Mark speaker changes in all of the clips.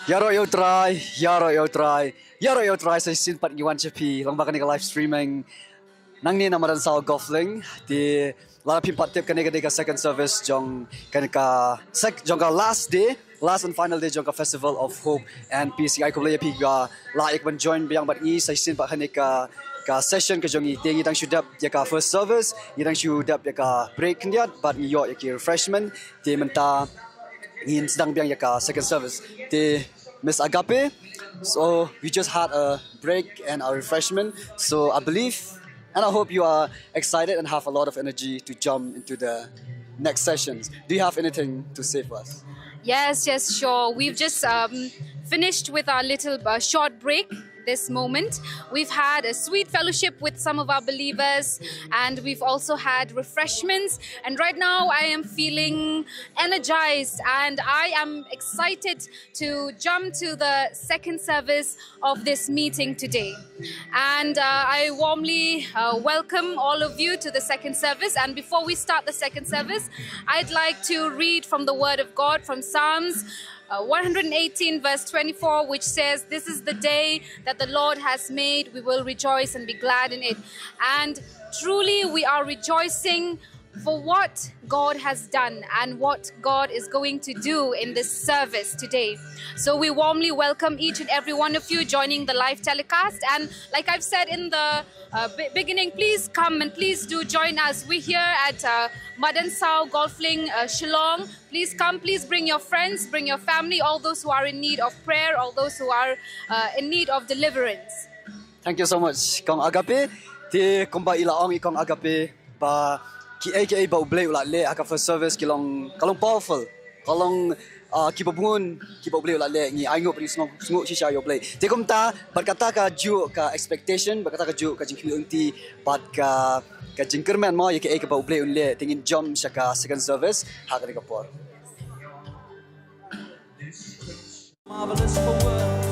Speaker 1: Yaro yo try sa sin pat giwan chapi lang ba kanika live streaming nang ni namaran sa golfling di lara pimpat tip kanika deka second service jong kanika jong ka last and final day jong ka festival of hope and peace ay ko laya piga laik man join biyang bat ni sa sin pat kanika ka session ka jong i tingi tang shudap ya ka first service ni tang shudap ya ka break ndiat bat ni yo ya ki refreshment di menta in sedang biang ya ka second service di Miss Agape. So we just had a break and a refreshment. So I believe and I hope you are excited and have a lot of energy to jump into the next sessions. Do you have anything to say for us?
Speaker 2: Yes, sure. We've just finished with our little short break this moment. We've had a sweet fellowship with some of our believers, and we've also had refreshments. And right now I am feeling energized and I am excited to jump to the second service of this meeting today. And I warmly welcome all of you to the second service. And before we start the second service, I'd like to read from the Word of God from Psalms 118 verse 24, which says, "This is the day that the Lord has made. We will rejoice and be glad in it." And truly we are rejoicing for what God has done and what God is going to do in this service today. So we warmly welcome each and every one of you joining the live telecast. And like I've said in the beginning, please come and please do join us. We're here at Madan Sao Golfling Shillong. Please come, please bring your friends, bring your family, all those who are in need of prayer, all those who are in need of deliverance.
Speaker 1: Thank you so much, Kong Agape. Di kumba ilaong ikong Agape ba ki aka ba ublay ulat le aka first service kalong powerful kalong kibabungun ublay ulat le ngi aingo pri sngo shisha yo play te kumta berkata ka ju ka expectation berkata ka ju ka jingkimi unti pat ka jingkerman mo aka ba ublay unle tingin jom sya ka second service ha ka por marvelous for words.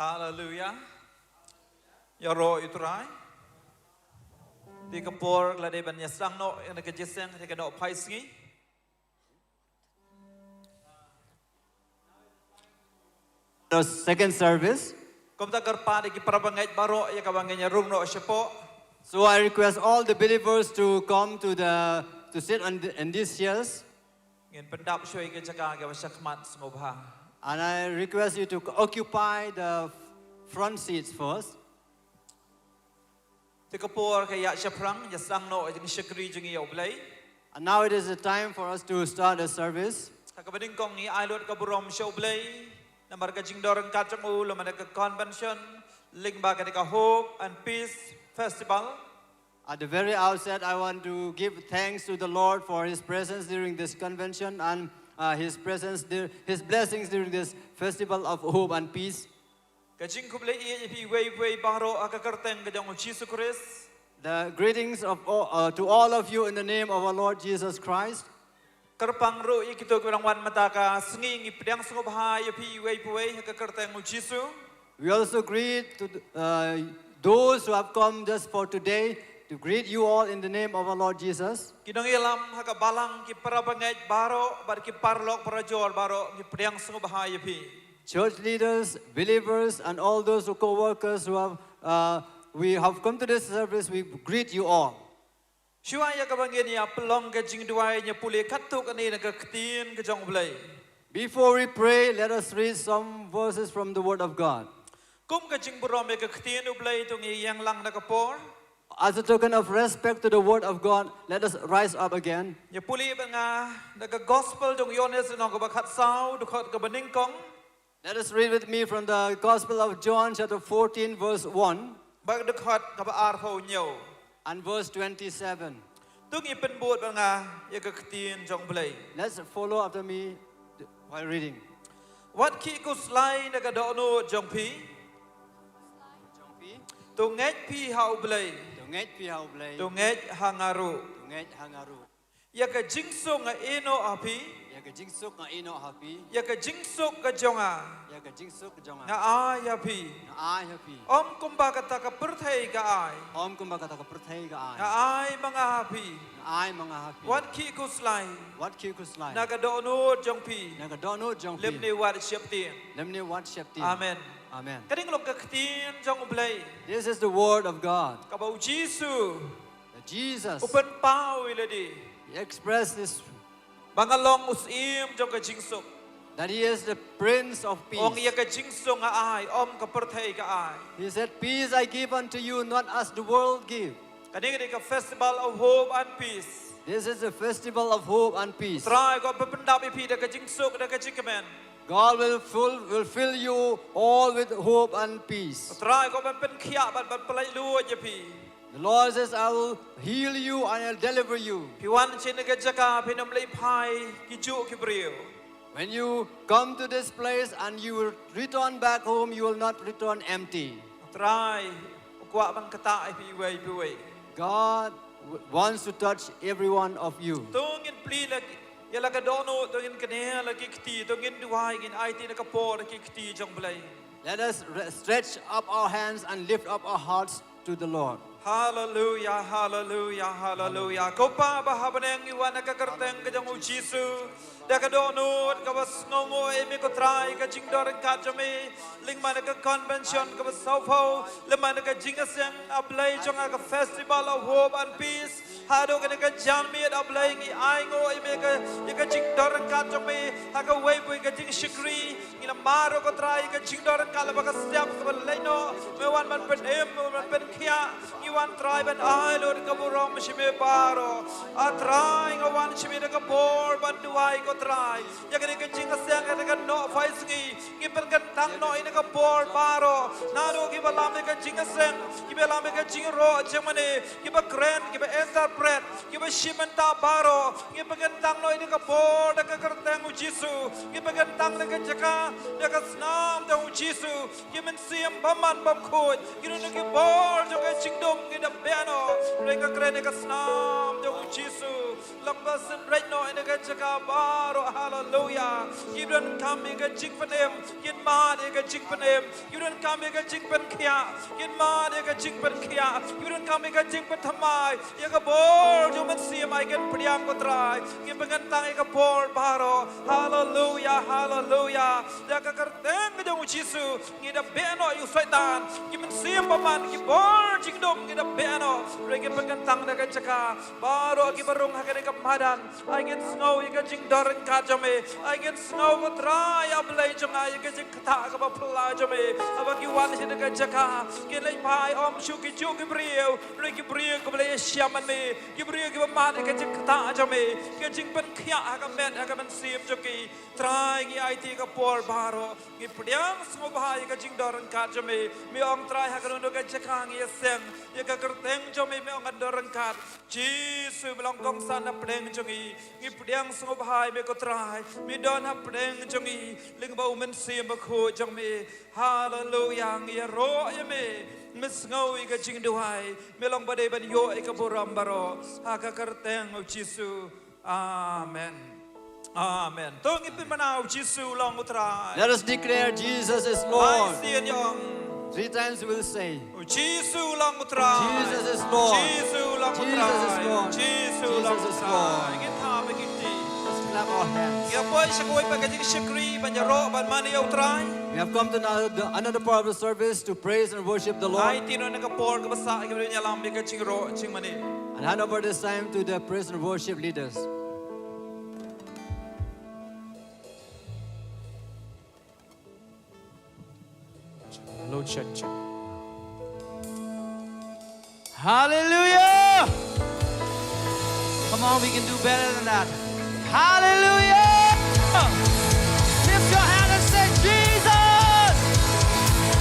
Speaker 3: Hallelujah. Yaro itrai. Di kapor lade ban yasang no yang kejesen di no paisngi.
Speaker 4: The second service.
Speaker 3: Komta karpa di kiprabangai baro ya kabangnya room no shepo.
Speaker 4: So I request all the believers to come to sit in these chairs.
Speaker 3: Ngin pendap shoy ke jaga ke wasakmat semobha.
Speaker 4: And I request you to occupy the front seats first.
Speaker 3: Tikapor kaya shaprang yasang no jeng shakri jeng oblay.
Speaker 4: And now it is the time for us to start the service.
Speaker 3: Kakabading kong ni ailot kaburom shoblay. Namar ka jing dorang kacang lamana ka convention. Ling ba ka Hope and Peace Festival.
Speaker 4: At the very outset, I want to give thanks to the Lord for His presence during this convention and His presence, His blessings during this festival of hope and peace. The greetings of to all of you in the name of our Lord Jesus Christ. We also greet to those who have come just for today. To greet you all in the name of our Lord Jesus. Church leaders, believers, and all those who co-workers who have we have come to this service. We greet you all. Before we pray, let us read some verses from the Word of God.
Speaker 3: kum ka jing burom me ka ktien ublay tung yang lang na kapor.
Speaker 4: As a token of respect to the word of God, let us rise up again.
Speaker 3: Ya puli ba nga naga gospel tung yones no ka bakhat sao du khot ka baning kong.
Speaker 4: Let us read with me from the Gospel of John, chapter 14, verse 1
Speaker 3: Bag du khot ka ba ar ho nyo.
Speaker 4: and verse 27.
Speaker 3: Tung ipen buot ba nga ya ka ktien jong blay.
Speaker 4: Let's follow after me while reading.
Speaker 3: Wat ki kuslay naga dono jong pi. Tu ngej pi hau blay.
Speaker 4: Tungej pihau blay,
Speaker 3: Tu ngej hangaru.
Speaker 4: tungej hangaru.
Speaker 3: Ya ka jingsung nga ino api.
Speaker 4: Ya ka jingsuk nga ino happy,
Speaker 3: Ya ka jingsuk ka jonga.
Speaker 4: ya ka jingsuk jonga.
Speaker 3: Nga ay api.
Speaker 4: Nga ay happy.
Speaker 3: Om kumba kata ka perthai ka ay.
Speaker 4: Om kumbaga ta ka perthai ka
Speaker 3: Nga
Speaker 4: ay.
Speaker 3: ay mga api.
Speaker 4: Nga ay mga happy.
Speaker 3: Wat ki kuslay.
Speaker 4: What kuslay?
Speaker 3: Nagadono jong pi.
Speaker 4: Naga dono jong pi.
Speaker 3: Limni wat siap tin.
Speaker 4: Lemni wat shepti.
Speaker 3: Amen.
Speaker 4: Amen.
Speaker 3: Kading lok ka ktin jong ublay.
Speaker 4: This is the word of God.
Speaker 3: Kabau Jisu.
Speaker 4: That Jesus
Speaker 3: Upen pau iladi.
Speaker 4: expressed this,
Speaker 3: Bangalong usim jong ka jingsuk.
Speaker 4: that He is the Prince of
Speaker 3: Ong
Speaker 4: Peace.
Speaker 3: iya ka jingsuk nga ay. Om ka perthai ka ay.
Speaker 4: He said, peace I give unto you, not as the world give.
Speaker 3: Kading ka festival of hope and peace.
Speaker 4: This is a festival of hope and peace.
Speaker 3: Try ko pependap ipi da ka jingsuk da ka jingkamen.
Speaker 4: God will fill you all with hope and peace.
Speaker 3: Try ko pen khia bat pelai lu je pi.
Speaker 4: The Lord says, I will heal you and I'll deliver you.
Speaker 3: Pi wan chin ka jaka pi nom lei phai ki ju ki brio.
Speaker 4: When you come to this place and you will return back home, you will not return empty.
Speaker 3: Try kwa bang kata pi wei pi wei.
Speaker 4: God wants to touch every one of you.
Speaker 3: Tungin pli lagi ya la ka dono tungin kene lagi kti tungin duai gin ai ti na ka po lagi kti jong blai.
Speaker 4: Let us stretch up our hands and lift up our hearts to the Lord.
Speaker 3: Hallelujah, hallelujah, hallelujah. Kau pa bahabaneng iwan nakakarteng ka jong Jisu. Da ka dono ka bas ngongo emi ko try ka jingdor ka jami. Lingman ka convention ka bas saufo. Leman ka jingaseng ablay jong ka festival of hope and peace. Hado ka ka jami at ablay ngi aingo emi ka jingdor ka jami. Haka wayboy ka jing shikri. Ina maro ko try ka jingdor ka labaka step ka balay no. Mewan man penem man pen kia. Iwan try ban ay Lord ka burom shime paro. A try nga wan shime ka bor ban duai ko try. Ya ka ka jinga sang ka no fais ngi. Ki pen ka tang no ina ka bor paro. Naro ki balam ka jinga sang. Ki balam ka jinga ro jemane. Ki ba kren ki ba interpret. Ki ba shimenta paro. Ki ba kan tang no ina ka bor da ka kartang Jisu. Ki ba kan tang ka jaka da ka snam da Jisu. Ki men siam baman bam khoj. Ki no ki bor jo ka jingdom ki da piano. Reka kren ka snam da Jisu. Lambas right no ina ka jaka baro. Hallelujah. You don't come in a jing for them. Get mad in a jing for them. You don't come in a jing for kia. Get mad in a jing for kia. You don't come in a jing for tamai. You go bored. You must see my get pretty am go try. You begin tang a board baro. Hallelujah. Hallelujah. Jaka karteng ka jong Jisu. Ngida beno you satan. You must see paman ki board jing dom ngida beno. Rege begin tang na ka jaka. Baro ki barong hakane ka madan. I get snow you get jing dorang ka jame. I get snow go try ablay jong ay ka jing kata ka ba pla jame. Abagi wan sin ka jaka. Kilay pai om shuki chuki brio. Rege brio ko blay shamane. Ki brio ki ba man ka jing kata jame. Ka jing pen khia ka met ka man sim joki. Try gi IT ka por baro. Gi pdiang smo bahai ka jing dorang ka jame. Mi ong try ha ka no ka jaka ngi sem. Ye ka kerteng jame mi ong dorang ka. Jisu belong kong sana pdeng jongi. Gi pdiang smo bahai me ko try. Mi don ha pdeng jongi. Ling ba umen sim ba ko jong me. Hallelujah ngi ro ye me. Mis ngau i ka jing duhai. Mi long ba de ban yo i ka boram baro. Ha ka kerteng o Jisu. Amen. Amen. Tung ipin manaw Jisu long utray.
Speaker 4: Let us declare Jesus is
Speaker 3: Ay
Speaker 4: Lord.
Speaker 3: siyan yung
Speaker 4: 3 times we'll say,
Speaker 3: Jisu lang utray.
Speaker 4: Jesus is Lord.
Speaker 3: Jisu lang
Speaker 4: Jesus
Speaker 3: utray.
Speaker 4: is Lord.
Speaker 3: Jisu
Speaker 4: Jesus
Speaker 3: lang
Speaker 4: is
Speaker 3: utray.
Speaker 4: Lord.
Speaker 3: Ingin kami kiti.
Speaker 4: let's clap our hands.
Speaker 3: Kaya po siya kuwi pagkajing shikri banyaro ban mani utray.
Speaker 4: We have come to another part of the service to praise and worship the
Speaker 3: Ay
Speaker 4: Lord.
Speaker 3: tino nagapor kabasa kaya niya lang kajing ro ching mani.
Speaker 4: And hand over this time to the praise and worship leaders.
Speaker 3: Lord
Speaker 5: church. Hallelujah! Come on, we can do better than that. Hallelujah! Lift your hand and say, Jesus!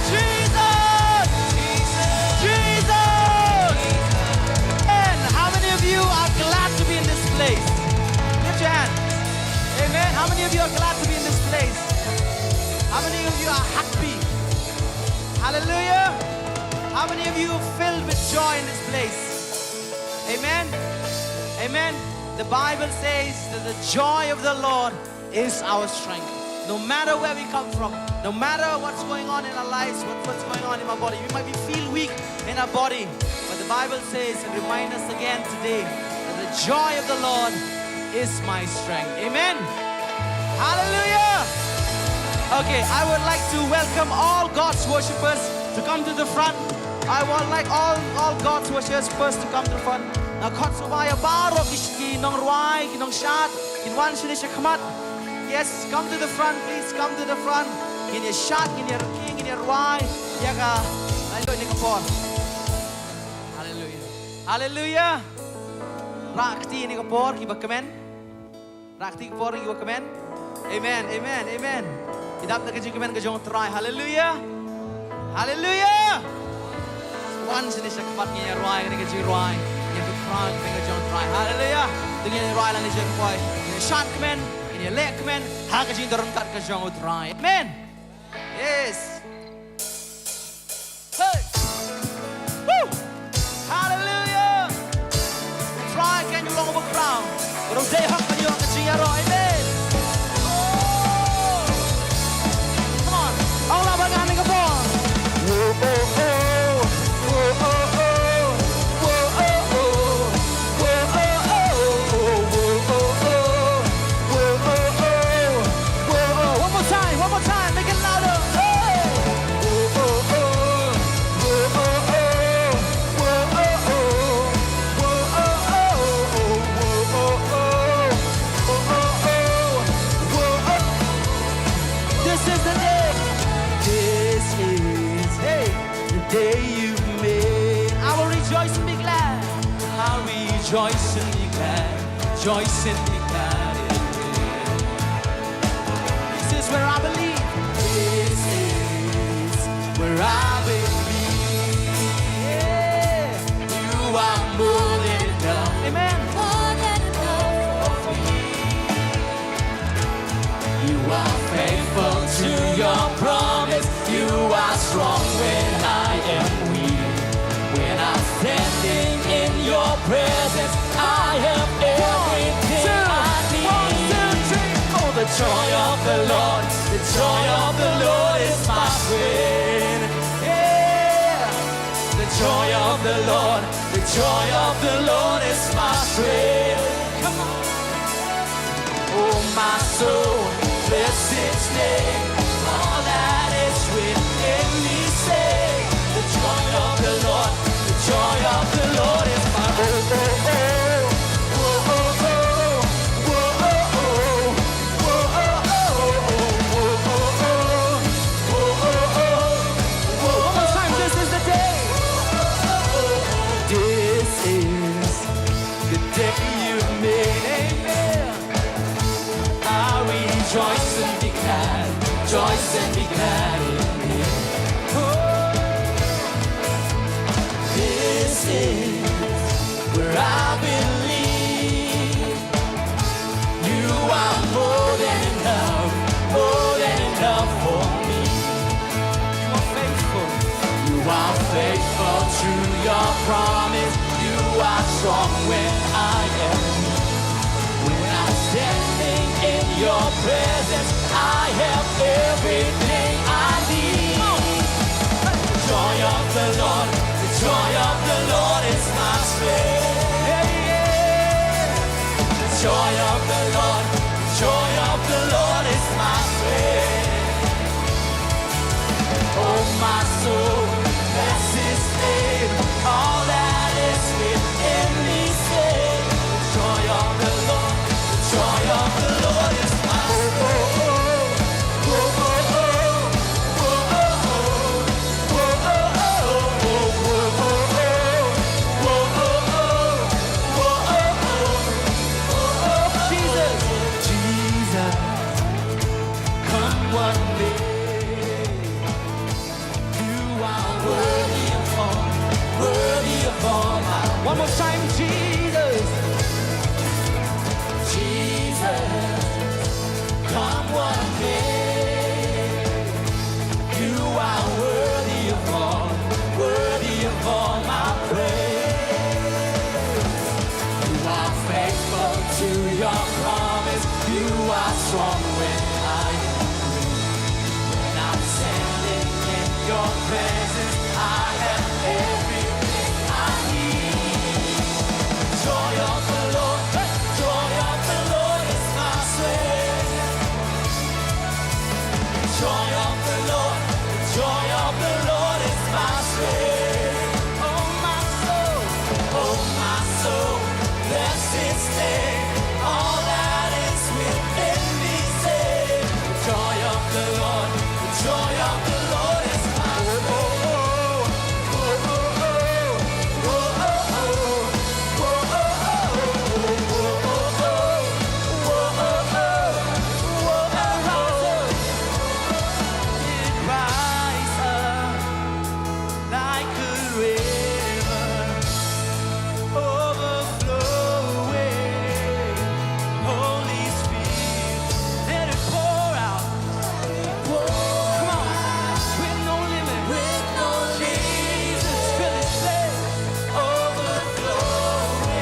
Speaker 5: Jesus! Jesus! And how many of you are glad to be in this place? Lift your hand. Amen. How many of you are glad to be in this place? How many of you are happy? Hallelujah. How many of you are filled with joy in this place? Amen. Amen. The Bible says that the joy of the Lord is our strength. No matter where we come from, no matter what's going on in our lives, what's going on in our body, we might feel weak in our body, but the Bible says and reminds us again today that the joy of the Lord is my strength. Amen. Hallelujah. Okay, I would like to welcome all God's worshippers to come to the front. I would like all God's worshippers to come to the front. Now, God subaya barok iski nong ruai nong shat in one shinish kamat. Yes, come to the front, please. Come to the front. In your shat, in your king, in your ruai. Yaga, ayo ni kapor. Hallelujah. Hallelujah. Rakti ni kapor kiba kamen. Rakti kapor kiba kamen. Amen. Amen. Amen. Idap na kajing kamen kajong try. Hallelujah. Hallelujah. One shinish kamat ni ruai ni kajing ruai. Yang try, ni kajong try. Hallelujah. Dengan ruai lang ni kajong boy. Ni shat kamen. In your leg, man, hakajin dorongkat ka jong utray. Amen. Yes. Hey. Woo. Hallelujah. Try can you long over crown. Pero day hak ka yung kajiyaro. Amen. Oh. Come on. Ang labangan ni kapon. Whoa, oh, oh. Whoa, oh, oh. Rejoice and be glad, rejoice and be glad in it. This is where I believe. This is where I believe. Yeah. You are more than enough. Amen. More than enough for me. You are faithful to your promise. You are strong when I am weak. When I'm standing in your presence, I have everything I need. 1, 2, 3. Oh, the joy of the Lord, the joy of the Lord is my strength. Yeah, the joy of the Lord, the joy of the Lord is my strength. Come on. Oh, my soul, bless His name. All that is within me say, the joy of the Lord, the joy of the Lord is my strength. Rejoice and be glad, rejoice and be glad in me. Oh, this is where I believe you are more than enough for me. You are faithful, you are faithful to your promise. You are strong when I am weak. When I'm standing in your presence, I have everything I need. The joy of the Lord, the joy of the Lord is my strength. The joy of the Lord, the joy of the Lord is my strength. Oh, my soul, bless His name. All that is within me say, the joy of the Lord, the joy of the Lord is my strength. to your promise. You are strong when I am weak. When I'm standing in your presence, I have everything I need. Joy of the Lord, joy of the Lord is my strength. Joy of the Lord, joy of the Lord is my strength. Oh my soul, bless His name. All that is within me say, the joy of the Lord, the joy of the Lord is my rise up like a river, overflowing. Holy Spirit, let it pour out. Come on, with no limit, with no Jesus, fill this place, overflowing.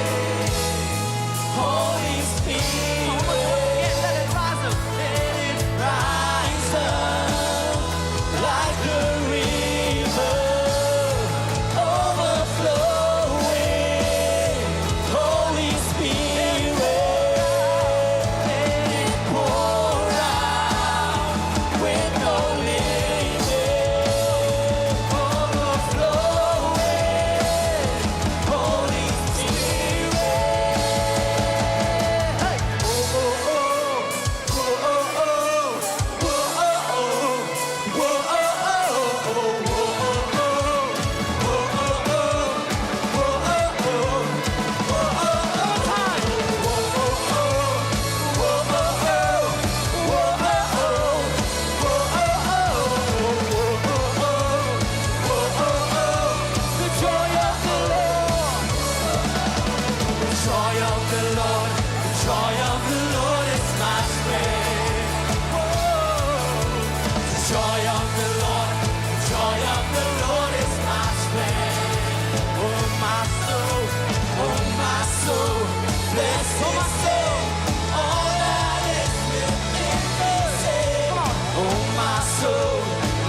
Speaker 5: Holy Spirit, let it rise up, let it rise up like a river, overflowing. Holy Spirit, let it pour out with no limit, overflowing. Holy Spirit, hey.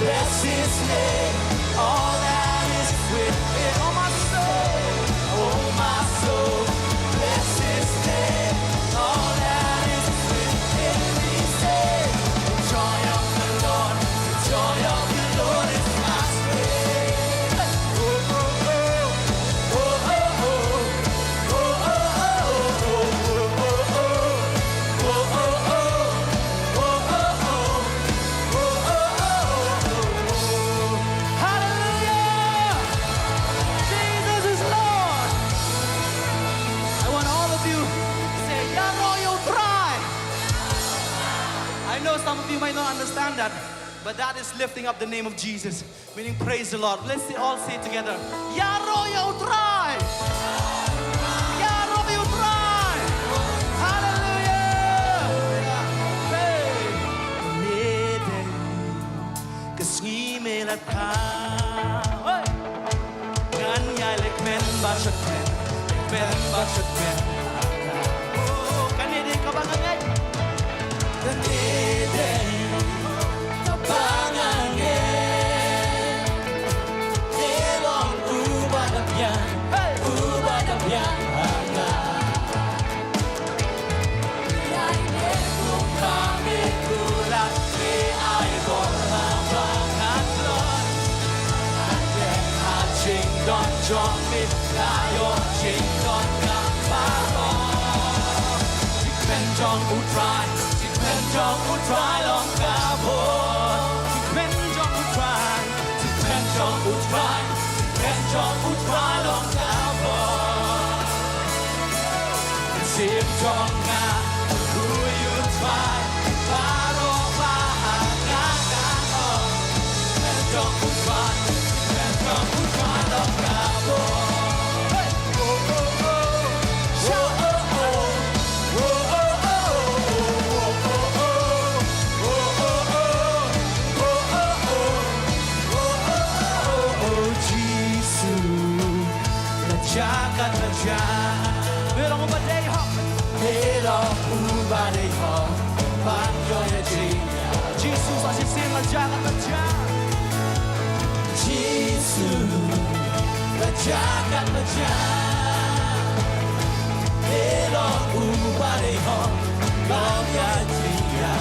Speaker 5: Bless His name, all that is within. Oh my soul, bless His name, all that is within me. Say, the joy of the Lord, the joy of the Lord is my strength. Hallelujah! Jesus is Lord. I want all of you to say, Yaroyo try. I know some of you might not understand that, but that is lifting up the name of Jesus, meaning praise the Lord. Let's all say it together. Yaroyo try. Yaroyo try. Hallelujah. Hey. Jagat Raja, Belong ba day hop? lo ubaneho Banyoye jinya Jesus asyik sila jangan baca Jesus jangan baca Elo ubaneho Banyoye jinya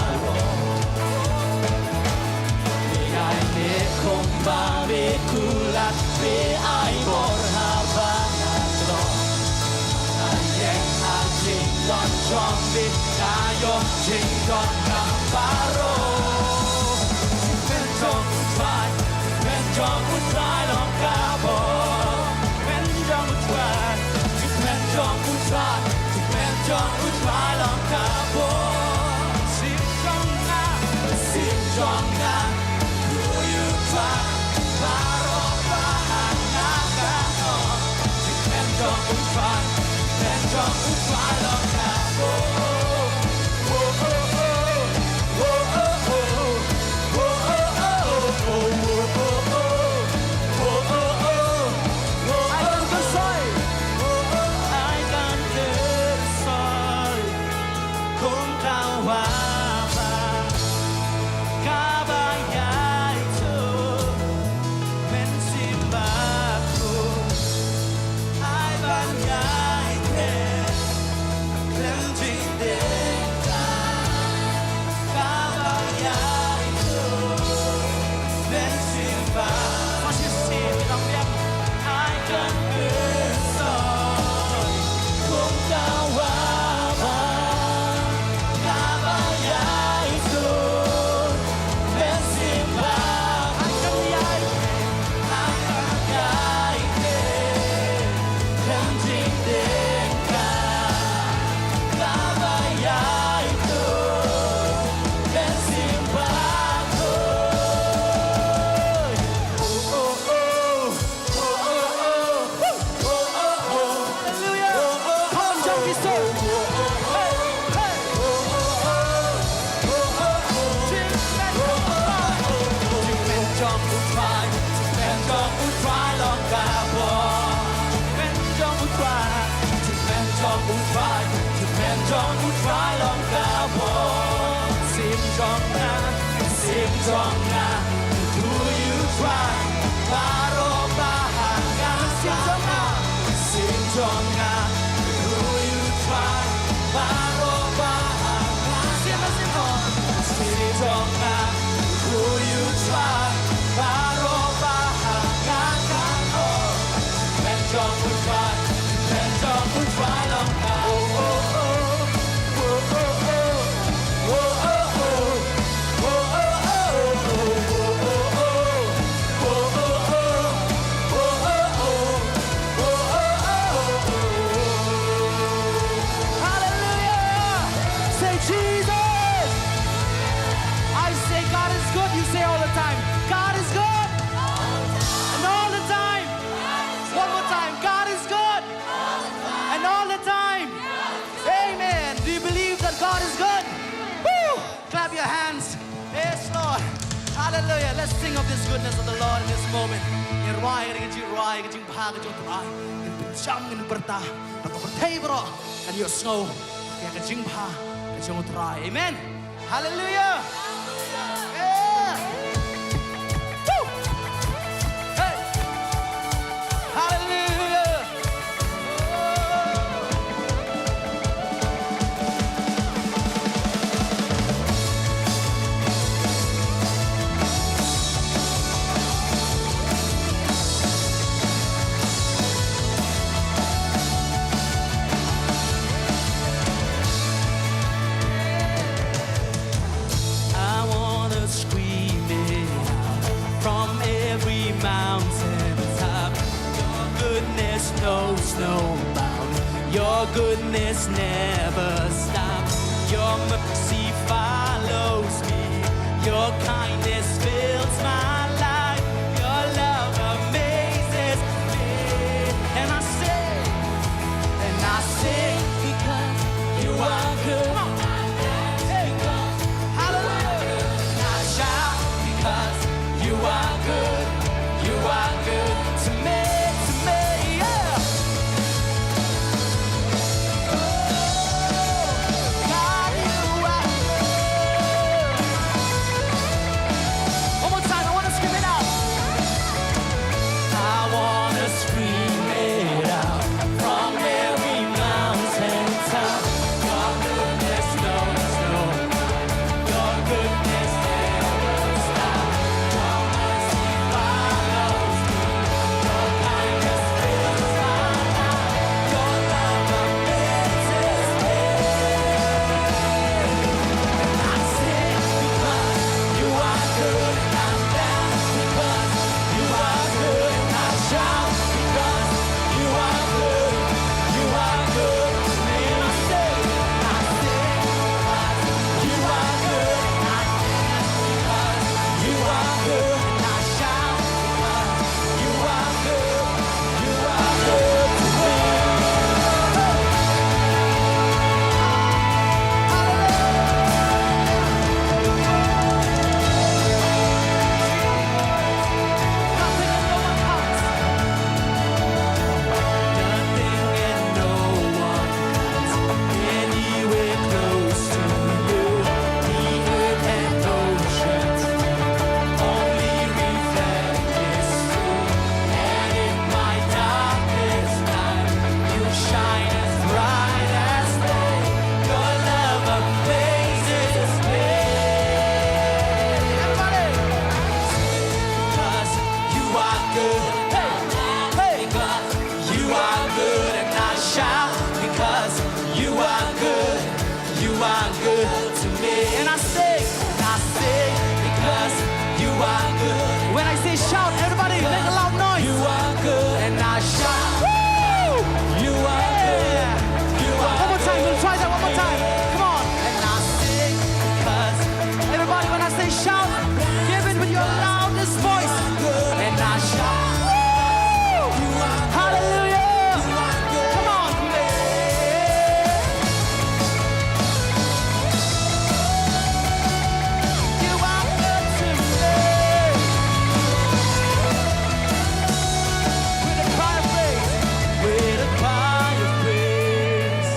Speaker 5: Ai ne komba be kulat be ai borhabangan lo Ai yang ajing don chong be kayong jing don kamparo Men jong utrai long kabo Men jong utrai long kabo Sim jong na Paro bahangan Men jong utrai long kabo Hallelujah. Let's sing of this goodness of the Lord in this moment. Rai ka jing pha ka jong trai. In cham in berta. Na ko pertai bro. Kan yo snow. Ka jing pha ka jong trai. Amen. Hallelujah. Yeah. Woo. Hey. Hallelujah. Knows no bound. Your goodness never stops. Your mercy follows me. Your kindness fills my life. Your love amazes me. And I sing because you are good. Hallelujah. I shout because you are good. You are good to me. You are good. You are good to me. And I sing because you are good. When I say shout, everybody make a loud noise. You are good. And I shout. Woo! You are good. You are one more time. We'll try that one more time. Come on. And I sing because everybody, when I say shout, give it with your loudest voice. And I shout. Woo! Hallelujah. Come on. You are good to me. With a cry of praise, with a cry of praise,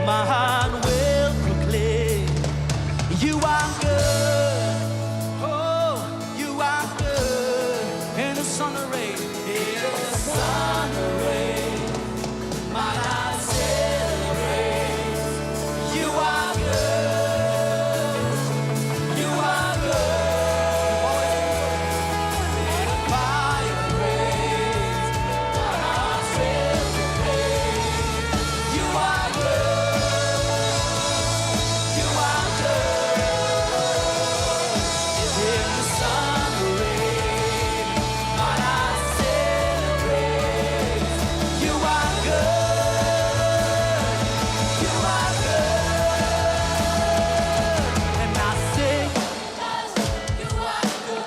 Speaker 5: my heart will proclaim. You are good. Oh, you are good. In the sun and rain, in the sun and rain, my heart celebrates. You are good. You are good. With a cry of praise, my heart celebrates. You are good. You are good. In the sun and rain, my heart celebrates. You are good. You are good. And I sing. You are good.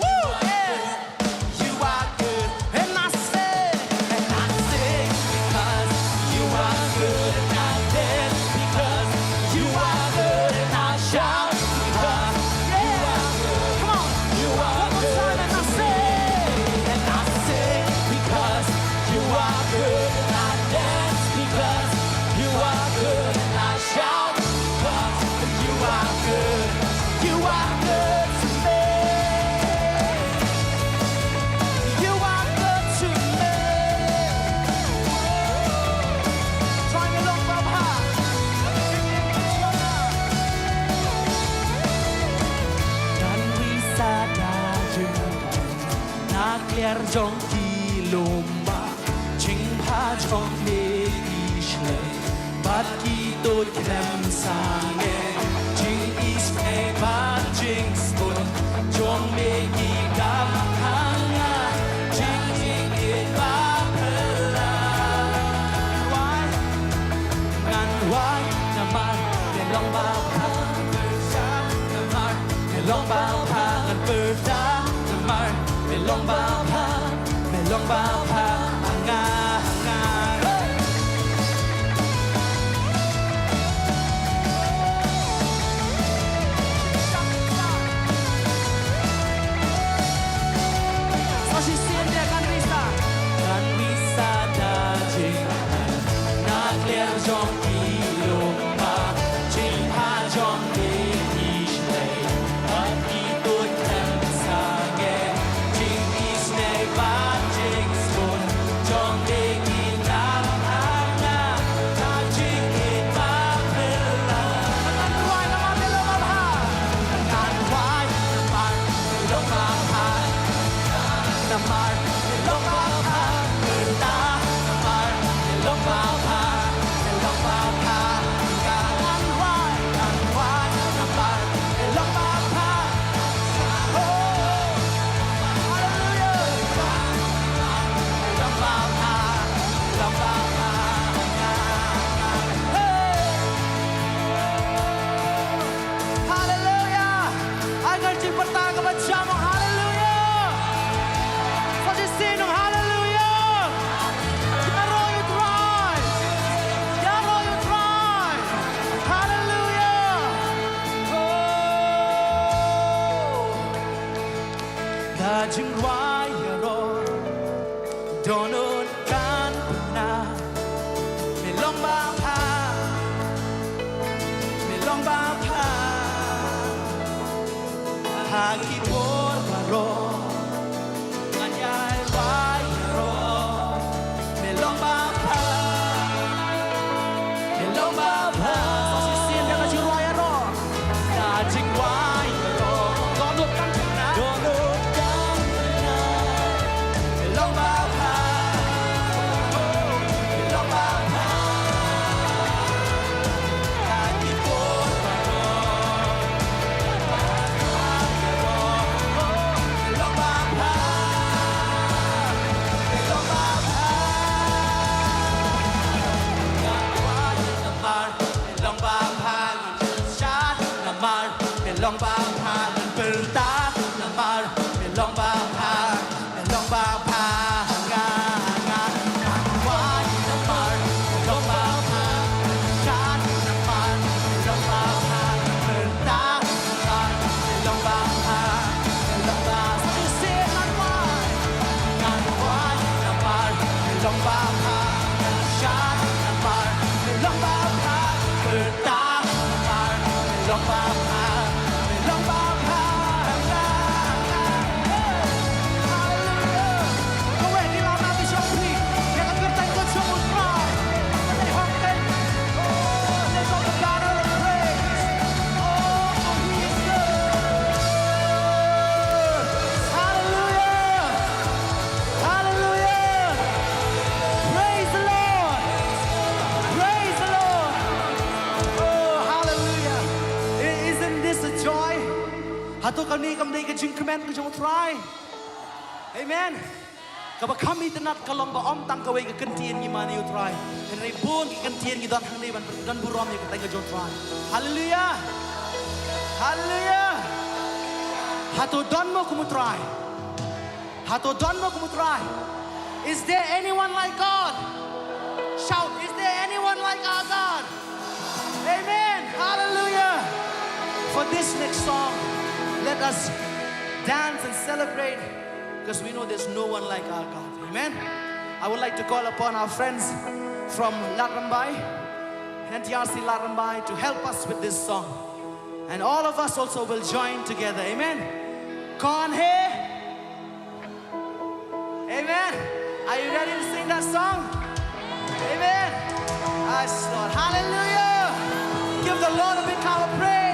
Speaker 5: Woo! Yeah. You are good. And I sing. And I sing because you are good. And I dance because you are good. And I shout because you are good. Come on. You are one more time and I sing. And I sing because you are good. And I dance because you are good. And I shout because you are good. You are good to me. You are good to me. Try me long from high. Dan wisata juga nak liar jong ki lomba ching pha jong le ishle bat ki to krem sange ching is me ba ching spun jong me ki kam hanga ching ching it ba phela why ngan why naman để long bao pha naman để long bao pha ngan perda naman để long bao pha nga nga so she said there kan visa daging nak liar jong ilomba ching ha jong ni ishle at itut kan sange ching isne ba ching spun jong ni kinam hanga ta ching it ba phela nan wai naman long ba nan wai naman long ba naman long ba ta naman long ba long ba nan wai naman long ba oh hallelujah long ba hallelujah agar cipta kepada hallelujah Saja sinung hallelujah Yaro you try Yaro you try hallelujah oh Dajing wai yaro Donut kan pernah Melong bapa Melong bapa Haki por baro Nganyai wai yaro Melong bapa Melong bapa So si sin dia kasi wai yaro Dajing wai yaro Donut kan pernah Melong bapa long bapa shan mar long bapa ta mar long bapa Hatu kami kamday ka jing kemen ka jong try. Amen. Kaba kami tenat kalong ba om tang kaway ka kentien gimana you try. Henry pun ka kentien gidan hang ban dan burom ya ka jong try. Hallelujah. Hallelujah. Hatu don mo kumu try. Hatu don mo kumu try. Is there anyone like God? Shout, is there anyone like our God? Amen. Hallelujah. For this next song, let us dance and celebrate because we know there's no one like our God. Amen. I would like to call upon our friends from Larambai, NTRC Larambai, to help us with this song. And all of us also will join together. Amen. Kon hai. Amen. Are you ready to sing that song? Amen. Yes, Lord. Hallelujah. Give the Lord a big clap of praise.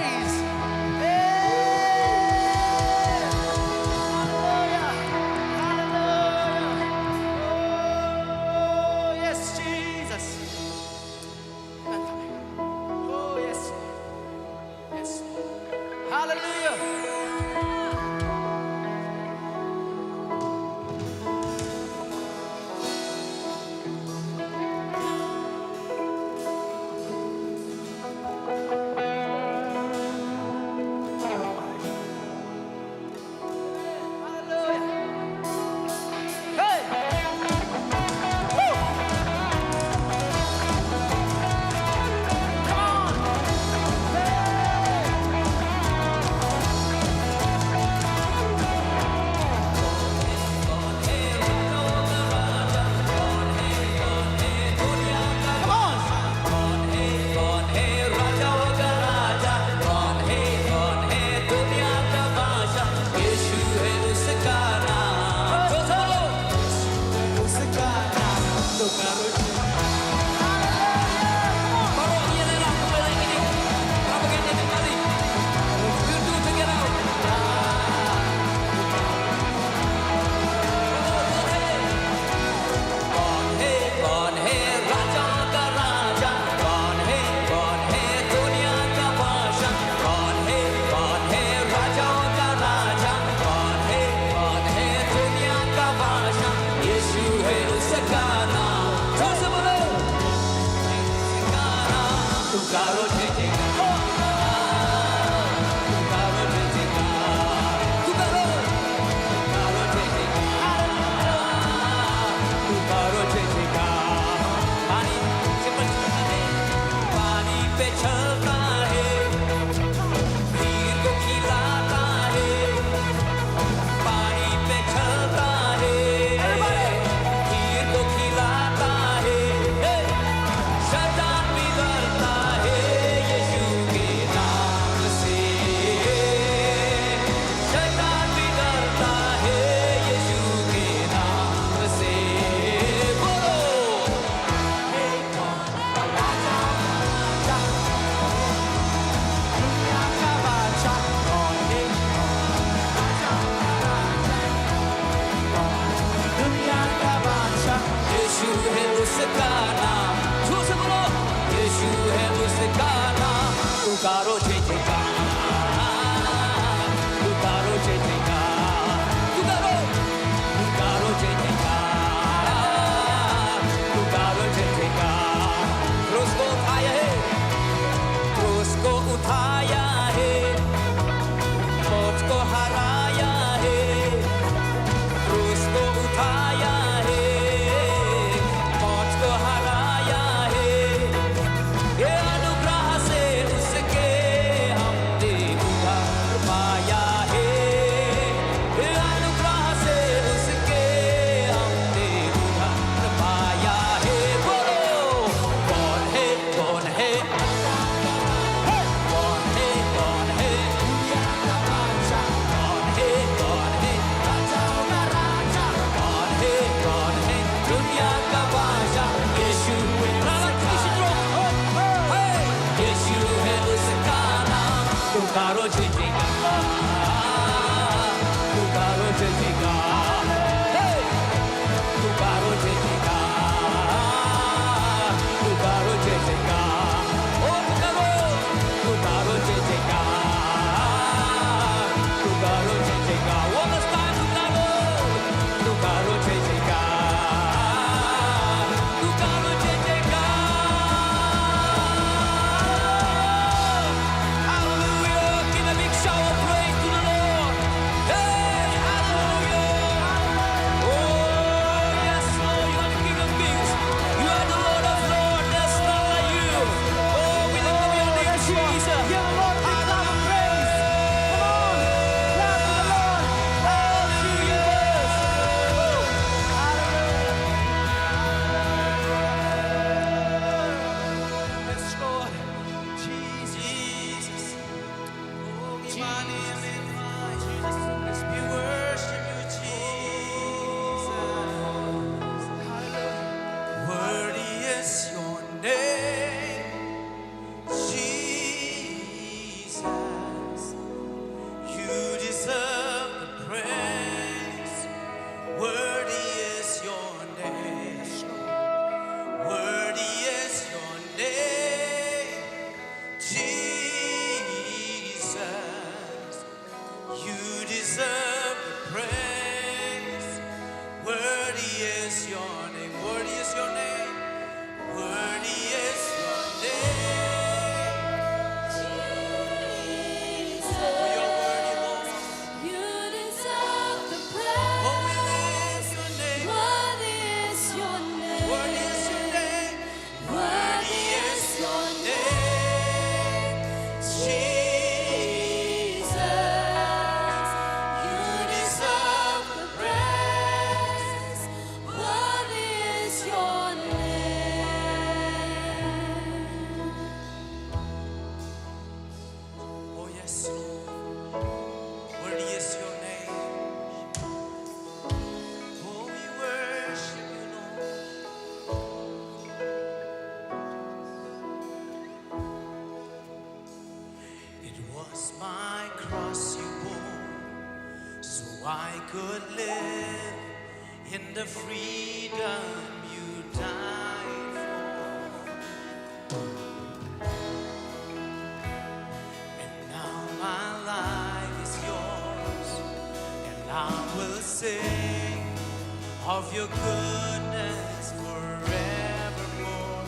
Speaker 3: I could live in the freedom you died for. And now my life is yours, and I will sing of your goodness forevermore.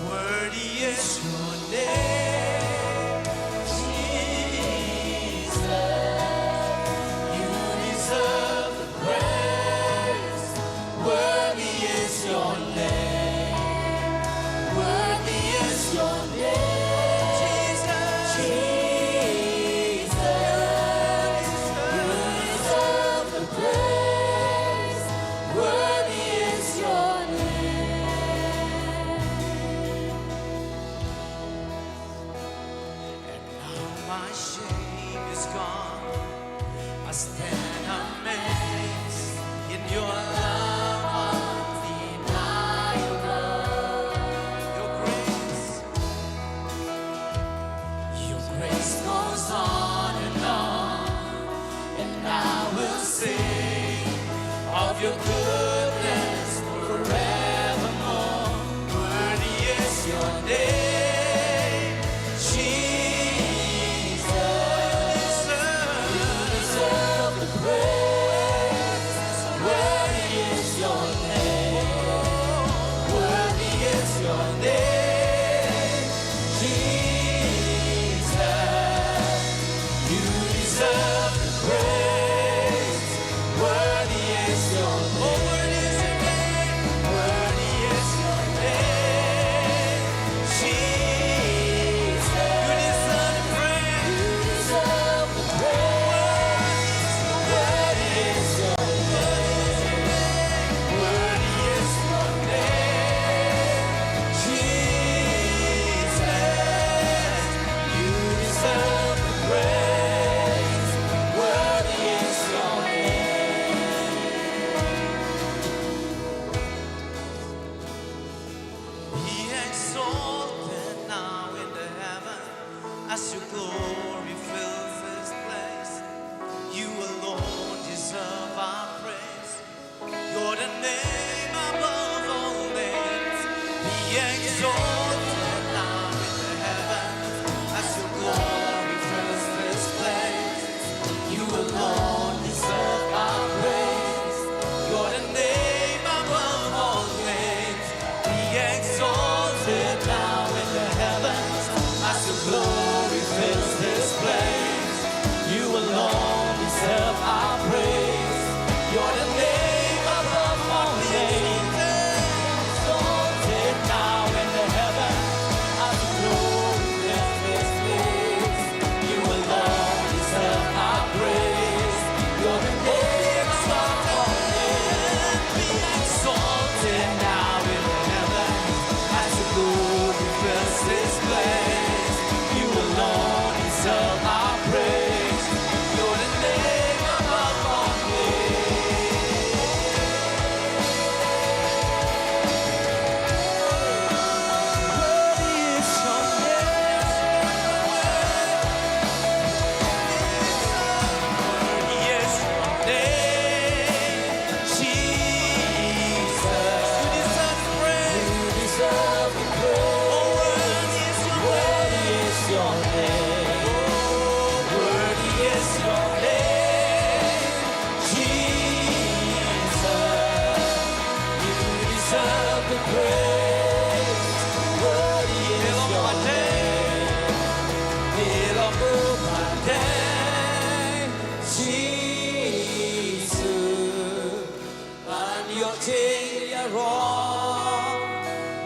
Speaker 3: Worthy is your name. My shame is gone. I stand amazed in your love undeniable. Your grace goes on, and I will sing of your goodness forevermore. Worthy is your name. exalted now in the heavens as your glory fills this place. You alone deserve our praise. You're the name above all names. Be exalted now in the heavens as your glory fills this place. You alone deserve our praise. You're the name above all names. Exalted now in the heavens as your glory fills this place. You alone deserve our praise. You're the name above all names. Be exalted now in the heavens as your glory fills this place. You alone deserve our praise. You're the name above all names. Worthy is your name. Worthy is your name, Jesus. You deserve praise. You deserve the praise. Oh, worthy is your name. Worthy is your name, Jesus. You deserve the praise. Worthy is your name. Jesus. And your day are wrong.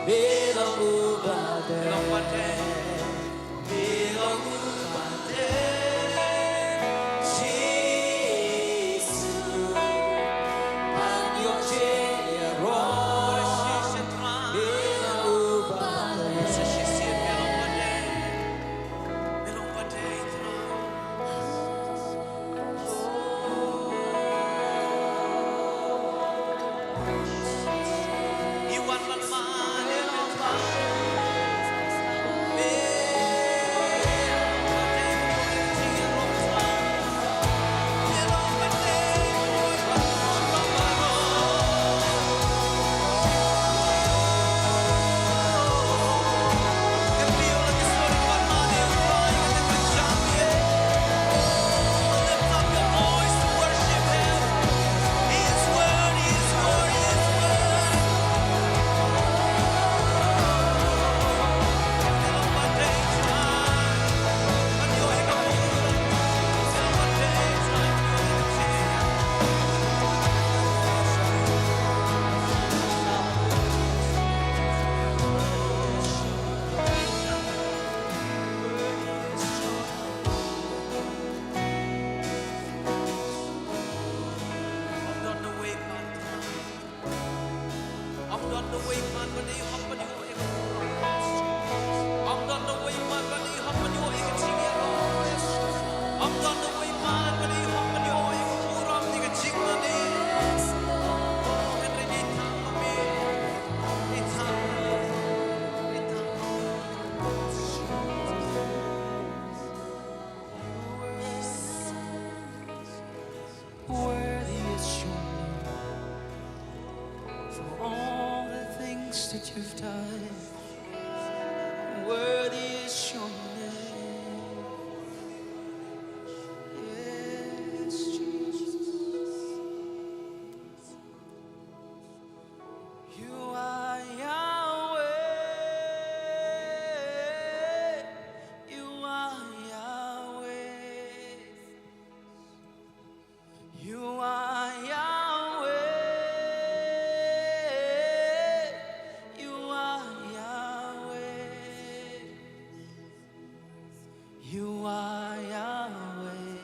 Speaker 3: Bilang ubade. Bilang ubade. Jesus. And your day are wrong. Bilang ubade. Bilang ubade. Iwan lemah dalam Worthy is your name for all the things that you've done. Worthy is your name. Yes, Jesus. You are Yahweh. You are Yahweh. You are Yahweh. You are Yahweh. You are Yahweh.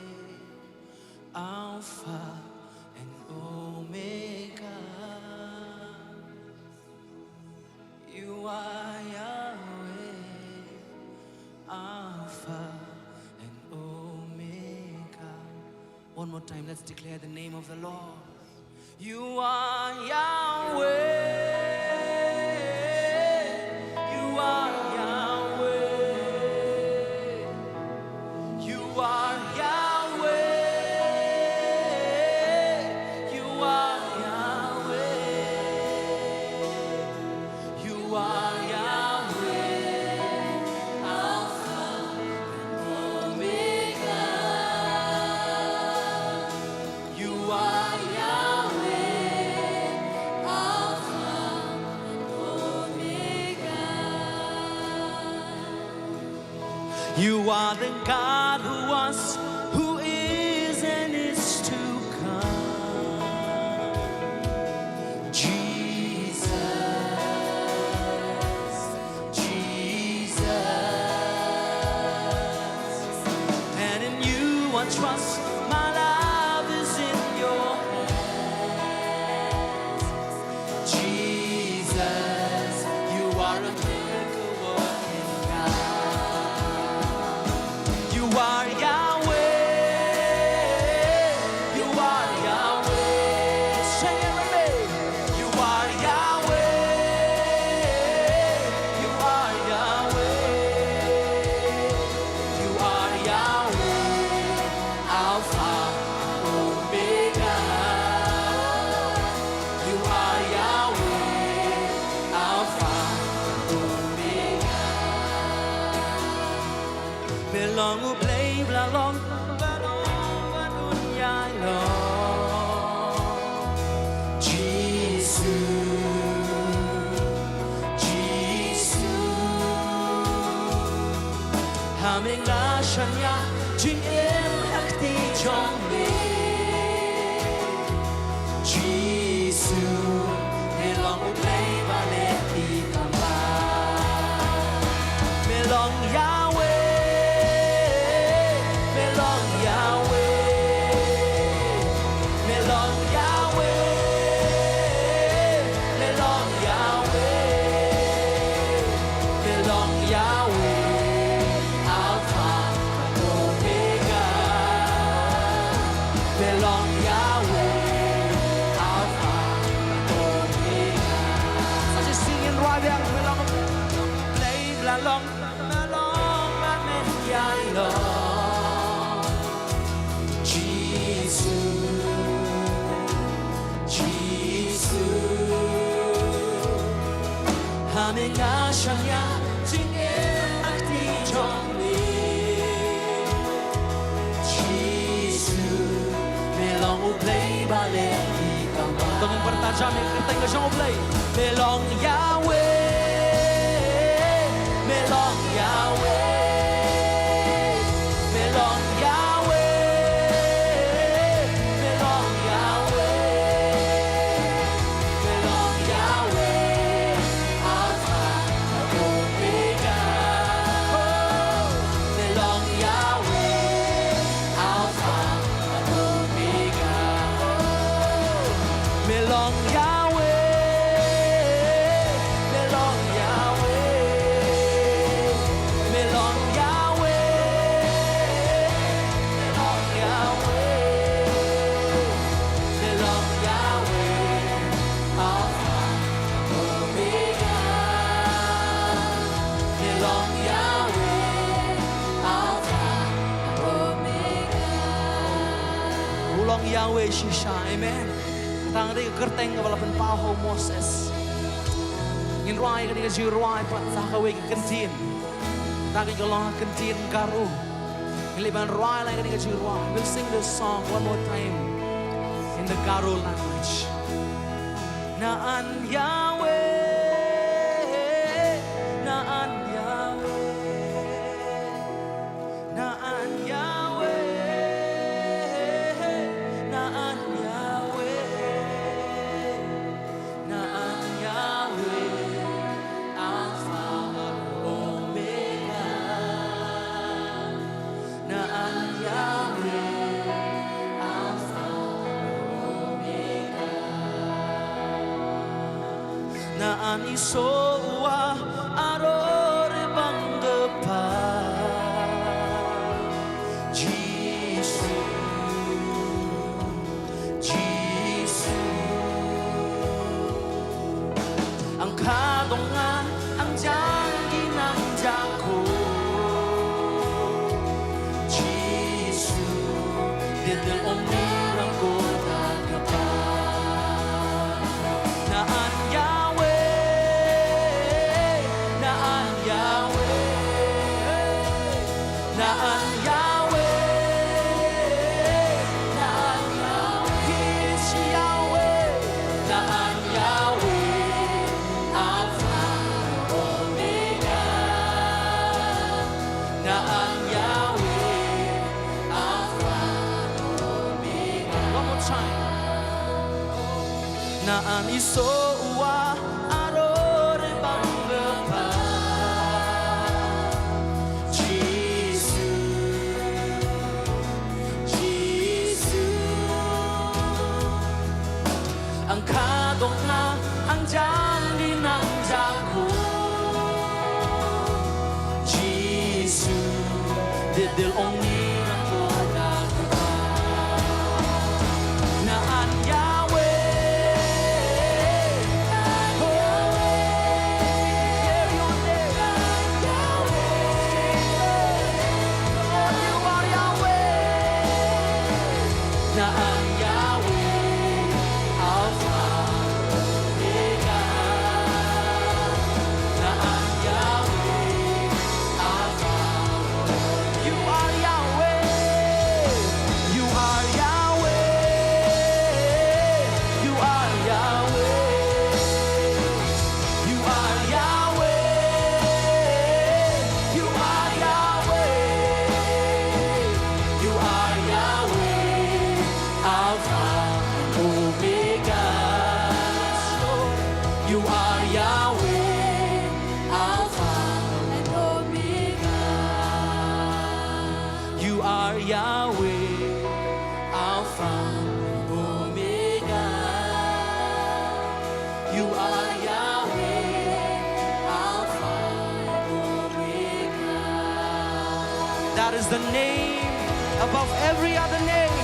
Speaker 3: Alpha and Omega. You are Yahweh. Alpha and Omega. One more time, let's declare the name of the Lord. You are Yahweh. You are Yahweh. You are Yahweh. You are Yahweh. You are Yahweh.
Speaker 5: You are the God who was, who is, and is to come. Jesus, Jesus. And in you I trust, my life is in your hands. Jesus, you are a miracle working God. You are Yahweh. You are Yahweh. Sing it with me. You are Yahweh. You are Yahweh. You are Yahweh. Alpha, Omega. You are Yahweh. Alpha, Omega. Belong u play belong belong yai lo. Jesus, Jesus. Haming na shanya jing em hakti jong me. Jesus, belong u play baleti kamba. Belong Yahweh, belong Yahweh, belong Yahweh, belong Yahweh, belong Yahweh, Alpha and Omega, belong Yahweh, Alpha and Omega. So just singing right there, belong, play, belong. Jesus, Jesus. Haming na shanya jing em akti jong me. Jesus, belong u play baleti kamba. Dengan bertajam yang kita ingat jong play. Belong Yahweh, belong Yahweh. Belong Yahweh, belong Yahweh, belong Yahweh, Alpha and Omega. Belong Yahweh, Alpha and Omega. Belong Yahweh, belong Yahweh, belong Yahweh Shisha, amen. Tang ri kerteng ke balapan paho Moses. Ngin ruai ke dia ruai pat sakawe ke kentin. Taki ke long kentin karu. Ngiliban ruai lai ke dia ruai. We'll sing this song one more time in the Karo language. Naan Yahweh, Naan Yahweh, Naan Yahweh. Naan isoa arore banggepa Jesus, Jesus. Ang kadongan ang janji ng Jaco Jesus, didel umirang ko nagapa. Naan Yahweh, Naan Yahweh, Naan Yahweh, Naan Yahweh. He is Yahweh, Naan Yahweh, Alpha naan iso ua arore bangga ang kadong na ang jandi ng jago Jesus didil ongni ang koda na ang Yahweh oh declare your name Yahweh Lord you are Yahweh na ang That is the name above every other name.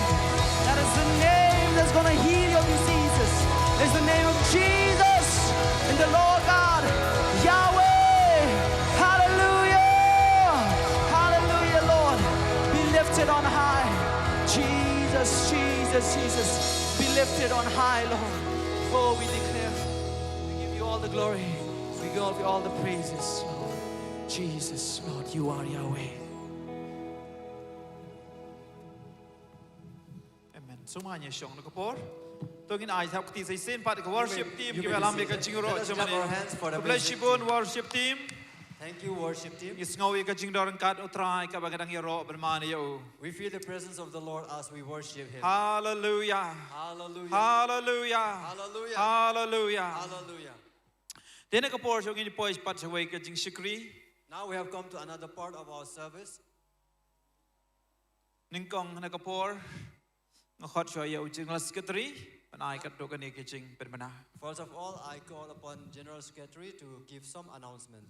Speaker 5: That is the name that's going to heal your diseases. It's the name of Jesus and the Lord God, Yahweh. Hallelujah. Hallelujah, Lord. Be lifted on high. Jesus, Jesus, Jesus. Be lifted on high, Lord. Oh, we declare, we give you all the glory. We give you all the praises, Lord. Jesus, Lord, you are Yahweh.
Speaker 3: Sumanya siong nakapor. Tungin ay thap kati say sin pat worship team ki alam ka jingro jamani. Bless you bon worship team.
Speaker 4: Thank you worship team.
Speaker 3: Is ngawi ka jingdor kat utrai ka bagadang yero bermani yo.
Speaker 4: We feel the presence of the Lord as we worship him.
Speaker 3: Hallelujah.
Speaker 4: Hallelujah.
Speaker 3: Hallelujah.
Speaker 4: Hallelujah.
Speaker 3: Hallelujah.
Speaker 4: Hallelujah.
Speaker 3: Dene kapor siong ini pois pat sa way ka jing shikri.
Speaker 4: Now we have come to another part of our service.
Speaker 3: Ningkong nakapor. Ngakot siya yaw jing la secretary. Panay kat do kani ka jing bermana.
Speaker 4: First of all, I call upon General Secretary to give some announcements.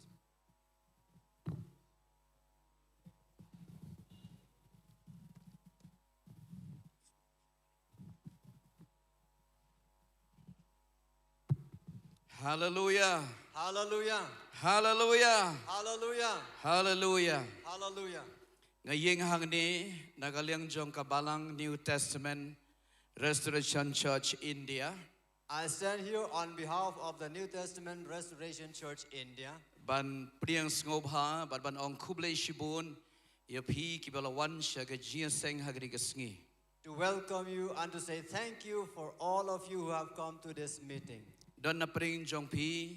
Speaker 6: Hallelujah.
Speaker 4: Hallelujah.
Speaker 6: Hallelujah.
Speaker 4: Hallelujah.
Speaker 6: Hallelujah.
Speaker 4: Hallelujah.
Speaker 6: Ngayeng hang ni nagaliang jong kabalang New Testament Restoration Church India.
Speaker 4: I stand here on behalf of the New Testament Restoration Church India.
Speaker 6: Ban priang ngobha ban ong kublay shibun yapi kibalawan siya ka seng hagri kasngi.
Speaker 4: To welcome you and to say thank you for all of you who have come to this meeting.
Speaker 6: Don na pring jong pi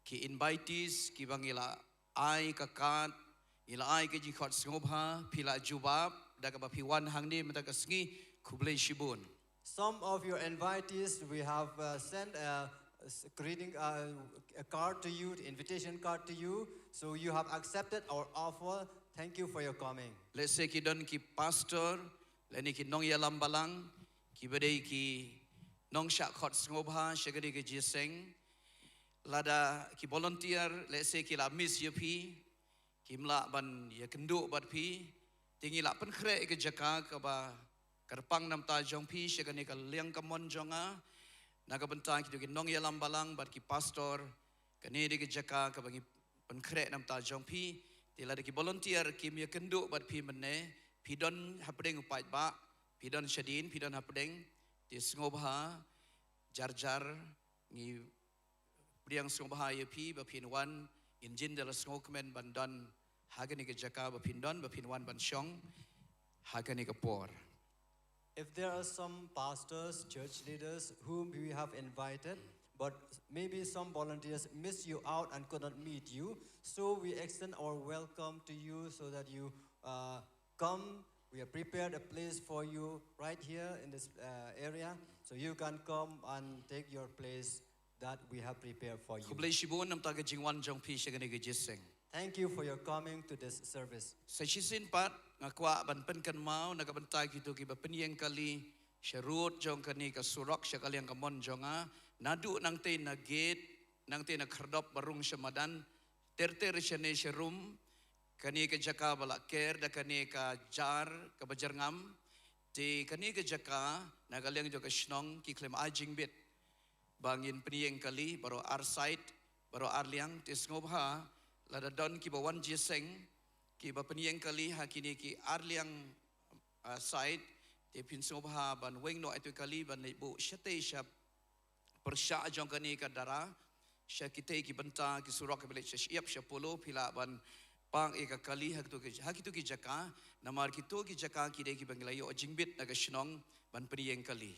Speaker 6: ki invitees ki bangila ay kakat ila ay ka jikhot ngobha pila jubab daga ba piwan hang ni matagasngi kublay shibun.
Speaker 4: Some of your invitees, we have sent a greeting, a card to you, invitation card to you. So you have accepted our offer. Thank you for your coming.
Speaker 6: Let's say ki don ki pastor, leni ki nong yalam balang, ki badai ki nong syak khot ngobha shagari ki jiseng, lada ki volunteer, let's say ki la miss yapi, ki mla ban ya kenduk bat pi, tingi la pen kre ke jaka ka ba karpang nam ta jong pi shagani ka liang ka mon jonga, naga bentang ki ki nong yalam balang bat ki pastor, kani de ki jaka ka bangi pen kre nam ta jong pi. Tila ki volunteer ki mi kenduk bat pi menne pidon hapdeng upai ba pidon shadin pidon hapdeng ti ngobha jar ni priang ngobha ye pi ba pin wan injin de la ngokmen bandan hagani ke jaka ba pindon ba pin wan ban shong hagani ka por.
Speaker 4: If there are some pastors, church leaders whom we have invited, but maybe some volunteers missed you out and could not meet you, so we extend our welcome to you so that you come We have prepared a place for you right here in this area, so you can come and take your place that we have prepared for you.
Speaker 6: Kublai shibun nam taga jingwan jong pi shagani ga jiseng.
Speaker 4: Thank you for your coming to this service.
Speaker 6: Sa shisin pat ngakwa ban pen kan mau nagabantai kitu ki ba penyeng kali syarut jong kani ka surak syakali yang kamon jonga nadu nang te na gate nang te na khardop barung syamadan ter syane syarum kani ka jaka balak ker da kani ka jar ka bajar ngam ti kani ka jaka nagaling jo ka shnong ki klem ajing bit bangin penyeng kali baro arsite baro arliang tis ngobha lada don ki bawan jiseng ki ba penyeng kali hakini ki arliang site ti pin ngobha ban weng no itu kali ban ibu syate syap persya jong kani ka dara syakite ki benta ki surak ki belet syap syapolo pila ban pang eka kali hakitu ki jaka namar kitu ki jaka ki de ki banglayo jingbit naga shnong ban penyeng kali.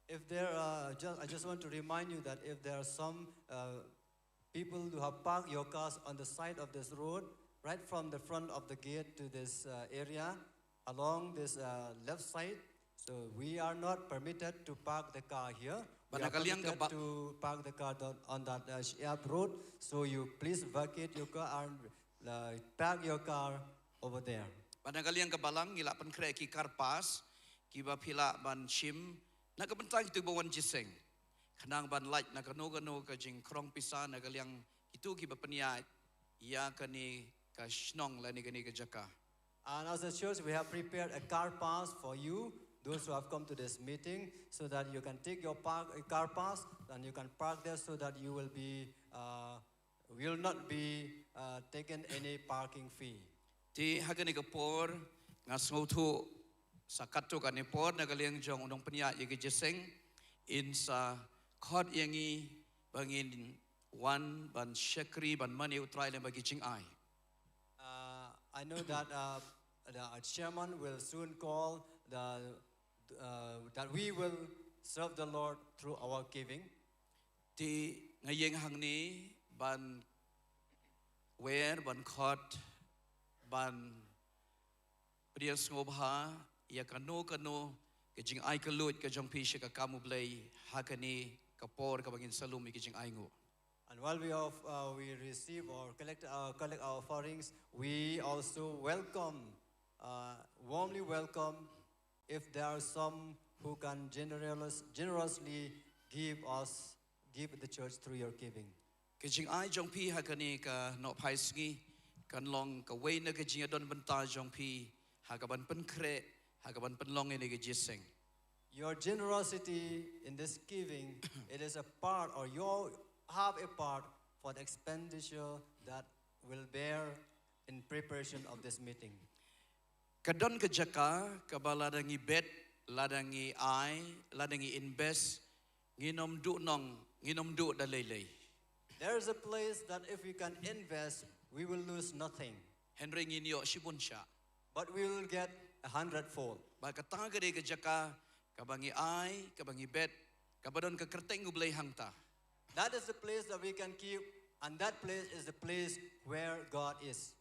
Speaker 4: If there are, I just want to remind you that if there are some people who have parked your cars on the side of this road, right from the front of the gate to this area, along this left side, so we are not permitted to park the car here. We are permitted to park the car on that Shiab road, so you please vacate your car and park your car over there.
Speaker 6: Panagaliang kabalang ngila pankre ki karpas ki ba pila ban shim nagabantay itu bawan jiseng kanang ban light nakano ka jing krong pisa nagaliang itu ki ba paniya ya kani ka shnong lani kani ka jaka.
Speaker 4: And as a church, we have prepared a car pass for you, those who have come to this meeting, so that you can take your car pass and you can park there, so that you will not be taken any parking fee.
Speaker 6: Ti hagani ka por ngasngothu sakato kani por nagaliang jong unong paniya yagi jiseng in sa khod yangi bangin wan ban shakri ban mani utray le bagi jing ai.
Speaker 4: I know that the chairman will soon call that we will serve the Lord through our giving.
Speaker 6: Ti ngayeng hangni ban wer ban khod ban prias ngobha ya kano ke jing ai kalut ke jong pi ka kamu blai hakani kapor ka bangin salum ke jing ai ngo.
Speaker 4: And while we receive or collect our offerings, we also warmly welcome if there are some who can generously give the church through your giving.
Speaker 6: Ke jing ai jong pi hakani ka no phai sngi kan long ka wei na ke jing adon banta jong pi hakaban pen kre hakaban pen long ene ke jiseng.
Speaker 4: Your generosity in this giving, it is a part, or you have a part for the expenditure that will bear in preparation of this meeting.
Speaker 6: Kadon ke jaka kabaladangi bet ladangi ai ladangi invest nginom du dalelei.
Speaker 4: There is a place that if we can invest, we will lose nothing.
Speaker 6: Henry nginyo shibunsha.
Speaker 4: But we will get 100-fold.
Speaker 6: Ba katanga gede ke jaka kabangi ai kabangi bet kabadon ke kerteng ublei hangta.
Speaker 4: That is the place that we can keep, and that place is the place where God is.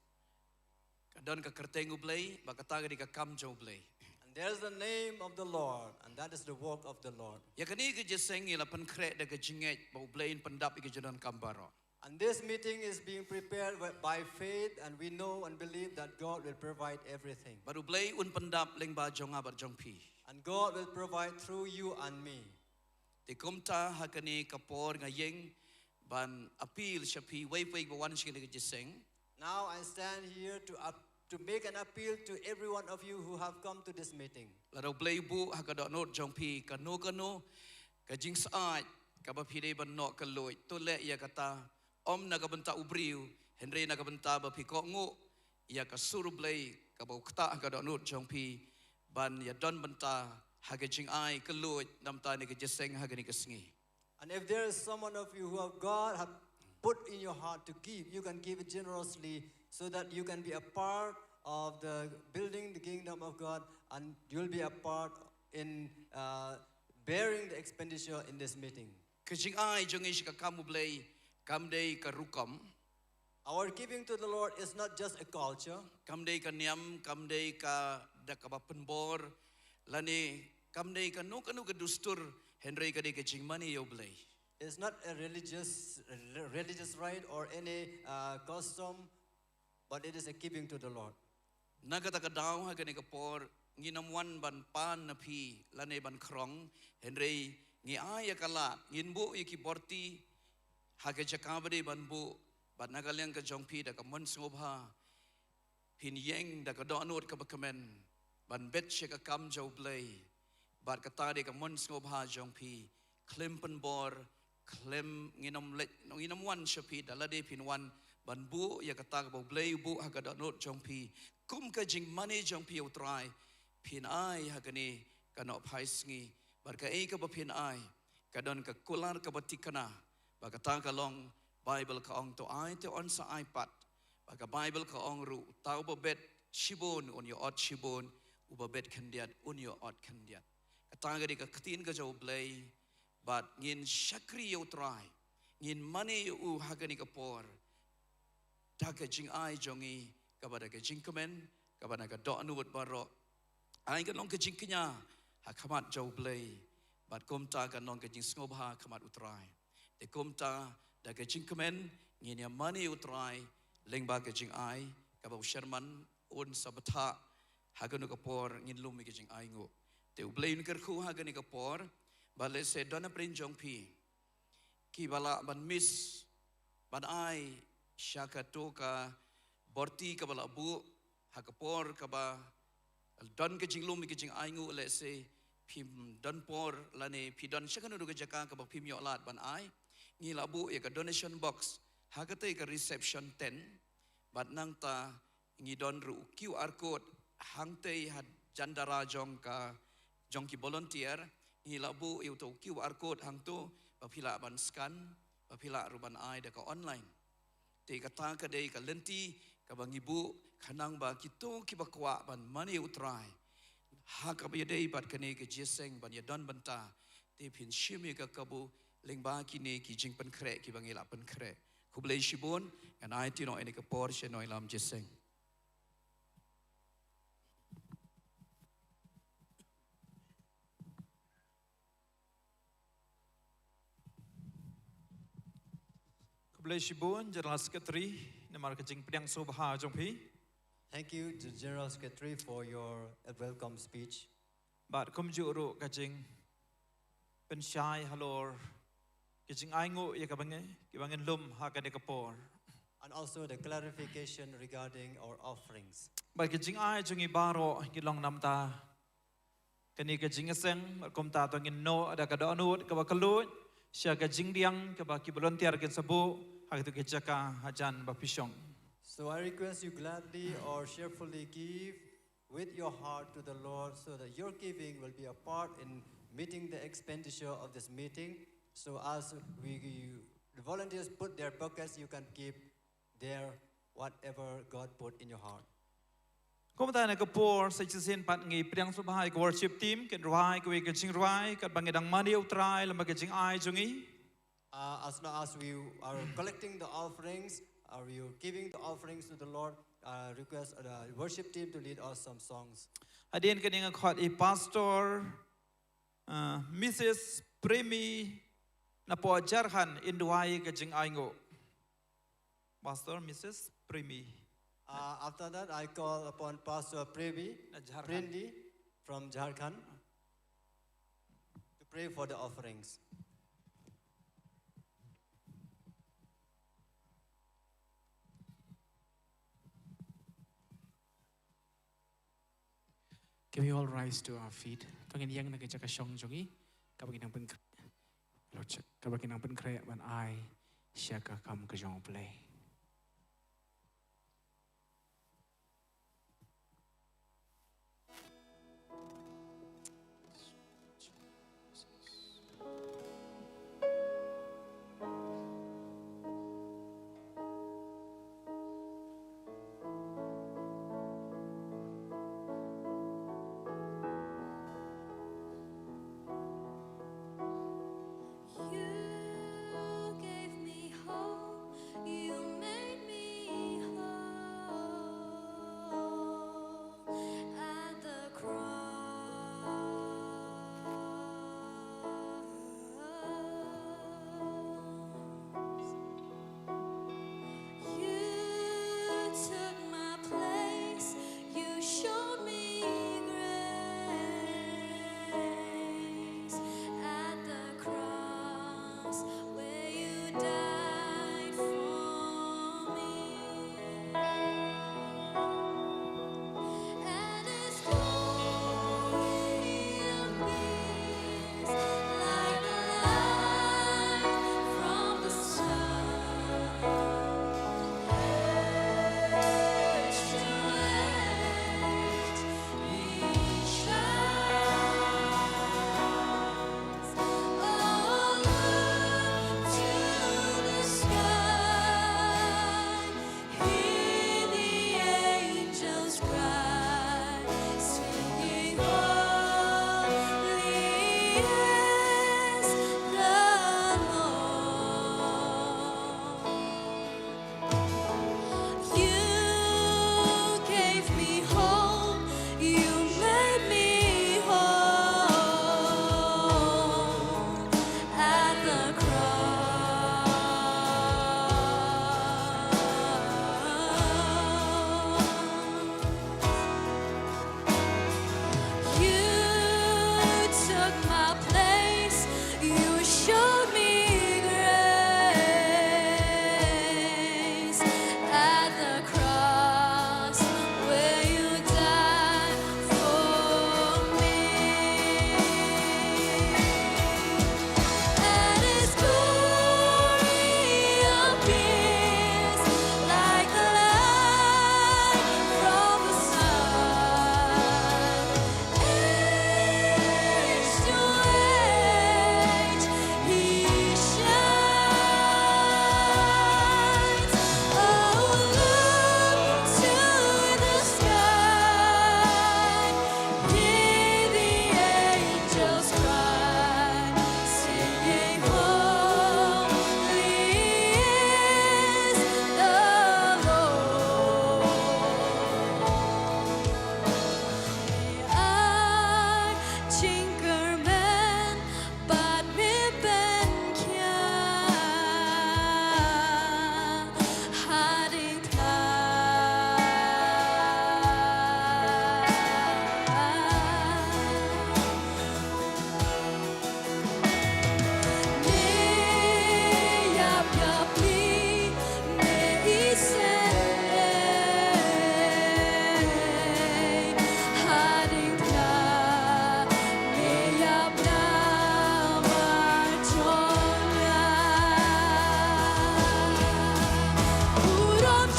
Speaker 6: Kadon ke kerteng ublei ba katanga gede ke kamjo ublei.
Speaker 4: And there's the name of the Lord, and that is the work of the Lord.
Speaker 6: Ya kani ke jeseng ila pen kre de ke jinget ba ublein pendap ke jadon kambaro.
Speaker 4: And this meeting is being prepared by faith, and we know and believe that God will provide everything.
Speaker 6: Baru blei un pendap leng ba jonga bar jong pi.
Speaker 4: And God will provide through you and me.
Speaker 6: Te kumta hakani kapor ngayeng ban appeal syapi wei ba wan shile ke jeseng.
Speaker 4: Now I stand here to make an appeal to every one of you who have come to this meeting.
Speaker 6: Lado blei bu hakadok not jong pi kano ka jing saat ka ba pide ban no ka loi to le ya kata om nagabenta ubriu Henry nagabenta ba pikok ngu ya ka suru blei ka ba ukta hakadok not jong pi ban ya don benta hagajing ai ka loi namta ni ka jeseng hagani ka sngi.
Speaker 4: And if there is someone of you who God have put in your heart to give, you can give it generously, so that you can be a part of the building the kingdom of God, and you'll be a part in bearing the expenditure in this meeting.
Speaker 6: Kajing ai jong ish ka kamu blei kam dei ka rukam.
Speaker 4: Our giving to the Lord is not just a culture.
Speaker 6: Kam dei ka niam, kam dei ka dakaba penbor, lani kam dei ka no kanu ka dustur, Henry ka dei ka jingmani yo blay.
Speaker 4: It's not a religious rite or any custom, but it is a giving to the Lord.
Speaker 6: Nagata ka daw ha gani ka por, nginamwan ban pan na pi, lani ban krong, Henry ngi ay akala, nginbu iki borti, ha ka jakabadi ban bu, bat nagalyang ka jongpi da ka monsngobha, pin yeng da ka doanot ka bakamen, ban bet she ka kam jaw blay, bat ka tadi ka monsngobha jongpi, klimpen bor, klem nginam wan shapi dalade pin wan ban bu ya kata ka blay bu ha ka doanot jongpi, kum ka jing mani jongpi utrai, pin ai ha kani ka no phaisngi, bat ka ei ka ba pin ai, ka don ka kular ka batikana, ba kata ka long Bible ka ong to ai te on sa iPad, baka Bible ka ong ru tau ba bet shibon on your ot shibon, uba bet kandiat on your ot kandiat. Katanga di ka katin ka jaw blay, but ngin shakri yo try, ngin money u hagani ka por, taka jing ai jongi, kabada ka jing kamen, kabada ka do anuot baro, ai ka long ka jing kanya, ha kamat jaw blay, but kumta ka long ka jing snobha kamat utray, te kumta da ka jing kamen, ngin ya money utray, lengba ka jing ai, kabaw Sherman on sabata, haganu ka por, ngin lumi ka jing ai ngo. Te ublay ni kerku hagani ka por, bale se dona prin jong pi, ki bala ban miss, ban ai, syaka to ka, borti ka bala bu, hakapor ka ba, don ka jing lumi ka jing ai ngo, le se, pim don por, lani pi don syaka nudu ka jaka ka ba pim yok lat ban ai, ngi labu ya ka donation box, hakatay ka reception 10, bat nang ta, ngi don ru QR code, hangtay had jandara jong ka, jong ki volunteer, ngi labu yu to QR code hang to, papila ban scan, papila ruban ai da ka online. Te kata ka day ka lenti, ka bang ibu, kanang ba kito ki bakwa ban mani utray. Ha ka ba day bat kani ka jeseng ban ya don banta, te pin shimi ka kabu, lingba kini ki jing pen kre ki bang ila pen kre. Kublay shibon, and I tino ene ka Porsche no ilam jeseng.
Speaker 3: Kublay Shibun, General Secretary, namar ka jing pedang sobha jongpi.
Speaker 4: Thank you to General Secretary for your welcome speech.
Speaker 3: Bat kum juru ka jing pensyai halor, ka jing aingo ya ka bangin lum ha ka de ka por.
Speaker 4: And also the clarification regarding our offerings.
Speaker 3: Bat ka jing ai jungi baro gilong namta, kani ka jing eseng, kum ta to ngin no ada ka do anut ka ba kalut, siya ka jing diang ka ba ki volunteer kin sabu, ha itu ka jaka hajan ba pisyong.
Speaker 4: So I request you gladly or cheerfully give with your heart to the Lord so that your giving will be a part in meeting the expenditure of this meeting. So as the volunteers put their buckets, you can give there whatever God put in your heart.
Speaker 3: Kung tayo nagkapor sa isisin pat ng ipidang subahay ka worship team, kan ruhay, ka wikajing ruhay, kat bangidang mani utray, lamagajing ay jungi.
Speaker 4: As now as we are collecting the offerings, are you giving the offerings to the Lord? Request the worship team to lead us some songs.
Speaker 3: Adin kaninga khot pastor Mrs. Premi na po jarhan induay kajing aingo. Pastor Mrs. Premi.
Speaker 4: After that, I call upon Pastor Prendi from Jharkhand to pray for the offerings.
Speaker 7: Can we all rise to our feet? Pangin yang nak jaga syong jongi, kabagin ang penkre, kabagin ang penkre ban ai, siaka kam ke jong play.
Speaker 8: You gave me hope. You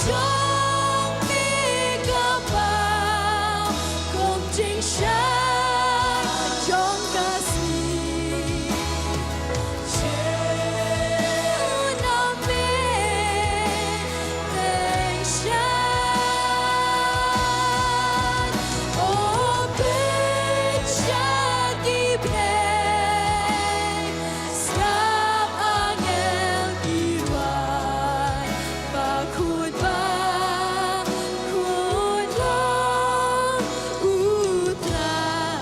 Speaker 8: trong mi cao bao cùng chính xác trong ca sĩ Chúa nam bên tình sáng ô bên cha kịp này sắp angel kỳ hoài và khuôn ba khuôn lòng u trai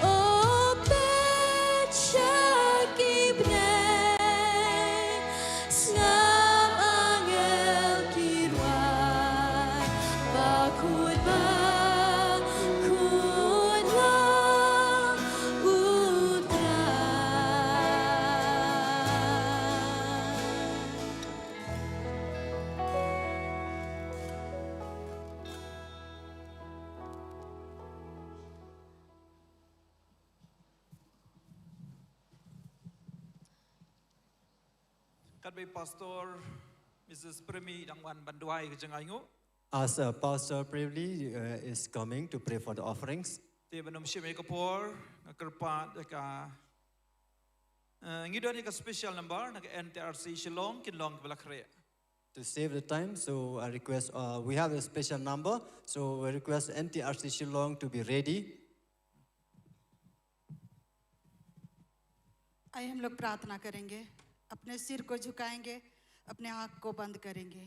Speaker 8: ô bên cha kịp này sắp angel kỳ hoài và khuôn ba khuôn lòng u trai
Speaker 3: Kan be pastor Mrs. Premi Dangwan Banduai ke jeng aingu.
Speaker 4: As Pastor Privli is coming to pray for the offerings,
Speaker 3: Ti benum shime kapor ngakerpa deka ngidon ni ka special number nak NTRC Shillong kinlong ke belakre.
Speaker 4: to save the time, so I request, we have a special number, so we request NTRC Shillong to be ready.
Speaker 9: आइए हम लोग प्रार्थना करेंगे, अपने सिर को झुकाएंगे, अपने आँख को बंद करेंगे।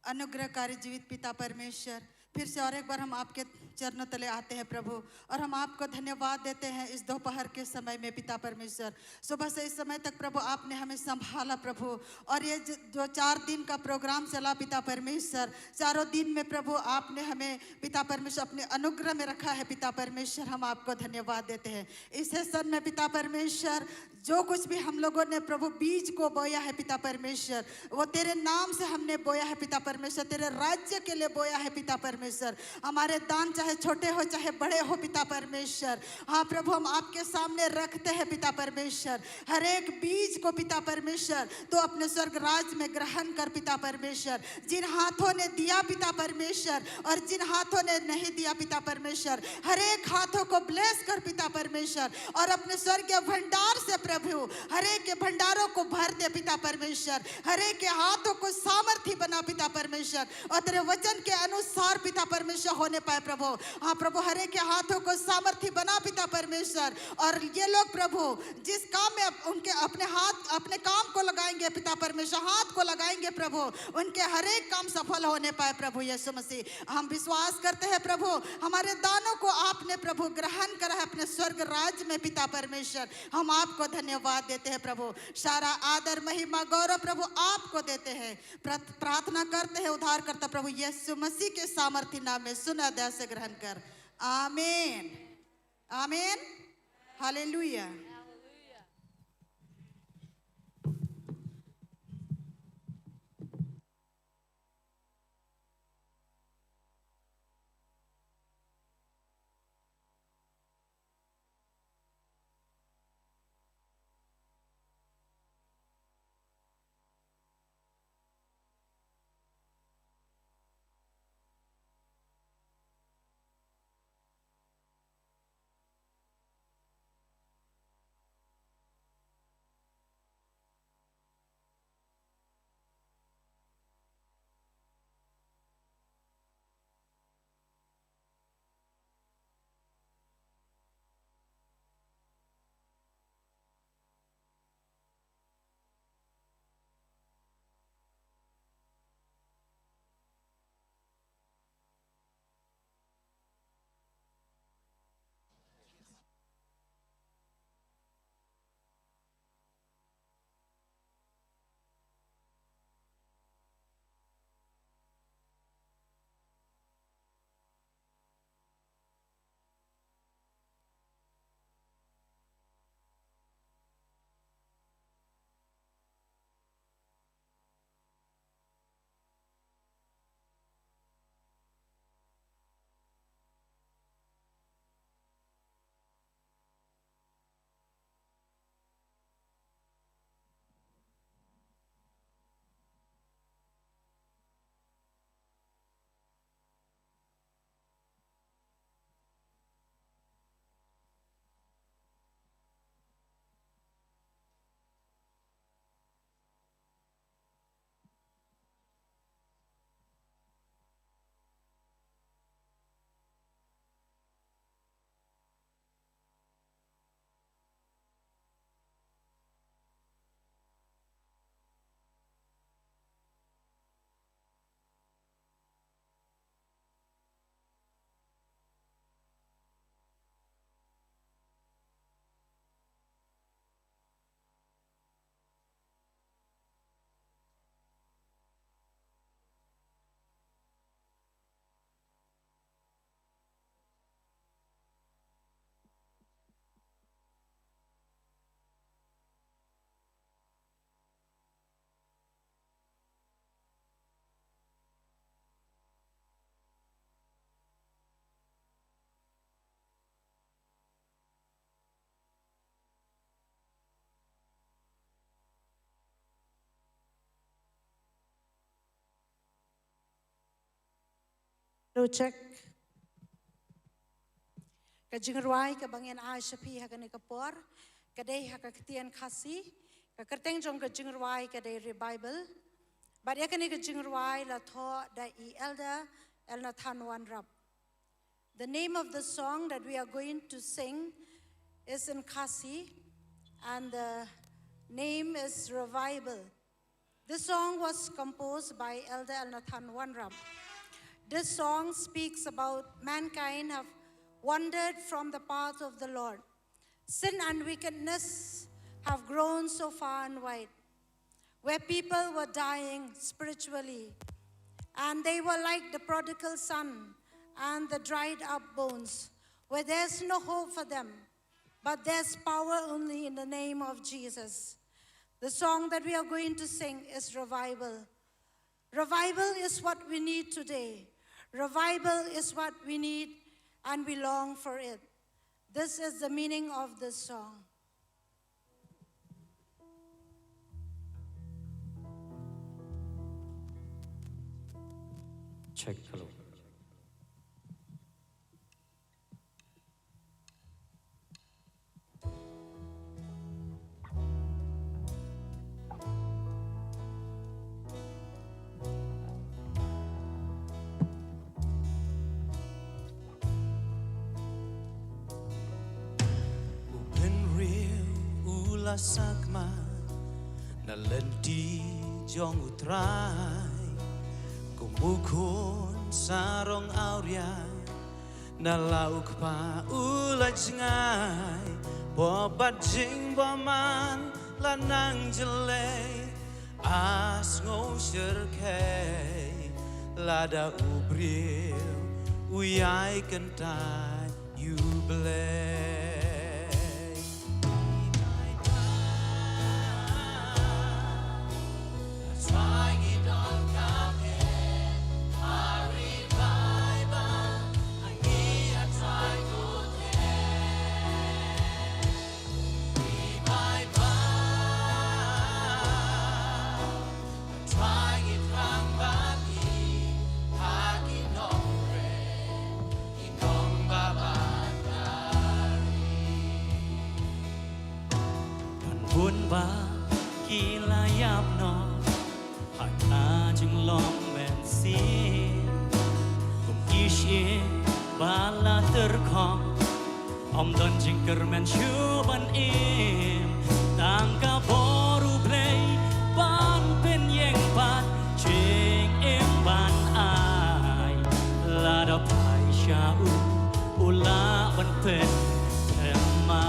Speaker 9: अनुग्रहकारी जीवित पिता परमेश्वर, फिर से और एक बार हम आपके चरणों तले आते हैं प्रभु, और हम आपको धन्यवाद देते हैं इस दोपहर के समय में पिता परमेश्वर। सुबह से इस समय तक प्रभु आपने हमें संभाला प्रभु, और ये जो 4 दिन का प्रोग्राम चला पिता परमेश्वर, चारों दिन में प्रभु आपने हमें पिता परमेश्वर अपने अनुग्रह में रखा है पिता परमेश्वर। हम आपको धन्यवाद देते हैं। इस सेशन में पिता परमेश्वर जो कुछ भी हम लोगों ने प्रभु बीज को बोया है पिता परमेश्वर, वो तेरे नाम से हमने बोया है पिता परमेश्वर, तेरे राज्य के लिए बोया है पिता परमेश्वर। हमारे दान चाहे छोटे हो चाहे बड़े हो पिता परमेश्वर, हाँ प्रभु हम आपके सामने रखते हैं पिता परमेश्वर। हर एक बीज को पिता परमेश्वर तो अपने स्वर्ग राज में ग्रहण कर पिता परमेश्वर। जिन हाथों ने दिया पिता परमेश्वर और जिन हाथों ने नहीं दिया पिता परमेश्वर, हर एक हाथों को ब्लेस कर पिता परमेश्वर, और अपने स्वर्ग के भंडार से प्रभु हर एक के भंडारों को भर दे पिता परमेश्वर। हर एक के हाथों को सामर्थी बना पिता परमेश्वर, और तेरे वचन के अनुसार पिता परमेश्वर होने पाए प्रभु। हाँ प्रभु हर एक के हाथों को सामर्थी बना पिता परमेश्वर, और ये लोग प्रभु जिस काम में उनके अपने हाथ अपने काम को लगाएंगे पिता परमेश्वर, हाथ को लगाएंगे प्रभु, उनके हर एक काम सफल होने पाए प्रभु यीशु मसीह। हम विश्वास करते हैं प्रभु हमारे दानों को आपने प्रभु ग्रहण करा है अपने स्वर्ग राज में पिता परमेश्वर। हम आपको धन्यवाद देते हैं प्रभु, सारा आदर महिमा गौरव प्रभु आपको देते हैं। प्रार्थना करते हैं उद्धार करता प्रभु यीशु मसीह के सामर्थ्य नाम में, सुना दया से ग्रहण कर, आमीन आमीन hallelujah.
Speaker 10: Rochek. Kajingrwai kabangin Aishapi Hagani Kapor, Kadei Hakaktian Kasi, Kakarteng Jong Kajingrwai Kadei Rebible, but Yakani Kajingrwai La Tho Da E Elder El Nathan Wanrab. The name of the song that we are going to sing is in Kasi, and the name is Revival. This song was composed by Elder El Nathan Wanrab. This song speaks about mankind have wandered from the path of the Lord. Sin and wickedness have grown so far and wide, where people were dying spiritually, and they were like the prodigal son and the dried up bones, where there's no hope for them, but there's power only in the name of Jesus. The song that we are going to sing is Revival. Revival is what we need today. Revival is what we need, and we long for it. This is the meaning of this song.
Speaker 11: Check, hello.
Speaker 5: Sakma na lendi jong utrai kumukun sarong auria na lauk pa ulaj ngai bobat jing boman lanang jelei as ngo sherkei lada ubril uyai kentai yuble.
Speaker 11: Om don jingker men shuban im tangka boru play ban pen yeng ban jing im ban ai la da pai sha ula ban pen emma.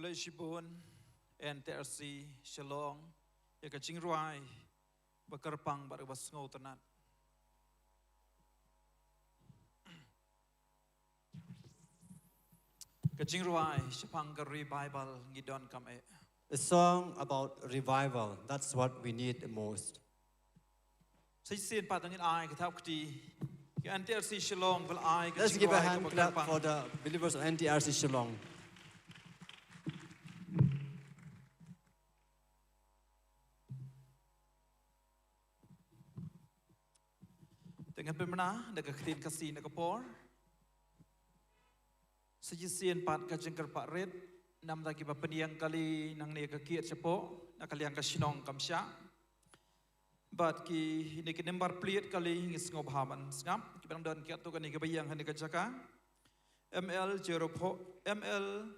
Speaker 3: Kublai Shibun, NTRC, Shalom, Yakaching Ruai, Bakarpang, Barabasnotanat. Kaching Ruai, Shapangari Bible, Gidon Kame.
Speaker 4: A song about revival. That's what we need the most.
Speaker 3: Let's give
Speaker 4: a hand clap for the believers of NTRC Shillong.
Speaker 3: Dengan pemana, dekat ketin kasih dekat por. Sejisian pat kajengker pak red, nam lagi bapeniang kali nang ni kekiat cepo, nak kali yang kasinong kamsya. But ki ini kenembar pliat kali ngis ngobhaman ngam ki bang don kiat tu kan ni kebayang hani kajaka. ML 04 ML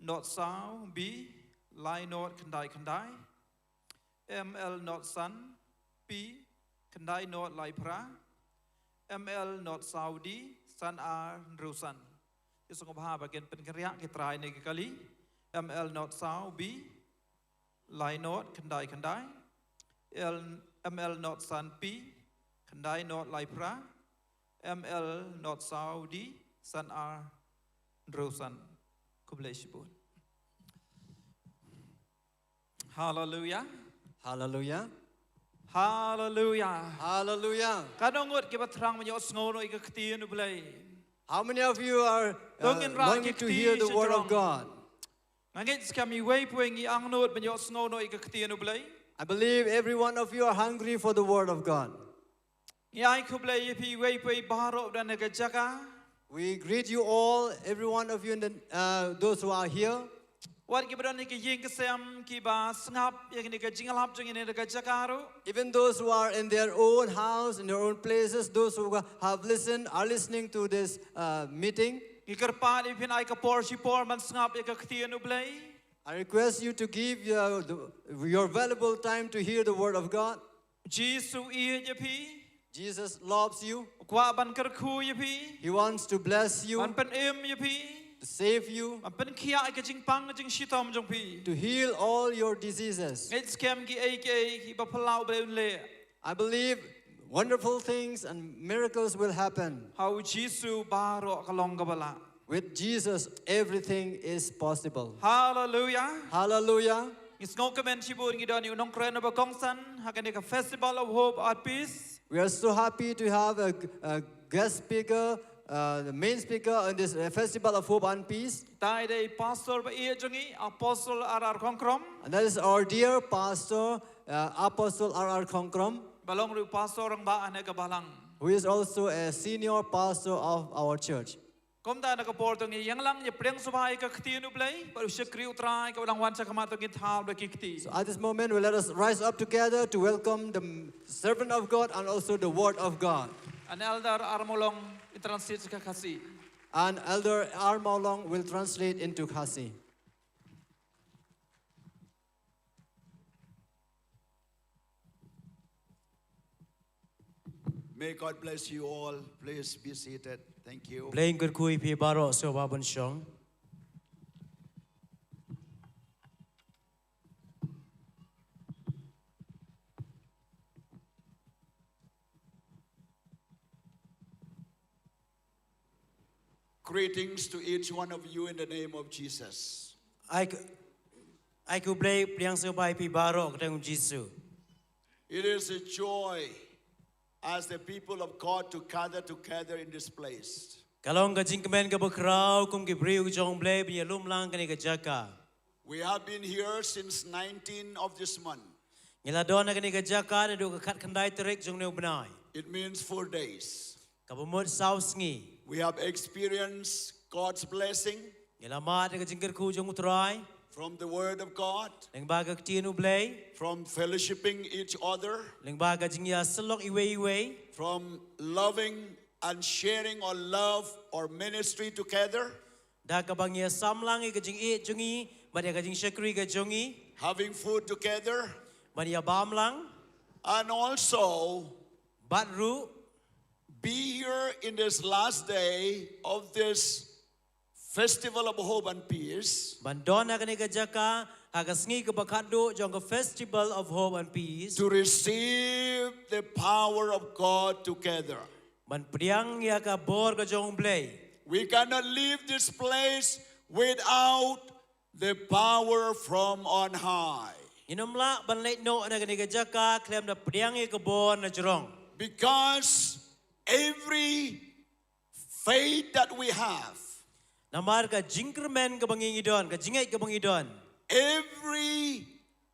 Speaker 3: not sound B line not kendai ML not sun P kendai not lai pra ML not Saudi sun R rusan. Itu ngobha bagian penkeriak kita try ni kali ML not sound B line not kendai ML not San P, Kandai not Laipra, ML not Saudi, San R, Drosan, Kubleshibun. Hallelujah.
Speaker 4: Hallelujah.
Speaker 3: Hallelujah.
Speaker 4: Hallelujah.
Speaker 3: Kanongot kita terang menyos ngono ika ketian ublay.
Speaker 4: How many of you are longing to hear the word of God?
Speaker 3: Ngangit kami way puengi angnot menyos ngono ika ketian ublay.
Speaker 4: I believe every one of you are hungry for the word of God. We greet you all, every one of you, and those who are here. Even those who are in their own house, in their own places, those who have listened, are listening to this meeting. I request you to give your valuable time to hear the word of God. Jesus loves you. He wants to bless you, to save you, to heal all your diseases. I believe wonderful things and miracles will happen. With Jesus, everything is possible.
Speaker 3: Hallelujah.
Speaker 4: Hallelujah.
Speaker 3: Festival of Hope and Peace.
Speaker 4: We are so happy to have a guest speaker, the main speaker on this Festival of Hope and Peace.
Speaker 3: Pastor Apostle R.R. Konkrom.
Speaker 4: And that is our dear pastor, Apostle R.R. Konkrom, who is also a senior pastor of our church.
Speaker 3: So at
Speaker 4: this moment, let us rise up together to welcome the servant of God and also the word of God.
Speaker 3: And Elder Armolong translates Kasi.
Speaker 4: And Elder Armolong will translate into Khasi.
Speaker 12: May God bless you all. Please be seated. Thank you.
Speaker 11: Playing good kui pi baro so babon shong.
Speaker 12: Greetings to each one of you in the name of Jesus.
Speaker 11: I could play pliang so bai pi baro ketemu Jisu.
Speaker 12: It is a joy as the people of God to gather together in this place.
Speaker 11: Kalong ka jingkemen ka bakrau kum ki briu jong play pi lum lang ka ni ka jaka.
Speaker 12: We have been here since 19 of this month.
Speaker 11: Ngila don ka ni ka jaka de do ka khat khandai terik jong ne benai.
Speaker 12: It means 4 days.
Speaker 11: Ka bumut sau sngi.
Speaker 12: We have experienced God's blessing
Speaker 11: Ngila ma de ka jingker ku jong utrai.
Speaker 12: From the Word of God,
Speaker 11: from
Speaker 12: fellowshipping each other, from loving and sharing our love or ministry together, having food together, and also be here in this last day of this Festival of Hope and Peace
Speaker 11: Bandon akan jaka hagasngi ke bakado jong ke Festival of Hope and Peace.
Speaker 12: to receive the power of God together.
Speaker 11: Ban priang ya ka bor ke jong blay.
Speaker 12: We cannot leave this place without the power from on high.
Speaker 11: Inamla ban leit no na kan jaka klem na priang ya ke bor na jorong.
Speaker 12: Because every faith that we have,
Speaker 11: Namar ka jingkermen ke bangingidon, ka jingai ke bangidon.
Speaker 12: every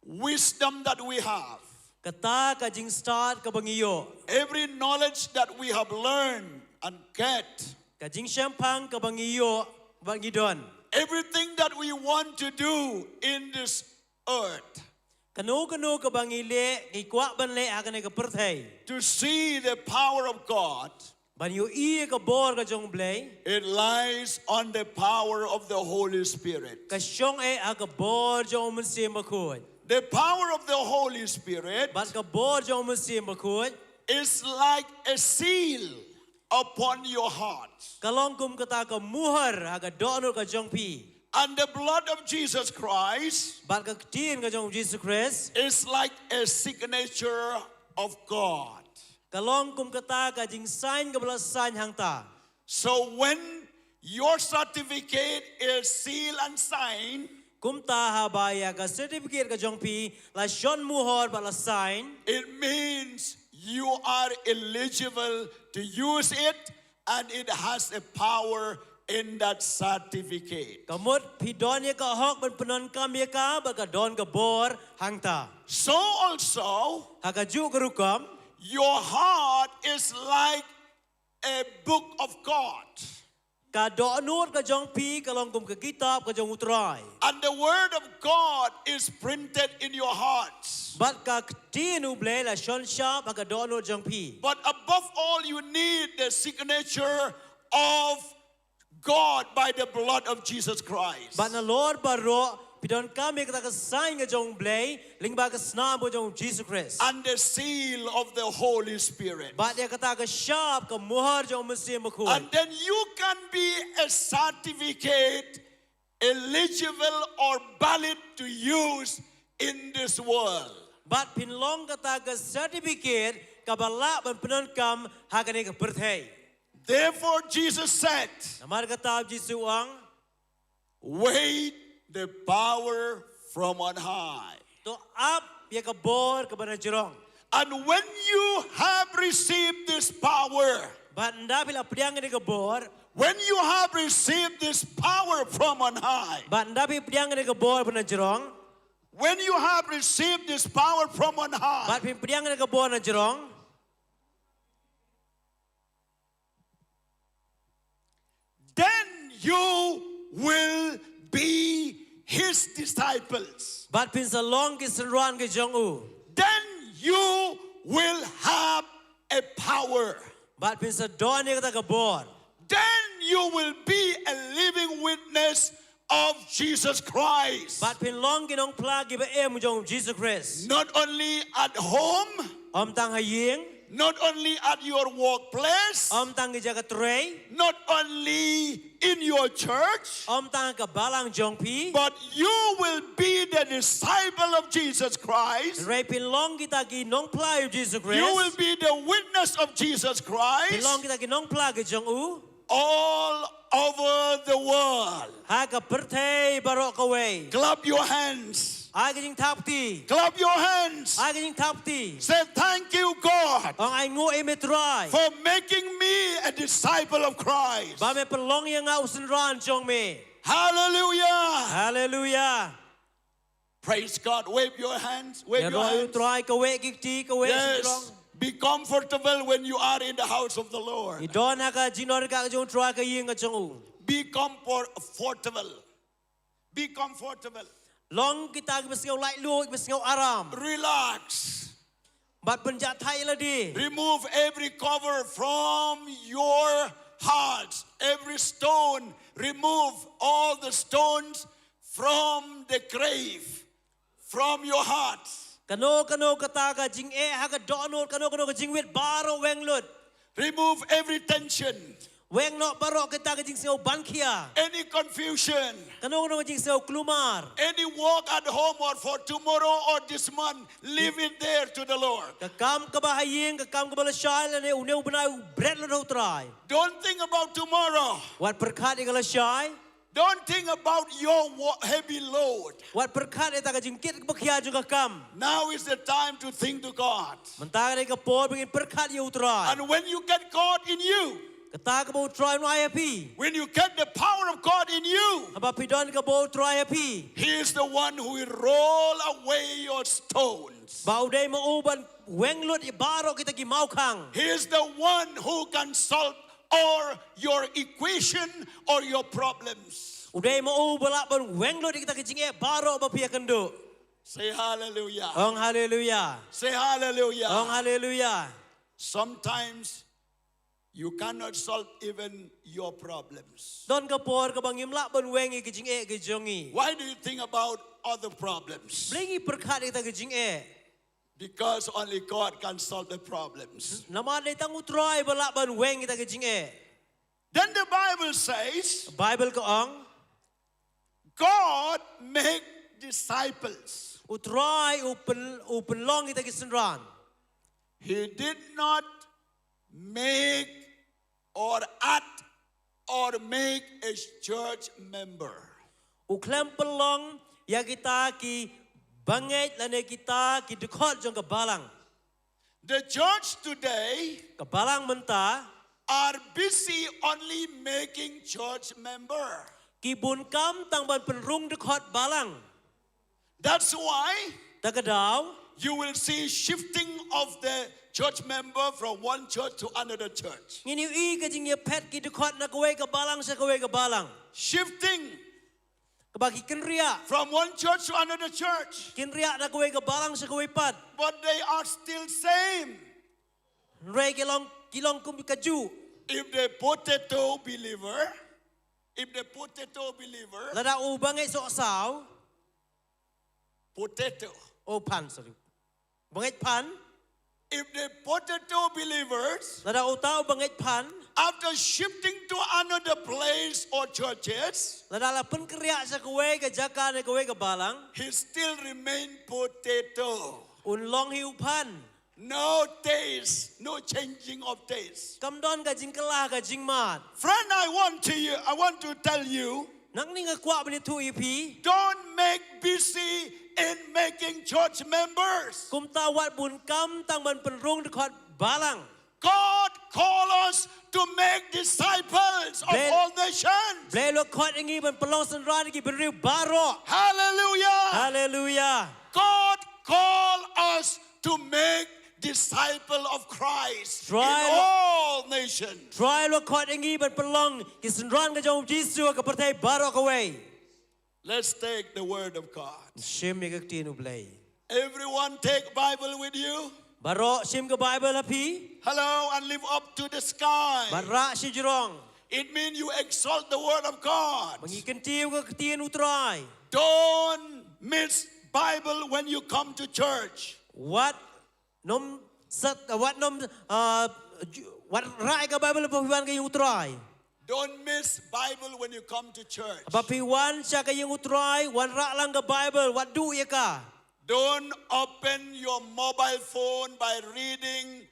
Speaker 12: wisdom that we have,
Speaker 11: Kata ka jing start ke bangiyo.
Speaker 12: every knowledge that we have learned and get,
Speaker 11: Ka jing syampang ke bangiyo bangidon.
Speaker 12: everything that we want to do in this earth,
Speaker 11: Kanu ke bangile ki kwak ban le akan ke perthai.
Speaker 12: to see the power of God,
Speaker 11: Ban yu i ke bor ke jong blay.
Speaker 12: it lies on the power of the Holy Spirit.
Speaker 11: Ka syong aga bor jong mensi makut.
Speaker 12: The power of the Holy Spirit
Speaker 11: Bat ka bor jong mensi makut.
Speaker 12: is like a seal upon your heart.
Speaker 11: Kalong kum kata ka muhar aga donor ka jong pi.
Speaker 12: And the blood of Jesus Christ
Speaker 11: Bat ka ketin ka jong Jesus Christ.
Speaker 12: is like a signature of God.
Speaker 11: Kalong kum kata ka jing sign ka bala sign hang ta.
Speaker 12: So when your certificate is sealed and signed,
Speaker 11: Kum ta habaya ka certificate ka jong pi la shon muhar bala sign.
Speaker 12: it means you are eligible to use it and it has a power in that certificate.
Speaker 11: Kamut pidon ya ka hok ban penon kam ya ka ba ka don ka bor hang ta.
Speaker 12: So also,
Speaker 11: Haka ju ka rukam.
Speaker 12: your heart is like a book of God.
Speaker 11: Ka donor ka jong pi kalong kum ka kitab ka jong utrai.
Speaker 12: And the word of God is printed in your hearts.
Speaker 11: Bat ka ketin uble la shon shap haka donor jong pi.
Speaker 12: But above all, you need the signature of God by the blood of Jesus Christ.
Speaker 11: Bat na Lord baro pidon kami kata ka sign ka jong blay ling ba ka snam ka jong Jesus Christ.
Speaker 12: And the seal of the Holy Spirit.
Speaker 11: Bat dia kata ka shap ka muhar jong mesti makut.
Speaker 12: And then you can be a certificate eligible or valid to use in this world.
Speaker 11: Bat pinlong kata ka certificate ka bala ban penon kam haka ni ka perthai.
Speaker 12: Therefore, Jesus said,
Speaker 11: Namar kata Jesus ang
Speaker 12: wait the power from on high.
Speaker 11: to up ya ka bor ka bana jorong.
Speaker 12: And when you have received this power,
Speaker 11: Bat nda pila priang ni ka bor.
Speaker 12: when you have received this power from on high,
Speaker 11: Bat nda pi priang ni ka bor bana jorong.
Speaker 12: when you have received this power from on high,
Speaker 11: Bat pi priang ni ka bor na jorong.
Speaker 12: then you will be his disciples.
Speaker 11: Bat pin sa long ki senruan ke jong u.
Speaker 12: Then you will have a power.
Speaker 11: Bat pin sa don ni kata ka bor.
Speaker 12: Then you will be a living witness of Jesus Christ.
Speaker 11: Bat pin long ki nong plag ki ba em jong Jesus Christ.
Speaker 12: Not only at home,
Speaker 11: Om tang haying,
Speaker 12: not only at your workplace,
Speaker 11: om tang ki jaga trei,
Speaker 12: not only in your church,
Speaker 11: om tang ka balang jong pi.
Speaker 12: but you will be the disciple of Jesus Christ.
Speaker 11: Rei pin long kita ki nong plag Jesus Christ.
Speaker 12: You will be the witness of Jesus
Speaker 11: Pin
Speaker 12: Christ
Speaker 11: long kita ki nong plag ki jong u.
Speaker 12: all over the world.
Speaker 11: Ha ka perthai barok ka wei.
Speaker 12: Clap your hands.
Speaker 11: Ai ka jing tap ti.
Speaker 12: Clap your hands.
Speaker 11: Ai ka jing tap ti.
Speaker 12: Say thank you, God,
Speaker 11: Ong ai ngo e me try.
Speaker 12: for making me a disciple of Christ.
Speaker 11: Ba me pelong yang ngau senruan jong me.
Speaker 12: Hallelujah.
Speaker 11: Hallelujah.
Speaker 12: Praise God. Wave your hands. Wave
Speaker 11: Ya
Speaker 12: your
Speaker 11: roi
Speaker 12: hands.
Speaker 11: try ka wei ki ti ka wei senrong.
Speaker 12: Yes. Be comfortable when you are in the house of the Lord.
Speaker 11: I don ha ka jinor ka jong try ka ying ka jong u.
Speaker 12: Be comfortable. Be comfortable.
Speaker 11: Long kita ki besngau lai lu ki besngau aram.
Speaker 12: Relax.
Speaker 11: Bat penjat thai la di.
Speaker 12: Remove every cover from your hearts. Every stone. Remove all the stones from the grave. From your hearts.
Speaker 11: Kano kata ka jing e ha ka donor kano ka jing wit baro weng lut.
Speaker 12: Remove every tension.
Speaker 11: Weng nok barok kita ke jing seo bankia.
Speaker 12: any confusion,
Speaker 11: Kanong jing seo klumar.
Speaker 12: any work at home or for tomorrow or this month, leave it there to the Lord.
Speaker 11: Kakam kabahaying, kakam kabalashay lane uneu benai bread lo try.
Speaker 12: Don't think about tomorrow.
Speaker 11: Wat perkat ikalashay.
Speaker 12: Don't think about your heavy load.
Speaker 11: Wat perkat eta ka jingkit bakia juga kam.
Speaker 12: Now is the time to think to God.
Speaker 11: Mentang ni kapor bingin perkat you try.
Speaker 12: And when you get God in you,
Speaker 11: Kata ka bo try no IAP.
Speaker 12: when you get the power of God in you,
Speaker 11: Aba pidon ka bo try IAP.
Speaker 12: He is the one who will roll away your stones.
Speaker 11: Bau day mo uban weng lut ibaro kita ki mau kang.
Speaker 12: He is the one who can solve all your equation or your problems.
Speaker 11: Uday mo ubala ban weng lut kita ki jinge baro ba pia kendo.
Speaker 12: Say hallelujah.
Speaker 11: Ong hallelujah.
Speaker 12: Say hallelujah.
Speaker 11: Ong hallelujah.
Speaker 12: Sometimes you cannot solve even your problems.
Speaker 11: Don kapor ka bangim la ban weng ki jinge ki jongi.
Speaker 12: Why do you think about other problems?
Speaker 11: Blingi perkat kita ki jinge.
Speaker 12: Because only God can solve the problems.
Speaker 11: Nama day tang utray bala ban weng kita ki jinge.
Speaker 12: Then the Bible says,
Speaker 11: Bible ko ong
Speaker 12: God make disciples.
Speaker 11: utray upen long kita ki senran.
Speaker 12: He did not make or add or make a church member.
Speaker 11: Uklem pelong ya kita ki banget lane kita ki dekot jong ke balang.
Speaker 12: The church today
Speaker 11: Ke balang menta
Speaker 12: are busy only making church member.
Speaker 11: ki bun kam tang ban penrung dekot balang.
Speaker 12: That's why
Speaker 11: Takadaw
Speaker 12: you will see shifting of the church member from one church to another church.
Speaker 11: ngini i ka jing ye pet ki dekot na kawe ke balang sa kawe ke balang.
Speaker 12: Shifting
Speaker 11: Kabagi kenria
Speaker 12: from one church to another church.
Speaker 11: kenria na kawe ke balang sa kawe pat.
Speaker 12: But they are still same.
Speaker 11: Re kilong kum kaju.
Speaker 12: If the potato believer,
Speaker 11: Lada u bangai sok saw
Speaker 12: potato.
Speaker 11: o pan sorry. Bangai pan
Speaker 12: If the potato believers,
Speaker 11: lada u tau bangai pan
Speaker 12: after shifting to another place or churches,
Speaker 11: lada la pen keria sa kawe ke jaka na kawe ke balang.
Speaker 12: he still remain potato.
Speaker 11: Un long hiu pan.
Speaker 12: No taste, no changing of taste.
Speaker 11: Kam don ka jing kelah ka jing mat.
Speaker 12: Friend, I want to tell you,
Speaker 11: Nang ni nga kwa bani tu ipi.
Speaker 12: don't make busy in making church members.
Speaker 11: Kum tawat bun kam tang ban penrung dekot balang.
Speaker 12: God call us to make disciples of
Speaker 11: Ben-
Speaker 12: all nations.
Speaker 11: Blay lo kot ingi ban pelong senran ki ben riu baro.
Speaker 12: Hallelujah.
Speaker 11: Hallelujah.
Speaker 12: God call us to make disciple of Christ
Speaker 11: Try
Speaker 12: in
Speaker 11: lo-
Speaker 12: all nations.
Speaker 11: Try lo kot ingi ban pelong ki senran ka jom Jisu ka pertai baro kawe.
Speaker 12: Let's take the word of God.
Speaker 11: Shim mi ka tinu blay.
Speaker 12: Everyone take Bible with you.
Speaker 11: Baro shim ka Bible api.
Speaker 12: Hello, and live up to the sky.
Speaker 11: Barra si jurong.
Speaker 12: It means you exalt the word of God.
Speaker 11: Mengikan tiu ka ketien utrai.
Speaker 12: Don't miss Bible when you come to church.
Speaker 11: What nom what rai ka Bible papiwan ka yung utrai.
Speaker 12: Don't miss Bible when you come to church.
Speaker 11: Papiwan siya ka yung utrai, wan ra lang ka Bible, what do ya ka?
Speaker 12: Don't open your mobile phone by reading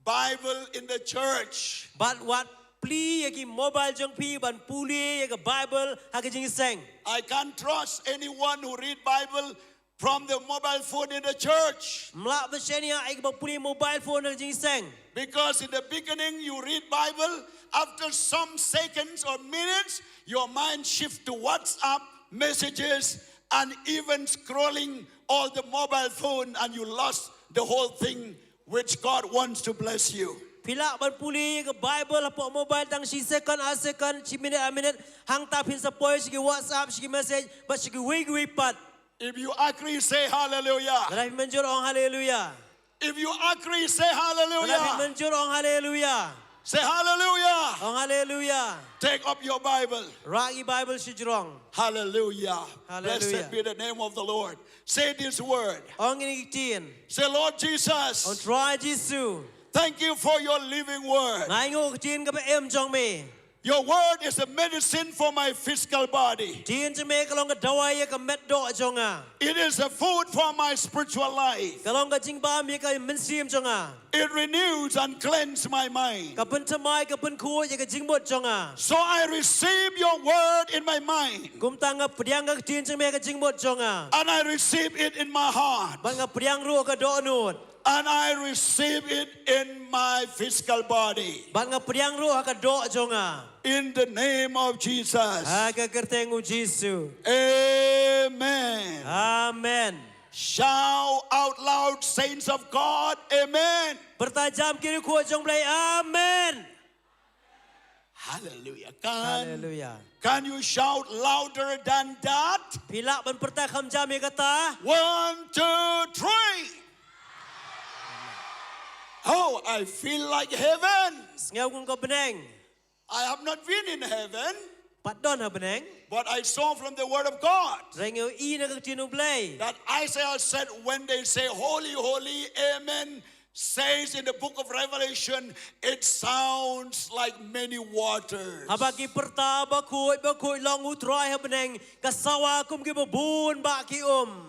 Speaker 12: Bible in the church.
Speaker 11: But what pli ya ki mobile jong pi ban puli ya ka Bible ha ka jing seng.
Speaker 12: I can't trust anyone who read Bible from the mobile phone in the church.
Speaker 11: Mlak ba siya niya ay ka puli mobile phone ha ka jing seng.
Speaker 12: Because in the beginning you read Bible, after some seconds or minutes, your mind shifts to WhatsApp messages and even scrolling all the mobile phone, and you lost the whole thing which God wants to bless you.
Speaker 11: Pila ban puli ka Bible hapo mobile tang si second a second, si minute a minute, hang tapin sa poy, sige WhatsApp, sige message, but sige wig pat.
Speaker 12: If you agree, say hallelujah.
Speaker 11: Darahim menjur ong hallelujah.
Speaker 12: If you agree, say
Speaker 11: Darahim
Speaker 12: hallelujah.
Speaker 11: menjur ong hallelujah.
Speaker 12: Say hallelujah.
Speaker 11: Ong hallelujah.
Speaker 12: Take up your Bible.
Speaker 11: Ragi Bible si jurong.
Speaker 12: Hallelujah.
Speaker 11: Hallelujah.
Speaker 12: Blessed be the name of the Lord. Say this word.
Speaker 11: Ong inigitin.
Speaker 12: Say, Lord
Speaker 11: Ong
Speaker 12: Jesus,
Speaker 11: try Jisu.
Speaker 12: thank you for your living word.
Speaker 11: Nai ngo kitin ka ba em jong me.
Speaker 12: Your word is a medicine for my physical body.
Speaker 11: Tien je me kalong ka dawai ka met do jonga.
Speaker 12: It is a food for my spiritual life.
Speaker 11: Kalong ka jing ba mi ka mensim jonga.
Speaker 12: It renews and cleanses my mind.
Speaker 11: Ka pen tamai ka pen ku ya ka jing bot jonga.
Speaker 12: So I receive your word in my mind.
Speaker 11: Kum tanga pediang ka tien je me ka jing bot jonga.
Speaker 12: And I receive it in my heart.
Speaker 11: Ban ka pediang ru ka do nut.
Speaker 12: And I receive it in my physical body.
Speaker 11: Ban ka pediang ru ka do jonga.
Speaker 12: In the name of Jesus.
Speaker 11: Ha ka kerteng u Jesu.
Speaker 12: Amen.
Speaker 11: Amen.
Speaker 12: Shout out loud, saints of God. Amen.
Speaker 11: Bertajam kiri ku jong play. Amen.
Speaker 12: Hallelujah.
Speaker 11: Hallelujah.
Speaker 12: Can you shout louder than that?
Speaker 11: Pilak ban pertakam jam ya kata.
Speaker 12: 1, 2, 3. Oh, I feel like heaven.
Speaker 11: Ngau kung ka beneng.
Speaker 12: I have not been in heaven,
Speaker 11: Pat don ha beneng.
Speaker 12: but I saw from the word of God
Speaker 11: Rengau I na ka tinu play.
Speaker 12: that Isaiah said when they say holy, holy, amen, says in the book of Revelation, it sounds like many waters.
Speaker 11: Habagi perta bakui long utrai ha beneng. Kasawa kum ki babun ba ki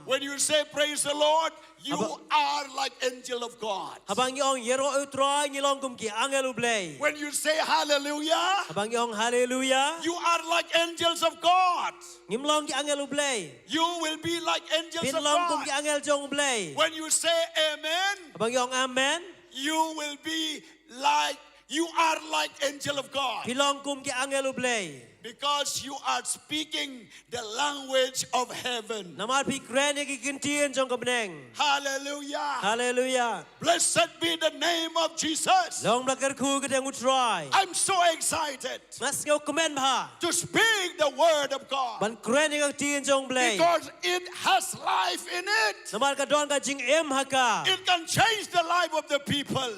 Speaker 12: When you say praise the Lord, you are like angel of God.
Speaker 11: Habang yong yero utrai ngilong kum ki angel play.
Speaker 12: When you say hallelujah,
Speaker 11: Habang yong hallelujah.
Speaker 12: you are like angels of God.
Speaker 11: Ngimlong ki angel play.
Speaker 12: You will be like angels of
Speaker 11: Pinlong kum ki
Speaker 12: God.
Speaker 11: angel jong play.
Speaker 12: When you say amen,
Speaker 11: Habang yong amen.
Speaker 12: you will be like, you are like angel of God.
Speaker 11: Pilong kum ki angel play.
Speaker 12: Because you are speaking the language of heaven.
Speaker 11: Namal pi kren ki kintien jong ka beneng.
Speaker 12: Hallelujah.
Speaker 11: Hallelujah.
Speaker 12: Blessed be the name of Jesus.
Speaker 11: Long blakar ku ka deng utrai.
Speaker 12: I'm so excited
Speaker 11: Mas ngau komen ba.
Speaker 12: to speak the word of God.
Speaker 11: Ban kren ka tien jong play.
Speaker 12: Because it has life in it.
Speaker 11: Namal ka don ka jing em haka.
Speaker 12: It can change the life of the people.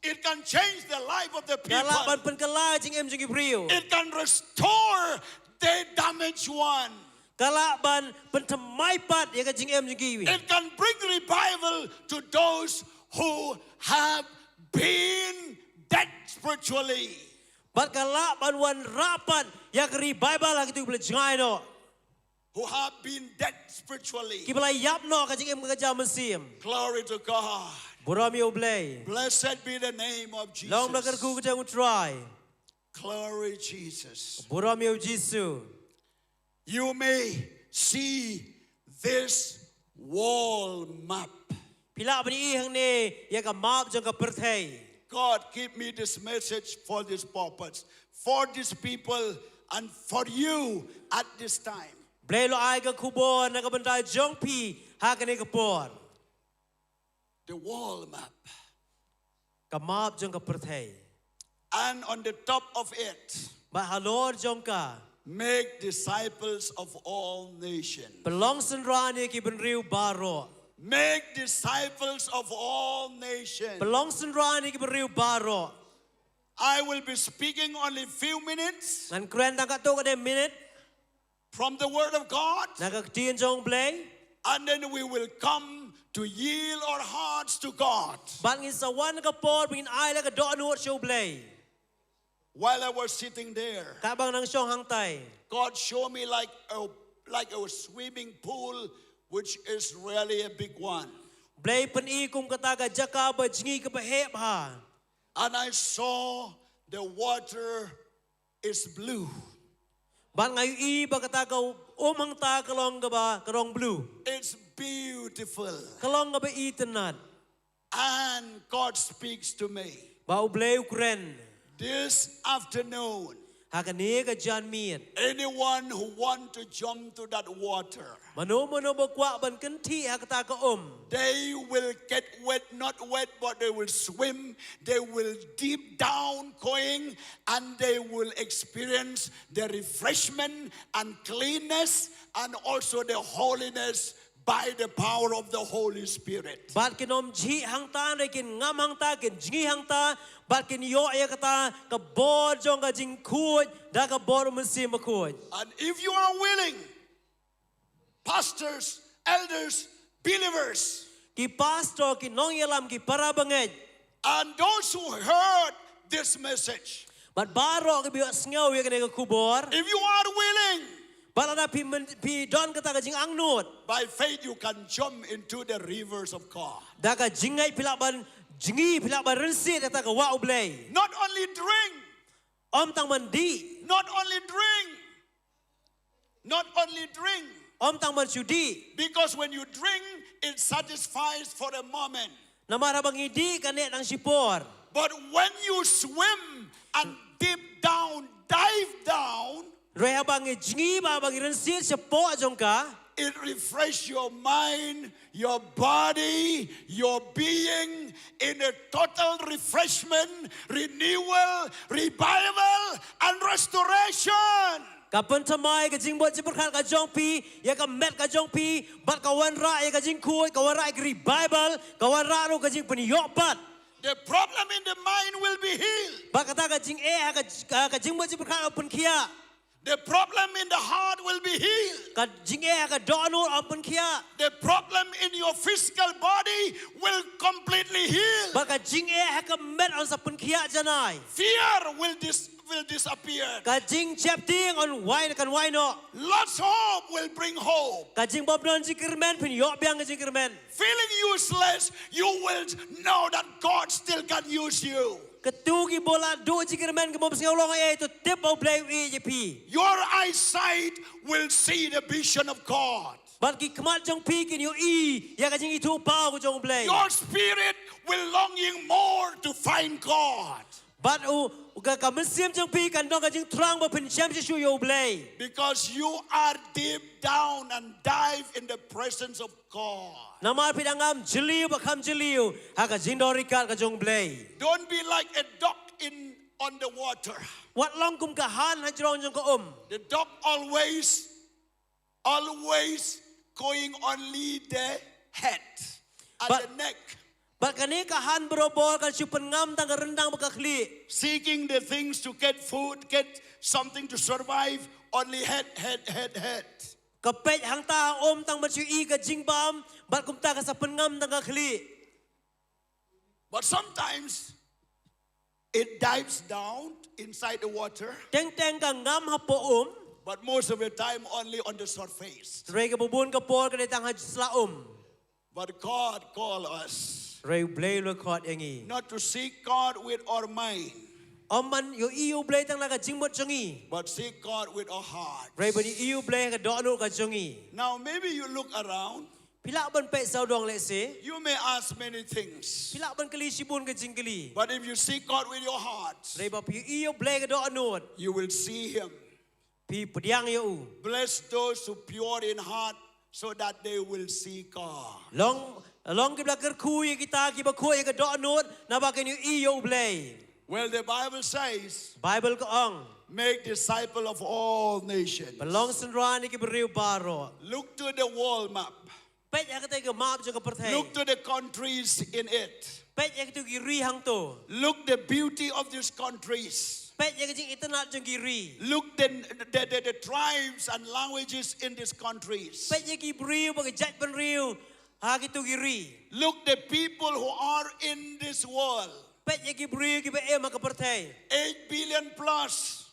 Speaker 12: It can change the life of the
Speaker 11: Kala ban
Speaker 12: people.
Speaker 11: pen kala jing em jing ibriu.
Speaker 12: It can restore the damaged one.
Speaker 11: Kala ban pen temai pat ya ka jing em jing kiwi.
Speaker 12: It can bring revival to those who have been dead spiritually.
Speaker 11: Bat kala ban wan rapat ya ka revival ha kitu boleh jangai no.
Speaker 12: Who have been dead spiritually.
Speaker 11: Ki boleh yap no ka jing em ka jam mesim.
Speaker 12: Glory to God.
Speaker 11: Burami oblay.
Speaker 12: Blessed be the name of Jesus.
Speaker 11: Long blakar ku ka deng utrai.
Speaker 12: Glory Jesus.
Speaker 11: Burami o Jesu.
Speaker 12: You may see this wall map.
Speaker 11: Pila bani ihang ni ya ka map jong ka perthai.
Speaker 12: God, give me this message for this purpose, for these people, and for you at this time.
Speaker 11: Blay lo ai ka kubon na ka banda jong pi ha ka ni ka por.
Speaker 12: The wall map.
Speaker 11: Ka map jong ka perthai.
Speaker 12: And on the top of it,
Speaker 11: Ba halor jong ka.
Speaker 12: make disciples of all nations.
Speaker 11: Pelong senrani ki benriu baro.
Speaker 12: Make disciples of all nations.
Speaker 11: Pelong senrani ki benriu baro.
Speaker 12: I will be speaking only few minutes
Speaker 11: Ngan kren tang ka to ka de minute.
Speaker 12: from the Word of God,
Speaker 11: Na ka tien jong blay.
Speaker 12: and then we will come to yield our hearts to God.
Speaker 11: Ban ngin sawan ka por bingin ai la ka do anuot show blay.
Speaker 12: While I was sitting there,
Speaker 11: Ka bang nang syong hang tay.
Speaker 12: God showed me like a swimming pool, which is really a big one.
Speaker 11: Blay pen I kum kata ka jaka ba jingi ka ba hep ha.
Speaker 12: And I saw the water is blue.
Speaker 11: Ban ngayu I ba kata ka hang ta kalong ka ba karong blue.
Speaker 12: It's beautiful.
Speaker 11: Kalong ka ba I tenat.
Speaker 12: And God speaks to me.
Speaker 11: Ba u blay ukren.
Speaker 12: This afternoon,
Speaker 11: Ha ka ni ka jan miet.
Speaker 12: anyone who want to jump to that water,
Speaker 11: Mano ba kwa ban kenti ha kata ka
Speaker 12: they will get wet, not wet, but they will swim. They will deep down going, and they will experience the refreshment and cleanness, and also the holiness by the power of the Holy Spirit.
Speaker 11: Bat kinom ji hang ta ne kin ngam hang ta kin jingi hang ta bat kin yo ya kata ka bod jong ka jing kuoj da ka bod musim kuoj.
Speaker 12: And if you are willing, pastors, elders, believers,
Speaker 11: Ki pastor ki nong yalam ki para bangej.
Speaker 12: and those who heard this message,
Speaker 11: But baro ke biok sengau ya kena ke kubur.
Speaker 12: If you are willing,
Speaker 11: Balada pi don kata ka jing angnut.
Speaker 12: by faith you can jump into the rivers of God.
Speaker 11: Da ka jingai pilak ban jingi pilak ban rensit kata ka wa ublay.
Speaker 12: Not only drink,
Speaker 11: Om tang mandi,
Speaker 12: not only drink, not only drink,
Speaker 11: om tang man sudi.
Speaker 12: because when you drink, it satisfies for a moment.
Speaker 11: Namara bangidi kanet ang sipor.
Speaker 12: But when you swim and deep down, dive down,
Speaker 11: Reha bangi jingi ba bangi rensit sepo ajong ka.
Speaker 12: it refreshes your mind, your body, your being in a total refreshment, renewal, revival, and restoration.
Speaker 11: Kapan tamai ka jing buat jiberkat ka jong pi, ya ka met ka jong pi, bat kawan ra ya ka jing kuy, kawan ra ka revival, kawan ra ro ka jing peniyok bat.
Speaker 12: The problem in the mind will be healed.
Speaker 11: Bat kata ka jing ka jing buat jiberkat open kia.
Speaker 12: The problem in the heart will be healed.
Speaker 11: Ka jing ka dono open kia.
Speaker 12: The problem in your physical body will completely heal.
Speaker 11: Bat ka jing ka met on sa pen kia janai.
Speaker 12: Fear will disappear.
Speaker 11: Ka jing chap ting on wine kan wine no.
Speaker 12: Lots of hope will bring hope.
Speaker 11: Ka jing bob non jikirmen peniyok biang ka jikirmen.
Speaker 12: Feeling useless, you will know that God still can use you.
Speaker 11: Ketugi bola do jikirmen ke bob singolong to tip of play pi.
Speaker 12: Your eyesight will see the vision of God.
Speaker 11: Bat ki kemat jong pi kin yo ya ka jing itu pau ko jong play.
Speaker 12: Your spirit will longing more to find God.
Speaker 11: But ka mesim jong pi kan dong ka jing trang ba pen siam shu yo play.
Speaker 12: Because you are deep down and dive in the presence of God.
Speaker 11: Namar pidangam jeliu ba kam jeliu ha ka jing dorikat ka jong play.
Speaker 12: Don't be like a duck on the water.
Speaker 11: Wat long kum ka han ha jong jong ka
Speaker 12: The duck always going only the head and the neck.
Speaker 11: But kani ka han berobol kan siupen ngam tang ka rendang ba ka kli.
Speaker 12: Seeking the things to get food, get something to survive, only head.
Speaker 11: Kapet hang ta tang ba siu ka jing bam bat kum ta ka sa pengam tang ka kli.
Speaker 12: But sometimes it dives down inside the water.
Speaker 11: Teng ka ngam ha po
Speaker 12: But most of the time only on the surface.
Speaker 11: Rei ka bubun ka por ka tang ha sla
Speaker 12: But God called us
Speaker 11: Rei blay lo khot yangi.
Speaker 12: not to seek God with our mind,
Speaker 11: Man yo iu blay tang la ka jing bot jongi.
Speaker 12: but seek God with our heart.
Speaker 11: Rei bani iu blay ka do no ka jongi.
Speaker 12: Now maybe you look around,
Speaker 11: Pilak ban pe sau dong le se.
Speaker 12: you may ask many things.
Speaker 11: Pilak ban kali sibun ka jing kali.
Speaker 12: But if you seek God with your heart,
Speaker 11: Rei ba pi iu blay ka do no.
Speaker 12: you will see Him.
Speaker 11: Pi pediang yo.
Speaker 12: Bless those who pure in heart so that they will see God.
Speaker 11: Long kita kerkui kita kita kuai ke doa nut na bagai ni iyo blay.
Speaker 12: Well, the Bible says,
Speaker 11: Bible ko ang
Speaker 12: make disciple of all nations.
Speaker 11: belong senran ni kiberiu baro.
Speaker 12: Look to the world map.
Speaker 11: Pet yang kita ke map juga perthai.
Speaker 12: Look to the countries in it.
Speaker 11: Pet yang kita kiri hang tu.
Speaker 12: Look the beauty of these countries.
Speaker 11: Pet yang kita internet jeng kiri.
Speaker 12: Look the tribes and languages in these countries.
Speaker 11: Pet yang kiberiu bagai jat penriu. Ha kita kiri.
Speaker 12: Look the people who are in this world.
Speaker 11: Pet yang kiberiu kibe ema ke perthai.
Speaker 12: 8 billion plus.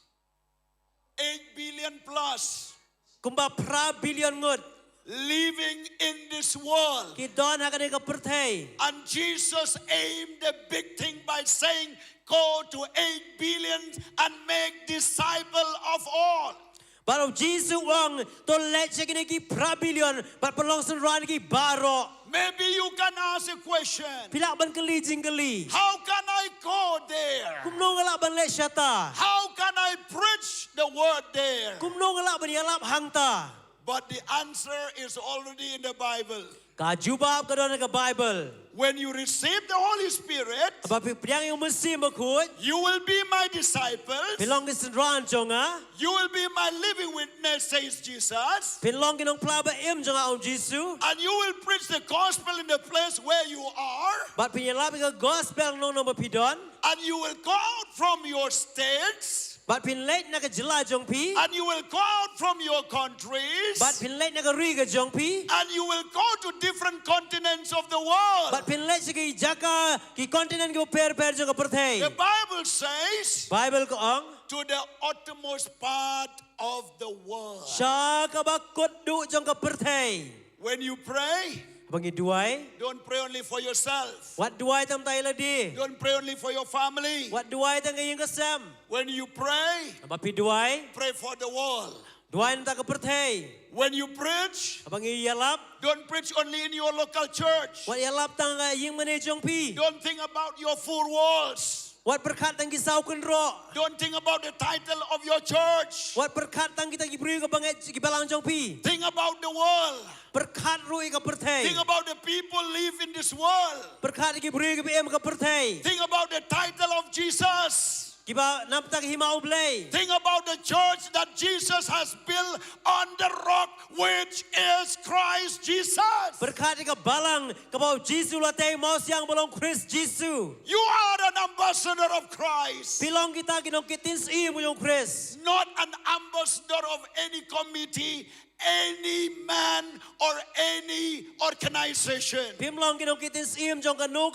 Speaker 12: 8 billion plus.
Speaker 11: Kumba pra billion ngut.
Speaker 12: Living in this world.
Speaker 11: Kita nak ada ke perthai.
Speaker 12: And Jesus aimed the big thing by saying, go to 8 billion and make disciple of all.
Speaker 11: Baru Jesus wang to let segini ki pra billion, but pelong senran ki baro.
Speaker 12: Maybe you can ask a question.
Speaker 11: Pilak ban keli jingkeli.
Speaker 12: How can I go there?
Speaker 11: Kumno ngalak ban le syata.
Speaker 12: How can I preach the word there?
Speaker 11: Kumno ngalak ban yalap hangta.
Speaker 12: But the answer is already in the Bible.
Speaker 11: Ka jubab ka dona ka Bible.
Speaker 12: When you receive the Holy Spirit,
Speaker 11: Apa piang yung mesti makut.
Speaker 12: you will be my disciples.
Speaker 11: Pilong ki senran jonga.
Speaker 12: You will be my living witness, says Jesus.
Speaker 11: Pilong ki nong plaba im jonga om Jesus.
Speaker 12: And you will preach the gospel in the place where you are.
Speaker 11: Bat pinyalap ka gospel nong nomor pidon.
Speaker 12: And you will go out from your states.
Speaker 11: Bat pin late na ka jela jong pi.
Speaker 12: And you will go out from your countries.
Speaker 11: Bat pin late na ka ri ka jong pi.
Speaker 12: And you will go to different continents of the world.
Speaker 11: Bat pin late sige jaka ki continent ko per jong ka perthei.
Speaker 12: The Bible says
Speaker 11: Bible ko ang
Speaker 12: to the uttermost part of the world.
Speaker 11: sha ka bakot du jong ka perthei.
Speaker 12: When you pray,
Speaker 11: Bangi duai.
Speaker 12: don't pray only for yourself.
Speaker 11: Wat duai tam tai la di.
Speaker 12: Don't pray only for your family.
Speaker 11: Wat duai tam kayong kasam.
Speaker 12: When you pray,
Speaker 11: Bapi duai.
Speaker 12: pray for the world.
Speaker 11: Duai nam ta ka perthei.
Speaker 12: When you preach,
Speaker 11: Bangi yalap.
Speaker 12: don't preach only in your local church.
Speaker 11: Wat yalap tang ying mane jong pi.
Speaker 12: Don't think about your four walls.
Speaker 11: Wat perkat tang kisau kun ro.
Speaker 12: Don't think about the title of your church.
Speaker 11: Wat perkat tang kita gibri ka bangai gibalang jong pi.
Speaker 12: Think about the world.
Speaker 11: Perkat rui ka perthei.
Speaker 12: Think about the people live in this world.
Speaker 11: Perkat gibri ka em ka perthei.
Speaker 12: Think about the title of Jesus.
Speaker 11: Kiba namtak himau blay.
Speaker 12: Think about the church that Jesus has built on the rock, which is Christ Jesus.
Speaker 11: Berkat ka balang kabau Jisu latay mau siang balong Chris Jisu.
Speaker 12: You are an ambassador of Christ.
Speaker 11: Pilong kita ginong kitins i mo yung Chris.
Speaker 12: Not an ambassador of any committee, any man, or any organization.
Speaker 11: Pimlong ginong kitins i jong kanu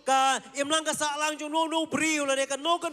Speaker 11: ka imlang ka salang jong no briu la ka no ka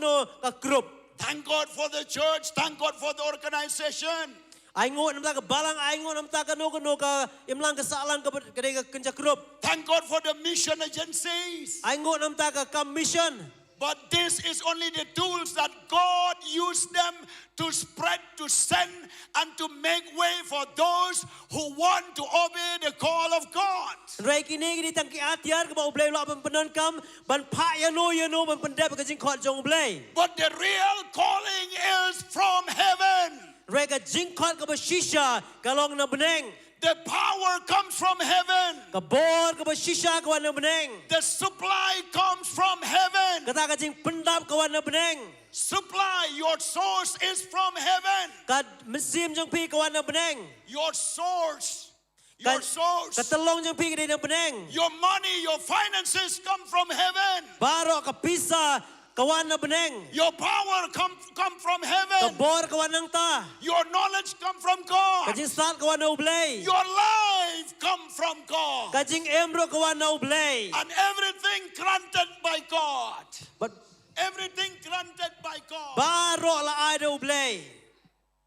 Speaker 11: group.
Speaker 12: Thank God for the church. Thank God for the organization.
Speaker 11: Ay ngot namta ka balang ay ngot namta ka no ka imlang ka salang ka kadai ka kenca group.
Speaker 12: Thank God for the mission agencies.
Speaker 11: Ay ngot namta ka commission.
Speaker 12: But this is only the tools that God used them to spread, to send, and to make way for those who want to obey the call of God.
Speaker 11: Rai kini gini tang ki atiar ka ba ublay lo ban penon kam ban pa yano ban pendep ka jing khot jong ublay.
Speaker 12: But the real calling is from heaven.
Speaker 11: Rai ka jing khot ka ba shisha kalong na beneng.
Speaker 12: The power comes from heaven.
Speaker 11: Kabor ka ba shisha ka na beneng.
Speaker 12: The supply comes from heaven.
Speaker 11: Kata ka jing pendap ka na beneng.
Speaker 12: Supply, your source is from heaven.
Speaker 11: Ka mesim jong pi ka na beneng.
Speaker 12: Your source. Your source.
Speaker 11: Katalong jong pi ka na beneng.
Speaker 12: Your money, your finances come from heaven.
Speaker 11: Baro ka pisa kawan na beneng.
Speaker 12: Your power come from heaven.
Speaker 11: Kabor kawan nang ta.
Speaker 12: Your knowledge come from God.
Speaker 11: Kajing start kawan na ublay.
Speaker 12: Your life come from God.
Speaker 11: Kajing emro kawan na ublay.
Speaker 12: And everything granted by God.
Speaker 11: But
Speaker 12: everything granted by God.
Speaker 11: Baro la ay na ublay.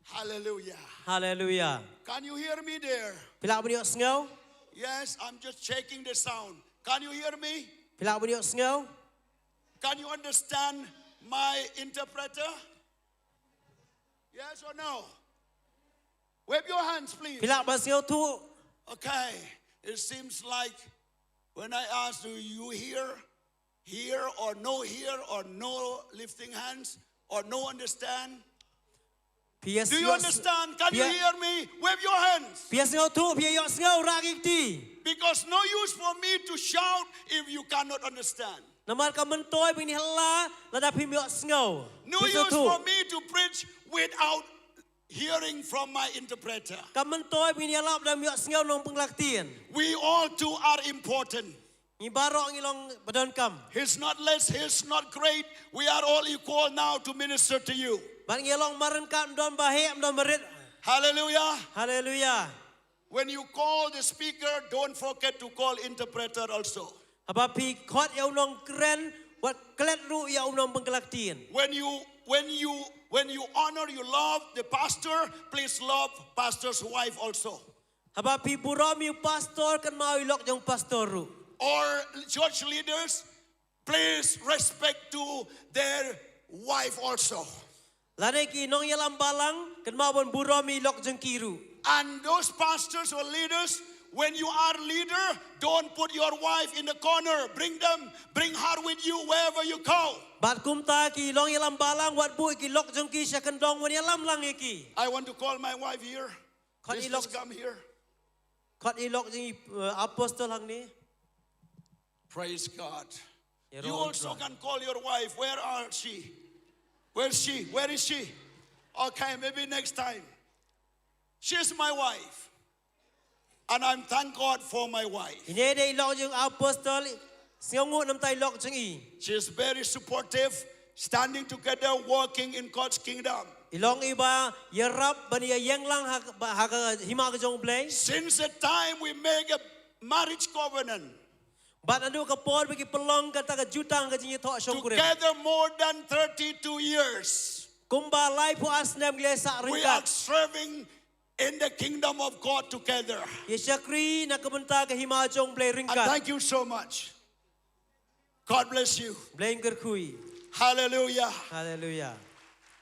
Speaker 12: Hallelujah.
Speaker 11: Hallelujah.
Speaker 12: Can you hear me there?
Speaker 11: Pila ba niyo sngaw?
Speaker 12: Yes, I'm just checking the sound. Can you hear me?
Speaker 11: Pila ba niyo sngaw?
Speaker 12: Can you understand my interpreter? Yes or no? Wave your hands, please.
Speaker 11: Pila ba sngaw tu?
Speaker 12: Okay. It seems like when I ask, do you hear or no lifting hands or no understand? Do you understand? Can you hear me? Wave your hands.
Speaker 11: Pia sngaw tu, pia yo sngaw ragik ti.
Speaker 12: Because no use for me to shout if you cannot understand.
Speaker 11: Namar ka mentoy bini hala lada pim yo sngaw.
Speaker 12: No use for me to preach without hearing from my interpreter.
Speaker 11: Ka mentoy bini hala dam yo sngaw nong penglaktian.
Speaker 12: We all too are important.
Speaker 11: Ni baro ngilong badon kam.
Speaker 12: He's not less, he's not great. We are all equal now to minister to you.
Speaker 11: Ban ngilong maren kam don bahe don merit.
Speaker 12: Hallelujah.
Speaker 11: Hallelujah.
Speaker 12: When you call the speaker, don't forget to call interpreter also.
Speaker 11: Apa pi khot yo nong kren wat klet ru yo nong penglaktian.
Speaker 12: When you honor, you love the pastor, please love pastor's wife also.
Speaker 11: Apa pi burom you pastor kan mau ilok jong pastor ru.
Speaker 12: Or church leaders, please respect to their wife also.
Speaker 11: Lane ki nong yalam balang kan mau bon burom ilok jong kiru.
Speaker 12: And those pastors or leaders, when you are leader, don't put your wife in the corner. Bring her with you wherever you go.
Speaker 11: Bat kumta ki long yalam balang wat bu ki lok jong ki sya kendong wan yalam lang ki.
Speaker 12: I want to call my wife here. Please come here.
Speaker 11: Khot ilok jong apostol hang ni.
Speaker 12: Praise God. You also can call your wife. Where are she? Where is she? Where is she? Okay, maybe next time. She's my wife. And I'm thank God for my wife.
Speaker 11: Ini ilok jong apostol. Siang ngut nam tai lok jong i.
Speaker 12: She's very supportive. standing together, working in God's kingdom.
Speaker 11: Ilong iba yarap bani yang lang ha hima ka jong blay.
Speaker 12: Since the time we make a marriage covenant,
Speaker 11: But anu ka por bagi pelong ka ta ka jutang ka jingi tho shong kurem.
Speaker 12: together more than 32 years,
Speaker 11: Kumba lai pu asnem gle sa
Speaker 12: we are
Speaker 11: ringkat.
Speaker 12: serving in the kingdom of God together.
Speaker 11: Yeshakri na kabunta ka hima jong blay
Speaker 12: And
Speaker 11: ringkat.
Speaker 12: thank you so much. God bless you.
Speaker 11: Blay kui.
Speaker 12: Hallelujah.
Speaker 11: Hallelujah.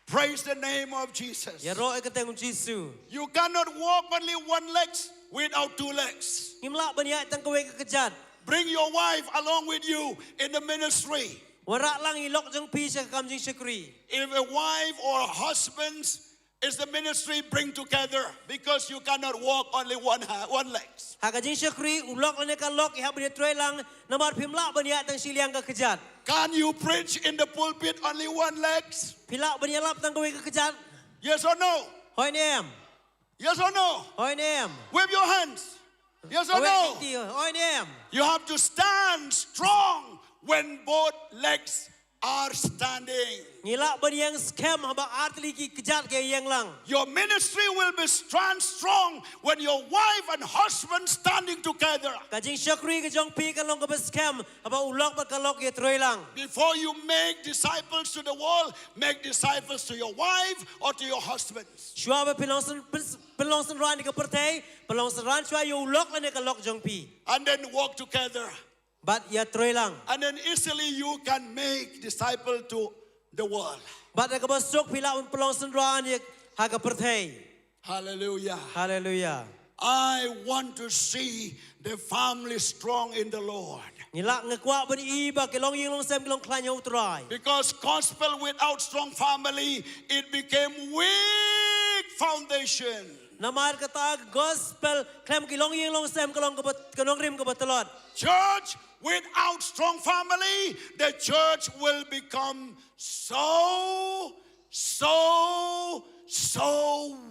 Speaker 12: Praise the name of Jesus.
Speaker 11: Ya ro ka teng Jisu.
Speaker 12: You cannot walk only one leg without two legs.
Speaker 11: Ngimla bani tang ka ka kejat.
Speaker 12: Bring your wife along with you in the ministry.
Speaker 11: Warak lang ilok jong pi sa kam jing shakri.
Speaker 12: If a wife or husband is the ministry, bring together, because you cannot walk only one leg.
Speaker 11: Haka jing shakri ulok lang ka lok ihap bani troy lang namar pimla bani tang siliang ka kejat.
Speaker 12: Can you preach in the pulpit only one leg?
Speaker 11: Pilak bani lap tang ka kejat.
Speaker 12: Yes or no?
Speaker 11: Hoi nem.
Speaker 12: Yes or no?
Speaker 11: Hoi nem.
Speaker 12: Wave your hands. Yes or no?
Speaker 11: Hoi nem.
Speaker 12: You have to stand strong when both legs are standing.
Speaker 11: Ngilak bani yang scam haba artli ki kejat ke yang lang.
Speaker 12: Your ministry will be strong when your wife and husband standing together.
Speaker 11: Kajing syakri ke jong pi ka long ka scam haba ulok ba ka lok ye troy lang.
Speaker 12: Before you make disciples to the world, make disciples to your wife or to your husband.
Speaker 11: Shua ba pelongsen ran ka pertai, pelongsen ran shua yo ulok la ne ka lok jong pi.
Speaker 12: And then walk together.
Speaker 11: But ya troy lang.
Speaker 12: And then easily you can make disciple to the world.
Speaker 11: But ka ba sok pila un pelongsen ran ye ha ka pertai.
Speaker 12: Hallelujah.
Speaker 11: Hallelujah.
Speaker 12: I want to see the family strong in the Lord.
Speaker 11: Ngilak ngakwa bani iba ke long ying long sem ke long klan yo try.
Speaker 12: Because gospel without strong family, it became weak foundation.
Speaker 11: Namar kata gospel klem ke long ying long sem ke long ke long rim ke betelot.
Speaker 12: Church without strong family, the church will become so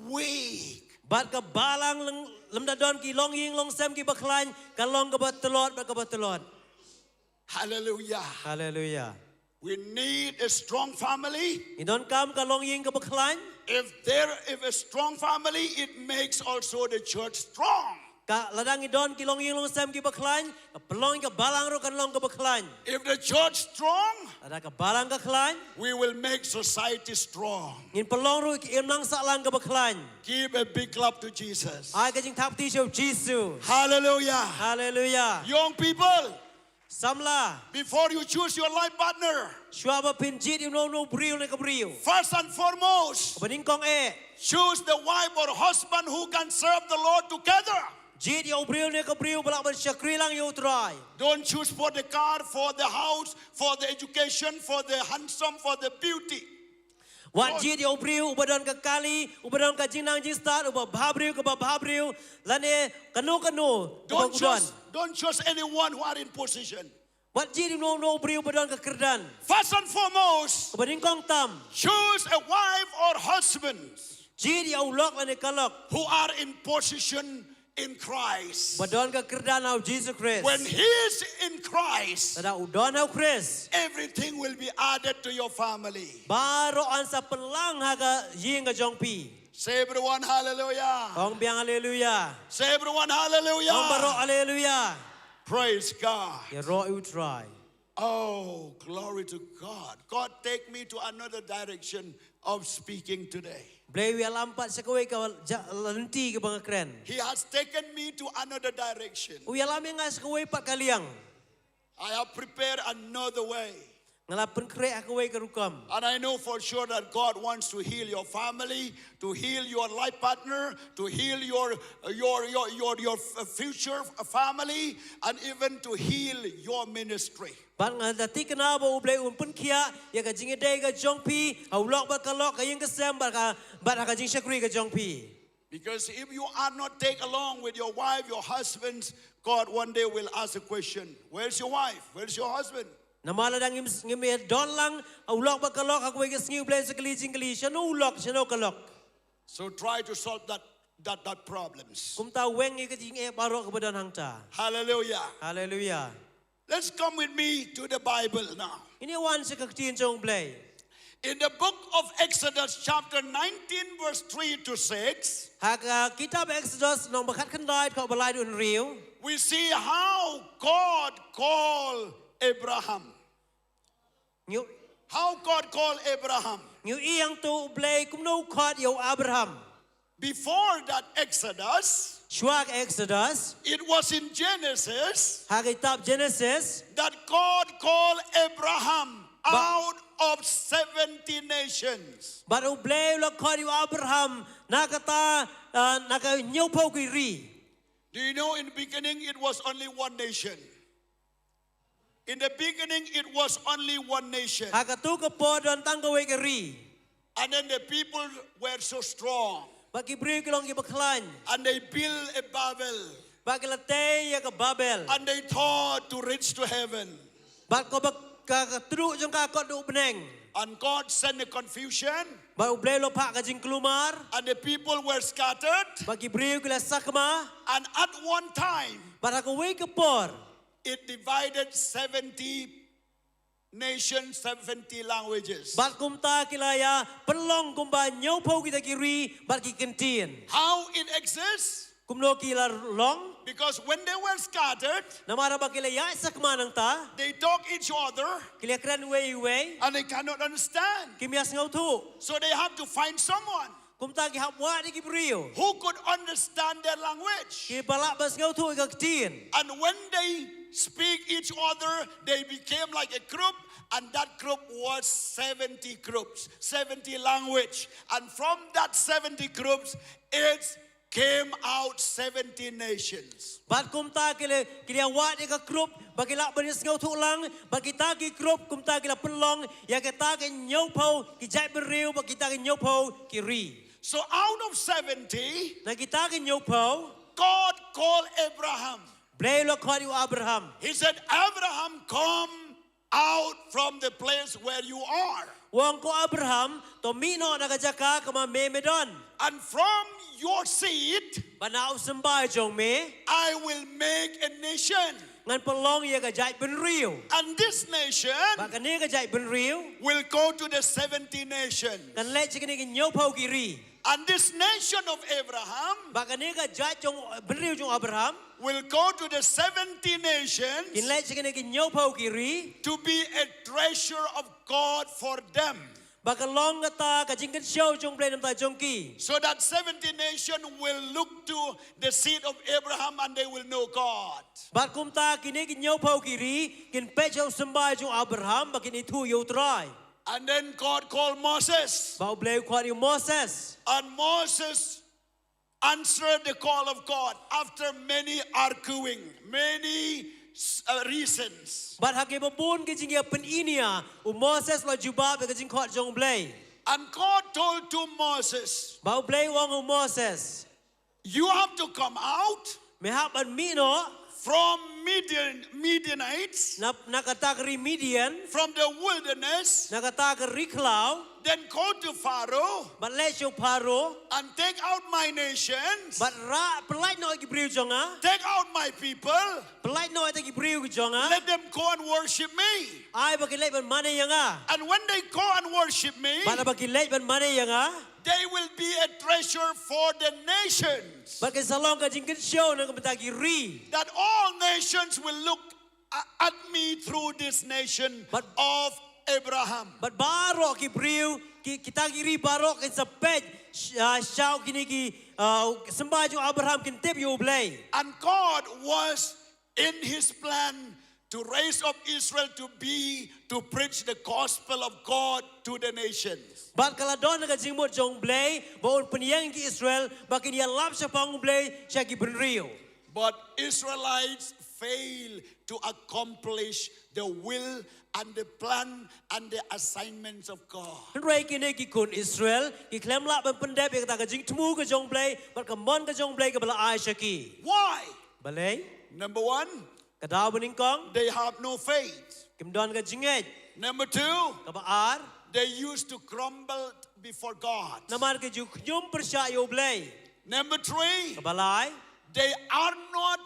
Speaker 12: weak.
Speaker 11: Bat ka balang lem dadon ki long ying long sem ki baklan ka long ke betelot ba ke betelot.
Speaker 12: Hallelujah.
Speaker 11: Hallelujah.
Speaker 12: We need a strong family.
Speaker 11: Idon kam ka long ying ke baklan.
Speaker 12: If a strong family, it makes also the church strong.
Speaker 11: Ka ladang idon ki long ying long sem ki baklan, ka pelong ka balang ro kan long ke baklan.
Speaker 12: If the church strong,
Speaker 11: Ada ka balang ka klan,
Speaker 12: we will make society strong.
Speaker 11: ngin pelong ro ki imnang sa lang ke baklan.
Speaker 12: Give a big clap to Jesus.
Speaker 11: Ai ka jing tap ti show Jesus.
Speaker 12: Hallelujah.
Speaker 11: Hallelujah.
Speaker 12: Young people,
Speaker 11: Samla.
Speaker 12: before you choose your life partner,
Speaker 11: Shua ba pinjit im no briu ne ka briu.
Speaker 12: first and foremost,
Speaker 11: Baning kong
Speaker 12: choose the wife or husband who can serve the Lord together.
Speaker 11: Jit yo briu ne ka briu balak ban syakri lang yo try.
Speaker 12: Don't choose for the car, for the house, for the education, for the handsome, for the beauty.
Speaker 11: Wat jit yo briu ubadon ka kali, ubadon ka jinang jing start, ubah babriu ka babriu, lane kanu.
Speaker 12: Don't choose anyone who are in position.
Speaker 11: Wat jit im no briu ubadon ka kerdan.
Speaker 12: First and foremost,
Speaker 11: Baning kong tam.
Speaker 12: choose a wife or husband
Speaker 11: Jit yo lok lane kalok.
Speaker 12: who are in position in Christ.
Speaker 11: Badon ka kerdan au Jesus Christ.
Speaker 12: When he is in Christ,
Speaker 11: Tada udon au Christ.
Speaker 12: everything will be added to your family.
Speaker 11: Baro an sa pelang haga ying ka jong pi.
Speaker 12: Say everyone hallelujah.
Speaker 11: Ong biang hallelujah.
Speaker 12: Say everyone
Speaker 11: Ong baro
Speaker 12: hallelujah.
Speaker 11: hallelujah.
Speaker 12: Praise God.
Speaker 11: Ya ro u try.
Speaker 12: Oh, glory to God. God, take me to another direction of speaking today.
Speaker 11: Blay wi alampat sa kowe ka lenti ka bang kren.
Speaker 12: He has taken me to another direction.
Speaker 11: Wi alam yang as kowe pat kaliang.
Speaker 12: I have prepared another way.
Speaker 11: Ngalapan kre kowe ka rukam.
Speaker 12: And I know for sure that God wants to heal your family, to heal your life partner, to heal your future family, and even to heal your ministry.
Speaker 11: Bat ngadati kana ba ublay pun kia ya ka jinge day ka jong pi au lok ba ka lok ka yung ka sem ba ka jing syakri ka jong pi.
Speaker 12: Because if you are not take along with your wife, your husband, God one day will ask a question. Where's your wife? Where's your husband?
Speaker 11: Namala dang ngim don lang au lok ba ka lok ka kowe ka sngiu blay sa kali siya no ulok siya no ka lok.
Speaker 12: So try to solve that problems.
Speaker 11: Kum ta weng ka jing baro ka badan hangta.
Speaker 12: Hallelujah.
Speaker 11: Hallelujah.
Speaker 12: Let's come with me to the Bible now.
Speaker 11: Ini wan sa kaktiin jong blay.
Speaker 12: In the book of Exodus, chapter 19, verse 3 to 6,
Speaker 11: kitab Exodus nong bakat kendai kau balai dun riu.
Speaker 12: we see how God called Abraham.
Speaker 11: Nyu
Speaker 12: How God called Abraham.
Speaker 11: nyu iang tu blay kumno khat yo Abraham.
Speaker 12: Before that Exodus,
Speaker 11: Shuak Exodus,
Speaker 12: it was in Genesis
Speaker 11: kitab Genesis,
Speaker 12: that God called Abraham out of 70 nations.
Speaker 11: baru blay lo khat yo Abraham nakata naka nyopau kiri.
Speaker 12: Do you know in the beginning it was only one nation? In the beginning it was only one nation.
Speaker 11: Hakatu kepo dan tanggawe kiri.
Speaker 12: And then the people were so strong.
Speaker 11: Bagi beri kelong ki baklan.
Speaker 12: And they built a Babel.
Speaker 11: Bagi latei ya ke Babel.
Speaker 12: And they thought to reach to heaven.
Speaker 11: Bak ko bak teruk jong ka kot du beneng.
Speaker 12: And God sent a confusion.
Speaker 11: Baru blay lo pak kajing kelumar.
Speaker 12: And the people were scattered.
Speaker 11: Bagi beri kula sakma.
Speaker 12: And at one time,
Speaker 11: Barak we kepor.
Speaker 12: it divided 70 nations, 70 languages.
Speaker 11: Bat kumta kilaya pelong kumba nyopau kita kiri bagi kentien.
Speaker 12: How it exists?
Speaker 11: Kumno kila long.
Speaker 12: Because when they were scattered,
Speaker 11: Namara bakilaya sakma nang ta.
Speaker 12: they talk each other
Speaker 11: Kila kran we.
Speaker 12: and they cannot understand.
Speaker 11: Kimias ngau tu.
Speaker 12: So they have to find someone
Speaker 11: Kumta ki hapwa di kibrio.
Speaker 12: who could understand their language.
Speaker 11: Ki balak bas ngau tu ka kentien.
Speaker 12: And when they speak each other, they became like a group, and that group was 70 groups, 70 language. And from that 70 groups, it came out 70 nations.
Speaker 11: Bat kumta kila wat ka group bagi lak beris ngau tu lang bagi tagi group kumta kila pelong ya kita ke nyopau ki jai beriu bagi kita ke nyopau kiri.
Speaker 12: So out of 70,
Speaker 11: Na kita ke nyopau
Speaker 12: God called Abraham.
Speaker 11: blay lo khat yo Abraham.
Speaker 12: He said, Abraham, come out from the place where you are.
Speaker 11: Wong ko Abraham to mino nakajaka kama me medon.
Speaker 12: And from your seed,
Speaker 11: Bana usambay jong me
Speaker 12: I will make a nation.
Speaker 11: ngan pelong ya ka jai ben riu.
Speaker 12: And this nation
Speaker 11: Baka ni ka jai ben riu
Speaker 12: will go to the 70 nations.
Speaker 11: ngan le chikini ki nyopau kiri.
Speaker 12: And this nation of Abraham
Speaker 11: Baka ni ka jai jong ben riu jong Abraham
Speaker 12: will go to the 70 nations
Speaker 11: kin le chikini ki nyopau kiri.
Speaker 12: to be a treasure of God for them.
Speaker 11: Baka long kata ka jingkan show jong blay nam ta jong ki.
Speaker 12: So that 70 nation will look to the seed of Abraham and they will know God.
Speaker 11: Bat kumta kini ki nyopau kiri kin pecho sembay jong Abraham bakin itu yo try.
Speaker 12: And then God called Moses.
Speaker 11: Bau blay kwat yo Moses.
Speaker 12: And Moses answered the call of God after many arguing, many reasons.
Speaker 11: Bat hake babun ke jingya pen inia u Moses lo jubab ke jing kwat jong blay.
Speaker 12: And God told to Moses,
Speaker 11: Bau blay wong u Moses.
Speaker 12: you have to come out
Speaker 11: Me hap an mino
Speaker 12: from Midianites,
Speaker 11: nakatakri Midian
Speaker 12: from the wilderness,
Speaker 11: nakatakri Klau.
Speaker 12: then go to Pharaoh
Speaker 11: Bat le yo Paro.
Speaker 12: and take out my nations,
Speaker 11: Bat ra pelait no ki briu jonga.
Speaker 12: take out my people,
Speaker 11: Pelait no ta ki briu ki jonga.
Speaker 12: let them go and worship me.
Speaker 11: Ai bakilait ban mane yanga.
Speaker 12: And when they go and worship me,
Speaker 11: Bat bakilait ban mane yanga.
Speaker 12: they will be a treasure for the nations.
Speaker 11: Bagi salong ka jingkan show na kamatagi ri.
Speaker 12: That all nations will look at me through this nation of Abraham.
Speaker 11: But baro ki briu kita kiri baro kin sapet show kini ki sembah jo Abraham kin tip yo blay.
Speaker 12: And God was in his plan to raise up Israel to preach the gospel of God to the nations.
Speaker 11: Bat kaladon na jingmot jong blay baon peniyang ki Israel bakin dia lap sa pang blay siya ki benrio.
Speaker 12: But Israelites failed to accomplish the will and the plan and the assignments of God.
Speaker 11: Ray kini ki kun Israel ki klem lap ban pendep ya kata ka jing temu ka jong blay bat ka mon ka jong blay ka bala Aisha ki.
Speaker 12: Why?
Speaker 11: Balay
Speaker 12: Number one,
Speaker 11: kadaw bening kong
Speaker 12: they have no faith.
Speaker 11: kimdon ka jingej
Speaker 12: Number two,
Speaker 11: ka baar
Speaker 12: they used to grumble before God.
Speaker 11: namar ka juk nyum persya yo blay.
Speaker 12: Number three,
Speaker 11: Ka balay
Speaker 12: they are not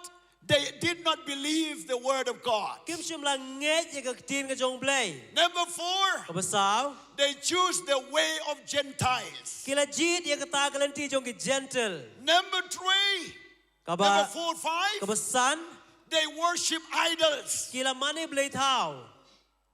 Speaker 12: they did not believe the word of God.
Speaker 11: Kim shim la nge ye ka tin ka jong blay.
Speaker 12: Number 4,
Speaker 11: Ka basaw.
Speaker 12: they choose the way of Gentiles.
Speaker 11: Kila jit ye ka ta ka lan ti jong ki gentle.
Speaker 12: Number 3,
Speaker 11: Ka
Speaker 12: number
Speaker 11: ba
Speaker 12: 4,
Speaker 11: ka
Speaker 12: 5,
Speaker 11: basan.
Speaker 12: they worship idols.
Speaker 11: Kila mani blay thao.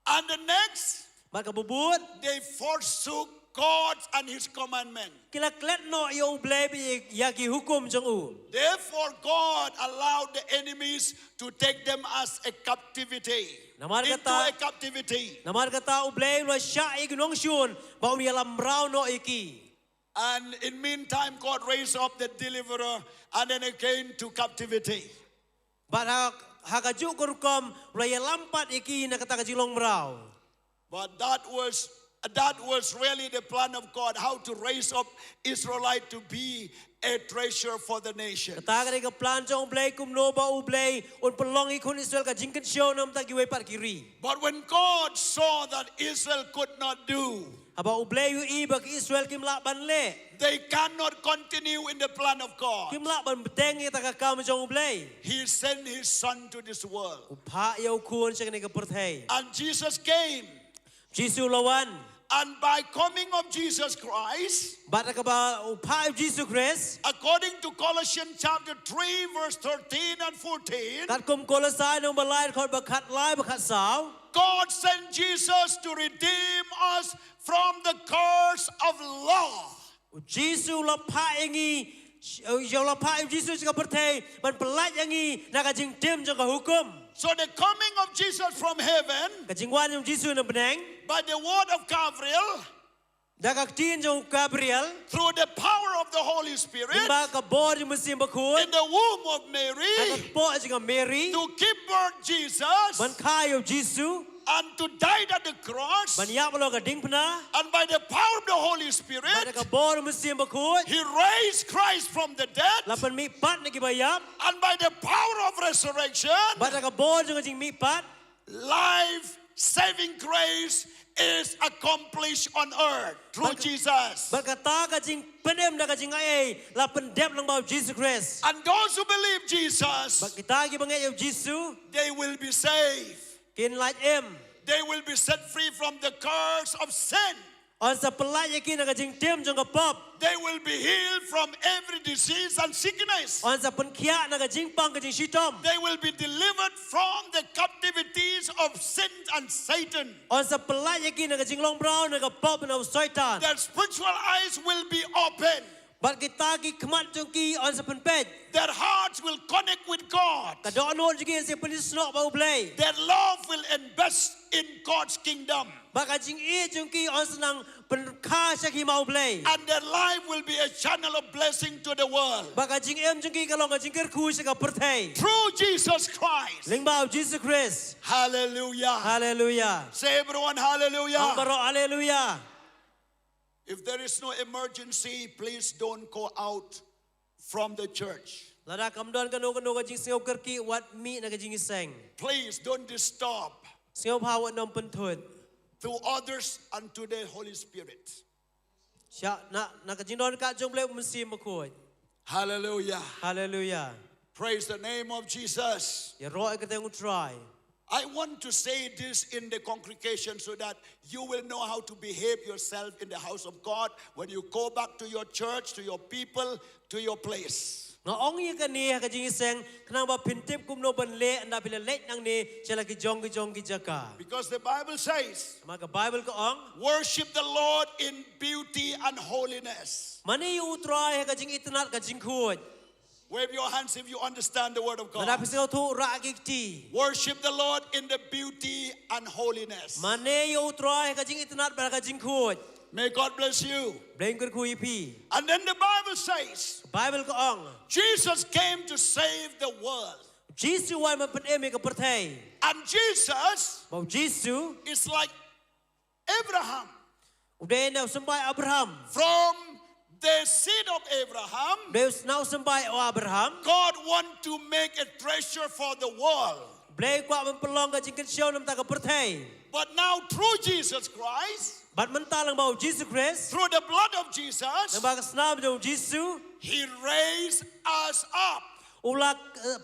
Speaker 12: And the next,
Speaker 11: Ba ka bubut.
Speaker 12: they forsook God and His commandment.
Speaker 11: Kila klet no yo blay bi ya ki hukum jong u.
Speaker 12: Therefore, God allowed the enemies to take them as a captivity.
Speaker 11: Namar
Speaker 12: Into
Speaker 11: kata-
Speaker 12: a captivity.
Speaker 11: Namar kata u blay lo sya ik nong shun ba um yalam rau no iki.
Speaker 12: And in meantime, God raised up the deliverer and then again to captivity.
Speaker 11: Ba ha ka ju kurkom lo yalampat iki na kata ka jilong rau.
Speaker 12: But that was really the plan of God, how to raise up Israelite to be a treasure for the nation.
Speaker 11: Kata ka ka plan jong blay kum no ba u blay un pelong ikun Israel ka jingkan show nam ta giwe par kiri.
Speaker 12: But when God saw that Israel could not do,
Speaker 11: Aba u blay yu i ba ki Israel kim la ban le.
Speaker 12: they cannot continue in the plan of God.
Speaker 11: Kim la ban beteng ita ka kam jong blay.
Speaker 12: He sent His Son to this world.
Speaker 11: U pha yo kun sa ka perthai.
Speaker 12: And Jesus came.
Speaker 11: Jisu lawan.
Speaker 12: And by coming of Jesus Christ,
Speaker 11: Ba ka ba u pha Jisu Christ.
Speaker 12: according to Colossians chapter 3, verse 13 and 14,
Speaker 11: Kat kum kolosai nong balai khot ba khat lai ba khat saw.
Speaker 12: God sent Jesus to redeem us from the curse of law.
Speaker 11: Jisu la pha ingi yo la pha Jisu ka perthai ban pelaj yangi na ka jing tim jong ka hukum.
Speaker 12: So the coming of Jesus from heaven
Speaker 11: Ka jing wan jong Jisu na beneng.
Speaker 12: by the word of Gabriel
Speaker 11: Da ka tin jong Gabriel.
Speaker 12: through the power of the Holy Spirit
Speaker 11: Ba ka bor jong musim ba khut.
Speaker 12: in the womb of
Speaker 11: Ka
Speaker 12: Mary
Speaker 11: po jong Mary.
Speaker 12: to give birth Jesus
Speaker 11: Ban khayo Jisu.
Speaker 12: and to die at the cross,
Speaker 11: Ban yak lo ka ding pna.
Speaker 12: and by the power of the Holy
Speaker 11: Ba
Speaker 12: Spirit
Speaker 11: ka bor musim ba khut.
Speaker 12: He raised Christ from the dead,
Speaker 11: La pan mi pat na ki bayap.
Speaker 12: and by the power of resurrection,
Speaker 11: Ba ka bor jong jing mi pat.
Speaker 12: life-saving grace is accomplished on earth through Jesus.
Speaker 11: Ba ka ta ka jing penem da ka jing ai la pendep lang ba Jesus Christ.
Speaker 12: And those who believe
Speaker 11: Ba
Speaker 12: Jesus,
Speaker 11: kita ki bangai yo Jisu.
Speaker 12: they will be saved.
Speaker 11: Kin laj em.
Speaker 12: They will be set free from the curse of sin.
Speaker 11: On sa pelaj yakin na ka jing tim jong ka pop.
Speaker 12: They will be healed from every disease and sickness.
Speaker 11: On sa penkia na ka jing pang ka jing shitom.
Speaker 12: They will be delivered from the captivities of sin and Satan.
Speaker 11: On sa pelaj yakin na ka jing long brown na ka pop na syaitan.
Speaker 12: Their spiritual eyes will be open.
Speaker 11: Bat kita ki kemat jong ki on sa penpej.
Speaker 12: Their hearts will connect with God.
Speaker 11: Ka do no jing si penis no ba ublay.
Speaker 12: Their love will invest in God's kingdom.
Speaker 11: Ba ka jing e jong ki on sanang penkha sa ki mau ublay.
Speaker 12: And their life will be a channel of blessing to the world.
Speaker 11: Ba ka jing em jong ki ka long ka jing ker khu sa ka perthai.
Speaker 12: Through Jesus Christ.
Speaker 11: Ling ba Jesus Christ.
Speaker 12: Hallelujah.
Speaker 11: Hallelujah.
Speaker 12: Say everyone
Speaker 11: Ang
Speaker 12: hallelujah.
Speaker 11: baro hallelujah.
Speaker 12: If there is no emergency, please don't go out from the church.
Speaker 11: Lada kam don kanu ka jing singaw ker ki wat mi na ka jing iseng.
Speaker 12: Please don't disturb
Speaker 11: Singaw pa wat nom penthut.
Speaker 12: to others and to the Holy Spirit.
Speaker 11: Sya na ka jing don ka jong blay mesti makoi.
Speaker 12: Hallelujah.
Speaker 11: Hallelujah.
Speaker 12: Praise the name of Jesus.
Speaker 11: Ya ro ka teng try.
Speaker 12: I want to say this in the congregation so that you will know how to behave yourself in the house of God when you go back to your church, to your people, to your place.
Speaker 11: Nga ong ye ka ni ka jing iseng kanang ba pintip kum no ban le anda pila let nang ni sila ki jong ki jaka.
Speaker 12: Because the Bible says,
Speaker 11: Maka Bible ko ong
Speaker 12: worship the Lord in beauty and holiness.
Speaker 11: mani yu try ka jing itnat ka jing khut.
Speaker 12: Wave your hands if you understand the word of
Speaker 11: Lada
Speaker 12: God.
Speaker 11: pisingaw tu ra ki.
Speaker 12: Worship the Lord in the beauty and holiness.
Speaker 11: Mani yu try ka jing itnat ba ka jing khut.
Speaker 12: May God bless you.
Speaker 11: Bleng ker khu pi.
Speaker 12: And then the Bible says,
Speaker 11: Bible ko ong
Speaker 12: Jesus came to save the world.
Speaker 11: Jisu wan ma pen em ka perthai.
Speaker 12: And Jesus
Speaker 11: Ba Jisu
Speaker 12: is like Abraham.
Speaker 11: udah na sampai Abraham.
Speaker 12: From the seed of Abraham,
Speaker 11: Deus now sampai Abraham.
Speaker 12: God want to make a treasure for the world.
Speaker 11: Bleng kwa mempelong ka jing ker show nam ta ka perthai.
Speaker 12: But now through Jesus Christ,
Speaker 11: Bat mentalang bau Jesus Christ.
Speaker 12: through the blood of Jesus,
Speaker 11: Nang ba ka snam jong Jisu.
Speaker 12: He raised us up.
Speaker 11: Ula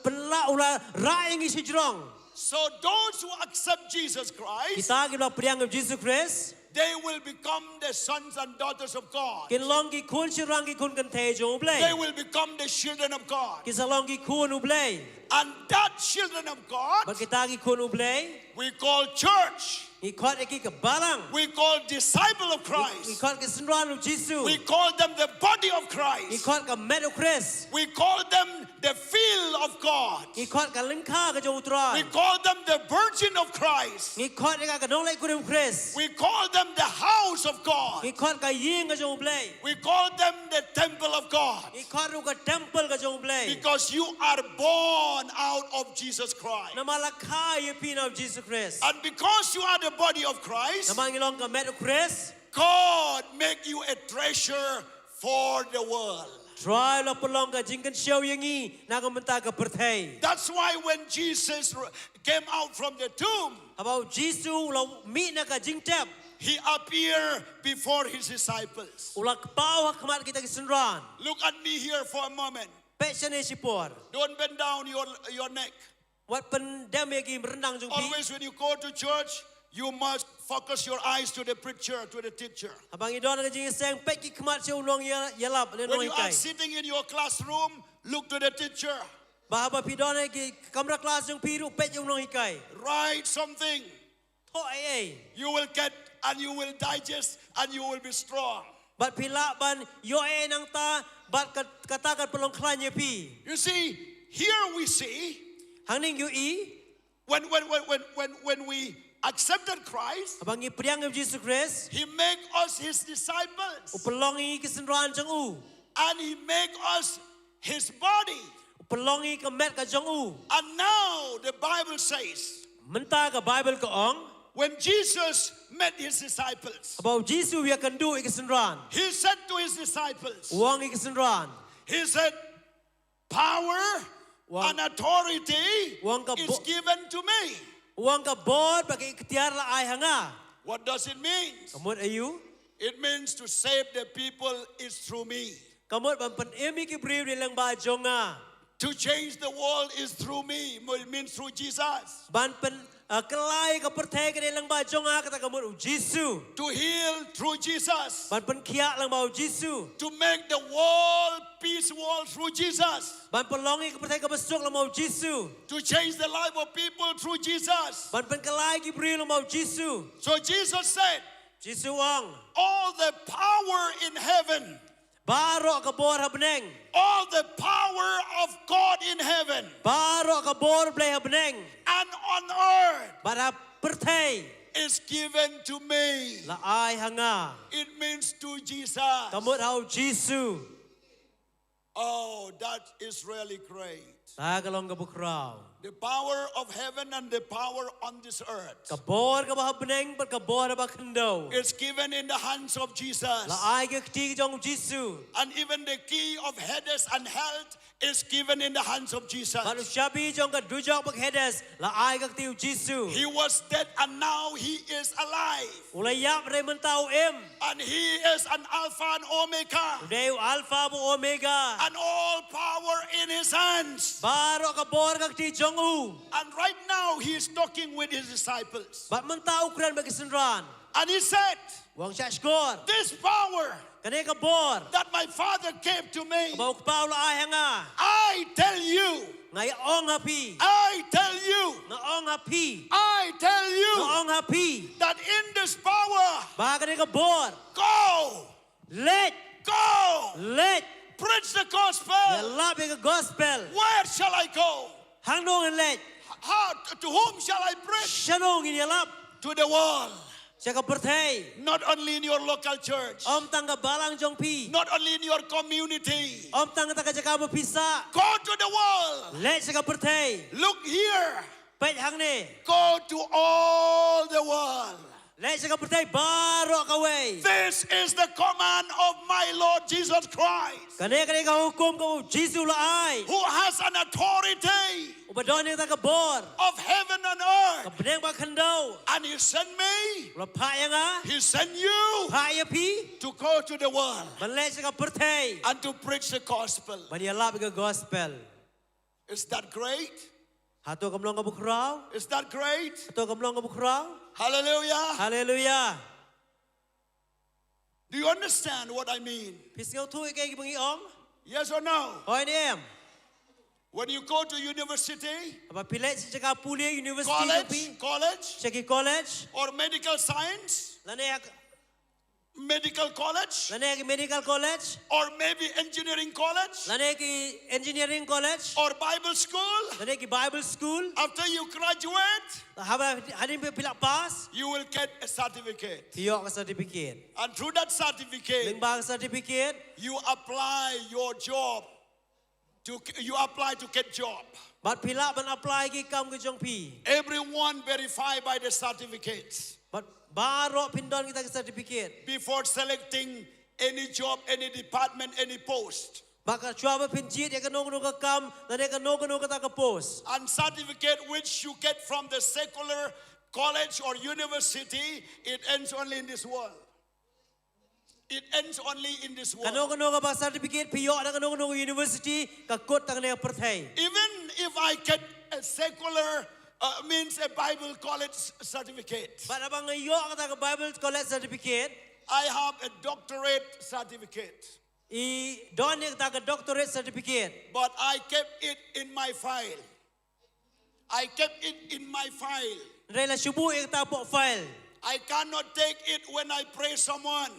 Speaker 11: penla ula rai ngi sijrong.
Speaker 12: So those who accept Jesus Christ,
Speaker 11: Kita kita priang of Jesus Christ.
Speaker 12: they will become the sons and daughters of God.
Speaker 11: Kin long ki kun sirang ki kun kan te jo
Speaker 12: They
Speaker 11: ublay.
Speaker 12: will become the children of God.
Speaker 11: Ki sa long ki kun ublay.
Speaker 12: And that children of God,
Speaker 11: Ba kita ki kun ublay.
Speaker 12: we call church.
Speaker 11: Ikot eki ke balang.
Speaker 12: We call disciple of Christ.
Speaker 11: Ikot ke senran of Jesus.
Speaker 12: We call them the body of Christ.
Speaker 11: Ikot ke med of Christ.
Speaker 12: We call them the field of God.
Speaker 11: Ikot ke lengka ke jo
Speaker 12: We
Speaker 11: utrai.
Speaker 12: call them the virgin of Christ.
Speaker 11: Ikot eka ke dong lai kurim Christ.
Speaker 12: We call them the house of God.
Speaker 11: Ikot ke ying ke jo ublay.
Speaker 12: We call them the temple of God.
Speaker 11: Ikot ru ke temple ke jo ublay.
Speaker 12: Because you are born out of Jesus Christ.
Speaker 11: Namalakha ye pin of Jesus Christ.
Speaker 12: And because you are the body of Christ,
Speaker 11: Namangilong ke med of Christ.
Speaker 12: God make you a treasure for the world.
Speaker 11: Try lo pelong ke jingkan xiao yangi na ke menta ke perthai.
Speaker 12: That's why when Jesus came out from the tomb,
Speaker 11: About Jesus lo mi na ke jingtep.
Speaker 12: he appeared before his disciples.
Speaker 11: Ulah kepau hakmat kita ke senran.
Speaker 12: Look at me here for a moment.
Speaker 11: Peksan e sipor.
Speaker 12: Don't bend down your neck.
Speaker 11: Wat pendam yagi merendang jung pi.
Speaker 12: Always when you go to church, you must focus your eyes to the preacher, to the teacher.
Speaker 11: Abang idon ke jing seng pek ki kemat xiao long yalap le
Speaker 12: When
Speaker 11: long
Speaker 12: you are
Speaker 11: ikai.
Speaker 12: sitting in your classroom, look to the teacher.
Speaker 11: Bahaba pidon ki kamera kelas jung pi ru pek jung long ikai.
Speaker 12: Write something.
Speaker 11: Tho ai.
Speaker 12: You will get and you will digest and you will be strong.
Speaker 11: Bat pilak ban yo nang ta bat katakan pelong klan ye pi.
Speaker 12: You see, here we see
Speaker 11: Hang ning yu i.
Speaker 12: when we accepted Christ,
Speaker 11: Abang i priang of Jesus Christ.
Speaker 12: he make us his disciples
Speaker 11: Upelongi ke senran jung u.
Speaker 12: and he make us his body.
Speaker 11: Upelongi ke met ke jung u.
Speaker 12: And now the Bible says,
Speaker 11: Menta ke Bible ke ong.
Speaker 12: when Jesus met his disciples,
Speaker 11: About Jesus we akan do ke senran.
Speaker 12: he said to his disciples,
Speaker 11: Uang ke senran.
Speaker 12: he said, power and authority
Speaker 11: Wang ka
Speaker 12: is
Speaker 11: bo-
Speaker 12: given to me.
Speaker 11: Uang ke bod bagi ikhtiar la ai hanga.
Speaker 12: What does it mean?
Speaker 11: Kamut ayu.
Speaker 12: It means to save the people is through me.
Speaker 11: Kamut ban emi ki briu di lang ba jonga.
Speaker 12: To change the world is through me. It means through Jesus.
Speaker 11: Ban kelai ke perthai ke di lang ba jonga kata kamut u Jesus.
Speaker 12: To heal through Jesus.
Speaker 11: Ban kiak lang ba u Jesus.
Speaker 12: To make the world peace world through Jesus.
Speaker 11: Ban pelongi ke perthai ke besuk lang ba u Jesus.
Speaker 12: To change the life of people through Jesus.
Speaker 11: Ban kelai ki briu lang ba u Jesus.
Speaker 12: So Jesus said,
Speaker 11: Jesus uang.
Speaker 12: all the power in heaven,
Speaker 11: Barok ke bor habneng.
Speaker 12: all the power of God in heaven
Speaker 11: Barok ke bor blai habneng.
Speaker 12: and on earth
Speaker 11: Bara perthai
Speaker 12: is given to me.
Speaker 11: la ai hanga.
Speaker 12: It means to Jesus.
Speaker 11: Kamut hau Jesus.
Speaker 12: Oh, that is really great.
Speaker 11: Ta kalong ke bukrau.
Speaker 12: The power of heaven and the power on this earth
Speaker 11: Ke bor ke bah habneng per ke bor ba kendo.
Speaker 12: is given in the hands of Jesus.
Speaker 11: La ai ke kti jong Jesus.
Speaker 12: And even the key of Hades and health is given in the hands of Jesus.
Speaker 11: Baru syabi jong ke dujok bak hedes. La ai ke kti Jesus.
Speaker 12: He was dead and now he is alive.
Speaker 11: Ulai yap re mentau em.
Speaker 12: And he is an Alpha and Omega.
Speaker 11: Deu alfa bu omega.
Speaker 12: And all power in his hands.
Speaker 11: Baru ke bor ke kti jong u.
Speaker 12: And right now he is talking with his disciples.
Speaker 11: Bat mentau kran bagi senran.
Speaker 12: And he said,
Speaker 11: Wang syak skor.
Speaker 12: this power
Speaker 11: Kene ke bor.
Speaker 12: that my father gave to me,
Speaker 11: Bau kepau la ai hanga.
Speaker 12: I tell you,
Speaker 11: Ngai ong hapi.
Speaker 12: I tell you,
Speaker 11: Nga ong hapi.
Speaker 12: I tell
Speaker 11: Nga
Speaker 12: you
Speaker 11: ong hapi.
Speaker 12: that in this power,
Speaker 11: Ba kene ke bor.
Speaker 12: go,
Speaker 11: Let.
Speaker 12: go,
Speaker 11: Let.
Speaker 12: preach the gospel.
Speaker 11: Yalap ke gospel.
Speaker 12: Where shall I go?
Speaker 11: Hang dong let.
Speaker 12: How, to whom shall I preach?
Speaker 11: Shanong ini yalap.
Speaker 12: To the world.
Speaker 11: Siya ka perthai.
Speaker 12: Not only in your local church,
Speaker 11: Om tangga balang jong pi.
Speaker 12: not only in your community.
Speaker 11: Om tangga taka jaka mo pisa.
Speaker 12: Go to the world.
Speaker 11: Let siya ka perthai.
Speaker 12: Look here.
Speaker 11: Pait hang ni.
Speaker 12: Go to all the world.
Speaker 11: Let siya ka perthai baro ka way.
Speaker 12: This is the command of my Lord Jesus Christ,
Speaker 11: Kane ka hukum ka Jesus la ai.
Speaker 12: who has an authority
Speaker 11: Ubadon ni taka bor.
Speaker 12: of heaven and earth.
Speaker 11: Ka beneng ba kandau.
Speaker 12: And he sent me,
Speaker 11: La pa yang ah.
Speaker 12: he sent you
Speaker 11: Pa ya pi.
Speaker 12: to go to the world
Speaker 11: Man let siya ka perthai.
Speaker 12: and to preach the gospel.
Speaker 11: Man yalap ke gospel.
Speaker 12: Is that great?
Speaker 11: Hato kamlong ka bukraw.
Speaker 12: Is that great?
Speaker 11: Hato kamlong ka bukraw.
Speaker 12: Hallelujah.
Speaker 11: Hallelujah.
Speaker 12: Do you understand what I mean?
Speaker 11: Pisngaw tu ikay gibangiong.
Speaker 12: Yes or no?
Speaker 11: Hoy niem.
Speaker 12: When you go to university,
Speaker 11: Apabila si jaga pulia university
Speaker 12: college,
Speaker 11: Cheki college.
Speaker 12: or medical science,
Speaker 11: Lana
Speaker 12: medical college,
Speaker 11: ki medical college.
Speaker 12: or maybe engineering college,
Speaker 11: Lana ki engineering college.
Speaker 12: or Bible school,
Speaker 11: Lana ki Bible school.
Speaker 12: after you graduate,
Speaker 11: Haba hadin pilak pass.
Speaker 12: you will get a certificate.
Speaker 11: Tiyok ka certificate.
Speaker 12: And through that certificate,
Speaker 11: Limbang certificate.
Speaker 12: you apply your job. You apply to get job.
Speaker 11: Bat pilak ban apply ki kam ke jong pi.
Speaker 12: Everyone verified by the certificates
Speaker 11: Bat baro pindon kita ke certificate.
Speaker 12: before selecting any job, any department, any post.
Speaker 11: Baka cuaba pinjit ya kanong ka kam dan ya kanong ka ta post.
Speaker 12: And certificate which you get from the secular college or university, it ends only in this world. It ends only in this world.
Speaker 11: Kanong ka ba certificate piyok na kanong university ka kot tang na perthai.
Speaker 12: Even if I get a secular, means a Bible college certificate,
Speaker 11: But abang ngayok ka ta ka Bible college certificate.
Speaker 12: I have a doctorate certificate,
Speaker 11: I don ya ta ka doctorate certificate.
Speaker 12: but I kept it in my file. I kept it in my file.
Speaker 11: Rela subu ya ta po file.
Speaker 12: I cannot take it when I pray someone.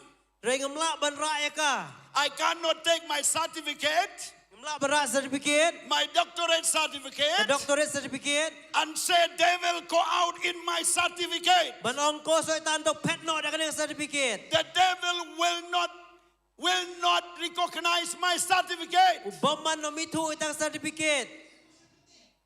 Speaker 11: Rela ngamla ban ra ya ka.
Speaker 12: I cannot take my certificate,
Speaker 11: Ngamla ban ra certificate.
Speaker 12: my doctorate
Speaker 11: Ka
Speaker 12: certificate,
Speaker 11: doctorate certificate.
Speaker 12: and say, devil, go out in my certificate.
Speaker 11: Ban ongko so tanto pet no da kanang certificate.
Speaker 12: The devil will not recognize my certificate
Speaker 11: Ubaman no mitu itang certificate.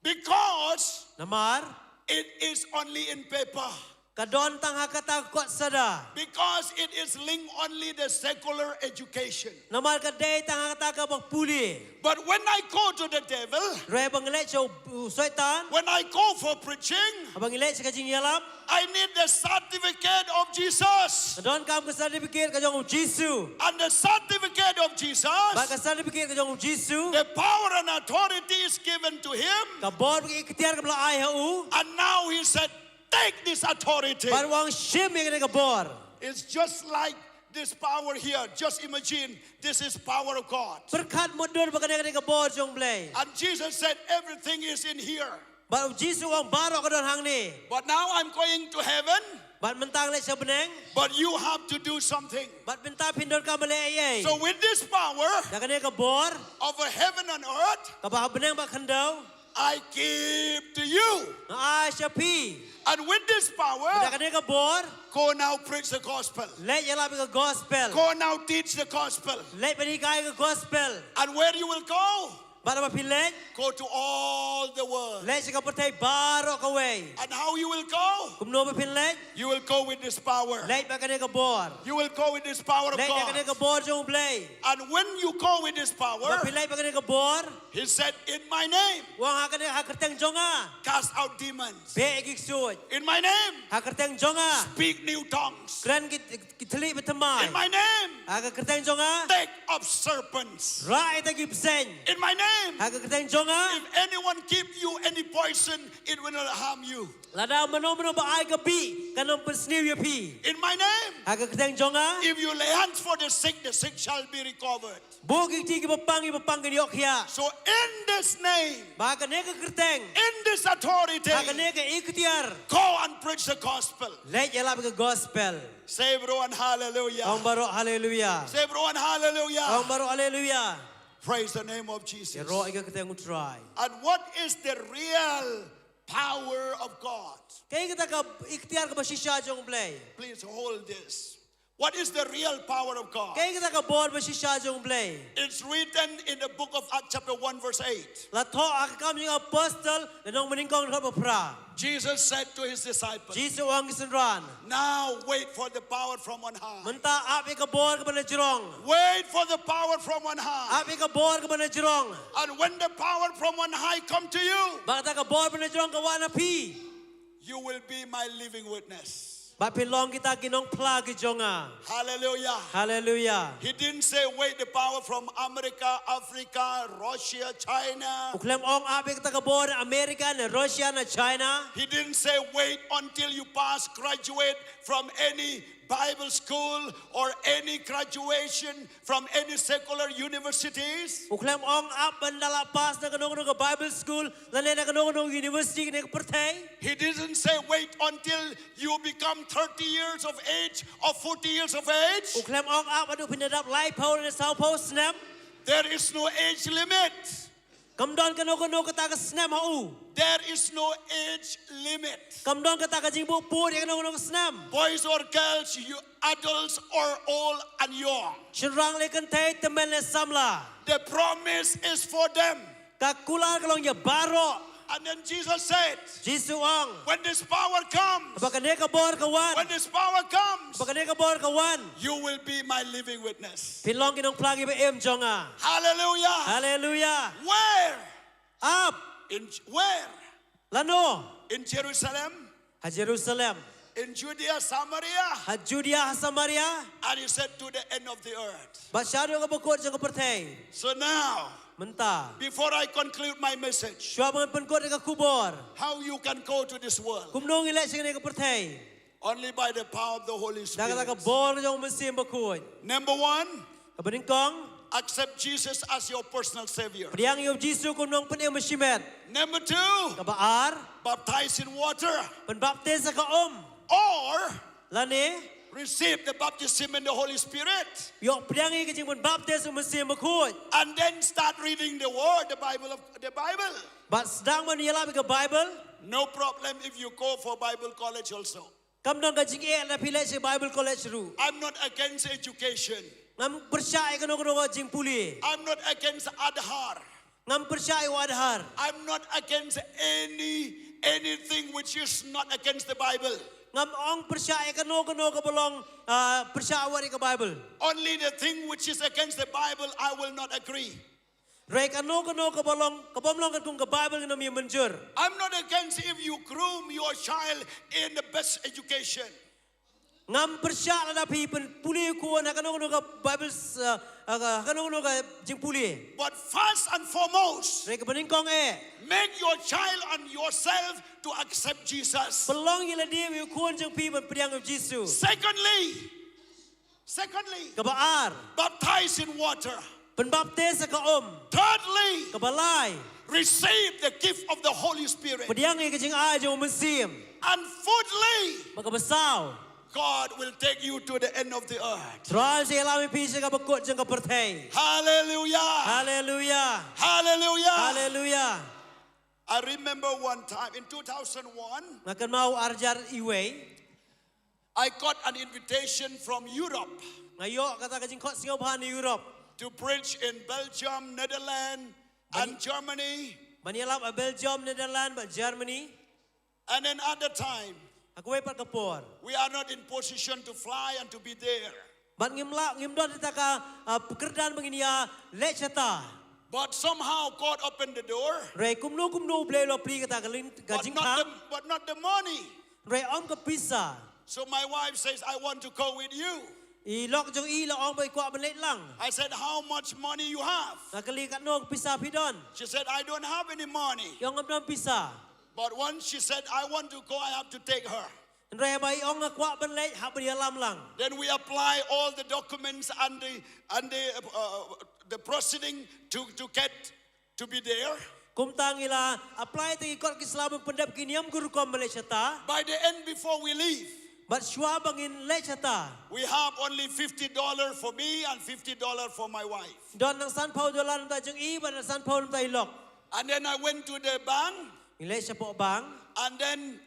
Speaker 12: because
Speaker 11: Namar.
Speaker 12: it is only in paper.
Speaker 11: Kadon tang hakata kot sada.
Speaker 12: Because it is linked only the secular education.
Speaker 11: Namar ka day tang hakata ka bak puli.
Speaker 12: But when I go to the devil,
Speaker 11: Ray bang let so soitan.
Speaker 12: when I go for preaching,
Speaker 11: Abang let sa kajing yalam.
Speaker 12: I need the certificate of Jesus.
Speaker 11: Kadon kam ka certificate ka jong Jisu.
Speaker 12: And the certificate of
Speaker 11: Ba
Speaker 12: Jesus,
Speaker 11: ka certificate ka jong Jisu.
Speaker 12: the power and authority is given to him.
Speaker 11: Ka bor bang ikhtiar ka bla ai hau.
Speaker 12: And now he said, take this authority.
Speaker 11: Barwang shim yang ka bor.
Speaker 12: It's just like this power here. Just imagine, this is power of God.
Speaker 11: Berkat mundur ba ka bor jong blay.
Speaker 12: And Jesus said, everything is in here.
Speaker 11: Ba Jisu ang baro ka don hang ni.
Speaker 12: But now I'm going to heaven,
Speaker 11: Bat mentang let sa beneng.
Speaker 12: but you have to do something.
Speaker 11: Bat benta pindor ka bale ai.
Speaker 12: So with this power
Speaker 11: Da ka bor.
Speaker 12: over heaven and earth,
Speaker 11: Ka ba beneng ba kandau.
Speaker 12: I give to you.
Speaker 11: Na ai syapi.
Speaker 12: And with this
Speaker 11: Da
Speaker 12: power,
Speaker 11: ka bor.
Speaker 12: go now preach the gospel.
Speaker 11: Let ya labi ka gospel.
Speaker 12: Go now teach the gospel.
Speaker 11: Let berikai ka gospel.
Speaker 12: And where you will go?
Speaker 11: Bara ba pilet.
Speaker 12: Go to all the world.
Speaker 11: Let sa ka pertai baro ka way.
Speaker 12: And how you will go?
Speaker 11: Kumno ba pilet.
Speaker 12: You will go with this power.
Speaker 11: Let ba ka bor.
Speaker 12: You will go with this power of
Speaker 11: Let ya
Speaker 12: God.
Speaker 11: ka bor jong blay.
Speaker 12: And when you go with this
Speaker 11: Ba
Speaker 12: power,
Speaker 11: pilay ba ka bor.
Speaker 12: he said, in my name,
Speaker 11: Wang ha kerteng jonga.
Speaker 12: cast out demons.
Speaker 11: Be igik
Speaker 12: In my name,
Speaker 11: ha kerteng jonga.
Speaker 12: speak new tongues.
Speaker 11: Kran kitli betamai.
Speaker 12: In my name,
Speaker 11: Ha kerteng jonga.
Speaker 12: take up serpents.
Speaker 11: Ra ita gipsen.
Speaker 12: In my name,
Speaker 11: Ha kerteng jonga.
Speaker 12: if anyone give you any poison, it will not harm you.
Speaker 11: Lada mano ba ai ka bi kanong persniw ya pi.
Speaker 12: In my name,
Speaker 11: Ha kerteng jonga.
Speaker 12: if you lay hands for the sick shall be recovered.
Speaker 11: Bugi ti gipapang kan yok ya.
Speaker 12: So in this name,
Speaker 11: Ba ka ne ka kerteng.
Speaker 12: in this authority,
Speaker 11: Ha ka ne ka ikhtiar.
Speaker 12: go and preach the gospel.
Speaker 11: Let ya labi ka gospel.
Speaker 12: Say bro and hallelujah.
Speaker 11: Ang baro haleluya.
Speaker 12: Say bro and hallelujah.
Speaker 11: Ang baro haleluya.
Speaker 12: Praise the name of Jesus.
Speaker 11: Ya ro ika kerteng utrai.
Speaker 12: And what is the real power of God?
Speaker 11: Kaya kita ka ikhtiar ka ba shisha jong blay.
Speaker 12: Please hold this. What is the real power of God?
Speaker 11: Kaya kita ka bor ba shisha jong blay.
Speaker 12: It's written in the book of Acts chapter 1 verse 8.
Speaker 11: Lato akam yung apostle na nung meningkong ka pra.
Speaker 12: Jesus said to his disciples,
Speaker 11: Jesus ang gisenran.
Speaker 12: now wait for the power from on high.
Speaker 11: Menta api ka bor ka ba na jirong.
Speaker 12: Wait for the power from on high.
Speaker 11: Api ka bor ka ba na jirong.
Speaker 12: And when the power from on high come to you,
Speaker 11: Bakit ka bor ba na jirong ka wa na pi.
Speaker 12: you will be my living witness.
Speaker 11: Bat pilong kita kinong pla ki jonga.
Speaker 12: Hallelujah.
Speaker 11: Hallelujah.
Speaker 12: He didn't say wait the power from America, Africa, Russia, China.
Speaker 11: Uklem ong abe kita kabor Amerika na Russia na China.
Speaker 12: He didn't say wait until you graduate from any Bible school or any graduation from any secular universities.
Speaker 11: Uklem ong ap bandala pas na kanong ka Bible school, lane na kanong university na pertay.
Speaker 12: He didn't say wait until you become 30 years of age or 40 years of age.
Speaker 11: Uklem ong ap adu pinadap life po na sao po snap.
Speaker 12: There is no age limit.
Speaker 11: Kamdon kanong kata ka snap hau.
Speaker 12: There is no age limit.
Speaker 11: Kamdon kata ka jingbu po di kanong snap.
Speaker 12: Boys or girls, you adults or old and young.
Speaker 11: Shirang le kantay temen le samla.
Speaker 12: The promise is for them.
Speaker 11: Kakular kalong ya baro.
Speaker 12: And then Jesus said,
Speaker 11: Jesus ang
Speaker 12: when this power comes,
Speaker 11: bakane ka bor kawan.
Speaker 12: when this power comes,
Speaker 11: Bakane ka bor kawan.
Speaker 12: you will be my living witness.
Speaker 11: Pilong kinong plagi ba em jonga.
Speaker 12: Hallelujah.
Speaker 11: Hallelujah.
Speaker 12: Where?
Speaker 11: Up.
Speaker 12: Where?
Speaker 11: Lano.
Speaker 12: In Jerusalem,
Speaker 11: Ha Jerusalem.
Speaker 12: in Judea, Samaria,
Speaker 11: Ha Judea ha Samaria.
Speaker 12: and he said to the end of the earth.
Speaker 11: Basyado ka bukod sa kapertay.
Speaker 12: So now,
Speaker 11: Menta.
Speaker 12: before I conclude my message,
Speaker 11: Syua mga penkod ka kubor.
Speaker 12: how you can go to this world?
Speaker 11: Kumnong ilay sa kanay kapertay.
Speaker 12: Only by the power of the Holy Spirit.
Speaker 11: Dagat ka bor yung masim bakod.
Speaker 12: Number one,
Speaker 11: Kabaningkong.
Speaker 12: accept Jesus as your personal Savior.
Speaker 11: Priyang yung Jisu kumnong penyang masimet.
Speaker 12: Number two,
Speaker 11: Kabaar.
Speaker 12: baptize in water.
Speaker 11: Penbaptis sa kaom.
Speaker 12: Or
Speaker 11: Lani.
Speaker 12: receive the baptism in the Holy Spirit.
Speaker 11: Yung priyangi kajing penbaptis yung masim bakod.
Speaker 12: And then start reading the Word, the Bible.
Speaker 11: But sedang maniyalami ka Bible.
Speaker 12: No problem if you go for Bible college also.
Speaker 11: Kamnong kajing na pilay sa Bible College ru.
Speaker 12: I'm not against education.
Speaker 11: Ngam persyai kanong kajing puli.
Speaker 12: I'm not against Adhar.
Speaker 11: Ngam persyai wadhar.
Speaker 12: I'm not against anything which is not against the Bible.
Speaker 11: Ngam ong persyai kanong kabalong persyai wari ka Bible.
Speaker 12: Only the thing which is against the Bible, I will not agree.
Speaker 11: Ray kanong kabalong kan kung ka Bible ngam yung manjur.
Speaker 12: I'm not against if you groom your child in the best education.
Speaker 11: Ngam persyai na pi puli ko na kanong ka Bible kanong ka jing puli.
Speaker 12: But first and foremost,
Speaker 11: Ray kabaningkong
Speaker 12: make your child and yourself to accept Jesus.
Speaker 11: Pelong ila dia yung kuon jing pi priyang of Jesus.
Speaker 12: Secondly,
Speaker 11: Kabaar.
Speaker 12: baptize in water.
Speaker 11: Penbaptis sa kaom.
Speaker 12: Thirdly,
Speaker 11: Kabalay.
Speaker 12: receive the gift of the Holy Spirit.
Speaker 11: Priyang kajing ajo masim.
Speaker 12: And fourthly,
Speaker 11: Magabasaw.
Speaker 12: God will take you to the end of the earth.
Speaker 11: Tral sa ilami pisa ka bakot jang kapertay.
Speaker 12: Hallelujah.
Speaker 11: Hallelujah.
Speaker 12: Hallelujah.
Speaker 11: Hallelujah.
Speaker 12: I remember one time in 2001,
Speaker 11: Ngakan mau arjar iwe.
Speaker 12: I got an invitation from Europe
Speaker 11: Ngayo kata kajing kot singaw bahan ni Europe.
Speaker 12: to preach in Belgium, Netherlands, and Germany.
Speaker 11: Manialam a Belgium, Netherlands, but Germany.
Speaker 12: And another time,
Speaker 11: Aku ay pagkapor.
Speaker 12: we are not in position to fly and to be there.
Speaker 11: Bat ngimdon kita ka pekerjaan menginia leceta.
Speaker 12: But somehow God opened the door,
Speaker 11: Ray kumnu blay lo pri kata kajing kam.
Speaker 12: but not the money.
Speaker 11: Ray om ka pisa.
Speaker 12: So my wife says, I want to go with you.
Speaker 11: Ilok jong ila om bay kwa belit lang.
Speaker 12: I said, how much money you have?
Speaker 11: Nakalikat no pisa pidon.
Speaker 12: She said, I don't have any money.
Speaker 11: Yung ngam pisa.
Speaker 12: But once she said, I want to go, I have to take her.
Speaker 11: Ray bay ong kwa belit hab dia lam lang.
Speaker 12: Then we apply all the documents and the proceeding to get to be there.
Speaker 11: Kumtang ila apply to ikot kislamu pendap kiniam guru kom leceta.
Speaker 12: By the end, before we leave,
Speaker 11: But syua bangin leceta.
Speaker 12: we have only $50 for me and $50 for my wife.
Speaker 11: Don ng $100 ta jong i ban ng $100 ta ilok.
Speaker 12: And then I went to the bank,
Speaker 11: Ilay siya po bang.
Speaker 12: and then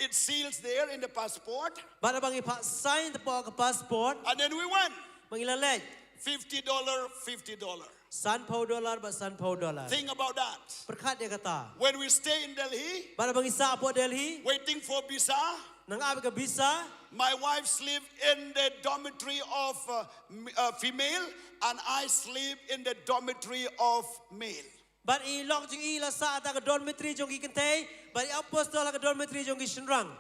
Speaker 12: it seals there in the passport.
Speaker 11: Para bang ipa-sign po ka passport.
Speaker 12: And then we went.
Speaker 11: Mangilalay.
Speaker 12: $50, $50.
Speaker 11: $100 ba $100.
Speaker 12: Think about that.
Speaker 11: Perkat dia kata.
Speaker 12: When we stay in Delhi,
Speaker 11: Para bang isa po Delhi.
Speaker 12: waiting for visa,
Speaker 11: Nang abi ka bisa.
Speaker 12: my wife sleep in the dormitory of female, and I sleep in the dormitory of male.
Speaker 11: But ilok jong ila sa ata ka dormitory jong kikentay. But apostol ka dormitory jong kisenrang.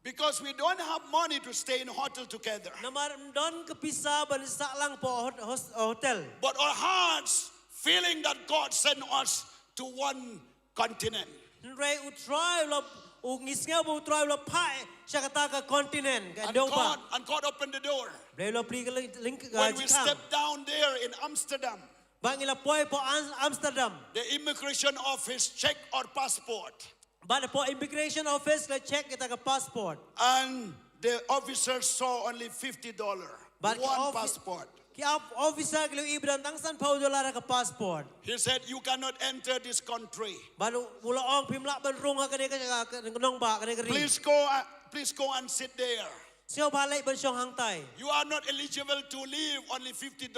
Speaker 12: Because we don't have money to stay in a hotel together.
Speaker 11: Namar don kepisa ban sa lang po hotel.
Speaker 12: But our hearts feeling that God sent us to one continent.
Speaker 11: Nre utrai lo ungisnga bo utrai lo pai siya kata ka continent ka
Speaker 12: And
Speaker 11: dong
Speaker 12: God,
Speaker 11: pa.
Speaker 12: and God opened the door.
Speaker 11: Ble lo pri ka link
Speaker 12: When we stepped down there in Amsterdam,
Speaker 11: Bangila poi po Amsterdam.
Speaker 12: the immigration office checked our passport.
Speaker 11: Bada po immigration office la check kita ka passport.
Speaker 12: And the officer saw only $50.
Speaker 11: But
Speaker 12: One passport.
Speaker 11: Ki officer kilo ibran tangsan pa $1 ka passport.
Speaker 12: He said, you cannot enter this country.
Speaker 11: Balu ong pimla ban runga kani ka nong ba kani ka ri.
Speaker 12: Please go and sit there.
Speaker 11: Siya balay ban siyang hangtay.
Speaker 12: You are not eligible to live only $50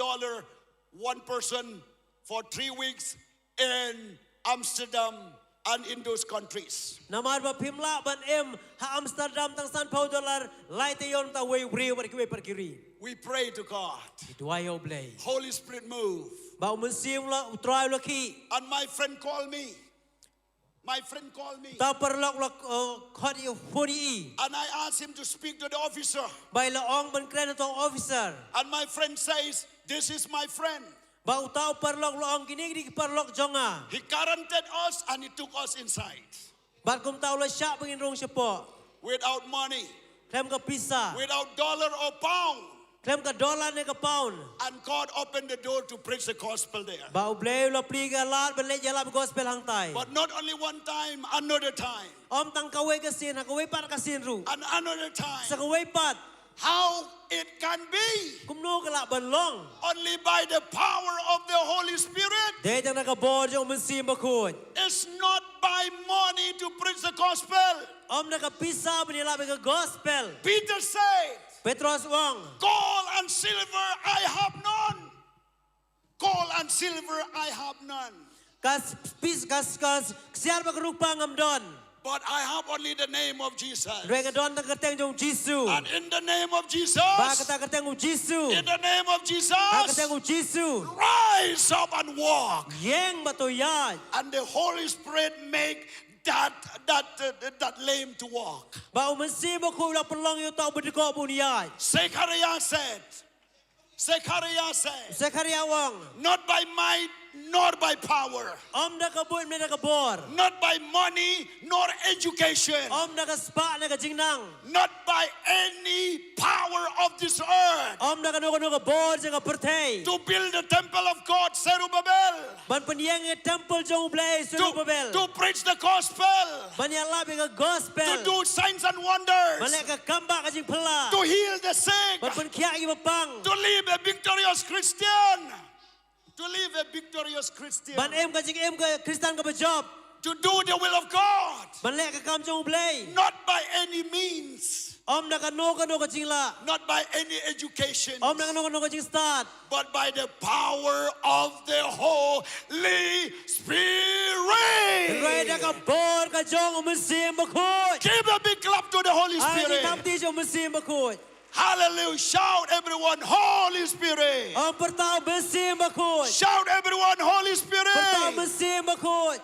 Speaker 12: one person for 3 weeks in Amsterdam and in those countries.
Speaker 11: Namar ba pimla ban ha Amsterdam tangsan pa $1 laite yon ta way par kiri.
Speaker 12: We pray to God.
Speaker 11: Duayo blay.
Speaker 12: Holy Spirit move.
Speaker 11: Ba umensim la utrai lo ki.
Speaker 12: And my friend called me. My friend called me.
Speaker 11: Ta perlok lo khodi fodi.
Speaker 12: And I asked him to speak to the officer.
Speaker 11: Bai la ong ban kren to officer.
Speaker 12: And my friend says, this is my friend.
Speaker 11: Ba utau perlok lo ong kini di perlok jonga.
Speaker 12: He guaranteed us and he took us inside.
Speaker 11: Bat kum tau la syak pengin rong siapa.
Speaker 12: Without money.
Speaker 11: Klem ka pisa.
Speaker 12: Without dollar or pound.
Speaker 11: Klem ka dollar ne ka pound.
Speaker 12: And God opened the door to preach the gospel there.
Speaker 11: Ba blay lo pri ka lat ban le jala gospel hangtai.
Speaker 12: But not only one time, another time.
Speaker 11: Om tang kawai ka sin, kawai pat ka sin ru.
Speaker 12: And another time.
Speaker 11: Sa kawai pat.
Speaker 12: How it can be.
Speaker 11: Kumno ka la ban long.
Speaker 12: Only by the power of the Holy Spirit.
Speaker 11: De jang nakabor jang umensim bakut.
Speaker 12: It's not by money to preach the gospel.
Speaker 11: Om nakapisa banila ka gospel.
Speaker 12: Peter said,
Speaker 11: Petros wong.
Speaker 12: gold and silver I have none. Gold and silver I have none.
Speaker 11: Kas siar ba rupa ngamdon.
Speaker 12: But I have only the name of Jesus.
Speaker 11: Rega don ta kerteng jong Jisu.
Speaker 12: And in the name of Jesus.
Speaker 11: Ba kata kerteng u Jisu.
Speaker 12: In the name of Jesus.
Speaker 11: Kerteng u Jisu.
Speaker 12: Rise up and walk.
Speaker 11: Yeng batoyaj.
Speaker 12: And the Holy Spirit make that lame to walk.
Speaker 11: Ba umensim bakut la pelong yu tau berdeko buniyaj.
Speaker 12: Zechariah said,
Speaker 11: Zechariah wong.
Speaker 12: not by might nor by power,
Speaker 11: Om nakabut me nakabor.
Speaker 12: not by money nor education,
Speaker 11: Om nakaspa nakajingnang.
Speaker 12: not by any power of this earth,
Speaker 11: Om nakano bor jang pertei.
Speaker 12: to build the temple of God, Zerubbabel,
Speaker 11: Ban penyeng temple jong blay Zerubbabel.
Speaker 12: to preach the gospel,
Speaker 11: Ban yala ka gospel.
Speaker 12: to do signs and wonders,
Speaker 11: Ban ka kamba ka jing pela.
Speaker 12: to heal the sick,
Speaker 11: Ban pen kia i bapang.
Speaker 12: to live a victorious Christian, to live a victorious Christian,
Speaker 11: Ban ka jing ka Kristen ka job.
Speaker 12: to do the will of God,
Speaker 11: Ban le ka kam jong blay.
Speaker 12: not by any means,
Speaker 11: Om nakano ka jing la.
Speaker 12: not by any education,
Speaker 11: Om nakano ka jing start.
Speaker 12: but by the power of the Holy Spirit.
Speaker 11: Reda ka bor ka jong umensim bakut.
Speaker 12: Give a big clap to the Holy
Speaker 11: Ay
Speaker 12: Spirit.
Speaker 11: kam ti jong umensim bakut.
Speaker 12: Hallelujah. Shout everyone, Holy Spirit.
Speaker 11: Om pertau umensim bakut.
Speaker 12: Shout everyone, Holy
Speaker 11: Pertau
Speaker 12: Spirit.
Speaker 11: umensim bakut.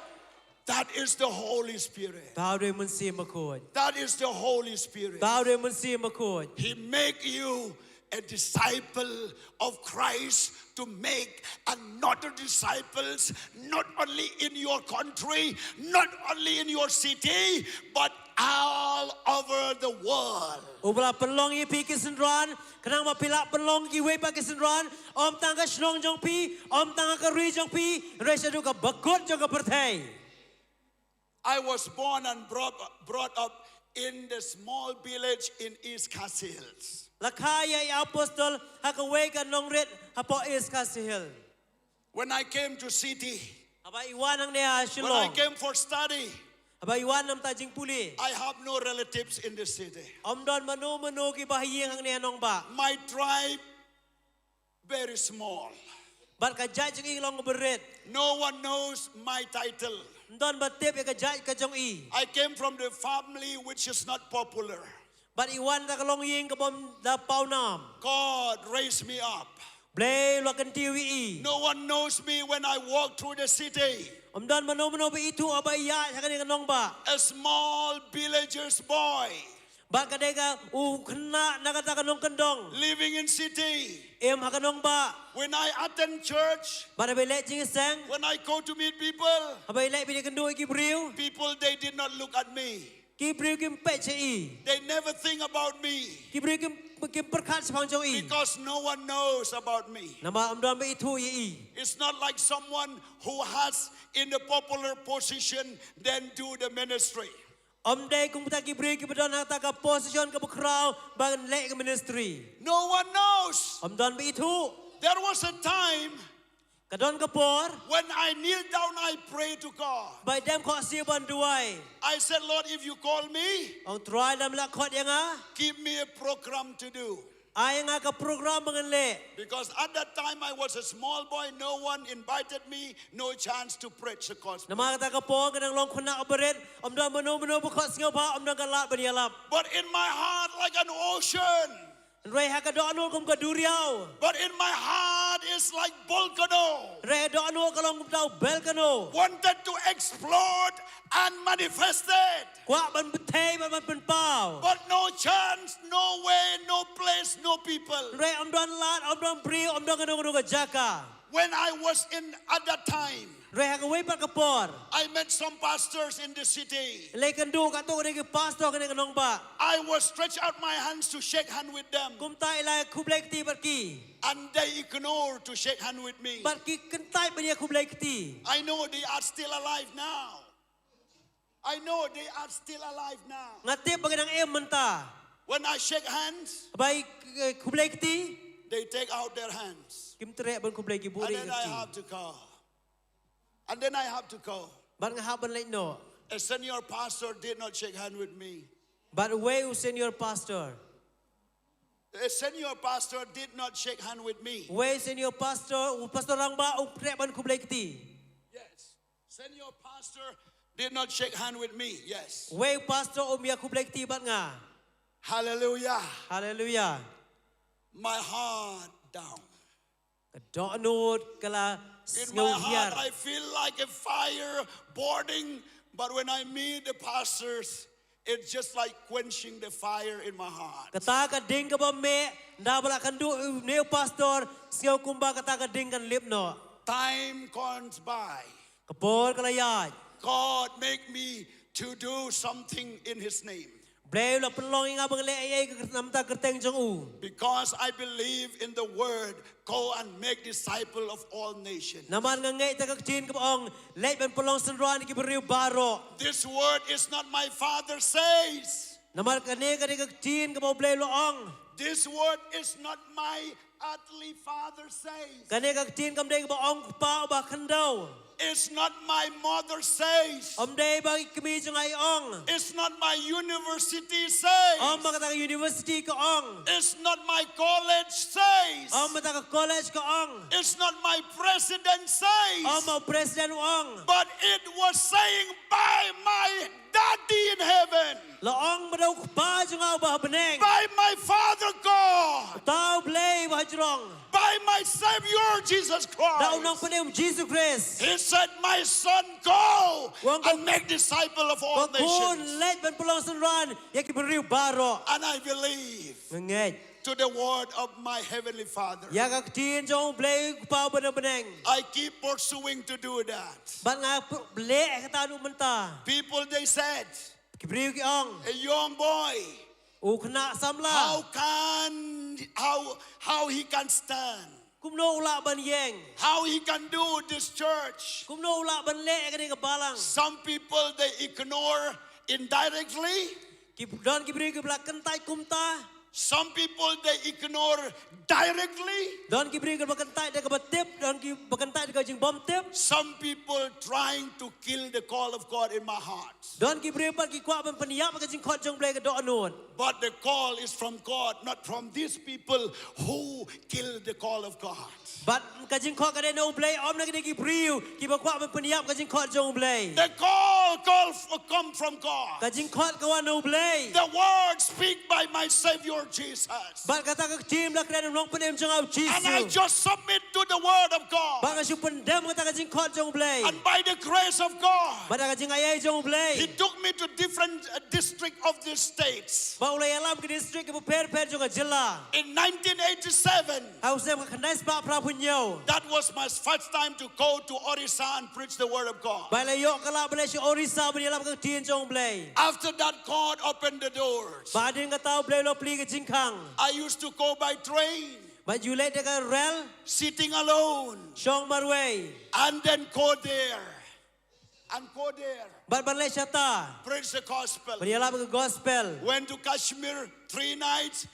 Speaker 12: That is the Holy Spirit.
Speaker 11: Tau de umensim bakut.
Speaker 12: That is the Holy Spirit.
Speaker 11: Tau de umensim bakut.
Speaker 12: He make you a disciple of Christ to make another disciples, not only in your country, not only in your city, but all over the world.
Speaker 11: Ubla pelong i pi kisenran, kenang mapila pelong ki we pa kisenran, om tangga shnong jong pi, om tangga ka ri jong pi, resa du ka bakut jong ka perthai.
Speaker 12: I was born and brought up in the small village in East Khasi Hills.
Speaker 11: Lakaya i apostol haka we ka nong ret hapo is kasihil.
Speaker 12: When I came to city,
Speaker 11: Aba iwan ang neha
Speaker 12: when I
Speaker 11: shilong.
Speaker 12: came for study,
Speaker 11: Aba iwan nam tajing puli.
Speaker 12: I have no relatives in the city.
Speaker 11: Om don manu ki bahiyeng ang neha nong ba.
Speaker 12: My tribe, very small.
Speaker 11: Bat ka jaj jong ilong beret.
Speaker 12: No one knows my title.
Speaker 11: Don batip ka jaj ka jong i.
Speaker 12: I came from the family which is not popular.
Speaker 11: Bat iwan ta kalong ying ka bom da pau nam.
Speaker 12: God raised me up.
Speaker 11: Blay lo kan tiwi i.
Speaker 12: No one knows me when I walk through the city.
Speaker 11: Om don manu ba itu aba iya sa kanang nong ba.
Speaker 12: A small villager's boy.
Speaker 11: Ba kadai ka u kena nakata kanong kendong.
Speaker 12: living in city.
Speaker 11: Em hakanong ba.
Speaker 12: When I attend church,
Speaker 11: Ba na belek jing sang.
Speaker 12: when I go to meet people,
Speaker 11: Habai lek bini kendo iki briu.
Speaker 12: people, they did not look at me.
Speaker 11: Ki briu kim pet chei.
Speaker 12: They never think about me
Speaker 11: Ki briu kim perkat sepang jong i.
Speaker 12: because no one knows about me.
Speaker 11: Nama amdon be itu ye i.
Speaker 12: It's not like someone who has in the popular position then do the ministry.
Speaker 11: Day kung ta ki briu ki bedon ta ka position ka bukrau ban lek ke ministry.
Speaker 12: No one knows.
Speaker 11: Amdon be itu.
Speaker 12: There was a time
Speaker 11: Kadon ka por.
Speaker 12: when I kneel down, I pray to God.
Speaker 11: By dem kho si ban duai.
Speaker 12: I said, Lord, if you call me,
Speaker 11: Ong try dam la khot yang a.
Speaker 12: give me a program to do.
Speaker 11: Ay nga ka program bangan le.
Speaker 12: Because at that time I was a small boy, no one invited me, no chance to preach the gospel.
Speaker 11: Nama kata ka po kanang long khona operate. Amdon mano bu khot singaw ba amdon ka la banialap.
Speaker 12: But in my heart, like an ocean.
Speaker 11: Ray ha ka do anu kum ka duriao.
Speaker 12: But in my heart is like volcano.
Speaker 11: Ray do anu ka long kum tau belkano.
Speaker 12: Wanted to explode and manifest it.
Speaker 11: Kwa ban betay ban pen pau.
Speaker 12: But no chance, no way, no place, no people.
Speaker 11: Ray amdon lat amdon pri amdon kanong ka jaka.
Speaker 12: When I was at that time,
Speaker 11: Ray ha ka way pa ka por.
Speaker 12: I met some pastors in the city.
Speaker 11: Le kan du ka to ka pastor ka kanong ba.
Speaker 12: I was stretch out my hands to shake hand with them.
Speaker 11: Kum ta ila kublek ti barki.
Speaker 12: And they ignore to shake hand with me.
Speaker 11: Barki kentai bania kublek ti.
Speaker 12: I know they are still alive now. I know they are still alive now.
Speaker 11: Ngati baganang em menta.
Speaker 12: When I shake hands,
Speaker 11: Bai kublek ti.
Speaker 12: they take out their hands.
Speaker 11: Kim tere ban kublek ki
Speaker 12: And
Speaker 11: buri
Speaker 12: then I have to go. And then I have to go.
Speaker 11: Ban nga haban late no.
Speaker 12: A senior pastor did not shake hand with me.
Speaker 11: But way u senior pastor.
Speaker 12: A senior pastor did not shake hand with me.
Speaker 11: Way senior pastor u pastor rang ba u pre ban kublek ti.
Speaker 12: Yes. Senior pastor did not shake hand with me. Yes.
Speaker 11: Way pastor u mia kublek ti ban nga.
Speaker 12: Hallelujah.
Speaker 11: Hallelujah.
Speaker 12: My heart down.
Speaker 11: Do anu kala
Speaker 12: In my heart, I feel like a fire burning. But when I meet the pastors, it's just like quenching the fire in my heart.
Speaker 11: Kata ka ding ka ba me nda bala kan du neo pastor siaw kumba kata ka ding kan lip no.
Speaker 12: Time comes by.
Speaker 11: Kapor kala yaj.
Speaker 12: God make me to do something in His name.
Speaker 11: Blay la pelong inga bang le ay namta kerteng jong u.
Speaker 12: Because I believe in the word, go and make disciple of all nations.
Speaker 11: Naman nga ngay tagak chin ka ong late ben pelong senruan ki beriu baro.
Speaker 12: This word is not my father says.
Speaker 11: Naman kane ka tagak chin ka ba blay lo ong.
Speaker 12: This word is not my earthly father says.
Speaker 11: Kane ka chin kam dei ka ba ong pa ba kandau.
Speaker 12: It's not my mother says.
Speaker 11: Day bagi kami jong ay ong.
Speaker 12: It's not my university says.
Speaker 11: Makata university ka ong.
Speaker 12: It's not my college says.
Speaker 11: Mataka college ka ong.
Speaker 12: It's not my president says.
Speaker 11: Ma president ong.
Speaker 12: But it was saying by my daddy in heaven.
Speaker 11: Laong madaw pa jong ba beneng.
Speaker 12: By my Father God.
Speaker 11: Tao blay ba jrong.
Speaker 12: By my Savior Jesus Christ.
Speaker 11: Daw nang panem Jesus Christ.
Speaker 12: He said, my son, go and make disciple of all nations.
Speaker 11: Let ben pelong senruan yaki beriu baro.
Speaker 12: And I believe
Speaker 11: Ngej.
Speaker 12: to the word of my heavenly Father.
Speaker 11: Yakak chin jong blay pa beneng.
Speaker 12: I keep pursuing to do that.
Speaker 11: Ban nga blay kata anu menta.
Speaker 12: People, they said,
Speaker 11: Ki beriu ki ong.
Speaker 12: a young boy,
Speaker 11: U kena samla.
Speaker 12: how he can stand,
Speaker 11: Kumno ula ban yeng.
Speaker 12: how he can do this church.
Speaker 11: Kumno ula ban le kani ka balang.
Speaker 12: Some people, they ignore indirectly.
Speaker 11: Ki don ki beriu ki belak kentai kumta.
Speaker 12: Some people, they ignore directly.
Speaker 11: Don ki beriu ki bakentai de ka batip. Don ki bakentai de ka jing bom tip.
Speaker 12: Some people trying to kill the call of God in my heart.
Speaker 11: Don ki beriu pat ki kwa ban peniap ka jing khot jong blay ka do anun.
Speaker 12: But the call is from God, not from these people who kill the call of God.
Speaker 11: But ka jing khot ka de no blay om na ki beriu ki ba kwa ban peniap ka jing khot jong blay.
Speaker 12: The call come from God.
Speaker 11: Ka jing khot ka wa no blay.
Speaker 12: The word speak by my Savior Lord Jesus.
Speaker 11: Bat kata ka tim la kren nong penem jong au
Speaker 12: And I
Speaker 11: Jesus.
Speaker 12: just submit to the word of God.
Speaker 11: Bat ka supen dem kata ka jing khot jong blay.
Speaker 12: And by the grace of God,
Speaker 11: Bat ka jing ayai jong
Speaker 12: He
Speaker 11: blay.
Speaker 12: took me to different districts of these states.
Speaker 11: Ba ulai alam ke district ke per jong ka jela.
Speaker 12: In 1987,
Speaker 11: Au sem ka khandai spa pra punyo.
Speaker 12: that was my first time to go to Orissa and preach the word of God.
Speaker 11: Ba la yok kala blay si Orissa ba alam ka tien jong blay.
Speaker 12: After that, God opened the doors.
Speaker 11: Ba din ka tau blay lo pli ka jing khang.
Speaker 12: I used to go by train,
Speaker 11: But you let the rel
Speaker 12: sitting alone,
Speaker 11: shong marway.
Speaker 12: and then go there. And go there.
Speaker 11: But ban le shata.
Speaker 12: Preach the gospel.
Speaker 11: Ba alam ka gospel.
Speaker 12: Went to Kashmir 3 nights.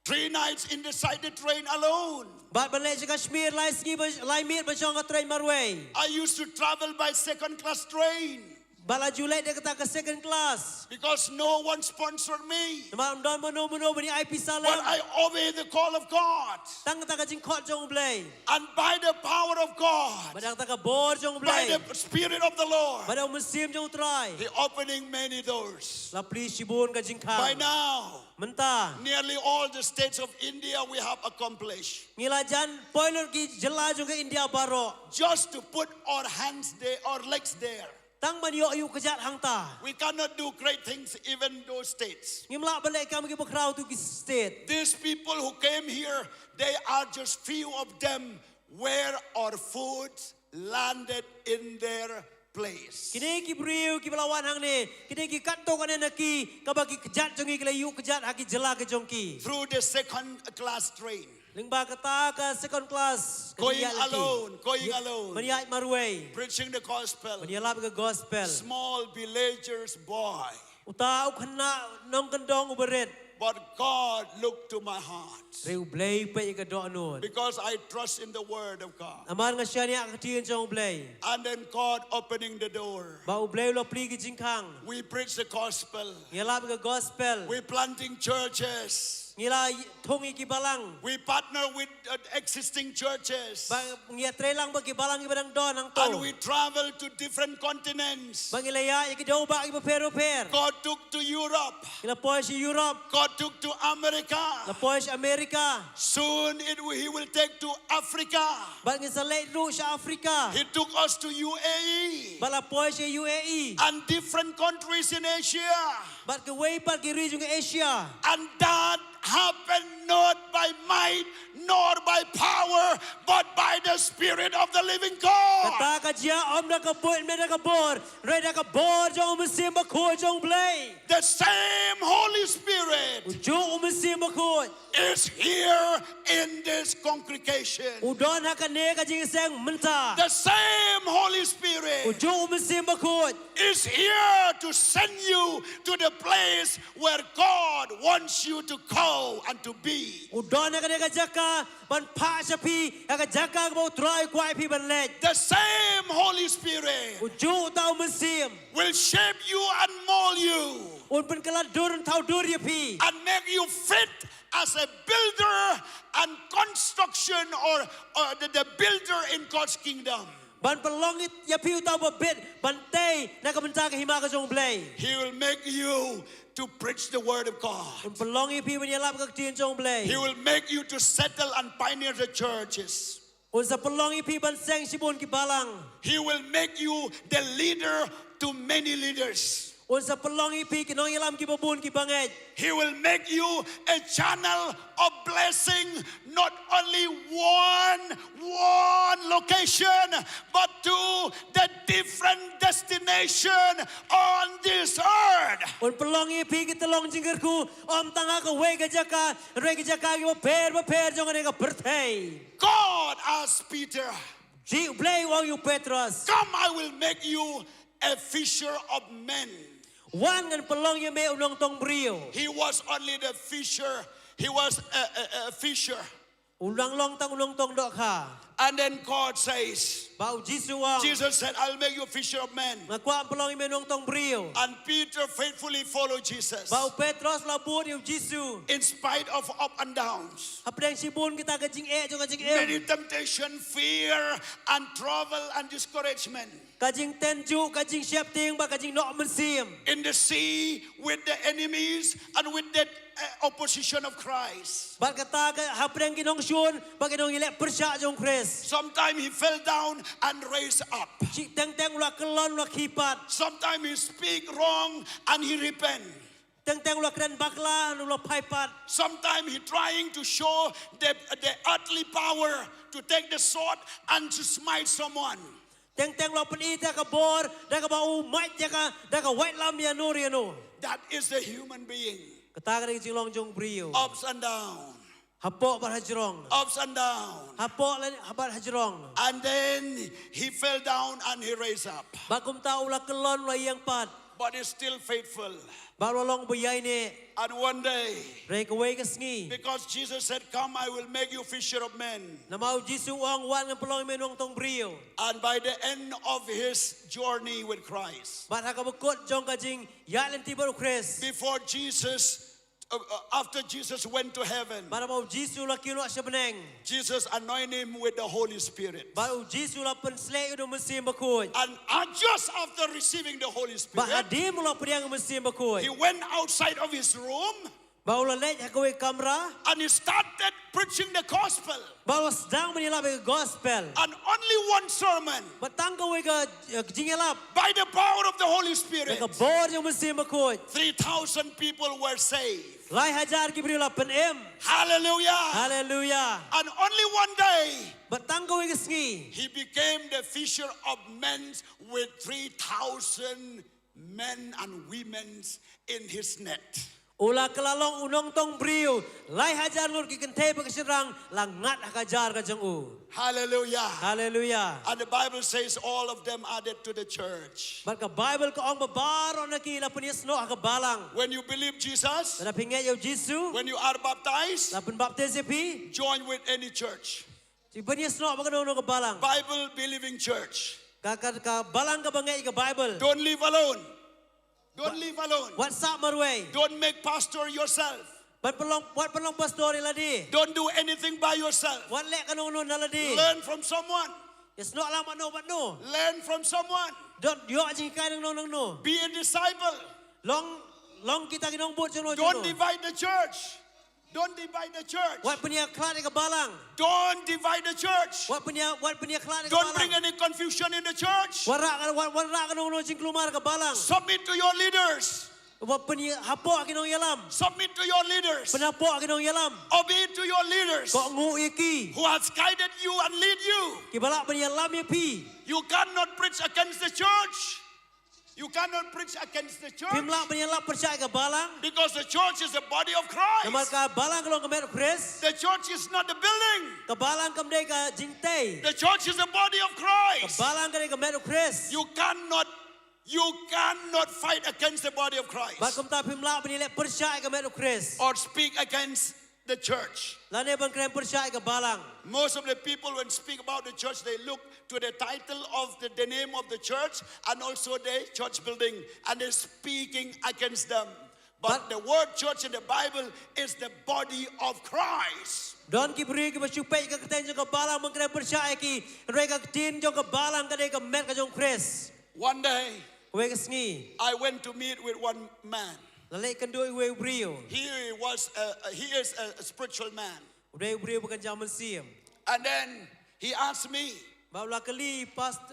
Speaker 12: 3 nights in the side the train alone.
Speaker 11: But ban le Kashmir lai ski ba lai mit ba shong ka train marway.
Speaker 12: I used to travel by second class train
Speaker 11: Bala julai dia kata ke second class.
Speaker 12: because no one sponsored me.
Speaker 11: Malam don mano bani IP
Speaker 12: But
Speaker 11: salam.
Speaker 12: I obey the call of God.
Speaker 11: Tang kata ke jing khot jong blay.
Speaker 12: And by the power of God,
Speaker 11: Badang kata ke bor jong
Speaker 12: by
Speaker 11: blay.
Speaker 12: the Spirit of the Lord,
Speaker 11: Badang musim jong try.
Speaker 12: He opening many doors.
Speaker 11: La pli sibun ke jing
Speaker 12: By
Speaker 11: khang.
Speaker 12: now,
Speaker 11: Mentah.
Speaker 12: nearly all the states of India we have accomplished.
Speaker 11: Ngila jan poiler ki jela jong ke India baro.
Speaker 12: Just to put our hands there, our legs there.
Speaker 11: Tang man yo yu kejat hang ta.
Speaker 12: We cannot do great things even in those states.
Speaker 11: Ngimla balik kami ki bakrau tu ki state.
Speaker 12: These people who came here, they are just few of them where our food landed in their place.
Speaker 11: Kini ki briu ki belawan hang ni. Kini ki kanto kan na ki kabagi kejat jong ki yu kejat haki jela ke jong ki.
Speaker 12: Through the second class train.
Speaker 11: Lingba kata ke second class.
Speaker 12: Going alone, going alone.
Speaker 11: Maniat marway.
Speaker 12: Preaching the gospel.
Speaker 11: Manialap ke gospel.
Speaker 12: Small villagers boy.
Speaker 11: Uta ukna nong kendong uberet.
Speaker 12: But God looked to my heart.
Speaker 11: Reu blay pe ke do nun.
Speaker 12: Because I trust in the word of God.
Speaker 11: Aman nga siya niya katien jong blay.
Speaker 12: And then God opening the door.
Speaker 11: Ba ublay lo pli ki jingkang.
Speaker 12: We preach the gospel.
Speaker 11: Ngialap ke gospel.
Speaker 12: We planting churches.
Speaker 11: Ngila thongi ki balang.
Speaker 12: We partner with existing churches.
Speaker 11: Ba ngiatre lang ba ki balang ibadang don ang to.
Speaker 12: And we travel to different continents.
Speaker 11: Ba ngilaya ki do ba ki pero per.
Speaker 12: God took to Europe.
Speaker 11: Ngila poy si Europe.
Speaker 12: God took to America.
Speaker 11: La poy si Amerika.
Speaker 12: Soon He will take to Africa.
Speaker 11: Ba ngisalay ru sa Afrika.
Speaker 12: He took us to UAE.
Speaker 11: Ba la poy si UAE.
Speaker 12: And different countries in Asia.
Speaker 11: Ba ke way pa ki region Asia.
Speaker 12: And that happened not by might nor by power, but by the Spirit of the living God.
Speaker 11: Kata ka dia om na ka bor me na ka bor. Re na ka bor jong musim ba ko jong blay.
Speaker 12: The same Holy Spirit
Speaker 11: Ujung musim ba ko.
Speaker 12: is here in this congregation.
Speaker 11: Udon ha ka ne ka jing seng menta.
Speaker 12: The same Holy Spirit
Speaker 11: Ujung musim ba ko.
Speaker 12: is here to send you to the place where God wants you to go and to be.
Speaker 11: Udon ha ka ne ka jaka ban pa sa pi ha ka jaka ka mo try kwai pi ban let.
Speaker 12: The same Holy Spirit
Speaker 11: Ujung tau musim.
Speaker 12: will shape you and mold you
Speaker 11: Un pen kala dur tau dur ya pi.
Speaker 12: and make you fit as a builder and construction or the builder in God's kingdom.
Speaker 11: Ban pelongit ya pi tau ba bet ban tay na ka benta ka hima ka jong blay.
Speaker 12: He will make you to preach the word of God.
Speaker 11: Un pelongi pi ban yalap ka tien jong blay.
Speaker 12: He will make you to settle and pioneer the churches.
Speaker 11: Un sa pelongi pi ban seng sibun ki balang.
Speaker 12: He will make you the leader to many leaders.
Speaker 11: Un sa pelongi pi ki nong yalam ki babun ki banget.
Speaker 12: He will make you a channel of blessing, not only one location, but to the different destination on this earth.
Speaker 11: Un pelongi pi ki telong jingger ku om tanga ka we ka jaka re ka jaka ki ba per jong ne ka berthei.
Speaker 12: God asked Peter,
Speaker 11: Ji blay wang you Petrus.
Speaker 12: come, I will make you a fisher of men.
Speaker 11: Wan ngan pelong ye me unong tong brio.
Speaker 12: He was only the fisher. He was a fisher.
Speaker 11: Ulang long tang ulong tong dok ha.
Speaker 12: And then God says,
Speaker 11: Bau Jisu wang.
Speaker 12: Jesus said, I'll make you a fisher of men.
Speaker 11: Ngakwa pelong imenong tong brio.
Speaker 12: And Peter faithfully followed Jesus.
Speaker 11: Bau Petros labut yu Jisu.
Speaker 12: In spite of up and downs.
Speaker 11: Hapdeng sibun kita kajing jong kajing
Speaker 12: Many temptation, fear, and trouble and discouragement.
Speaker 11: Kajing tenju, kajing siap ting, ba kajing nok mensim.
Speaker 12: In the sea with the enemies and with the opposition of Christ.
Speaker 11: Ba kata hapdeng kinong syun, ba kinong ilek persyak jong Christ.
Speaker 12: Sometimes he fell down and raised up.
Speaker 11: Cik teng ulah kelon ulah kipat.
Speaker 12: Sometimes he speak wrong and he repent.
Speaker 11: Teng ulah keren bakla ulah paipat.
Speaker 12: Sometimes he trying to show the earthly power to take the sword and to smite someone.
Speaker 11: Teng ulah penita ka bor, da ka bau mic da ka white lam ya nur ya no.
Speaker 12: That is the human being.
Speaker 11: Kata ka jing long jong brio.
Speaker 12: Ups and down.
Speaker 11: Hapok bar hajrong.
Speaker 12: Ups and down.
Speaker 11: Hapok lan habar hajrong.
Speaker 12: And then he fell down and he raised up.
Speaker 11: Bakum ta ulah kelon ulah yang pat.
Speaker 12: But he's still faithful.
Speaker 11: Barolong buyai ne.
Speaker 12: And one day,
Speaker 11: Rekaway ka sngi.
Speaker 12: because Jesus said, come, I will make you fisher of men.
Speaker 11: Namau Jisu ang wan ng pelong menong tong brio.
Speaker 12: And by the end of his journey with Christ,
Speaker 11: Bat hakabukot jong kajing yalan tibar Christ.
Speaker 12: before Jesus, after Jesus went to heaven,
Speaker 11: Para mau Jisu la kilo siya beneng.
Speaker 12: Jesus anointed him with the Holy Spirit.
Speaker 11: Baru Jisu la penslay udah mesin bakut.
Speaker 12: And just after receiving the Holy
Speaker 11: Ba
Speaker 12: Spirit,
Speaker 11: hadim la priang mesin bakut.
Speaker 12: he went outside of his room
Speaker 11: Baru la lej hakawe kamera.
Speaker 12: and he started preaching the gospel.
Speaker 11: Baru sedang menilap ke gospel.
Speaker 12: And only one sermon,
Speaker 11: Batang kawe ka jingelap.
Speaker 12: by the power of the Holy Spirit,
Speaker 11: Ka bor yang mesin bakut.
Speaker 12: 3,000 people were saved.
Speaker 11: Lai hajar ki beri la penem.
Speaker 12: Hallelujah.
Speaker 11: Hallelujah.
Speaker 12: And only one day,
Speaker 11: Batang kawe ka sngi.
Speaker 12: he became the fisher of men with 3,000 men and women in his net.
Speaker 11: Ula kelalong unong tong brio. Lai hajar ngur ki kentay pagkasirang langat hakajar ka jong u.
Speaker 12: Hallelujah.
Speaker 11: Hallelujah.
Speaker 12: And the Bible says all of them added to the church.
Speaker 11: Barka Bible ko ang babaro na ki la penias no hakabalang.
Speaker 12: When you believe Jesus,
Speaker 11: Na pingat yo Jisu.
Speaker 12: when you are baptized,
Speaker 11: La penbaptize pi.
Speaker 12: join with any church.
Speaker 11: Si penias no magano no kabalang.
Speaker 12: Bible believing church.
Speaker 11: Ka balang ka bangay ka Bible.
Speaker 12: Don't live alone. Don't live alone.
Speaker 11: What's up marway?
Speaker 12: Don't make pastor yourself.
Speaker 11: Wat pelong pastor ladi.
Speaker 12: Don't do anything by yourself.
Speaker 11: Wat lek kanong no naladi.
Speaker 12: Learn from someone.
Speaker 11: It's not lama no but no.
Speaker 12: Learn from someone.
Speaker 11: Don't yo ajing kai nang no.
Speaker 12: Be a disciple.
Speaker 11: Long kita kinong bot jeno.
Speaker 12: Don't divide the church. Don't divide the church.
Speaker 11: Wat penia klat ka balang.
Speaker 12: Don't divide the church.
Speaker 11: Wat penia klat ka
Speaker 12: Don't bring
Speaker 11: balang.
Speaker 12: any confusion in the church.
Speaker 11: Warak kanong no jing klumar ka balang.
Speaker 12: Submit to your leaders.
Speaker 11: Wat penia hapo kinong yalam.
Speaker 12: Submit to your leaders.
Speaker 11: Penapo kinong yalam.
Speaker 12: Obey to your leaders
Speaker 11: Kok ngu iki.
Speaker 12: who has guided you and lead you.
Speaker 11: Kibalak penia lam ya pi.
Speaker 12: You cannot preach against the church. You cannot preach against the church
Speaker 11: Pimlak penia lap percaya ka balang.
Speaker 12: because the church is the body of
Speaker 11: Namal
Speaker 12: Christ.
Speaker 11: ka balang kalong kamer Chris.
Speaker 12: The church is not the building.
Speaker 11: Ka balang kamde ka jingtay.
Speaker 12: The church is the body of
Speaker 11: Ka
Speaker 12: Christ.
Speaker 11: balang ka kamer Chris.
Speaker 12: You cannot fight against the body of Christ
Speaker 11: Bakum ta pimlak penia lek percaya kamer Chris.
Speaker 12: or speak against the church.
Speaker 11: Lane bang kren percaya ka balang.
Speaker 12: Most of the people when speak about the church, they look to the title of the name of the church and also the church building, and they're speaking against them. But the word church in the Bible is the body of Christ.
Speaker 11: Don ki beri ki basupay ka keten jong ka balang bang kren percaya ki. Roi ka tin jong ka balang ka ka mer ka jong Chris.
Speaker 12: One day,
Speaker 11: Kwe ka sngi.
Speaker 12: I went to meet with one man.
Speaker 11: Lalek kan doi we brio.
Speaker 12: He is a spiritual man.
Speaker 11: Udah brio bukan zaman siam.
Speaker 12: And then he asked me,
Speaker 11: Baula kali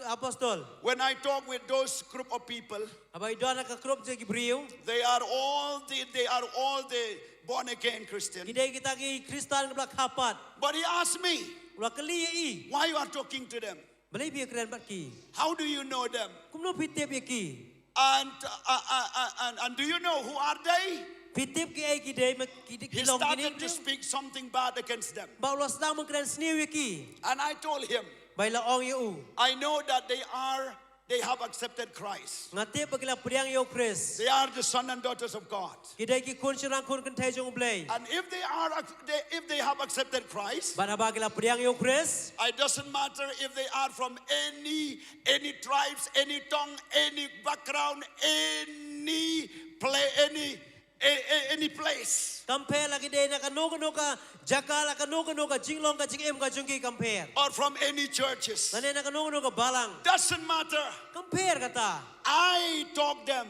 Speaker 11: apostol.
Speaker 12: when I talk with those group of people,
Speaker 11: Abai doan ka krop je ki brio.
Speaker 12: they are all the born again Christian.
Speaker 11: Kidai kita ki Kristan ke belak kapat.
Speaker 12: But he asked me,
Speaker 11: Ula kali i.
Speaker 12: why you are talking to them?
Speaker 11: Balai biar keren bat ki.
Speaker 12: How do you know them?
Speaker 11: Kumno pitip ya ki.
Speaker 12: And do you know who are they?
Speaker 11: Pitip ki ai ki dai
Speaker 12: He
Speaker 11: kilong
Speaker 12: started
Speaker 11: gini.
Speaker 12: to speak something bad against them.
Speaker 11: Baula sedang mengkeren seniu ya ki.
Speaker 12: And I told him,
Speaker 11: Baila ong ya u.
Speaker 12: I know that they they have accepted Christ.
Speaker 11: Ngati bagila priang yo Chris.
Speaker 12: They are the sons and daughters of God.
Speaker 11: Kidai ki kun sirang kun kan thai jong blay.
Speaker 12: And if they have accepted Christ,
Speaker 11: Bana bagila priang yo Chris.
Speaker 12: it doesn't matter if they are from any tribes, any tongue, any background, any place.
Speaker 11: Compare lagi day na kanu ka jaka la kanu ka jinglong ka jing em ka jungki compare.
Speaker 12: Or from any churches.
Speaker 11: Lane na kanu ka balang.
Speaker 12: Doesn't matter.
Speaker 11: Compare kata.
Speaker 12: I taught them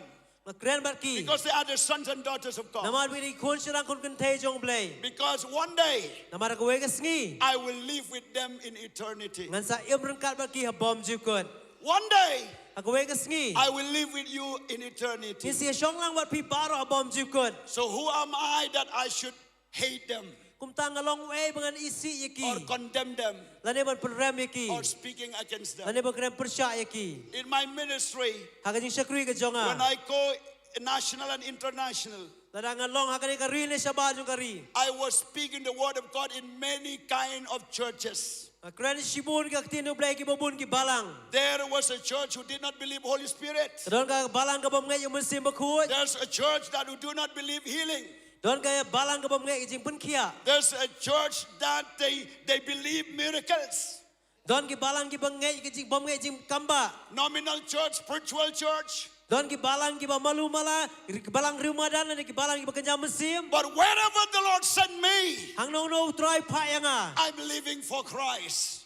Speaker 11: Magkren barki.
Speaker 12: because they are the sons and daughters of God.
Speaker 11: Namar bini kun sirang kun kan thai jong blay.
Speaker 12: Because one day
Speaker 11: Namar ka wega sngi.
Speaker 12: I will live with them in eternity.
Speaker 11: Ngan sa im rengkat barki ha bom jukun.
Speaker 12: One day
Speaker 11: Aku wega sngi.
Speaker 12: I will live with you in eternity.
Speaker 11: Ni sia shong lang wat pi baro ha bom jukun.
Speaker 12: So who am I that I should hate them
Speaker 11: Kum tang along way dengan isi
Speaker 12: or
Speaker 11: yaki.
Speaker 12: condemn them
Speaker 11: Lane ban peram yaki.
Speaker 12: or speaking against them?
Speaker 11: Lane ban kren persya yaki.
Speaker 12: In my ministry,
Speaker 11: Haga jing syakri ka
Speaker 12: when
Speaker 11: jonga.
Speaker 12: I go national and international,
Speaker 11: Ladang along haga ni kari ni syabal jong kari.
Speaker 12: I was speaking the word of God in many kind of churches.
Speaker 11: Kren shibun ka tinu blay ki babun ki balang.
Speaker 12: There was a church who did not believe Holy Spirit.
Speaker 11: Don ka balang ka bom ngai yung musim bakut.
Speaker 12: There's a church that who do not believe healing.
Speaker 11: Don ka balang ka bom ngai jing pun kia.
Speaker 12: There's a church that they believe miracles.
Speaker 11: Don ki balang ki bom ngai jing bom ngai jing kamba.
Speaker 12: Nominal church, spiritual church.
Speaker 11: Don ki balang ki ba malu mala, balang Ramadan ni ki balang ki bekerja musim.
Speaker 12: But wherever the Lord sent me,
Speaker 11: Hang no try pa yang ah.
Speaker 12: I'm living for Christ.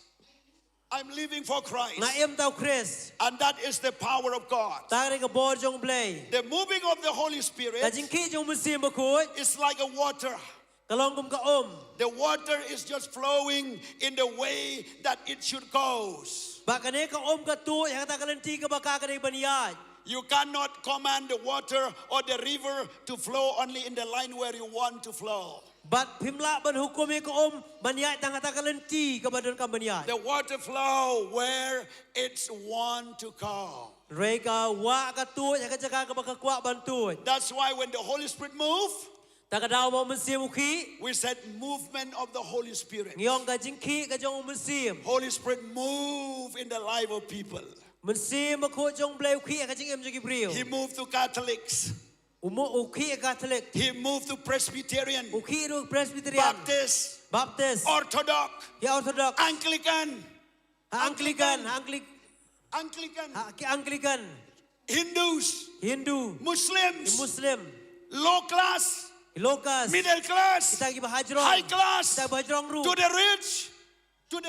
Speaker 12: I'm living for Christ.
Speaker 11: Na em tau Chris.
Speaker 12: And that is the power of God.
Speaker 11: Tari ka bor jong blay.
Speaker 12: The moving of the Holy Spirit
Speaker 11: Ka jing ki jong musim bakut.
Speaker 12: is like a water.
Speaker 11: Kalong kum ka
Speaker 12: The water is just flowing in the way that it should go.
Speaker 11: Ba kane ka ka tu yang kata kalenti ka baka ka baniat.
Speaker 12: You cannot command the water or the river to flow only in the line where you want to flow.
Speaker 11: Bat pimla ban hukum ka baniat tang kata kalenti ka badon ka baniat.
Speaker 12: The water flow where it's want to go.
Speaker 11: Reka wa ka tu yang ka jaka ka baka kwa bantu.
Speaker 12: That's why when the Holy Spirit move,
Speaker 11: Takadaw mo musim uki.
Speaker 12: we said movement of the Holy Spirit.
Speaker 11: Ngiyong ka jing ki ka jong musim.
Speaker 12: Holy Spirit move in the life of people.
Speaker 11: Musim bakut jong blay uki ka jing em jong Ibril.
Speaker 12: He moved to Catholics.
Speaker 11: Uki Catholic.
Speaker 12: He moved to Presbyterian,
Speaker 11: Uki ru Presbyterian.
Speaker 12: Baptist,
Speaker 11: Baptist.
Speaker 12: Orthodox,
Speaker 11: Ya Orthodox.
Speaker 12: Anglican,
Speaker 11: Anglican. Anglican.
Speaker 12: Hindus,
Speaker 11: Hindu.
Speaker 12: Muslims,
Speaker 11: Muslim.
Speaker 12: low class,
Speaker 11: Lokas.
Speaker 12: middle class,
Speaker 11: Kita gi bahajrong.
Speaker 12: high class,
Speaker 11: Kita bahajrong ru.
Speaker 12: to the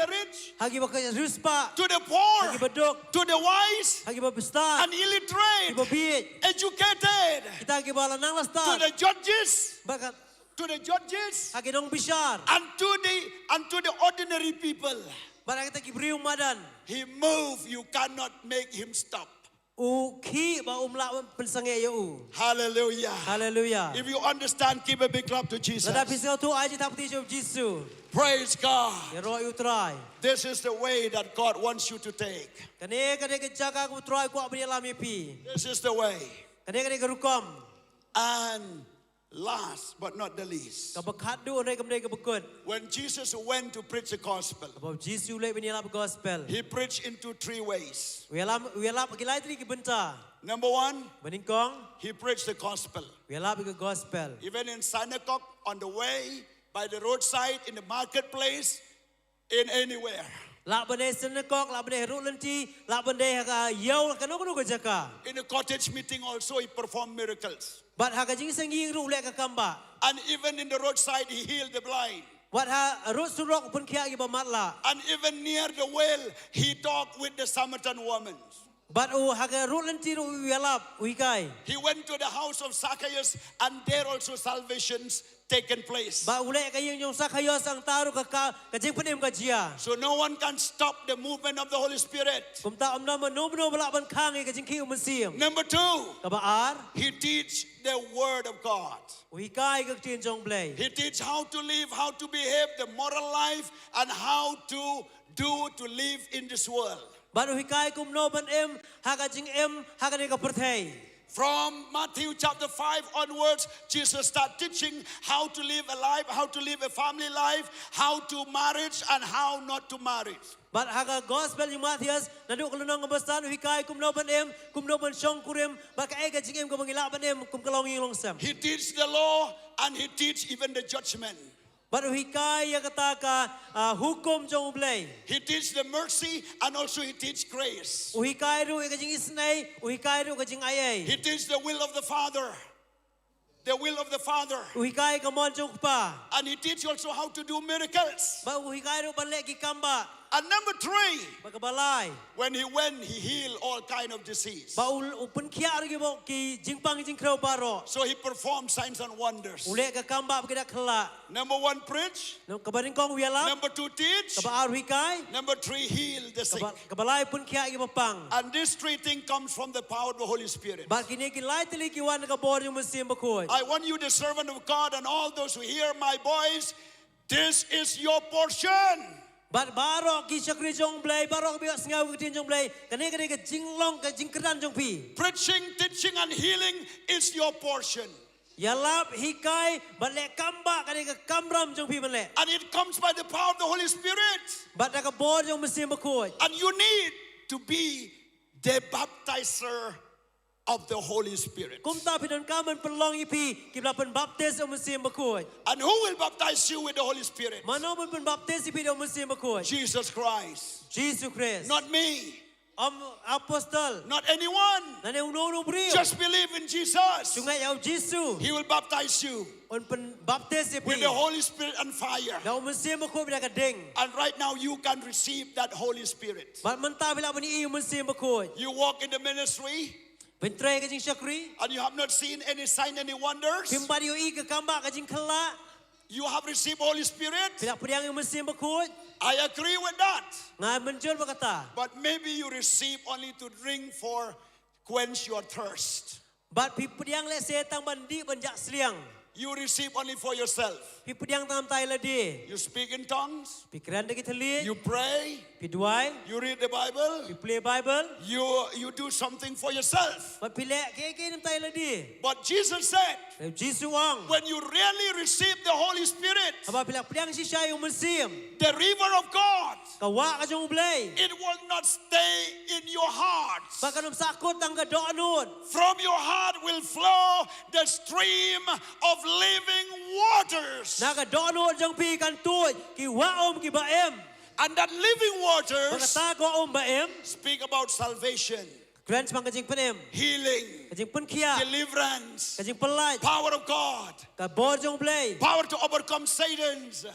Speaker 12: rich,
Speaker 11: Hagi ba ruspa.
Speaker 12: to the poor,
Speaker 11: Hagi badok.
Speaker 12: to the wise,
Speaker 11: Hagi ba pesta.
Speaker 12: and illiterate,
Speaker 11: Hagi ba biit.
Speaker 12: educated,
Speaker 11: Kita gi ba lanang
Speaker 12: to
Speaker 11: lasta.
Speaker 12: the judges,
Speaker 11: Bakat hagi dong bishar.
Speaker 12: and to the ordinary people.
Speaker 11: Barang kita gi briung madan.
Speaker 12: He moved, you cannot make him stop.
Speaker 11: Uki ba umla pensange yo.
Speaker 12: Hallelujah.
Speaker 11: Hallelujah.
Speaker 12: If you understand, give a big clap to Jesus.
Speaker 11: Lada pisau tu aji tapti jo Jisu.
Speaker 12: Praise God.
Speaker 11: Ya roh you try.
Speaker 12: This is the way that God wants you to take.
Speaker 11: Kane ke jaga ku try ku abri alam pi.
Speaker 12: This is the way.
Speaker 11: Kane ke rukom.
Speaker 12: And last but not the least,
Speaker 11: Ka bakat du onai kamdai ke bekut.
Speaker 12: when Jesus went to preach the gospel,
Speaker 11: Ba Jisu le bini alam gospel.
Speaker 12: he preached into three ways.
Speaker 11: We alam kilai tri ki benta.
Speaker 12: Number one,
Speaker 11: Beningkong.
Speaker 12: he preached the gospel.
Speaker 11: We alam ke gospel.
Speaker 12: Even in synagogue, on the way, by the roadside, in the marketplace, in anywhere.
Speaker 11: La bende senekok, la bende heruk lenti, la bende ha yau kanu ke jaka.
Speaker 12: In a cottage meeting also, he performed miracles.
Speaker 11: Bat ha ka jing sengi ru le ka kamba.
Speaker 12: And even in the roadside, he healed the blind.
Speaker 11: Wat ha rut surok pun kia gi ba matla.
Speaker 12: And even near the well, he talked with the Samaritan woman.
Speaker 11: Bat ha ka rut lenti ru wialap wikai.
Speaker 12: He went to the house of Zacchaeus, and there also salvations taken place.
Speaker 11: Ba ule ka yung sakhayo sang taru ka jing panim ka jia.
Speaker 12: So no one can stop the movement of the Holy Spirit.
Speaker 11: Kum ta omna no bala ban khang ka jing ki umsiam.
Speaker 12: Number two,
Speaker 11: Ka ba ar
Speaker 12: he teach the word of God.
Speaker 11: wikai ka tin jong blay.
Speaker 12: He teach how to live, how to behave, the moral life, and how to live in this world.
Speaker 11: Ba wikai kum no ban em ha ka jing em ha ka ni ka perthai.
Speaker 12: From Matthew chapter 5 onwards, Jesus started teaching how to live a life, how to live a family life, how to marriage and how not to marry.
Speaker 11: But haga gospel yung Matthias naduk kulunong ngabasan uhikay kumno ban syong kurim baka ega jingem ko mangila banem kum kalong yung longsam.
Speaker 12: He teach the law and he teach even the judgment.
Speaker 11: But uhikay ya kataka hukum jong ublay.
Speaker 12: He teach the mercy and also he teach grace.
Speaker 11: Uhikay ru ega jing isnay, uhikay ru ega jing ayay.
Speaker 12: He teach the will of the Father. The will of the Father.
Speaker 11: Uhikay ka mon jong pa.
Speaker 12: And he teach also how to do miracles.
Speaker 11: Ba uhikay ru banle ki kamba.
Speaker 12: And number 3,
Speaker 11: Bagabalay.
Speaker 12: when he went, he healed all kind of disease.
Speaker 11: Ba upun kia ru mo ki jingpang jing kreu baro.
Speaker 12: So he performed signs and wonders.
Speaker 11: Ule ka kamba bagida khala.
Speaker 12: Number 1, preach.
Speaker 11: No kabaring kong wiala.
Speaker 12: Number 2, teach.
Speaker 11: Kaba uhikay.
Speaker 12: Number 3, heal the sick.
Speaker 11: Kabalay pun kia gi mapang.
Speaker 12: And this 3 things comes from the power of the Holy Spirit.
Speaker 11: Ba kini ki lai tili ki wan ka bor yung musim bakoy.
Speaker 12: I want you, the servant of God, and all those who hear my voice, this is your portion.
Speaker 11: But barok ki sakri jong blay barok bi sngaw ki tin jong blay kani kani ka jinglong ka jingkran jong pi.
Speaker 12: Preaching, teaching, and healing is your portion.
Speaker 11: Yalap hikai bale kamba kani ka kamram jong pi bale.
Speaker 12: And it comes by the power of the Holy Spirit.
Speaker 11: But ka bor jong musim bakoy.
Speaker 12: And you need to be the baptizer of the Holy Spirit.
Speaker 11: Kumta pinon kaman pelong ipi ki blapen baptis o musim bakoy.
Speaker 12: And who will baptize you with the Holy Spirit?
Speaker 11: Mano man pen baptis ipi o musim bakoy.
Speaker 12: Jesus Christ.
Speaker 11: Jesus Christ.
Speaker 12: Not me.
Speaker 11: Apostle.
Speaker 12: Not anyone.
Speaker 11: Nane uno brio.
Speaker 12: Just believe in Jesus.
Speaker 11: Sungai yaw Jesus.
Speaker 12: He will baptize you
Speaker 11: On pen baptis ipi.
Speaker 12: with the Holy Spirit and fire.
Speaker 11: Na musim bakoy bila ka ding.
Speaker 12: And right now you can receive that Holy Spirit.
Speaker 11: But manta bila bani i musim bakoy.
Speaker 12: You walk in the ministry
Speaker 11: Bentray ka jing sakri.
Speaker 12: and you have not seen any sign, any wonders.
Speaker 11: Pimbari i ka kamba ka jing khala.
Speaker 12: You have received Holy Spirit.
Speaker 11: Pila puriang yung musim bakoy.
Speaker 12: I agree with that.
Speaker 11: Nga menjol bakata.
Speaker 12: But maybe you receive only to drink for quench your thirst.
Speaker 11: But pipuriang le setang bandi banjak sliang.
Speaker 12: You receive only for yourself.
Speaker 11: Pipuriang tam tay ladi.
Speaker 12: You speak in tongues.
Speaker 11: Pikiran dagi tali.
Speaker 12: You pray.
Speaker 11: Piduai.
Speaker 12: You read the Bible.
Speaker 11: You play Bible.
Speaker 12: You do something for yourself.
Speaker 11: But pile keke nam tay ladi.
Speaker 12: But Jesus said,
Speaker 11: Jesus wang.
Speaker 12: when you really receive the Holy Spirit,
Speaker 11: Aba pila puriang sisya yung musim.
Speaker 12: the river of God,
Speaker 11: Kawa ka jong ublay.
Speaker 12: it will not stay in your heart.
Speaker 11: Baka nung sakot ang kadoanod.
Speaker 12: From your heart will flow the stream of living waters.
Speaker 11: Nakadoanod jong pi kantuy. Ki waom ki baem.
Speaker 12: And that living waters
Speaker 11: Pagkatago om baem.
Speaker 12: speak about salvation,
Speaker 11: Grants mang kajing panem.
Speaker 12: healing,
Speaker 11: Kajing punkia.
Speaker 12: deliverance,
Speaker 11: Kajing pelaj.
Speaker 12: power of God,
Speaker 11: Ka bor jong blay.
Speaker 12: power to overcome Satan's,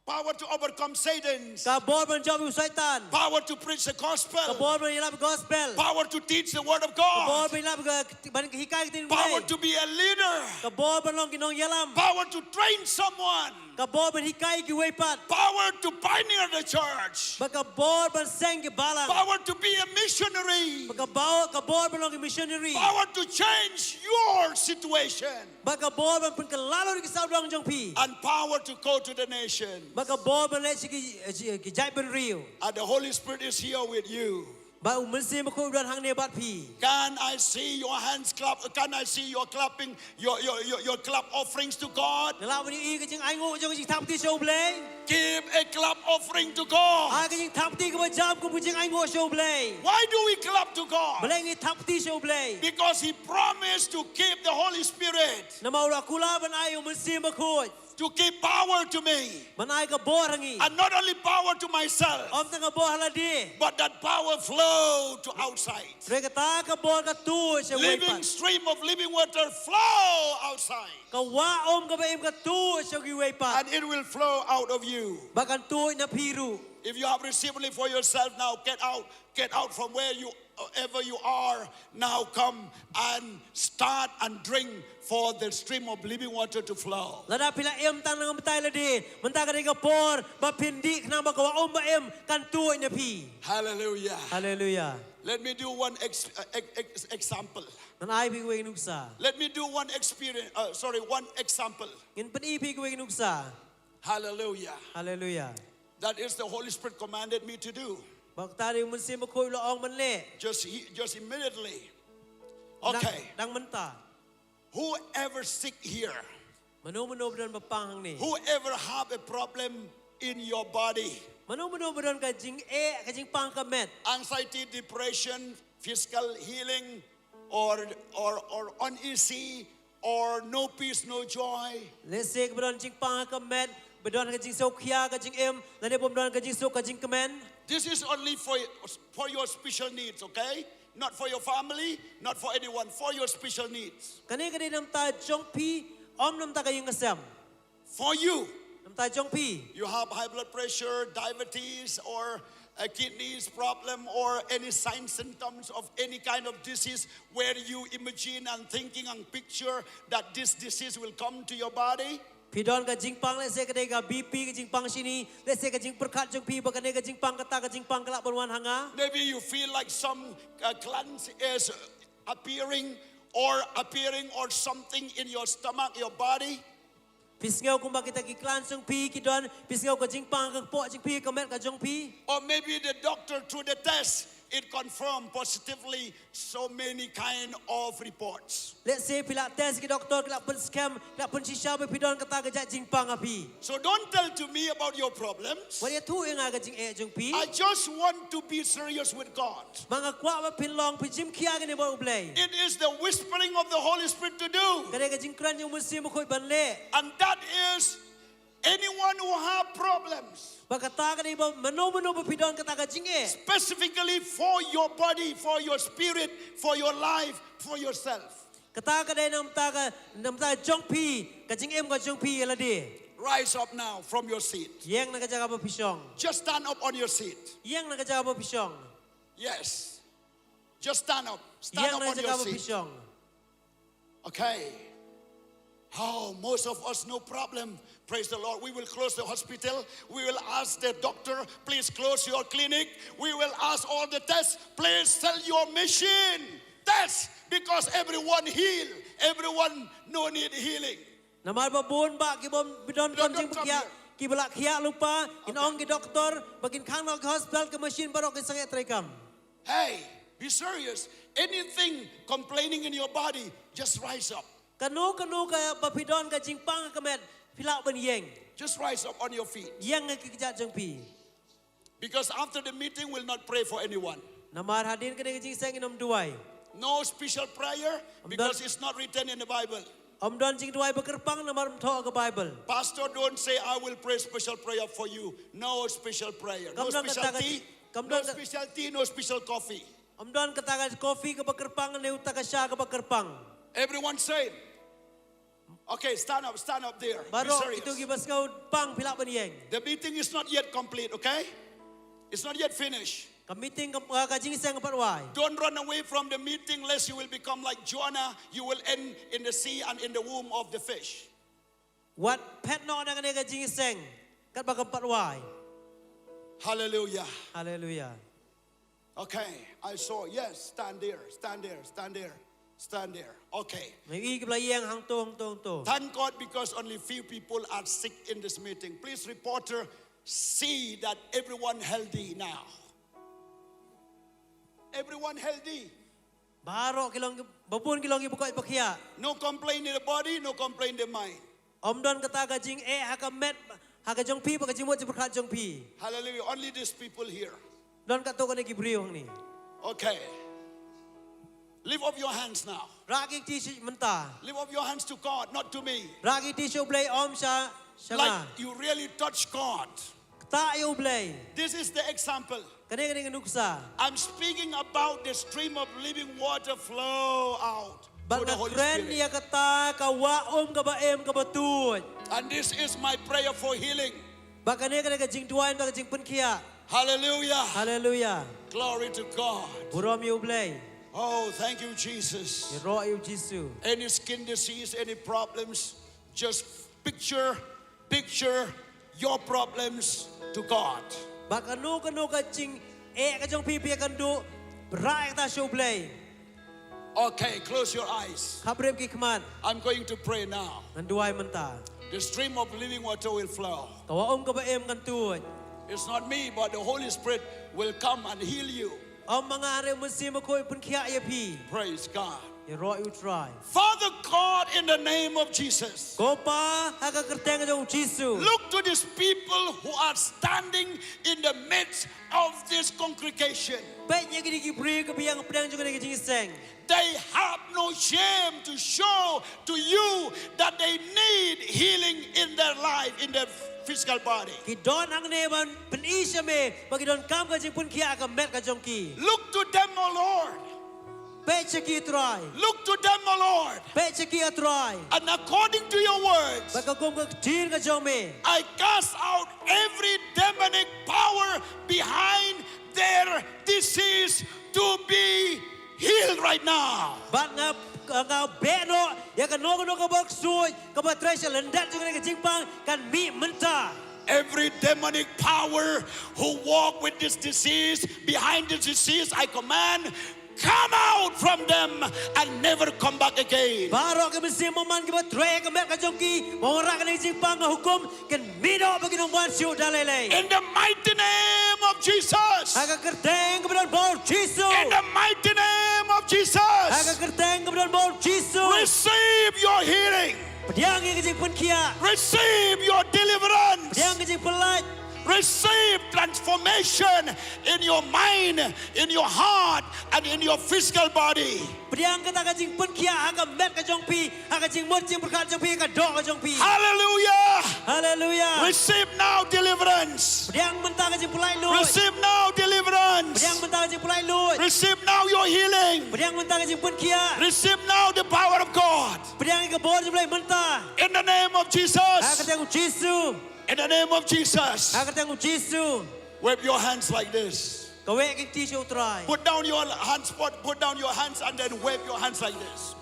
Speaker 12: power to overcome Satan's,
Speaker 11: Ka bor man job yung saitan.
Speaker 12: power to preach the
Speaker 11: Ka
Speaker 12: gospel,
Speaker 11: bor man ilap gospel.
Speaker 12: power to teach the word of
Speaker 11: Ka bor
Speaker 12: God,
Speaker 11: man ilap ban hikay tin
Speaker 12: power
Speaker 11: blay.
Speaker 12: to be a leader,
Speaker 11: Ka bor man long kinong yalam.
Speaker 12: power to train someone,
Speaker 11: Ka bor man hikay ki weipat.
Speaker 12: power to pioneer the church,
Speaker 11: Baka bor man seng ki balang.
Speaker 12: power to be a missionary,
Speaker 11: Baka bor man long ki missionary.
Speaker 12: power to change your situation,
Speaker 11: Baka bor man pun kalalo ki saudang jong pi.
Speaker 12: and power to go to the nation.
Speaker 11: Baka bor man le si ki jai ben rio.
Speaker 12: And the Holy Spirit is here with you.
Speaker 11: Ba umensi mako dan hang ne bat pi.
Speaker 12: Can I see your hands clap? Can I see your clapping, your clap offerings to God?
Speaker 11: Nalaw ni i kajing ai ngo jong kajing tap ti show blay.
Speaker 12: Give a clap offering to God.
Speaker 11: Ai kajing tap ti ka jam ko kajing ai ngo show blay.
Speaker 12: Why do we clap to God?
Speaker 11: Blay ni tap ti show blay.
Speaker 12: Because He promised to keep the Holy Spirit,
Speaker 11: Namaw ra kula ban ai umensi mako.
Speaker 12: to give power to me.
Speaker 11: Man ai ka bor hangi.
Speaker 12: And not only power to myself,
Speaker 11: Om tanga bor haladi.
Speaker 12: but that power flow to outside.
Speaker 11: Reka ta ka bor ka tu sa
Speaker 12: Living
Speaker 11: weipat.
Speaker 12: stream of living water flow outside.
Speaker 11: Ka wa om ka baim ka tu sa gi weipat.
Speaker 12: And it will flow out of you.
Speaker 11: Bakan tu na piru.
Speaker 12: If you have received it for yourself now, get out from wherever you are now. Come and start and drink for the stream of living water to flow.
Speaker 11: Lada pila em tang nang matai ladi. Menta ka ka por ba pindi kana ba ka om ba em kan tu na pi.
Speaker 12: Hallelujah.
Speaker 11: Hallelujah.
Speaker 12: Let me do one example.
Speaker 11: Nan ai pi kuwi nuksa.
Speaker 12: Let me do one one example.
Speaker 11: Ngin pan i pi kuwi nuksa.
Speaker 12: Hallelujah.
Speaker 11: Hallelujah.
Speaker 12: That is the Holy Spirit commanded me to do.
Speaker 11: Bak tari mun sim ko lo ong man le.
Speaker 12: Just immediately. Okay.
Speaker 11: Dang menta.
Speaker 12: Whoever sick here,
Speaker 11: Mano bedon bapang hang ni.
Speaker 12: whoever have a problem in your body,
Speaker 11: Mano bedon ka jing ka jing pang ka met.
Speaker 12: anxiety, depression, physical healing, or uneasy, or no peace, no joy.
Speaker 11: Let's say bedon jing pang ka met, bedon ka jing sokhia ka jing em, lani bom bedon ka jing sok ka jing kemen.
Speaker 12: This is only for your special needs, okay? Not for your family, not for anyone, for your special needs.
Speaker 11: Kani nam ta jong pi om nam ta ka yung kasam.
Speaker 12: For you.
Speaker 11: Nam ta jong pi.
Speaker 12: You have high blood pressure, diabetes, or a kidneys problem, or any signs, symptoms of any kind of disease where you imagine and thinking and picture that this disease will come to your body.
Speaker 11: Pidon ka jing pang let's say ka ka BP ka jing pang sini, let's say ka jing perkat jong pi ba ka jing pang kata ka jing pang kelak berwan hanga.
Speaker 12: Maybe you feel like some glands is appearing or something in your stomach, your body.
Speaker 11: Pisngau kung bakit kita kiklan jong pi kidon, pisngau ka jing pang ka po jing pi ka met ka jong pi.
Speaker 12: Or maybe the doctor through the test, it confirmed positively so many kind of reports.
Speaker 11: Let's say pila test ki doktor kelak pun scam, kelak pun shisha be pidon kata ka jat jing pang api.
Speaker 12: So don't tell to me about your problems.
Speaker 11: Wa dia tu eng ka jing jong pi.
Speaker 12: I just want to be serious with God.
Speaker 11: Manga kwa ba pinlong pi jim kia ka ne ba ublay.
Speaker 12: It is the whispering of the Holy Spirit to do.
Speaker 11: Ka ka jing kran yung musi mo khoi ban le.
Speaker 12: And that is anyone who have problems.
Speaker 11: Bakata ka ni ba mano ba pidon kata ka jing
Speaker 12: Specifically for your body, for your spirit, for your life, for yourself.
Speaker 11: Kata ka dai nam ta jong pi ka jing em ka jong pi la di.
Speaker 12: Rise up now from your seat.
Speaker 11: Yang na ka jaga ba pisong.
Speaker 12: Just stand up on your seat.
Speaker 11: Yang na ka jaga ba pisong.
Speaker 12: Yes. Just stand up. Stand
Speaker 11: Yang
Speaker 12: up
Speaker 11: na
Speaker 12: on
Speaker 11: ka
Speaker 12: your
Speaker 11: jaga ba
Speaker 12: seat.
Speaker 11: pisong.
Speaker 12: Okay. Oh, most of us, no problem. Praise the Lord. We will close the hospital. We will ask the doctor, please close your clinic. We will ask all the tests, please sell your machine. That's because everyone heal. Everyone no need healing.
Speaker 11: Namar ba bon ba ki bom bidon kom jing kia ki balak kia lupa in ong ki doktor bagin khang nok hospital ke machine barok ki sangat trekam.
Speaker 12: Hey, be serious. Anything complaining in your body, just rise up.
Speaker 11: Kanu ka ba pidon ka jing pang ka met pilak ben yeng.
Speaker 12: Just rise up on your feet.
Speaker 11: Yang ki kijat jong pi.
Speaker 12: Because after the meeting, we'll not pray for anyone.
Speaker 11: Namar hadin ka jing sang inom duai.
Speaker 12: No special prayer because it's not written in the Bible.
Speaker 11: Om don jing duai bekerpang namar tho ka Bible.
Speaker 12: Pastor, don't say I will pray special prayer for you. No special prayer. No special tea. No special tea. No special coffee.
Speaker 11: Om don kata ka coffee ka bekerpang ne uta ka sya ka bekerpang.
Speaker 12: Everyone say. Okay, stand up there. Be
Speaker 11: Barok
Speaker 12: serious.
Speaker 11: itu gibas kau pang pilak ben yeng.
Speaker 12: The meeting is not yet complete, okay? It's not yet finished.
Speaker 11: Ka meeting ka jing sang ka wai.
Speaker 12: Don't run away from the meeting lest you will become like Jonah. You will end in the sea and in the womb of the fish.
Speaker 11: What pet no na ka jing sang kat ba ka wai.
Speaker 12: Hallelujah.
Speaker 11: Hallelujah.
Speaker 12: Okay, I saw. Yes, stand there, stand there, stand there, stand there. Okay.
Speaker 11: May i ka yang hang to.
Speaker 12: Thank God because only few people are sick in this meeting. Please, reporter, see that everyone healthy now. Everyone healthy.
Speaker 11: Barok kilong babun kilong ibukoi pakia.
Speaker 12: No complaint in the body, no complaint in the mind.
Speaker 11: Om don kata ka jing haka met haka jong pi pa ka jing mo jibukhat jong pi.
Speaker 12: Hallelujah. Only these people here.
Speaker 11: Don ka to ka ni gibriyo hang ni.
Speaker 12: Okay. Lift up your hands now.
Speaker 11: Ragi ti si menta.
Speaker 12: Lift up your hands to God, not to me.
Speaker 11: Ragi ti si ublay om sa
Speaker 12: Like you really touch God.
Speaker 11: Ta yu ublay.
Speaker 12: This is the example.
Speaker 11: Kani nuksa.
Speaker 12: I'm speaking about the stream of living water flow out through the Holy Spirit.
Speaker 11: Niya kata ka wa ka ba em ka batut.
Speaker 12: And this is my prayer for healing.
Speaker 11: Baka ni ka jing duan baka jing punkia.
Speaker 12: Hallelujah.
Speaker 11: Hallelujah.
Speaker 12: Glory to God.
Speaker 11: Burom yu ublay.
Speaker 12: Oh, thank you, Jesus.
Speaker 11: Ro yu Jisu.
Speaker 12: Any skin disease, any problems, just picture your problems to God.
Speaker 11: Baka nu ka jing ka jong pi pi kan du ra ta shu ublay.
Speaker 12: Okay, close your eyes.
Speaker 11: Kabrem ki kman.
Speaker 12: I'm going to pray now.
Speaker 11: Nanduay menta.
Speaker 12: The stream of living water will flow.
Speaker 11: Kawa ka ba em kan tuot.
Speaker 12: It's not me, but the Holy Spirit will come and heal you.
Speaker 11: Om mga are musim ko pun kia ya pi.
Speaker 12: Praise God.
Speaker 11: Ya ro you try.
Speaker 12: Father God, in the name of Jesus,
Speaker 11: Ko pa haga kerteng jong Jisu.
Speaker 12: look to these people who are standing in the midst of this congregation.
Speaker 11: Baik nya gidi kibri ke biang pedang juga negi jingseng.
Speaker 12: They have no shame to show to you that they need healing in their life, in their physical body.
Speaker 11: Ki don ang ne ban pen isya me bagi don kam ka jing pun kia ka met ka jong ki.
Speaker 12: Look to them, O Lord.
Speaker 11: Baik ki try.
Speaker 12: Look to them, O Lord.
Speaker 11: Baik ki try.
Speaker 12: And according to your words,
Speaker 11: Baka kom ka tin ka jong me.
Speaker 12: I cast out every demonic power behind their disease to be healed right now.
Speaker 11: Bat ngap ngau beno ya kan no ka bok suy ka ba treasure lendat juga negi jingpang kan mi mentah.
Speaker 12: Every demonic power who walk with this disease, behind this disease, I command, come out from them and never come back again.
Speaker 11: Baro ke mesti moman ke tre ke mer ka jongki mawara ka negi jingpang ka hukum kan mido bagi nong wan siu dalele.
Speaker 12: In the mighty name of Jesus.
Speaker 11: Aga kerteng ke bedan bol Jisu.
Speaker 12: In the mighty name of
Speaker 11: Aga
Speaker 12: Jesus.
Speaker 11: kerteng ke bedan bol Jisu.
Speaker 12: Receive your healing.
Speaker 11: Pediang ke jing pun kia.
Speaker 12: Receive your deliverance.
Speaker 11: Pediang ke jing pelat.
Speaker 12: Receive transformation in your mind, in your heart, and in your physical body.
Speaker 11: Pediang ke tak jing pun kia aga met ka jongpi, aga jing mot jing berkat jongpi ka dok ka jongpi.
Speaker 12: Hallelujah.
Speaker 11: Hallelujah.
Speaker 12: Receive now deliverance.
Speaker 11: Pediang mentah ka jing pelai lut.
Speaker 12: Receive now deliverance.
Speaker 11: Pediang mentah ka jing pelai lut.
Speaker 12: Receive now your healing.
Speaker 11: Pediang mentah ka jing pun kia.
Speaker 12: Receive now the power of God.
Speaker 11: Pediang ke bol jing pelai mentah.
Speaker 12: In the name of
Speaker 11: Aga
Speaker 12: Jesus.
Speaker 11: tengok Jisu.
Speaker 12: In the name of Jesus.
Speaker 11: Aga tengok Jisu.
Speaker 12: Wave your hands like this.
Speaker 11: Kau wek ke tisu try.
Speaker 12: Put down your hands, put down your hands and then wave your hands like this.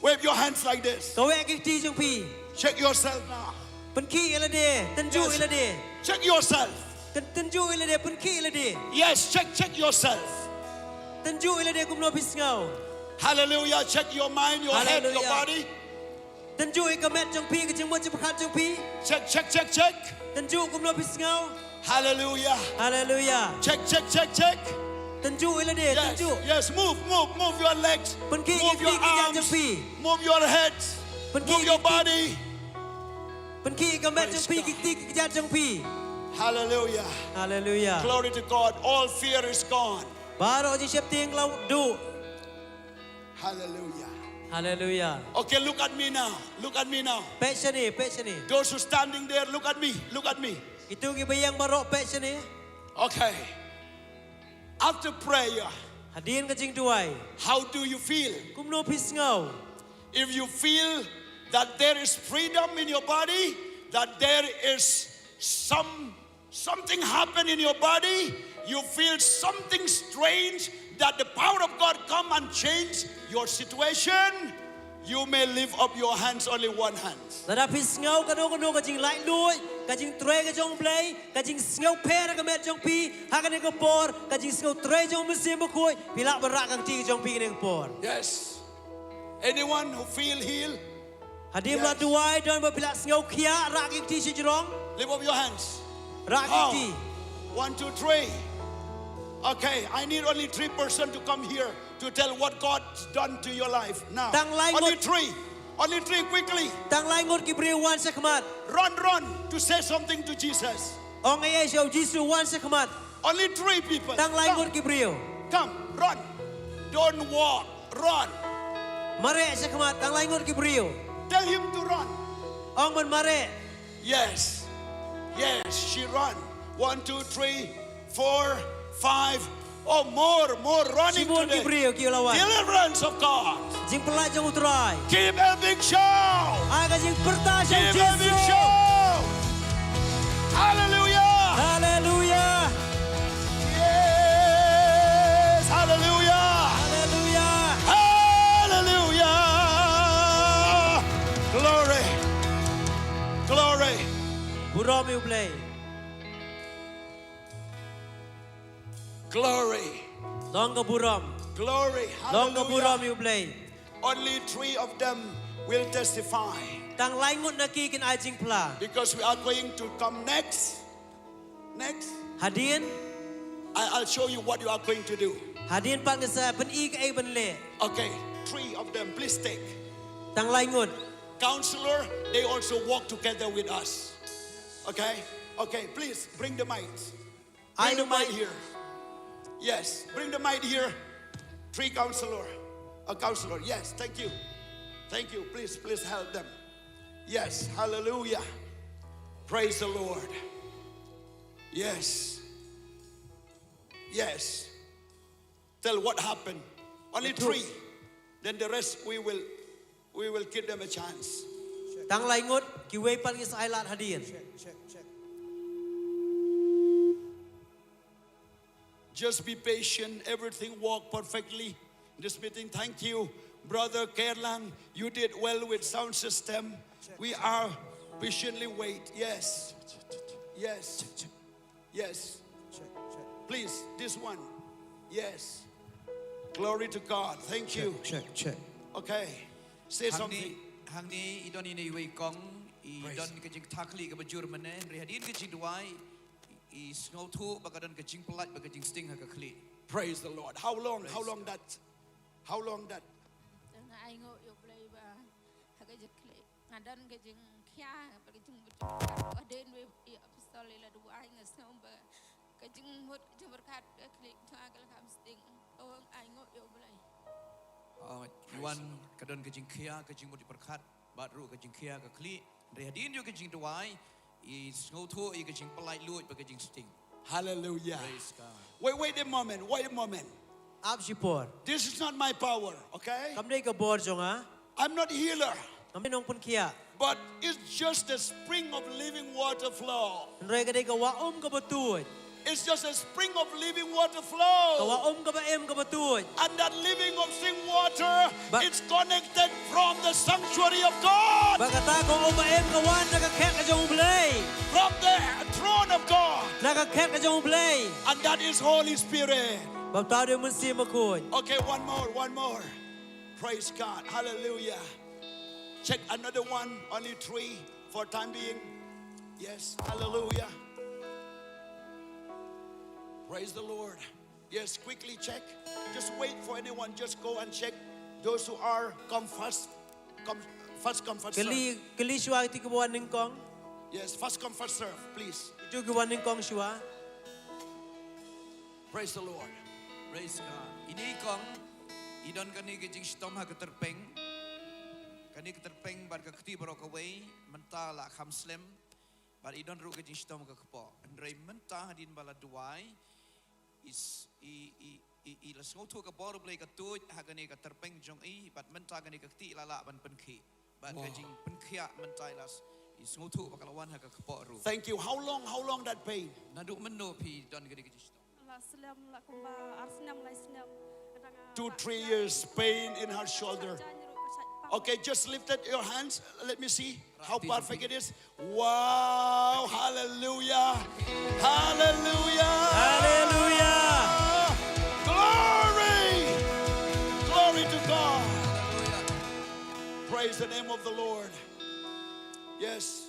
Speaker 12: Wave your hands like this.
Speaker 11: Kau wek ke tisu pi.
Speaker 12: Check yourself now.
Speaker 11: Penki ila dia, tenju
Speaker 12: Yes.
Speaker 11: ila dia.
Speaker 12: Check yourself.
Speaker 11: Tenju ila dia, penki ila dia.
Speaker 12: Yes, check yourself.
Speaker 11: Tenju ila dia kumno pisngau.
Speaker 12: Hallelujah. Check your mind, your head, your
Speaker 11: Hallelujah.
Speaker 12: body.
Speaker 11: Tenju ika met jong pi ke jing mot jing berkat jong pi.
Speaker 12: Check.
Speaker 11: Tenju kumno pisngau.
Speaker 12: Hallelujah.
Speaker 11: Hallelujah.
Speaker 12: Check.
Speaker 11: Tenju ila dia,
Speaker 12: Yes,
Speaker 11: tenju.
Speaker 12: yes. Move your legs.
Speaker 11: Penki
Speaker 12: Move your
Speaker 11: ke jang
Speaker 12: arms.
Speaker 11: pi.
Speaker 12: Move your head.
Speaker 11: Penki
Speaker 12: Move your body.
Speaker 11: Penki ika met jong pi
Speaker 12: Praise
Speaker 11: ke jang jong pi.
Speaker 12: Hallelujah.
Speaker 11: Hallelujah.
Speaker 12: Glory to God. All fear is gone.
Speaker 11: Baru je siap ting lau du.
Speaker 12: Hallelujah.
Speaker 11: Hallelujah.
Speaker 12: Okay, look at me now. Look at me now.
Speaker 11: Passion ni, passion ni.
Speaker 12: Those who standing there, look at me. Look at me.
Speaker 11: Itu ki bayang barok passion ni.
Speaker 12: Okay. After prayer,
Speaker 11: Hadirin ke jing tuai.
Speaker 12: how do you feel?
Speaker 11: Kumno pisngau.
Speaker 12: If you feel that there is freedom in your body, that there is something happen in your body, you feel something strange, that the power of God come and change your situation, you may lift up your hands, only one hand.
Speaker 11: Tada pisngau kano ke jing lai lui, ke jing tre ke jong play, ke jing sngau per ke met jong pi, hakan ke por, ke jing sngau tre jong mesin bekoi, pilak berak kang ti ke jong pi ke por.
Speaker 12: Yes. Anyone who feel healed,
Speaker 11: Hadirin
Speaker 12: Yes.
Speaker 11: la tuai don pilak sngau kia rak ke ti si jerong,
Speaker 12: lift up your hands.
Speaker 11: rak ke
Speaker 12: Oh.
Speaker 11: ti.
Speaker 12: 1, 2, 3. Okay, I need only 3 persons to come here to tell what God's done to your life now.
Speaker 11: Tang lai
Speaker 12: Only
Speaker 11: ngot-
Speaker 12: 3. Only 3 quickly.
Speaker 11: Tang lai ngot ki beri wan sekmat.
Speaker 12: Run to say something to Jesus.
Speaker 11: Ong ay siya Jisu wan sekmat.
Speaker 12: Only 3 people.
Speaker 11: Tang lai ngot
Speaker 12: Come,
Speaker 11: ki beri.
Speaker 12: come, run. Don't walk, run.
Speaker 11: Mare sekmat tang lai ngot ki beri.
Speaker 12: Tell him to run.
Speaker 11: Ong men mare.
Speaker 12: Yes, she run. 1, 2, 3, 4, 5. Oh, more running
Speaker 11: Simon ki
Speaker 12: today.
Speaker 11: beri ki lawan.
Speaker 12: Deliverance of God.
Speaker 11: Jing pelak jong utrai.
Speaker 12: Give a big shout.
Speaker 11: Aga jing perta siya
Speaker 12: Give a big
Speaker 11: Jisu.
Speaker 12: shout. Hallelujah.
Speaker 11: Hallelujah.
Speaker 12: Yes. Hallelujah.
Speaker 11: Hallelujah.
Speaker 12: Hallelujah. Glory.
Speaker 11: Buram you play.
Speaker 12: Glory.
Speaker 11: Long ke buram.
Speaker 12: Glory.
Speaker 11: Long ke buram
Speaker 12: Hallelujah.
Speaker 11: you play.
Speaker 12: Only 3 of them will testify.
Speaker 11: Tang lai ngot na ki kin ajing pla.
Speaker 12: Because we are going to come next.
Speaker 11: Hadirin
Speaker 12: I'll show you what you are going to do.
Speaker 11: Hadin pak nisa pen I ke ben le.
Speaker 12: Okay, 3 of them, please take.
Speaker 11: Tang lai ngut.
Speaker 12: Counselor, they also walk together with us. Okay? Okay, please bring the mic. Bring the mic here. Yes, bring the mic here. 3 counselor. A counselor, yes, thank you. Thank you. Please help them. Yes, hallelujah. Praise the Lord. Yes. Yes. Tell what happened. Only 3. Then the rest we will give them a chance.
Speaker 11: Tang lai ngut ki wei pak is ai lat hadin.
Speaker 12: Just be patient. Everything walked perfectly in this meeting. Thank you, Brother Kerlang. You did well with sound system. We are patiently wait. Yes. Yes. Yes. Please, this one. Yes. Glory to God. Thank you.
Speaker 11: Check.
Speaker 12: Okay. Say something.
Speaker 6: Hang ni idon ini wei kong idon kejing takli ke bajur mene rihadin kejing duai I snow tu bakadon kejing pelat bakajing sting ha kekli.
Speaker 12: Praise the Lord. How long that?
Speaker 8: Ai ngộ yêu play ba haga jekle ngadan kejing kya kejing ở đến với apostol là đủ ai ngờ sao ba kejing một kejing berkat klik thoa cái làm sting ai ngộ yêu play.
Speaker 6: Iwan kadon kejing kia kejing mudi perkat baru kejing kia kekli rihadin yo kejing duai I snow tu I kejing pelat luit bakajing sting.
Speaker 12: Hallelujah.
Speaker 6: Praise God.
Speaker 12: Wait a moment.
Speaker 11: Ab sipor.
Speaker 12: This is not my power, okay?
Speaker 11: Kam dei ke bor jong a.
Speaker 12: I'm not healer.
Speaker 11: Kam nong pun kia.
Speaker 12: But it's just a spring of living water flow.
Speaker 11: Rei ke dei ke wa ke betul.
Speaker 12: It's just a spring of living water
Speaker 11: Ke
Speaker 12: flow.
Speaker 11: wa ke ba em ke betul.
Speaker 12: And that living of spring water, it's connected from the sanctuary of God.
Speaker 11: Ba kata ko ba em ke wan na ka khet ke jong blai.
Speaker 12: From the throne of God.
Speaker 11: Na ka khet ke jong blai.
Speaker 12: And that is Holy Spirit.
Speaker 11: Ba ta de mun si ma kun.
Speaker 12: Okay, one more. Praise God. Hallelujah. Check another one. Only 3 for time being. Yes. Hallelujah. Praise the Lord. Yes, quickly check. Just wait for anyone. Just go and check. Those who are come first. First come, first serve.
Speaker 11: Keli shua ti ke wan ning kong.
Speaker 12: Yes, first come, first serve, please.
Speaker 11: Ju ke wan ning kong shua.
Speaker 12: Praise the Lord.
Speaker 6: Praise God. Ini kong idon kani kejing stom ha keterpeng. Kani keterpeng bar kekti barok away menta la kham slim. Bar idon ru kejing stom ke kepo. Andrei menta hadin bala duai is I la sngo tu ke bor blai ke tuj ha kani keterpeng jong I bat menta kani kekti lala ban penki. Bat kejing penkia menta las is sngo tu bakalawan ha ke kepo ru.
Speaker 12: Thank you. How long that pain?
Speaker 6: Naduk meno pi don kani kejing stom.
Speaker 12: 2-3 years pain in her shoulder. Okay, just lift up your hands. Let me see how perfect it is. Wow, hallelujah. Hallelujah.
Speaker 11: Hallelujah.
Speaker 12: Glory to God. Praise the name of the Lord. Yes.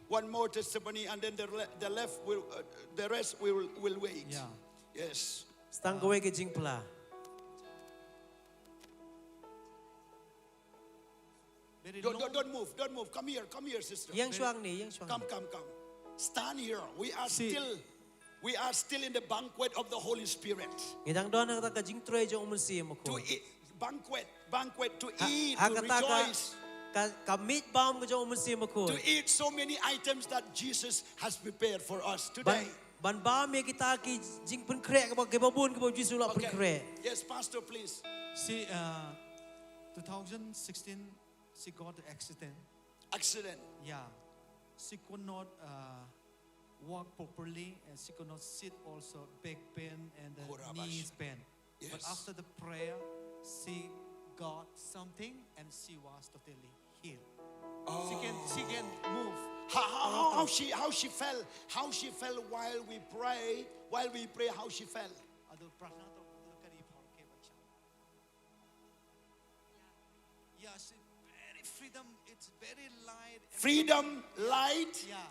Speaker 12: One more testimony and then the rest will wait.
Speaker 11: Yeah.
Speaker 12: Yes.
Speaker 11: Stang kowe ke jing pla.
Speaker 12: Don't move. Come here, sister.
Speaker 11: Yang shuang ni.
Speaker 12: Come. Stand here. We are still in the banquet of the Holy Spirit.
Speaker 11: Ngidang don na ka jing troy jong mun si mo ko.
Speaker 12: To eat, banquet to eat, to rejoice.
Speaker 11: Ka meat baum ke jong mun si mo ko.
Speaker 12: To eat so many items that Jesus has prepared for us today.
Speaker 11: Ban ba me kita ki jing pun krek ke babun ke Jisu la pun krek.
Speaker 12: Yes, Pastor, please.
Speaker 13: See, 2016, she got an accident.
Speaker 12: Accident.
Speaker 13: Yeah. She could not walk properly and she could not sit also, back pain and knees pain.
Speaker 12: Yes.
Speaker 13: But after the prayer, she got something and she was totally healed.
Speaker 12: Oh.
Speaker 13: She can move.
Speaker 12: How she fell while we pray, how she fell.
Speaker 13: Yeah, she very freedom, it's very light.
Speaker 12: Freedom, light
Speaker 13: Yeah.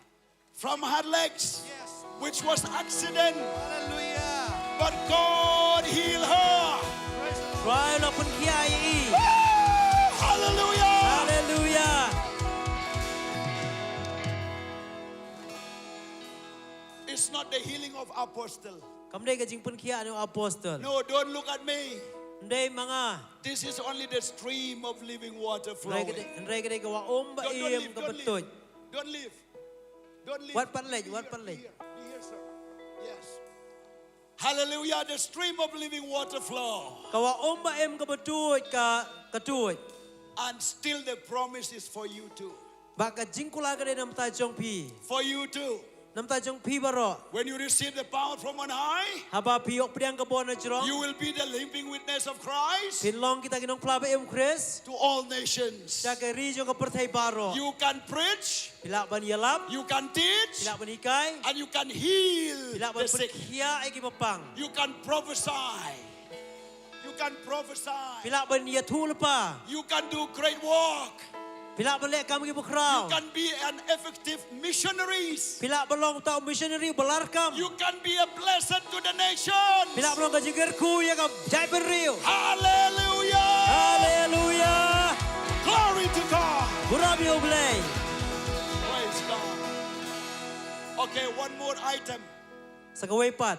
Speaker 12: from her legs,
Speaker 13: Yes.
Speaker 12: which was accident.
Speaker 13: Hallelujah.
Speaker 12: but God healed her.
Speaker 11: Try lo pun kiai i.
Speaker 12: Hallelujah.
Speaker 11: Hallelujah.
Speaker 12: It's not the healing of apostle.
Speaker 11: Kam dei ka jing pun kia anu apostol.
Speaker 12: No, don't look at me.
Speaker 11: Dei manga.
Speaker 12: This is only the stream of living water
Speaker 11: Ndai
Speaker 12: flowing.
Speaker 11: ka dei ka wa ba
Speaker 12: Don't
Speaker 11: iem
Speaker 12: leave,
Speaker 11: ka
Speaker 12: don't
Speaker 11: betoj.
Speaker 12: leave. Don't leave. Don't leave.
Speaker 11: Wat pan lej, wat pan lej.
Speaker 12: Be here, sir. Yes. Hallelujah. The stream of living water flow.
Speaker 11: Ka wa ba em ka betoj ka tuj.
Speaker 12: And still the promise is for you too.
Speaker 11: Ba ka jing kula ka dei nam ta jong pi.
Speaker 12: For you too.
Speaker 11: Nam ta jong pi baro.
Speaker 12: When you receive the power from on high,
Speaker 11: Haba piok priang ka bon na jrong.
Speaker 12: you will be the living witness of Christ
Speaker 11: Pin long kita ginong plaba em Chris.
Speaker 12: to all nations.
Speaker 11: Sa ka ri jong ka perthai baro.
Speaker 12: You can preach,
Speaker 11: Pila ban yalap.
Speaker 12: you can teach,
Speaker 11: Pila ban ikai.
Speaker 12: and you can heal
Speaker 11: Pila ban
Speaker 12: the sick.
Speaker 11: perkhia ai ki papang.
Speaker 12: You can prophesy. You can prophesy.
Speaker 11: Pila ban ya thu lepa.
Speaker 12: You can do great work.
Speaker 11: Pila ban lek kam ki
Speaker 12: You
Speaker 11: bukrau.
Speaker 12: can be an effective missionaries.
Speaker 11: Pila belong tau missionary belarkam.
Speaker 12: You can be a blessing to the nations.
Speaker 11: Pila belong ka jiger ku ya ka jai berriu.
Speaker 12: Hallelujah.
Speaker 11: Hallelujah.
Speaker 12: Glory to God.
Speaker 11: Burabi oblay.
Speaker 12: Praise God. Okay, one more item.
Speaker 11: Sa kaway pat.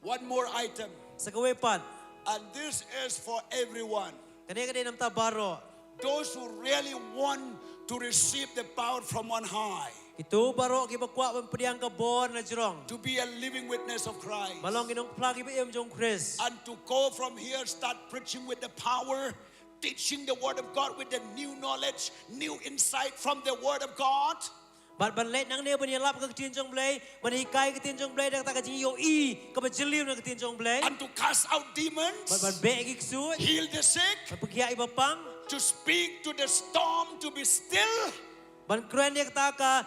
Speaker 12: One more item.
Speaker 11: Sa kaway pat.
Speaker 12: And this is for everyone.
Speaker 11: Kani ka din nam ta baro.
Speaker 12: Those who really want to receive the power from on high.
Speaker 11: Itu baro ki bakwa ban priang ka bon na jrong.
Speaker 12: To be a living witness of Christ.
Speaker 11: Balong ginong plagi ba em jong Chris.
Speaker 12: And to go from here, start preaching with the power, teaching the word of God with the new knowledge, new insight from the word of God.
Speaker 11: Bat ban let nang ne ban yalap ka tin jong blay. Ban hikai ka tin jong blay dak ta ka jing yo i ka ba jiliw na ka tin jong blay.
Speaker 12: And to cast out demons.
Speaker 11: Bat ban be ki ksut.
Speaker 12: Heal the sick.
Speaker 11: Ban pagya iba pang.
Speaker 12: To speak to the storm to be still.
Speaker 11: Ban kren yak ta ka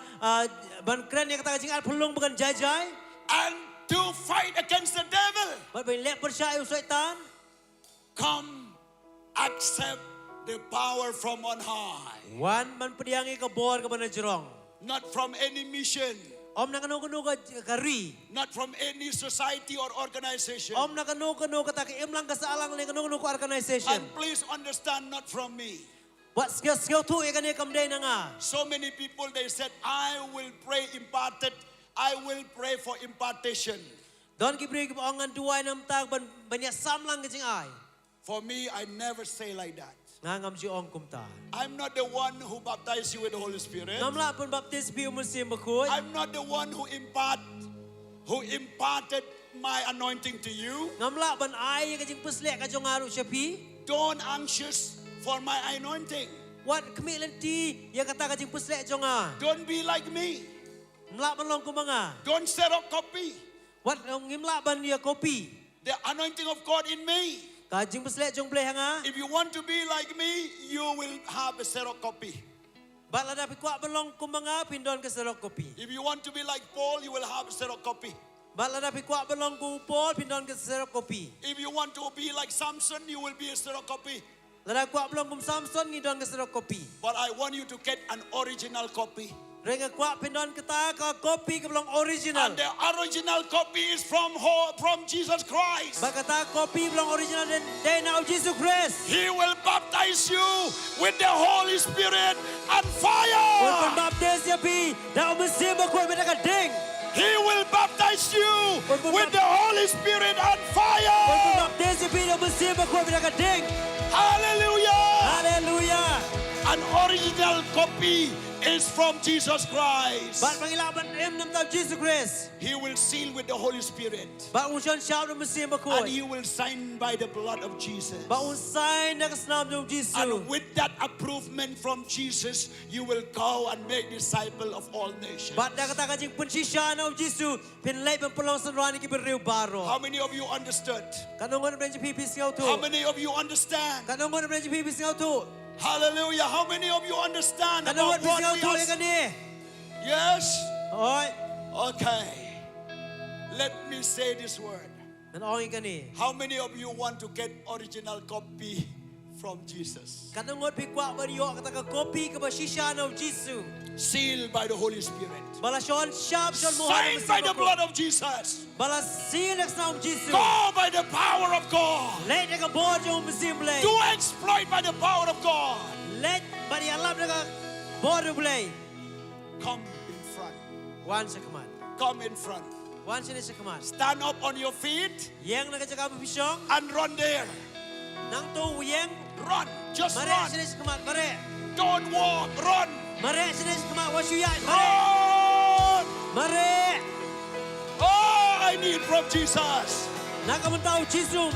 Speaker 11: jing al phulung bagan jai jai.
Speaker 12: And to fight against the devil.
Speaker 11: Bat ban let persya syaitan.
Speaker 12: Come, accept the power from on high.
Speaker 11: Wan ban pediangi ka bor ka ban jrong.
Speaker 12: Not from any mission.
Speaker 11: Om na kanu ka ri.
Speaker 12: Not from any society or organization.
Speaker 11: Om na kanu ka ta ki im lang ka sa alang le kanu ka organization.
Speaker 12: And please understand, not from me.
Speaker 11: What skill tu e kani kam day na nga.
Speaker 12: So many people, they said, I will pray imparted. I will pray for impartation.
Speaker 11: Don ki bri ki ongan duay nam tag ban banya sam lang ka jing ai.
Speaker 12: For me, I never say like that.
Speaker 11: Ngam ji ong kumta.
Speaker 12: I'm not the one who baptized you with the Holy Spirit.
Speaker 11: Ngam la pun baptis bi musim bakut.
Speaker 12: I'm not the one who imparted my anointing to you.
Speaker 11: Ngam la ban ai ka jing puslek ka jong aru syapi.
Speaker 12: Don't anxious for my anointing.
Speaker 11: What kemilanti ya kata ka jing puslek jong a.
Speaker 12: Don't be like me.
Speaker 11: Ngla ban long kumanga.
Speaker 12: Don't xerocopy
Speaker 11: What ngim la ban ya kopi.
Speaker 12: the anointing of God in me.
Speaker 11: Ka jing puslek jong bleh hanga.
Speaker 12: If you want to be like me, you will have a xerocopy.
Speaker 11: Bat la dapat kuat belong kumanga pindon ke serok kopi.
Speaker 12: If you want to be like Paul, you will have a xerocopy.
Speaker 11: Bat la dapat kuat belong ku pol pindon ke serok kopi.
Speaker 12: If you want to be like Samson, you will be a xerocopy.
Speaker 11: La dapat kuat belong kum Samson ngidon ke serok kopi.
Speaker 12: But I want you to get an original copy.
Speaker 11: Renga kuat pindon kita ka kopi ke belong original.
Speaker 12: And the original copy is from Jesus Christ.
Speaker 11: Bat kata kopi belong original dan dena Jesus Christ.
Speaker 12: He will baptize you with the Holy Spirit and fire.
Speaker 11: Pun baptis ya pi, dah mesti bakut benda ka ding.
Speaker 12: He will baptize you with the Holy Spirit and
Speaker 11: Pun
Speaker 12: fire.
Speaker 11: baptis ya pi, dah mesti bakut benda ka ding.
Speaker 12: Hallelujah.
Speaker 11: Hallelujah.
Speaker 12: An original copy is from Jesus Christ.
Speaker 11: Bat pangilaban em nam tau Jesus Christ.
Speaker 12: He will seal with the Holy Spirit.
Speaker 11: Bat unsan syab dah mesti bakut.
Speaker 12: And he will sign by the blood of Jesus.
Speaker 11: Bat unsan dah kesenam jom Jesus.
Speaker 12: And with that approvement from Jesus, you will go and make disciple of all nations.
Speaker 11: Bat dah kata kajing pensisya nam Jesus. Pin lay pempelong senrani ki beriu baro.
Speaker 12: How many of you understood?
Speaker 11: Kanongon benji pipi singau tu.
Speaker 12: How many of you understand?
Speaker 11: Kanongon benji pipi singau tu.
Speaker 12: Hallelujah. How many of you understand
Speaker 11: Kanongon
Speaker 12: about what
Speaker 11: singau
Speaker 12: we
Speaker 11: tu
Speaker 12: are?
Speaker 11: lekani.
Speaker 12: Yes?
Speaker 11: Oi.
Speaker 12: Okay. Let me say this word.
Speaker 11: Dan orang ikan ni.
Speaker 12: How many of you want to get original copy from Jesus.
Speaker 11: Kanangot pikwa bariyo kataka kopi ka bashisha of Jesus.
Speaker 12: Sealed by the Holy Spirit.
Speaker 11: Balashon shab shon mo.
Speaker 12: Signed by the blood of Jesus.
Speaker 11: Balasil of Jesus.
Speaker 12: Go by the power of God.
Speaker 11: Let ka board yung musimble.
Speaker 12: Do exploit by the power of God.
Speaker 11: Let bari alam ka board play.
Speaker 12: Come in front.
Speaker 11: One sa command.
Speaker 12: Come in front.
Speaker 11: One sa command.
Speaker 12: Stand up on your feet
Speaker 11: Yang nagajaka bishong.
Speaker 12: and run there.
Speaker 11: Nang to yang.
Speaker 12: Run. Just
Speaker 11: Mare
Speaker 12: run.
Speaker 11: sa command. Mare.
Speaker 12: Don't walk. Run.
Speaker 11: Mare sa command. Washuyan.
Speaker 12: Run.
Speaker 11: Mare.
Speaker 12: Oh, I need from Jesus.
Speaker 11: Nakamuntaw Jesus.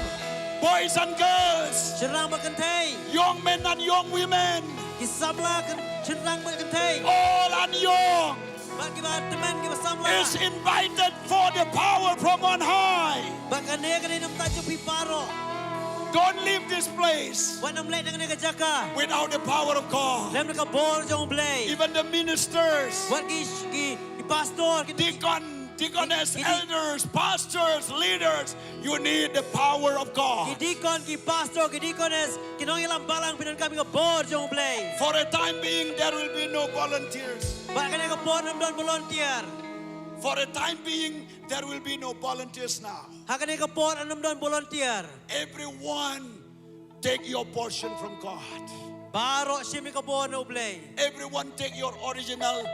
Speaker 12: Boys and girls.
Speaker 11: Sirang makantay.
Speaker 12: Young men and young women.
Speaker 11: Kisabla kan sirang makantay.
Speaker 12: All and young
Speaker 11: Bagi ba teman kita samla.
Speaker 12: is invited for the power from on high.
Speaker 11: Baka nega ni nam tajo piparo.
Speaker 12: Don't leave this place
Speaker 11: Wanam lay nang nega jaka.
Speaker 12: without the power of God.
Speaker 11: Lem naka bor jong play.
Speaker 12: Even the ministers,
Speaker 11: Wat ki pastor
Speaker 12: deaconess, elders, pastors, leaders, you need the power of God.
Speaker 11: Kidikon ki pastor kidikones kinong ilang balang pinan kami ka bor jong play.
Speaker 12: For a time being, there will be no volunteers.
Speaker 11: Baka nega bor nam don volunteer.
Speaker 12: For a time being, there will be no volunteers now.
Speaker 11: Haka nega bor nam don volunteer.
Speaker 12: Everyone, take your portion from God.
Speaker 11: Baro simi ka bor no play.
Speaker 12: Everyone, take your original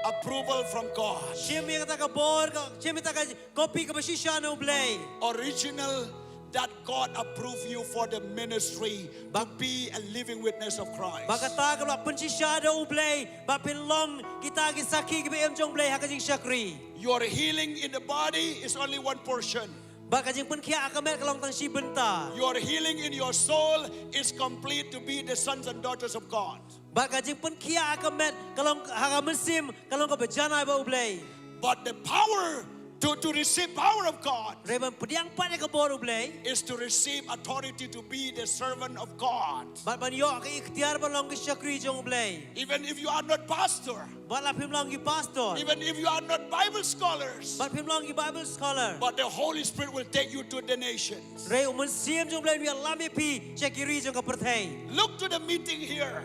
Speaker 12: approval from God.
Speaker 11: Simi ka taka bor ka simi taka kopi ka basisha no play.
Speaker 12: Original that God approve you for the ministry to be a living witness of Christ.
Speaker 11: Baka taga la pensisha do play. Ba pinlong kita ki saki ki em jong play haka jing shakri.
Speaker 12: Your healing in the body is only one portion.
Speaker 11: Baka jing pun kia akamet kalong tang si benta.
Speaker 12: Your healing in your soul is complete to be the sons and daughters of God.
Speaker 11: Baka jing pun kia akamet kalong haka mesim kalong ka bejana ba play.
Speaker 12: But the power to receive power of God
Speaker 11: Reban pediang pa ka bor play.
Speaker 12: is to receive authority to be the servant of God.
Speaker 11: Ba ban yo ka ikhtiar ba long ki shakri jong play.
Speaker 12: Even if you are not pastor,
Speaker 11: Ba la pim long ki pastor.
Speaker 12: even if you are not Bible scholars,
Speaker 11: Ba pim long ki Bible scholar.
Speaker 12: but the Holy Spirit will take you to the nations.
Speaker 11: Re umun sim jong play wi lami pi shakiri jong ka perthai.
Speaker 12: Look to the meeting here.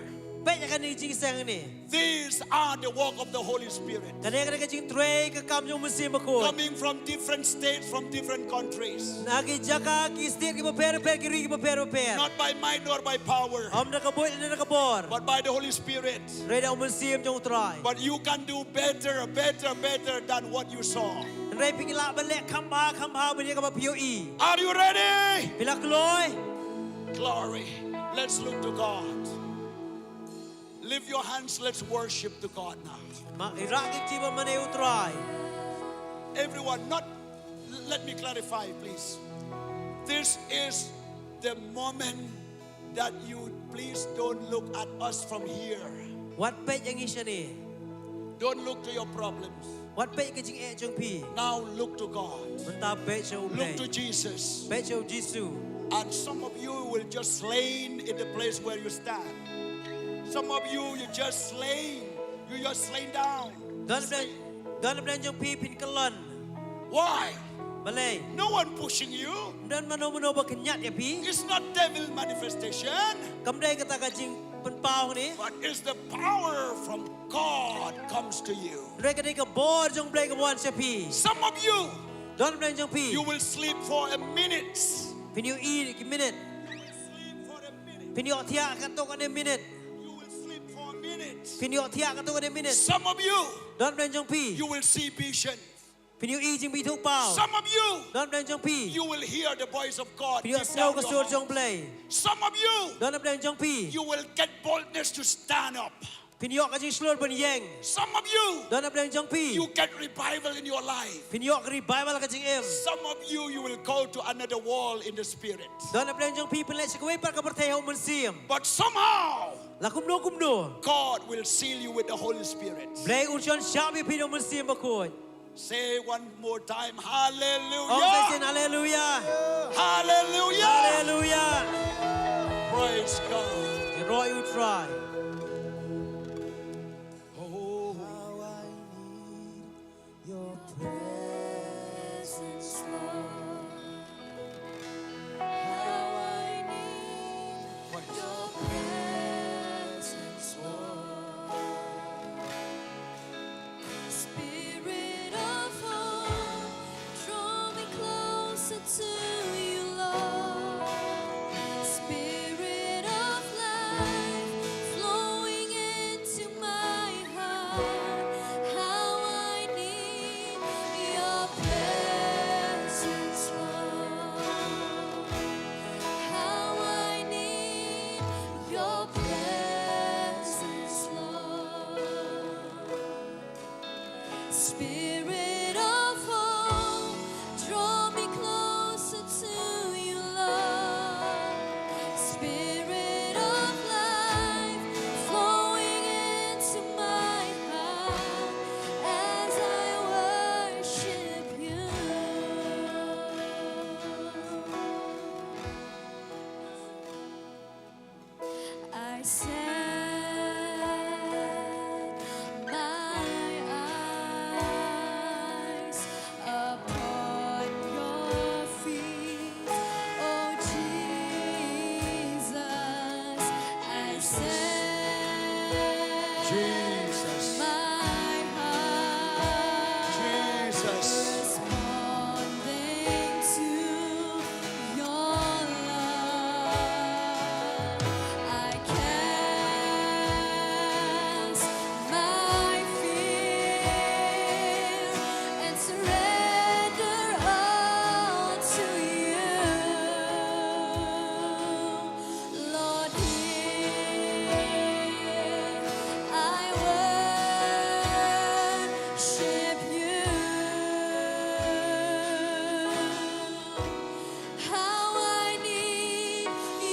Speaker 11: Banyak kan ni jing sang ni.
Speaker 12: These are the work of the Holy Spirit.
Speaker 11: Kadang-kadang ka jing tray ka kam jong musim ako.
Speaker 12: Coming from different states, from different countries.
Speaker 11: Nagi jaka ki state ki paper ki paper.
Speaker 12: Not by might nor by power,
Speaker 11: Am na kaboy na nakabor.
Speaker 12: but by the Holy Spirit.
Speaker 11: Reda umusim jong try.
Speaker 12: But you can do better than what you saw.
Speaker 11: Ray pingila balik kamba balik ka POE.
Speaker 12: Are you ready?
Speaker 11: Pila kloy.
Speaker 12: Glory. Let's look to God. Lift your hands, let's worship to God now.
Speaker 11: Ma irakik tiba mane utray.
Speaker 12: Everyone, let me clarify, please. This is the moment that you please don't look at us from here.
Speaker 11: What pet yang isya ni?
Speaker 12: Don't look to your problems.
Speaker 11: What pet ka jing jong pi?
Speaker 12: Now look to God.
Speaker 11: Menta pet siya
Speaker 12: Look
Speaker 11: ublay.
Speaker 12: to Jesus.
Speaker 11: Pet siya Jisu.
Speaker 12: And some of you will just slain in the place where you stand. Some of you just slain. You just slain down.
Speaker 11: Don blan jong pi pin kalon.
Speaker 12: Why?
Speaker 11: Balay.
Speaker 12: No one pushing you.
Speaker 11: Dan mano ba kenyat ya pi?
Speaker 12: It's not devil manifestation.
Speaker 11: Kamday kata ka jing penpau ni.
Speaker 12: But it's the power from God comes to you.
Speaker 11: Reka ni ka bor jong play ka buan siya pi.
Speaker 12: Some of you,
Speaker 11: Don blan jong pi.
Speaker 12: you will sleep for a minute.
Speaker 11: Pin you eat ki minute.
Speaker 12: Sleep for a minute.
Speaker 11: Pin you tiak ka to ka ni minute.
Speaker 12: You will sleep for a minute.
Speaker 11: Pin you tiak ka to ka ni minute.
Speaker 12: Some of you,
Speaker 11: Don blan jong pi.
Speaker 12: you will see vision.
Speaker 11: Pin you eat jing bi thuk pau.
Speaker 12: Some of you,
Speaker 11: Don blan jong pi.
Speaker 12: you will hear the voice of God.
Speaker 11: Pin you
Speaker 12: deep
Speaker 11: snow
Speaker 12: down
Speaker 11: ka
Speaker 12: your
Speaker 11: sur jong
Speaker 12: heart.
Speaker 11: play.
Speaker 12: Some of you,
Speaker 11: Don blan jong pi.
Speaker 12: you will get boldness to stand up.
Speaker 11: Pin you ka jing slur pun yang.
Speaker 12: Some of you,
Speaker 11: Don blan jong pi.
Speaker 12: you get revival in your life.
Speaker 11: Pin you ka revival ka jing em.
Speaker 12: Some of you, you will go to another wall in the spirit.
Speaker 11: Don blan jong pi pun lek sekwe par ka perthai ho mun sim.
Speaker 12: But somehow,
Speaker 11: La kumno.
Speaker 12: God will seal you with the Holy Spirit.
Speaker 11: Play unsion shabi pin ho mun sim ba ko.
Speaker 12: Say one more time,
Speaker 11: Oh,
Speaker 12: hallelujah.
Speaker 11: say hallelujah.
Speaker 12: Hallelujah.
Speaker 11: Hallelujah.
Speaker 12: Praise God.
Speaker 11: Roy you try.
Speaker 12: Oh,
Speaker 14: Your presence, Lord. How I need
Speaker 12: praise.
Speaker 14: Your presence, Lord. Spirit of hope, draw me closer to you, Lord. Spirit of life, flowing into my heart. How I need your presence, Lord. How I need your presence, Lord. Spirit of hope, draw me closer to you, Lord. Spirit of life, flowing into my heart as I worship you. I set my eyes upon your feet, oh Jesus. I set
Speaker 12: Jesus.
Speaker 14: my heart
Speaker 12: Jesus.
Speaker 14: responding to your love. I cast my fear and surrender all to you, Lord. Here I worship you. How I need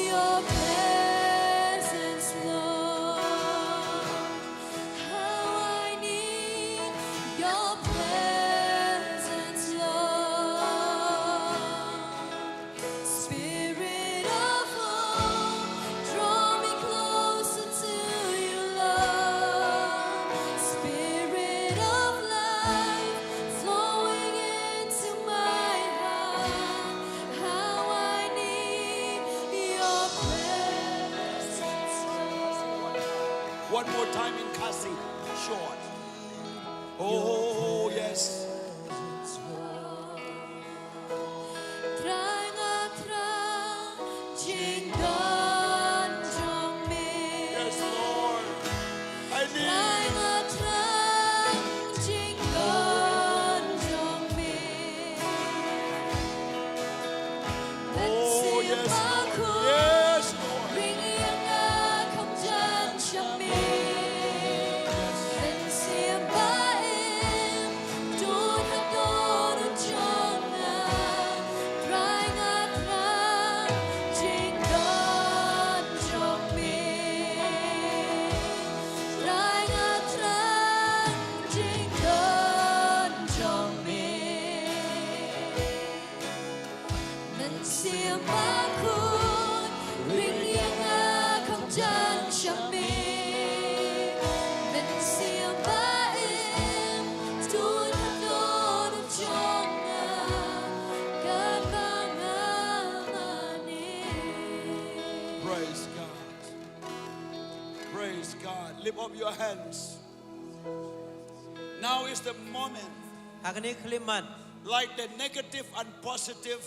Speaker 14: your presence, Lord. How I need your presence, Lord. Spirit of hope, draw me closer to you, Lord. Spirit of life, flowing into my heart. How I need your presence, Lord.
Speaker 12: One more time in Kasi, short. Oh, yes.
Speaker 14: Trang a trang chính đón trong mình.
Speaker 12: Yes, Lord. I need
Speaker 14: Trang a trang chính đón trong mình. Đất
Speaker 12: Oh,
Speaker 14: xiêm
Speaker 12: yes,
Speaker 14: ba
Speaker 12: Lord.
Speaker 14: khôn,
Speaker 12: Yes, Lord.
Speaker 14: bình yên ngã không gian trong mình. Đất xiêm ba em, đốt hát đốt trong ngã. Trang a trang chính đón trong mình. Trang a trang chính đón trong mình. Mình xiêm ba khôn, bình yên ngã không gian trong mình. Mình xiêm ba em, đốt hát đốt trong ngã. Các bạn ngã mà nên.
Speaker 12: Praise God. Praise God. Lift up your hands. Now is the moment.
Speaker 11: Hakani kliman.
Speaker 12: Like the negative and positive,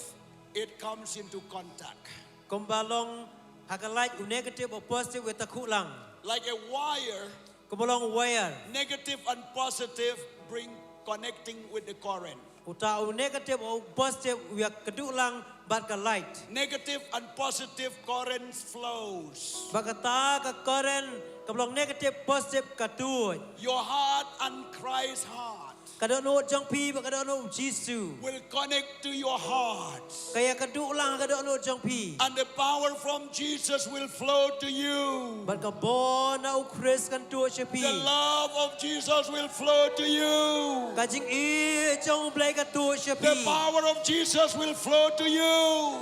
Speaker 12: it comes into contact.
Speaker 11: Kumbalong hakalait u negative or positive with takulang.
Speaker 12: Like a wire,
Speaker 11: Kumbalong wire.
Speaker 12: negative and positive bring connecting with the current.
Speaker 11: Uta u negative or positive we kedulang bat ka light.
Speaker 12: Negative and positive current flows.
Speaker 11: Bagata ka current kablong negative positive katuoy.
Speaker 12: Your heart and Christ's heart
Speaker 11: Kadono jong pi ba kadono Jisu.
Speaker 12: will connect to your heart.
Speaker 11: Kaya kadulang kadono jong pi.
Speaker 12: And the power from Jesus will flow to you.
Speaker 11: Bat ka bon na u Chris kan tuo siya pi.
Speaker 12: The love of Jesus will flow to you.
Speaker 11: Kajing i jong blay ka tuo siya pi.
Speaker 12: The power of Jesus will flow to you.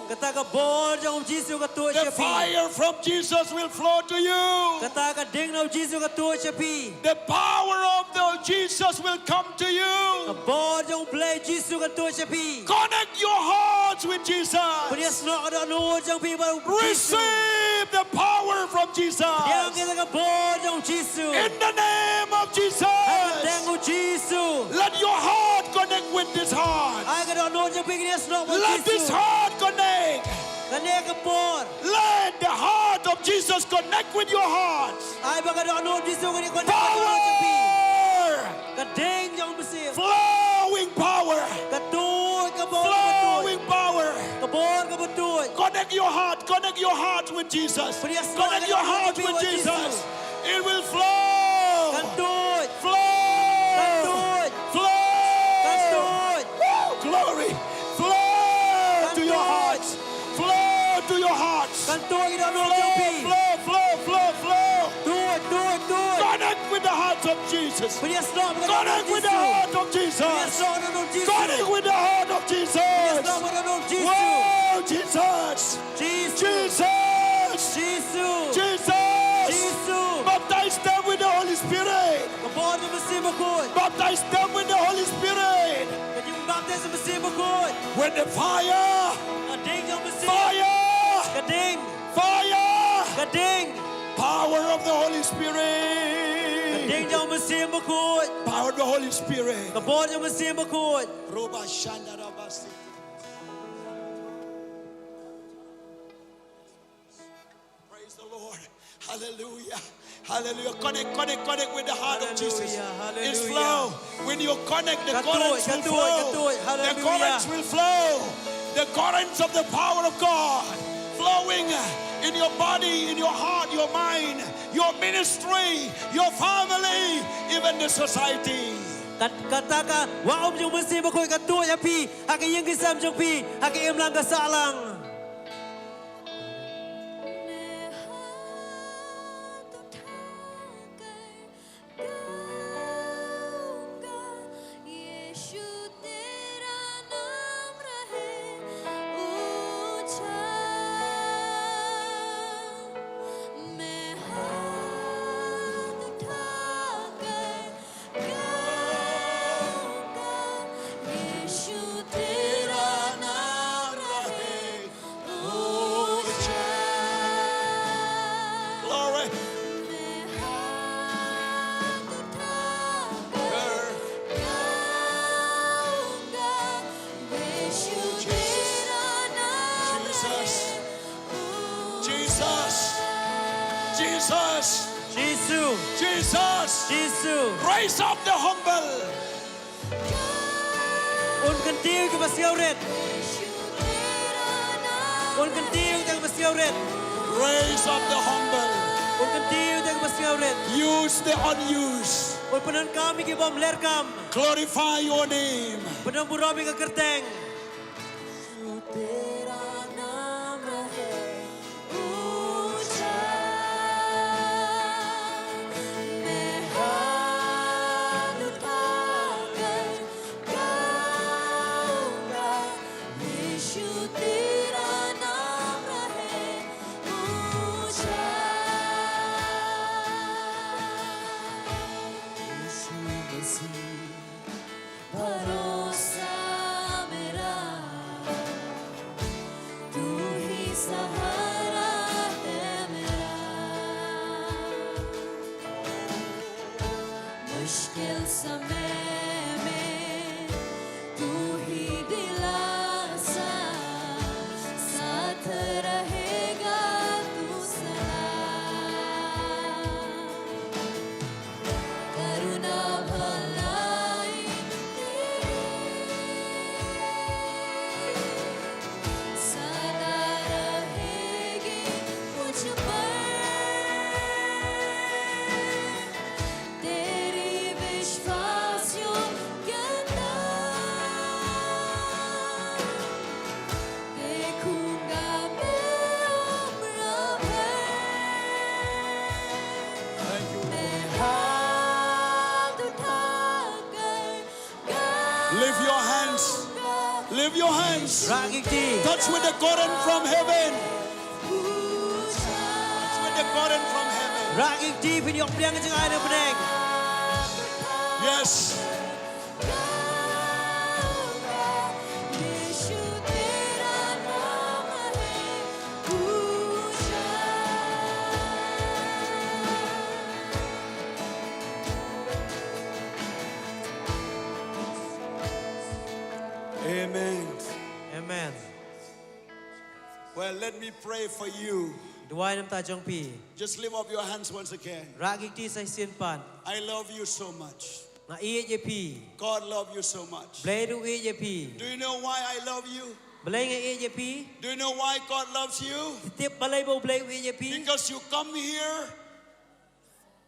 Speaker 11: Kata ka bon jong Jisu ka tuo
Speaker 12: The
Speaker 11: siya pi.
Speaker 12: fire from Jesus will flow to you.
Speaker 11: Kata ka ding na Jisu ka tuo siya pi.
Speaker 12: The power of the Jesus will come to you.
Speaker 11: กบอจงเพลย์จีสุกันตัวเชพี
Speaker 12: Connect your hearts with
Speaker 11: พระเย
Speaker 12: Jesus.
Speaker 11: ซูกระโดดนูจงพีบาจีสุ
Speaker 12: Receive the power from
Speaker 11: ยัง
Speaker 12: Jesus.
Speaker 11: กินกบอจงจีสุ
Speaker 12: In the name of
Speaker 11: แดง
Speaker 12: Jesus.
Speaker 11: กูจีสุ
Speaker 12: Let your heart connect with this heart.
Speaker 11: ไอ้กระโดดนูจงพีกันเยสโนบจี
Speaker 12: Let
Speaker 11: สุ
Speaker 12: this heart connect.
Speaker 11: กันเนกบอ
Speaker 12: Let the heart of Jesus connect with your heart.
Speaker 11: ไอ้บากระโดดนูจีสุกันคนกระโดดจงพี
Speaker 12: Power.
Speaker 11: กระเด้งจงมาเสีย
Speaker 12: Flowing power.
Speaker 11: กระตูดกระบอ
Speaker 12: Flowing power.
Speaker 11: กระบอกระบตูด
Speaker 12: Connect your heart. Connect your heart with Jesus. Connect your heart with Jesus. It will flow.
Speaker 11: กันตูด
Speaker 12: Flow.
Speaker 11: กันตูด กันตู
Speaker 12: Flow.
Speaker 11: ด
Speaker 12: Woo! Glory. Flow to your hearts. Flow to your hearts.
Speaker 11: กันตูดกระโดดนูจงพี
Speaker 12: Flow, flow, flow, flow.
Speaker 11: ตูดตูดตูด
Speaker 12: Connect with the heart of Jesus.
Speaker 11: พระเยซูกระโดด
Speaker 12: Connect
Speaker 11: จี
Speaker 12: with
Speaker 11: สุ
Speaker 12: the heart of
Speaker 11: พระเย
Speaker 12: Jesus.
Speaker 11: ซูกระโดดจีสุ
Speaker 12: Connect with the heart of
Speaker 11: พระเย
Speaker 12: Jesus.
Speaker 11: ซูกระโดดจีสุ
Speaker 12: Whoa, Jesus.
Speaker 11: จีสุ
Speaker 12: Jesus.
Speaker 11: จีสุ
Speaker 12: Jesus.
Speaker 11: จีสุ
Speaker 12: Baptize them with the Holy Spirit.
Speaker 11: กระบอจงมาเสียมาคุณ
Speaker 12: Baptize them with the Holy Spirit.
Speaker 11: กระยิงบัพติศมาเสียมาคุณ
Speaker 12: With the fire.
Speaker 11: กระเด้งจงมาเสีย
Speaker 12: Fire.
Speaker 11: กระเด้ง
Speaker 12: Fire.
Speaker 11: กระเด้ง
Speaker 12: Power of the Holy
Speaker 11: กระ
Speaker 12: Spirit.
Speaker 11: เด้งจงมาเสียมาคุณ
Speaker 12: Power of the Holy Spirit.
Speaker 11: กระบอจงมาเสียมาคุณ
Speaker 12: Roba shanda rabasi. Praise the Lord. Hallelujah. Hallelujah. Connect with the heart of Jesus.
Speaker 11: Hallelujah.
Speaker 12: It's flow. When you connect, the
Speaker 11: Katoy,
Speaker 12: currents will
Speaker 11: katoy,
Speaker 12: flow.
Speaker 11: katoy.
Speaker 12: The
Speaker 11: Hallelujah.
Speaker 12: currents will flow. The currents of the power of God flowing in your body, in your heart, your mind, your ministry, your family, even the society.
Speaker 11: Katakan wa om jong mesti bakoi katu ya pi hak yang kisam jong pi hak em lang ka salang
Speaker 14: यीशु तेरा नाम रहे ऊंचा मैं हाथ उठाकर गाऊंगा यीशु तेरा नाम रहे ऊंचा
Speaker 12: Glory.
Speaker 14: मैं हाथ उठाकर गाऊंगा यीशु तेरा नाम
Speaker 12: Jesus.
Speaker 14: रहे
Speaker 12: Jesus. Jesus.
Speaker 11: Jisu
Speaker 12: Jesus.
Speaker 11: Jisu
Speaker 12: Raise up the humble.
Speaker 11: un kan tiu ke basiauret un kan tiu ke basiauret
Speaker 12: Raise up the humble.
Speaker 11: un kan tiu ke basiauret
Speaker 12: Use the unused.
Speaker 11: un penan kami ke bom lerkam
Speaker 12: Glorify your name.
Speaker 11: penan burami ke kerteng
Speaker 14: तेरा नाम है ऊंचा मैं हाथ उठाकर गाऊंगा यीशु तेरा नाम रहे ऊंचा यीशु मसीह भरोसा मेरा तू ही सहारा है मेरा मुश्किल समय में तू ही दिलासा साथ रहेगा तू सदा करुणा भलाई सदा रहेगी मुझ पर तेरी विश्वास योग्यता देखूंगा मैं उम्र भर मैं हाथ उठाकर
Speaker 12: Lift your hands. Lift your hands.
Speaker 11: Ragiti
Speaker 12: Touch with the current from heaven. Touch with the current from heaven.
Speaker 11: Ragiti pinyok priang jeng ai ne peneng
Speaker 12: Yes.
Speaker 14: यीशु तेरा नाम है ऊंचा
Speaker 12: Amen.
Speaker 11: Amen.
Speaker 12: Well, let me pray for you.
Speaker 11: Duai nam ta jong pi.
Speaker 12: Just lift up your hands once again.
Speaker 11: Ra gik ti sai sien pan.
Speaker 12: I love you so much.
Speaker 11: Na i je pi.
Speaker 12: God love you so much.
Speaker 11: Ble du i je pi.
Speaker 12: Do you know why I love you?
Speaker 11: Ble nge i je pi.
Speaker 12: Do you know why God loves you?
Speaker 11: Tip balai bo ble i je pi.
Speaker 12: Because you come here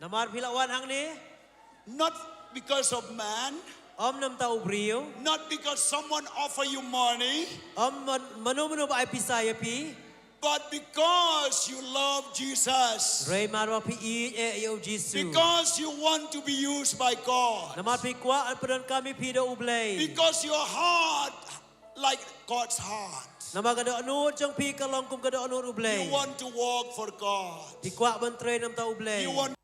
Speaker 11: Namar pilawan hang ni.
Speaker 12: not because of man,
Speaker 11: Om nam ta ubriu.
Speaker 12: not because someone offer you money,
Speaker 11: Om manu ba ai pisai pi.
Speaker 12: but because you love Jesus.
Speaker 11: Ray marwa pi i e yo Jisu.
Speaker 12: Because you want to be used by God.
Speaker 11: Namar pi kwa an pedon kami pi do ublei.
Speaker 12: Because your heart like God's heart.
Speaker 11: Nama kada anu jong pi kalong kum kada anu ublei.
Speaker 12: You want to walk for God.
Speaker 11: Pi kwa ban tre nam ta ublei.
Speaker 12: You want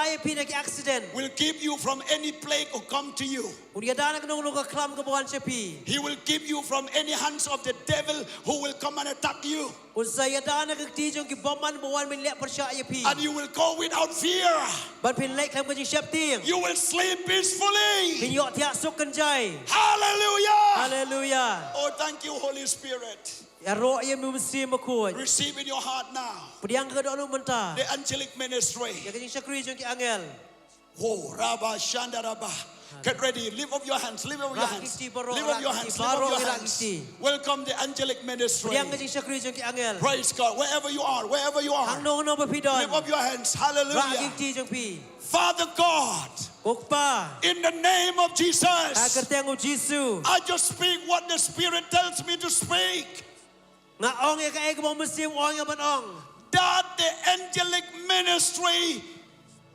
Speaker 11: dai pi na ki accident.
Speaker 12: Will keep you from any plague who come to you.
Speaker 11: Udia dana kanong ka klam ka buwan chapi.
Speaker 12: He will keep you from any hands of the devil who will come and attack you.
Speaker 11: Usaya dana ka ti jong ki boman buwan min le persya ya pi.
Speaker 12: And you will go without fear.
Speaker 11: Ban pin lek klam ka jing syap ting.
Speaker 12: You will sleep peacefully.
Speaker 11: Pin yok tiak sok kan jai.
Speaker 12: Hallelujah.
Speaker 11: Hallelujah.
Speaker 12: Oh, thank you, Holy Spirit.
Speaker 11: Ya roh ye mu mesti makut.
Speaker 12: Receive in your heart now
Speaker 11: Pediang ka do menta.
Speaker 12: the angelic ministry.
Speaker 11: Ya ka jing syakri jong ki angel.
Speaker 12: Oh, Rabba Shanda Rabba. Get ready. Lift up your hands. Lift up your hands. Lift up your hands. Lift up your hands. Welcome the angelic ministry.
Speaker 11: Pediang ka jing syakri jong ki angel.
Speaker 12: Praise God. Wherever you are. Wherever you are.
Speaker 11: Hang no no bapidon.
Speaker 12: Lift up your hands. Hallelujah.
Speaker 11: Rak ti jong pi.
Speaker 12: Father God,
Speaker 11: Kokpa.
Speaker 12: in the name of Jesus,
Speaker 11: Akerteng Jisu.
Speaker 12: I just speak what the Spirit tells me to speak.
Speaker 11: Nga ong ya ka e mo mesti ong ya ban ong.
Speaker 12: That the angelic ministry,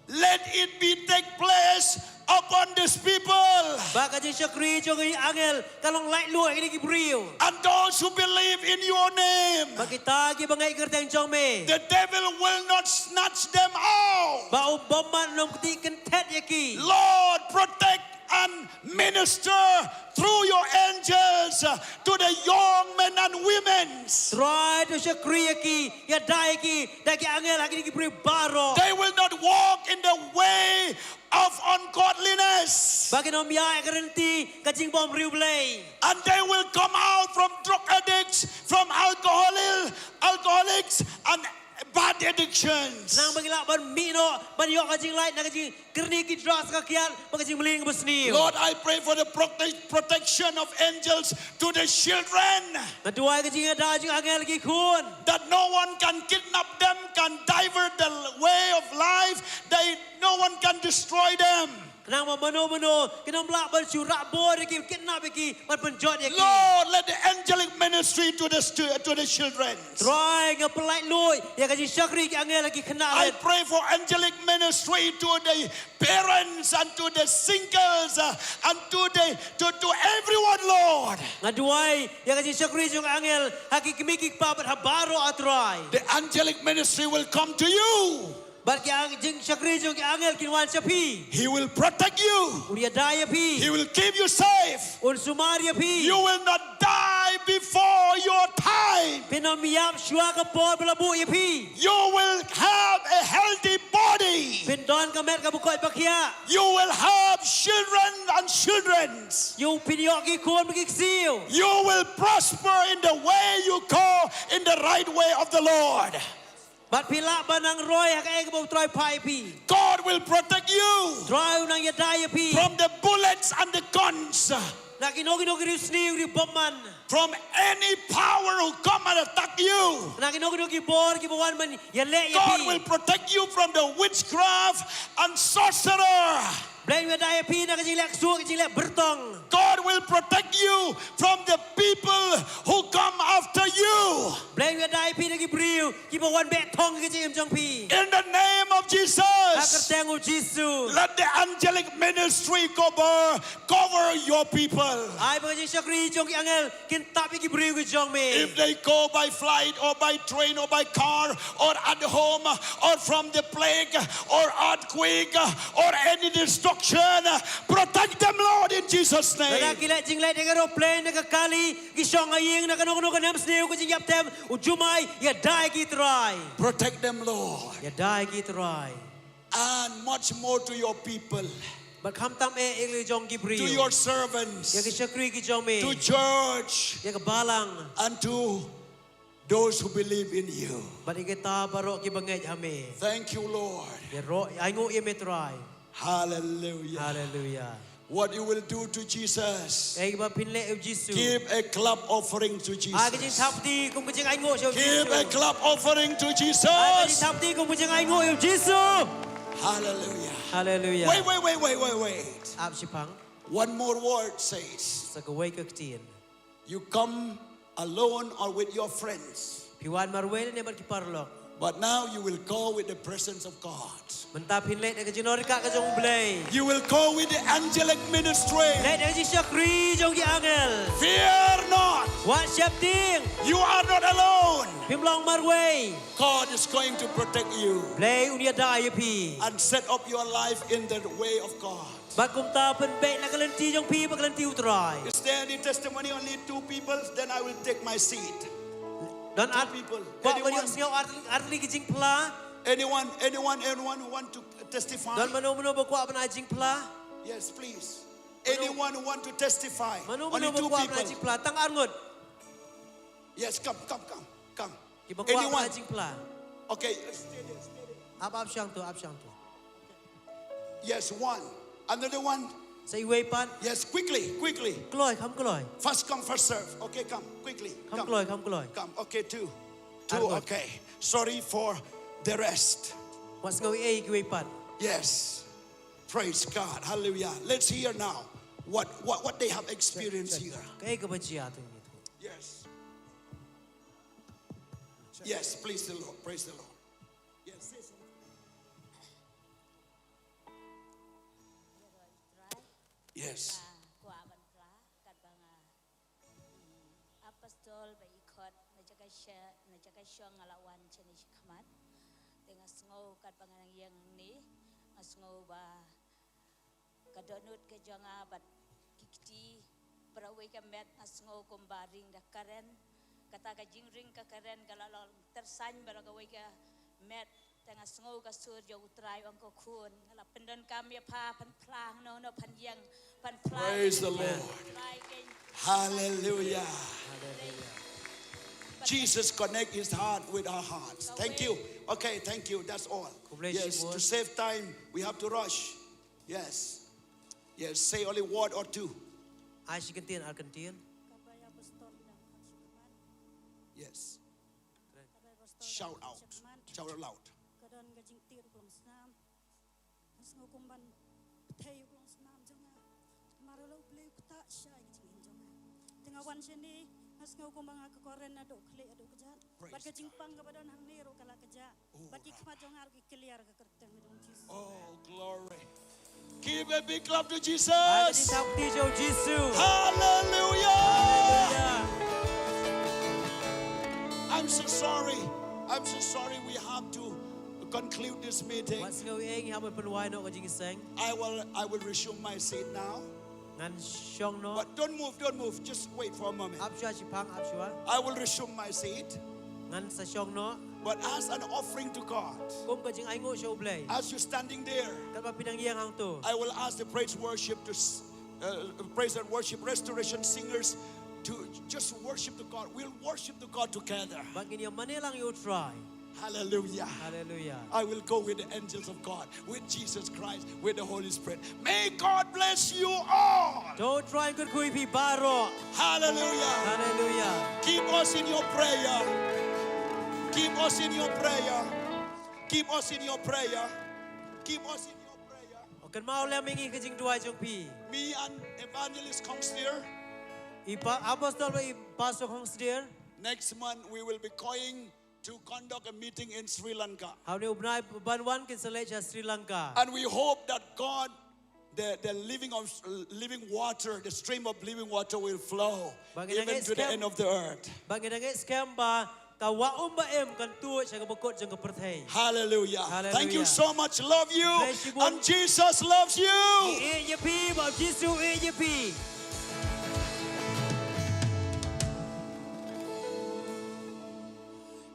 Speaker 12: let it be take place upon these people.
Speaker 11: Baka jing syakri jong ki angel kalong lai lu ini ki brio.
Speaker 12: And those who believe in your name,
Speaker 11: Bakita ki bangai kerteng jong me.
Speaker 12: the devil will not snatch them out.
Speaker 11: Ba boman nom ti kentet ya ki.
Speaker 12: Lord, protect and minister through your angels to the young men and women.
Speaker 11: Try to syakri ya ki ya dai ki da ki angel lagi ki brio baro.
Speaker 12: They will not walk in the way of ungodliness.
Speaker 11: Bagi nom ya kerenti ka jing bom riu blai.
Speaker 12: And they will come out from drug addicts, from alcoholics and bad addictions.
Speaker 11: Nang bagila ban mino ban yo ka jing lai na ka jing kerni ki dras ka kian ba ka jing meling besni.
Speaker 12: Lord, I pray for the protection of angels to the children.
Speaker 11: Kedua ka jing ada jing angel ki kun.
Speaker 12: That no one can kidnap them, can divert the way of life. No one can destroy them.
Speaker 11: Kenang mano kenang blak ban surak bo ki kidnap ki ban penjot ya ki.
Speaker 12: Lord, let the angelic ministry to the children.
Speaker 11: Try ngapelai lui ya ka jing syakri ki angel ki kena.
Speaker 12: I pray for angelic ministry to the parents and to the singles and to everyone, Lord.
Speaker 11: Ngaduai ya ka jing syakri jong angel haki kimiki papat habaro atrai.
Speaker 12: The angelic ministry will come to you.
Speaker 11: Bar ki jing syakri jong ki angel kinwan sapi.
Speaker 12: He will protect you.
Speaker 11: Uria daya pi.
Speaker 12: He will keep you safe.
Speaker 11: Un sumaria pi.
Speaker 12: You will not die before your time.
Speaker 11: Pinom yap shua ka por belabu ya pi.
Speaker 12: You will have a healthy body.
Speaker 11: Pindon ka met ka bukoi pakia.
Speaker 12: You will have children and children's.
Speaker 11: You piniok ki kun magiksiu.
Speaker 12: You will prosper in the way you go, in the right way of the Lord.
Speaker 11: Bat pila banang roy hak e ka try pai pi.
Speaker 12: God will protect you
Speaker 11: Try unang ya daya pi.
Speaker 12: from the bullets and the guns,
Speaker 11: Nak inogi sni uri boman.
Speaker 12: from any power who come and attack you.
Speaker 11: Nak inogi bor ki bawan man ya le ya
Speaker 12: God
Speaker 11: pi.
Speaker 12: will protect you from the witchcraft and sorcerer.
Speaker 11: Blame ya daya pi nak jilek su ki jilek bertong.
Speaker 12: God will protect you from the people who come after you.
Speaker 11: Blame ya daya pi nak ki briu ki bawan bet tong ki jim jong pi.
Speaker 12: In the name of Jesus,
Speaker 11: Akerteng Jisu.
Speaker 12: let the angelic ministry cover your people.
Speaker 11: Ai ba jing syakri jong ki angel kin tapi ki briu ki jong me.
Speaker 12: If they go by flight or by train or by car or at home or from the plague or earthquake or any destruction, protect them, Lord, in Jesus' name.
Speaker 11: Nak kilat jing lai dengan aeroplane nak kali ki syong aying nak no nam sneu ki jing yap tem ujumai ya dai ki try.
Speaker 12: Protect them, Lord.
Speaker 11: Ya dai ki try.
Speaker 12: And much more to your people,
Speaker 11: But kam tam e igli jong ki briu.
Speaker 12: to your servants,
Speaker 11: Ya ki syakri ki jong me.
Speaker 12: to church,
Speaker 11: Ya ke balang.
Speaker 12: and to those who believe in you.
Speaker 11: But kita barok ki bangaj hame.
Speaker 12: Thank you, Lord.
Speaker 11: Ya ro aingo ye me try.
Speaker 12: Hallelujah.
Speaker 11: Hallelujah.
Speaker 12: What you will do to Jesus,
Speaker 11: Ai ba pinle e Jisu.
Speaker 12: give a clap offering to
Speaker 11: Ai ki jing
Speaker 12: Jesus.
Speaker 11: thapti kum ki jing aingo sio
Speaker 12: Give a
Speaker 11: Jisu.
Speaker 12: clap offering to
Speaker 11: Ai ki jing
Speaker 12: Jesus.
Speaker 11: thapti kum ki jing aingo e Jisu.
Speaker 12: Hallelujah.
Speaker 11: Hallelujah.
Speaker 12: Wait.
Speaker 11: Ap sipang
Speaker 12: One more word says,
Speaker 11: sa gawai ka ktien.
Speaker 12: you come alone or with your friends.
Speaker 11: Piwan marwel ne bar ki parlok.
Speaker 12: But now you will go with the presence of God.
Speaker 11: Menta phin lệ để cái chino rika cái jong blay.
Speaker 12: You will go with the angelic ministry.
Speaker 11: Lệ để cái shakri jong cái angel.
Speaker 12: Fear not.
Speaker 11: Wat siap ting.
Speaker 12: You are not alone.
Speaker 11: Phim long marway.
Speaker 12: God is going to protect you
Speaker 11: Blay unia da ye pi.
Speaker 12: and set up your life in the way of God.
Speaker 11: Bat kum ta pen be na kalen ti jong pi ba kalen ti utrai.
Speaker 12: Is there any testimony? Only 2 people? Then I will take my seat.
Speaker 11: Dan at
Speaker 12: people.
Speaker 11: Pak bani sngau arli ki jing pla.
Speaker 12: Anyone who want to testify?
Speaker 11: Dan mano ba kwa bana jing pla.
Speaker 12: Yes, please. Anyone who want to testify?
Speaker 11: Mano
Speaker 12: Only
Speaker 11: ba
Speaker 12: 2
Speaker 11: kwa bana jing
Speaker 12: people.
Speaker 11: pla tang arngot.
Speaker 12: Yes, come.
Speaker 11: Ki ba kwa
Speaker 12: Anyone?
Speaker 11: bana jing pla.
Speaker 12: Okay, stay there.
Speaker 11: Ap syang tu.
Speaker 12: Yes, one. Another one.
Speaker 11: Sa iway pan.
Speaker 12: Yes, quickly.
Speaker 11: Kloy kham kloy.
Speaker 12: First come, first serve. Okay, come quickly.
Speaker 11: Kham kloy.
Speaker 12: Come. Okay, 2.
Speaker 11: Arngot.
Speaker 12: Okay. Sorry for the rest.
Speaker 11: Wat ngau e ki way pan.
Speaker 12: Yes. Praise God. Hallelujah. Let's hear now what they have experienced here.
Speaker 11: Kay ka ba chia tu.
Speaker 12: Yes. Yes, please the Lord. Praise the Lord. Yes, say something. Yes.
Speaker 15: Apostol ba ikot na jaga syang alawan chani shikmat dengan sngau kat pangang yang ni sngau ba kadonut ke jonga bat kikti prawe kamet sngau kumbaring da karen kata ka jingring ka karen galalol tersany baragawe ka met tengah sngau ka sur jo utrai angko kun ngala pendon kami pa pan plang no pan yang pan plang.
Speaker 12: Praise the Lord. Hallelujah. Jesus connect his heart with our hearts. Thank you. Okay, thank you. That's all. Yes, to save time, we have to rush. Yes. Yes, say only word or 2.
Speaker 11: Ai si kentien ar kentien.
Speaker 12: Yes. Shout out. Shout out loud.
Speaker 16: Kadon gajing tir kulong snam. Sngau kumban thei kulong snam jonga. Maralo play kuta shay gajing jonga. Tengah wan sini sngau kumbang ak koren ado kle ado kejat. Bat gajing pang kabadon hang niro kala kejat. Bat ikmat jonga ar clear ka kerteng dong Jesus.
Speaker 12: Oh, glory. Give a big clap to Jesus. Hallelujah. I'm so sorry. We have to conclude this meeting. I will resume my seat now. But don't move. Just wait for a moment. I will resume my seat. But as an offering to God, as you're standing there, I will ask the praise and worship restoration singers to just worship the God. We'll worship the God together. Hallelujah. I will go with the angels of God, with Jesus Christ, with the Holy Spirit. May God bless you all.
Speaker 11: Don't try and good be baro.
Speaker 12: Hallelujah. Keep us in your prayer. Keep us in your prayer. Keep us in your prayer. Keep us in your prayer. Me and Evangelist Kongstier. Next month we will be going to conduct a meeting in Sri Lanka. And we hope that God, the living water, the stream of living water will flow even to the end of the earth. Hallelujah. Thank you so much. Love you. And Jesus loves you.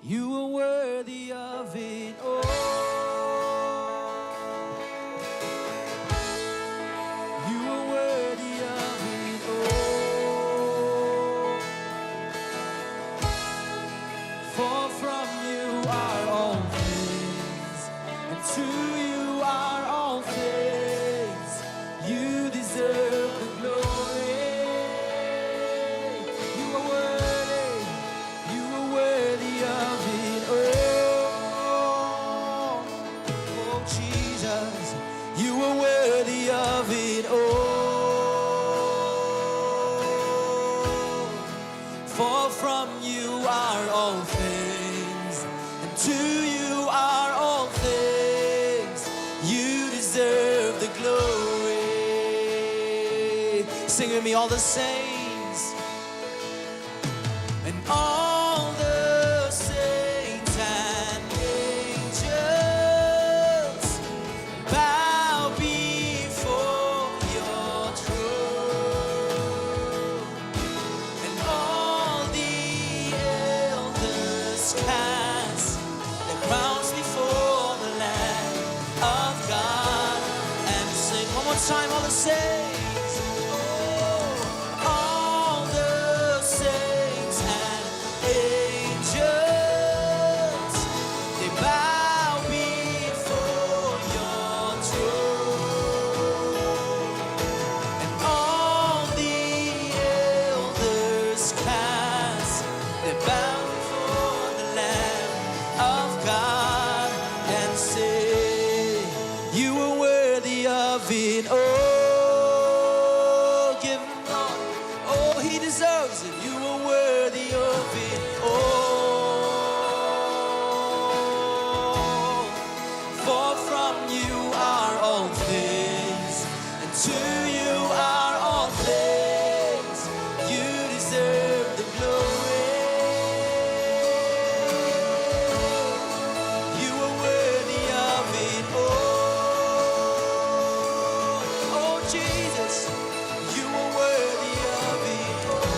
Speaker 5: You are worthy of it all. You are worthy of it all. For from you are all things, and to you are all things. You deserve the glory. You are worthy of it all. Oh Jesus, you are worthy of it all. For from you are all things, and to you Sing with me, all the saints. And all the saints and angels bow before your throne. And all the elders cast their crowns before the Lamb of God and sing one more time, all the saints. All the saints and angels, they bow before your throne. And all the elders cast their bow before the Lamb of God and say, you are worthy of it all. Give him all. Oh, he deserves it. You are worthy of it all. For from you are all things, and to you are all things. You deserve the glory. You are worthy of it all. Oh, Jesus, you are worthy of it all.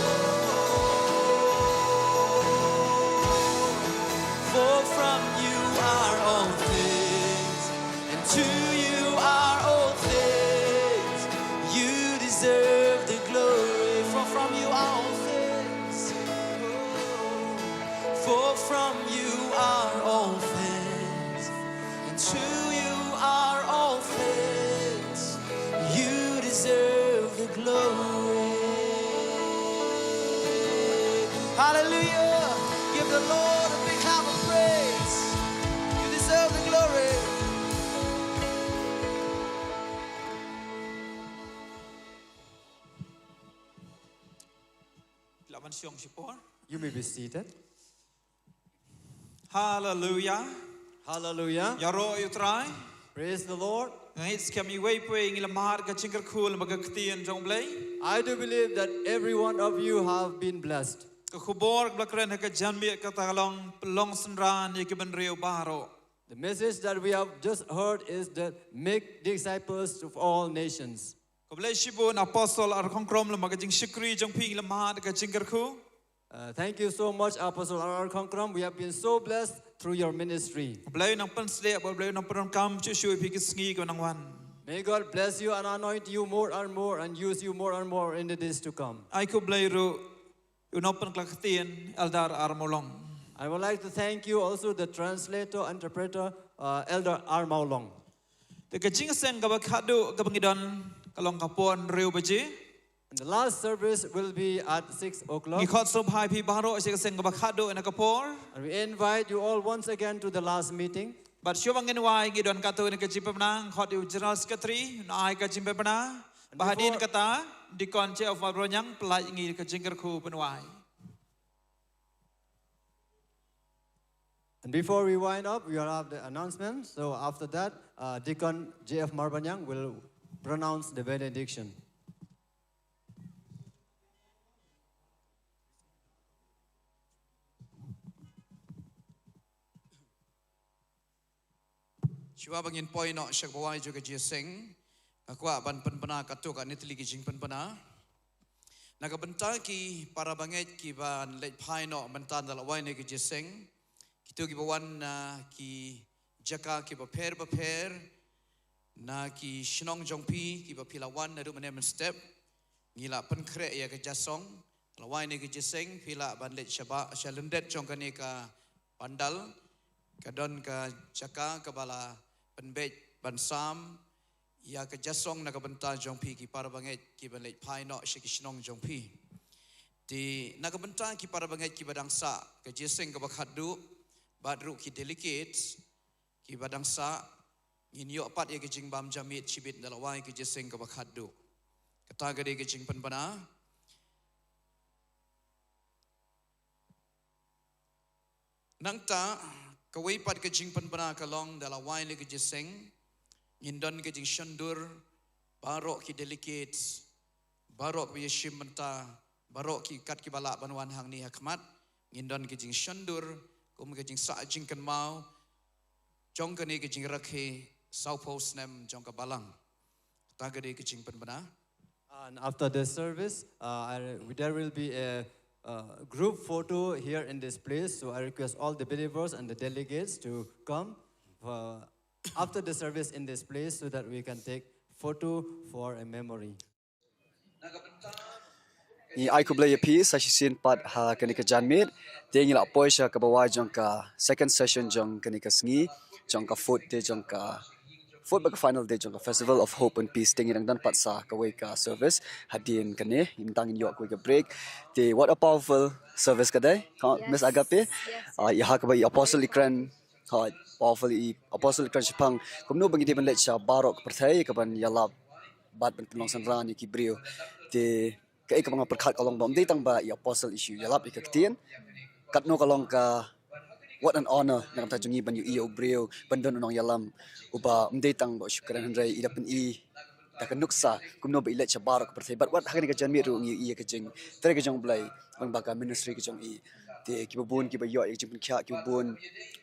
Speaker 5: For from you are all things, and to you are all things. You deserve the glory. For from you are all things. For from you are all things, and to you are all things. You deserve the glory. Hallelujah. Give the Lord a big clap of praise. You deserve the glory.
Speaker 3: Laban siong sipor.
Speaker 4: You may be seated.
Speaker 3: Hallelujah.
Speaker 4: Hallelujah.
Speaker 3: Yaro yutrai.
Speaker 4: Praise the Lord.
Speaker 3: Ngais kami waypoing ilamar ka chingkar khul magaktian jong blay.
Speaker 4: I do believe that every one of you have been blessed.
Speaker 3: Ka khubor blakren ka janmi ka tagalong pelong senran ikiban rio baro.
Speaker 4: The message that we have just heard is that make disciples of all nations.
Speaker 3: Ka blay shibun apostle ar kongkrom lamagajing shikri jong ping ilamar ka chingkar khu.
Speaker 4: Thank you so much, Apostle R.R. Konkram. We have been so blessed through your ministry.
Speaker 3: Blay nang pansle blay nang kam chu shui pikisngi ko nang wan.
Speaker 4: May God bless you and anoint you more and more and use you more and more in the days to come.
Speaker 3: Ai ko blay ru unopan klaktian eldar armolong.
Speaker 4: I would like to thank you also, the translator, interpreter, Elder R. Maulong.
Speaker 3: The kajing sen gabakadu gabangidon kalong kapon rio baji.
Speaker 4: And the last service will be at 6 o'clock.
Speaker 3: Ngikot so bhai pi baro ase sen gabakadu ena kapor.
Speaker 4: And we invite you all once again to the last meeting.
Speaker 3: But syobangin wai gidon katu ena kajipapna khot yu general secretary na ai kajimpapna. Bahadin kata dikon che of mabronyang pelai ngi kajingker khu penwai.
Speaker 4: And before we wind up, we will have the announcement. So after that, Deacon J.F. Marbanyang will pronounce the benediction.
Speaker 6: Shua bangin poi no shak bawai juga jeseng. Akwa ban penpena katuk anitli ki jing penpena. Nagabenta ki para banget ki ban leit pai no mentan dalawai ne ki jeseng. Kitu ki bawan ki jaka ki baper na ki shnong jongpi ki bapilawan na rumane men step. Ngila penkre ya ke jasong. Lawai ne ki jeseng pila ban leit shaba shalendet jongkane ka pandal. Kadon ka jaka kabala penbet bansam ya ke jasong nakabenta jongpi ki para banget ki banleit pai no shikishnong jongpi di nakabenta ki para banget ki badangsa ke jeseng ka bakhadu badru ki delicate ki badangsa nginyo pat ya ke jingbam jamit chibit dalawai ki jeseng ka bakhadu kata gade ke jing panpana nangta kawai pat ke jing panpana kalong dalawai le ke jeseng Indon ke jing shandur barok ki delicate barok bi yeshim menta barok ki kat ki balak banwan hang ni hakmat ngindon ki jing shandur kum ki jing sa jing kan mau jong ka ni ki jing rakhe sau pos nem jong ka balang ta ga de ki jing pen bana.
Speaker 4: And after the service, there will be a group photo here in this place. So I request all the believers and the delegates to come after the service in this place so that we can take photo for a memory.
Speaker 1: I could play a piece. I should see part ha kanika janmir. Tengi la poisha kabawa jongka second session jong kanika sngi jongka food de jongka. Food bag final day jong Festival of Hope and Peace tingi nang dan pat sa kawai ka service hadin kane imtang yok kawai ka break. The what a powerful service kadai. Miss Agape. Iha kabai Apostle Ikran. Powerful Apostle Ikran Shipang. Kumno bangi di banlet siya barok perthai kaban yalab bat ban penong sanran iki brio. The kai kabang perkhat kalong bom day tang ba Apostle issue yalab ikaktian. Katno kalong ka what an honor na kamta jungi ban yu iyo brio bandon unong yalam uba tang ba syukran handrai idapen takan nuksa kumno ba ilet chabar ko perthai but what hakan ka janmi ru ngi iya ka jing tere ka jong blai bang baka ministry ka jong te kibabun kibayo ik jipun kya kibabun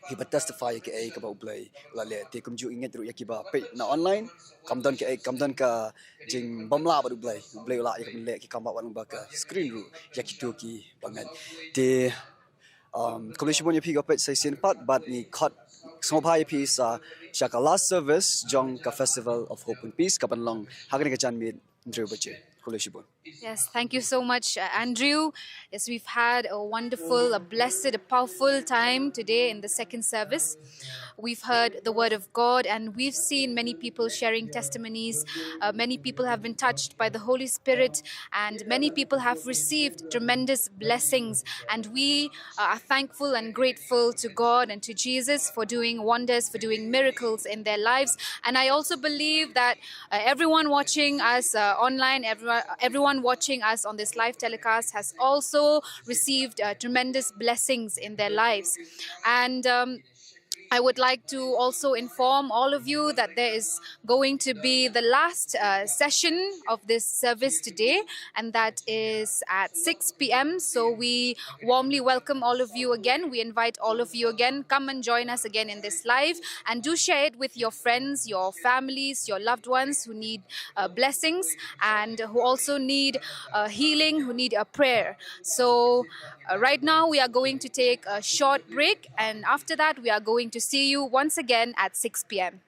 Speaker 1: hiba testify ka ai ka ba blai la le te kumju inget ru yakiba pe na online kamdon ka jing bamla ba blai la ya ka le ki kamba wan baka screen ru yakitu ki bangan te Commission you pick up at say part but ni cut small pie piece shaka last service jong ka Festival of Hope and Peace kapan long hagani ka jan mid Andrew Bache Commission.
Speaker 2: Yes, thank you so much, Andrew. Yes, we've had a wonderful, a blessed, a powerful time today in the second service. We've heard the word of God and we've seen many people sharing testimonies. Many people have been touched by the Holy Spirit and many people have received tremendous blessings. And we are thankful and grateful to God and to Jesus for doing wonders, for doing miracles in their lives. And I also believe that everyone watching us online, everyone watching us on this live telecast has also received tremendous blessings in their lives. And I would like to also inform all of you that there is going to be the last session of this service today, and that is at 6 p.m. So we warmly welcome all of you again. We invite all of you again. Come and join us again in this live, and do share it with your friends, your families, your loved ones who need blessings and who also need healing, who need a prayer. So right now we are going to take a short break, and after that we are going to see you once again at 6 p.m.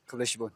Speaker 1: Commission.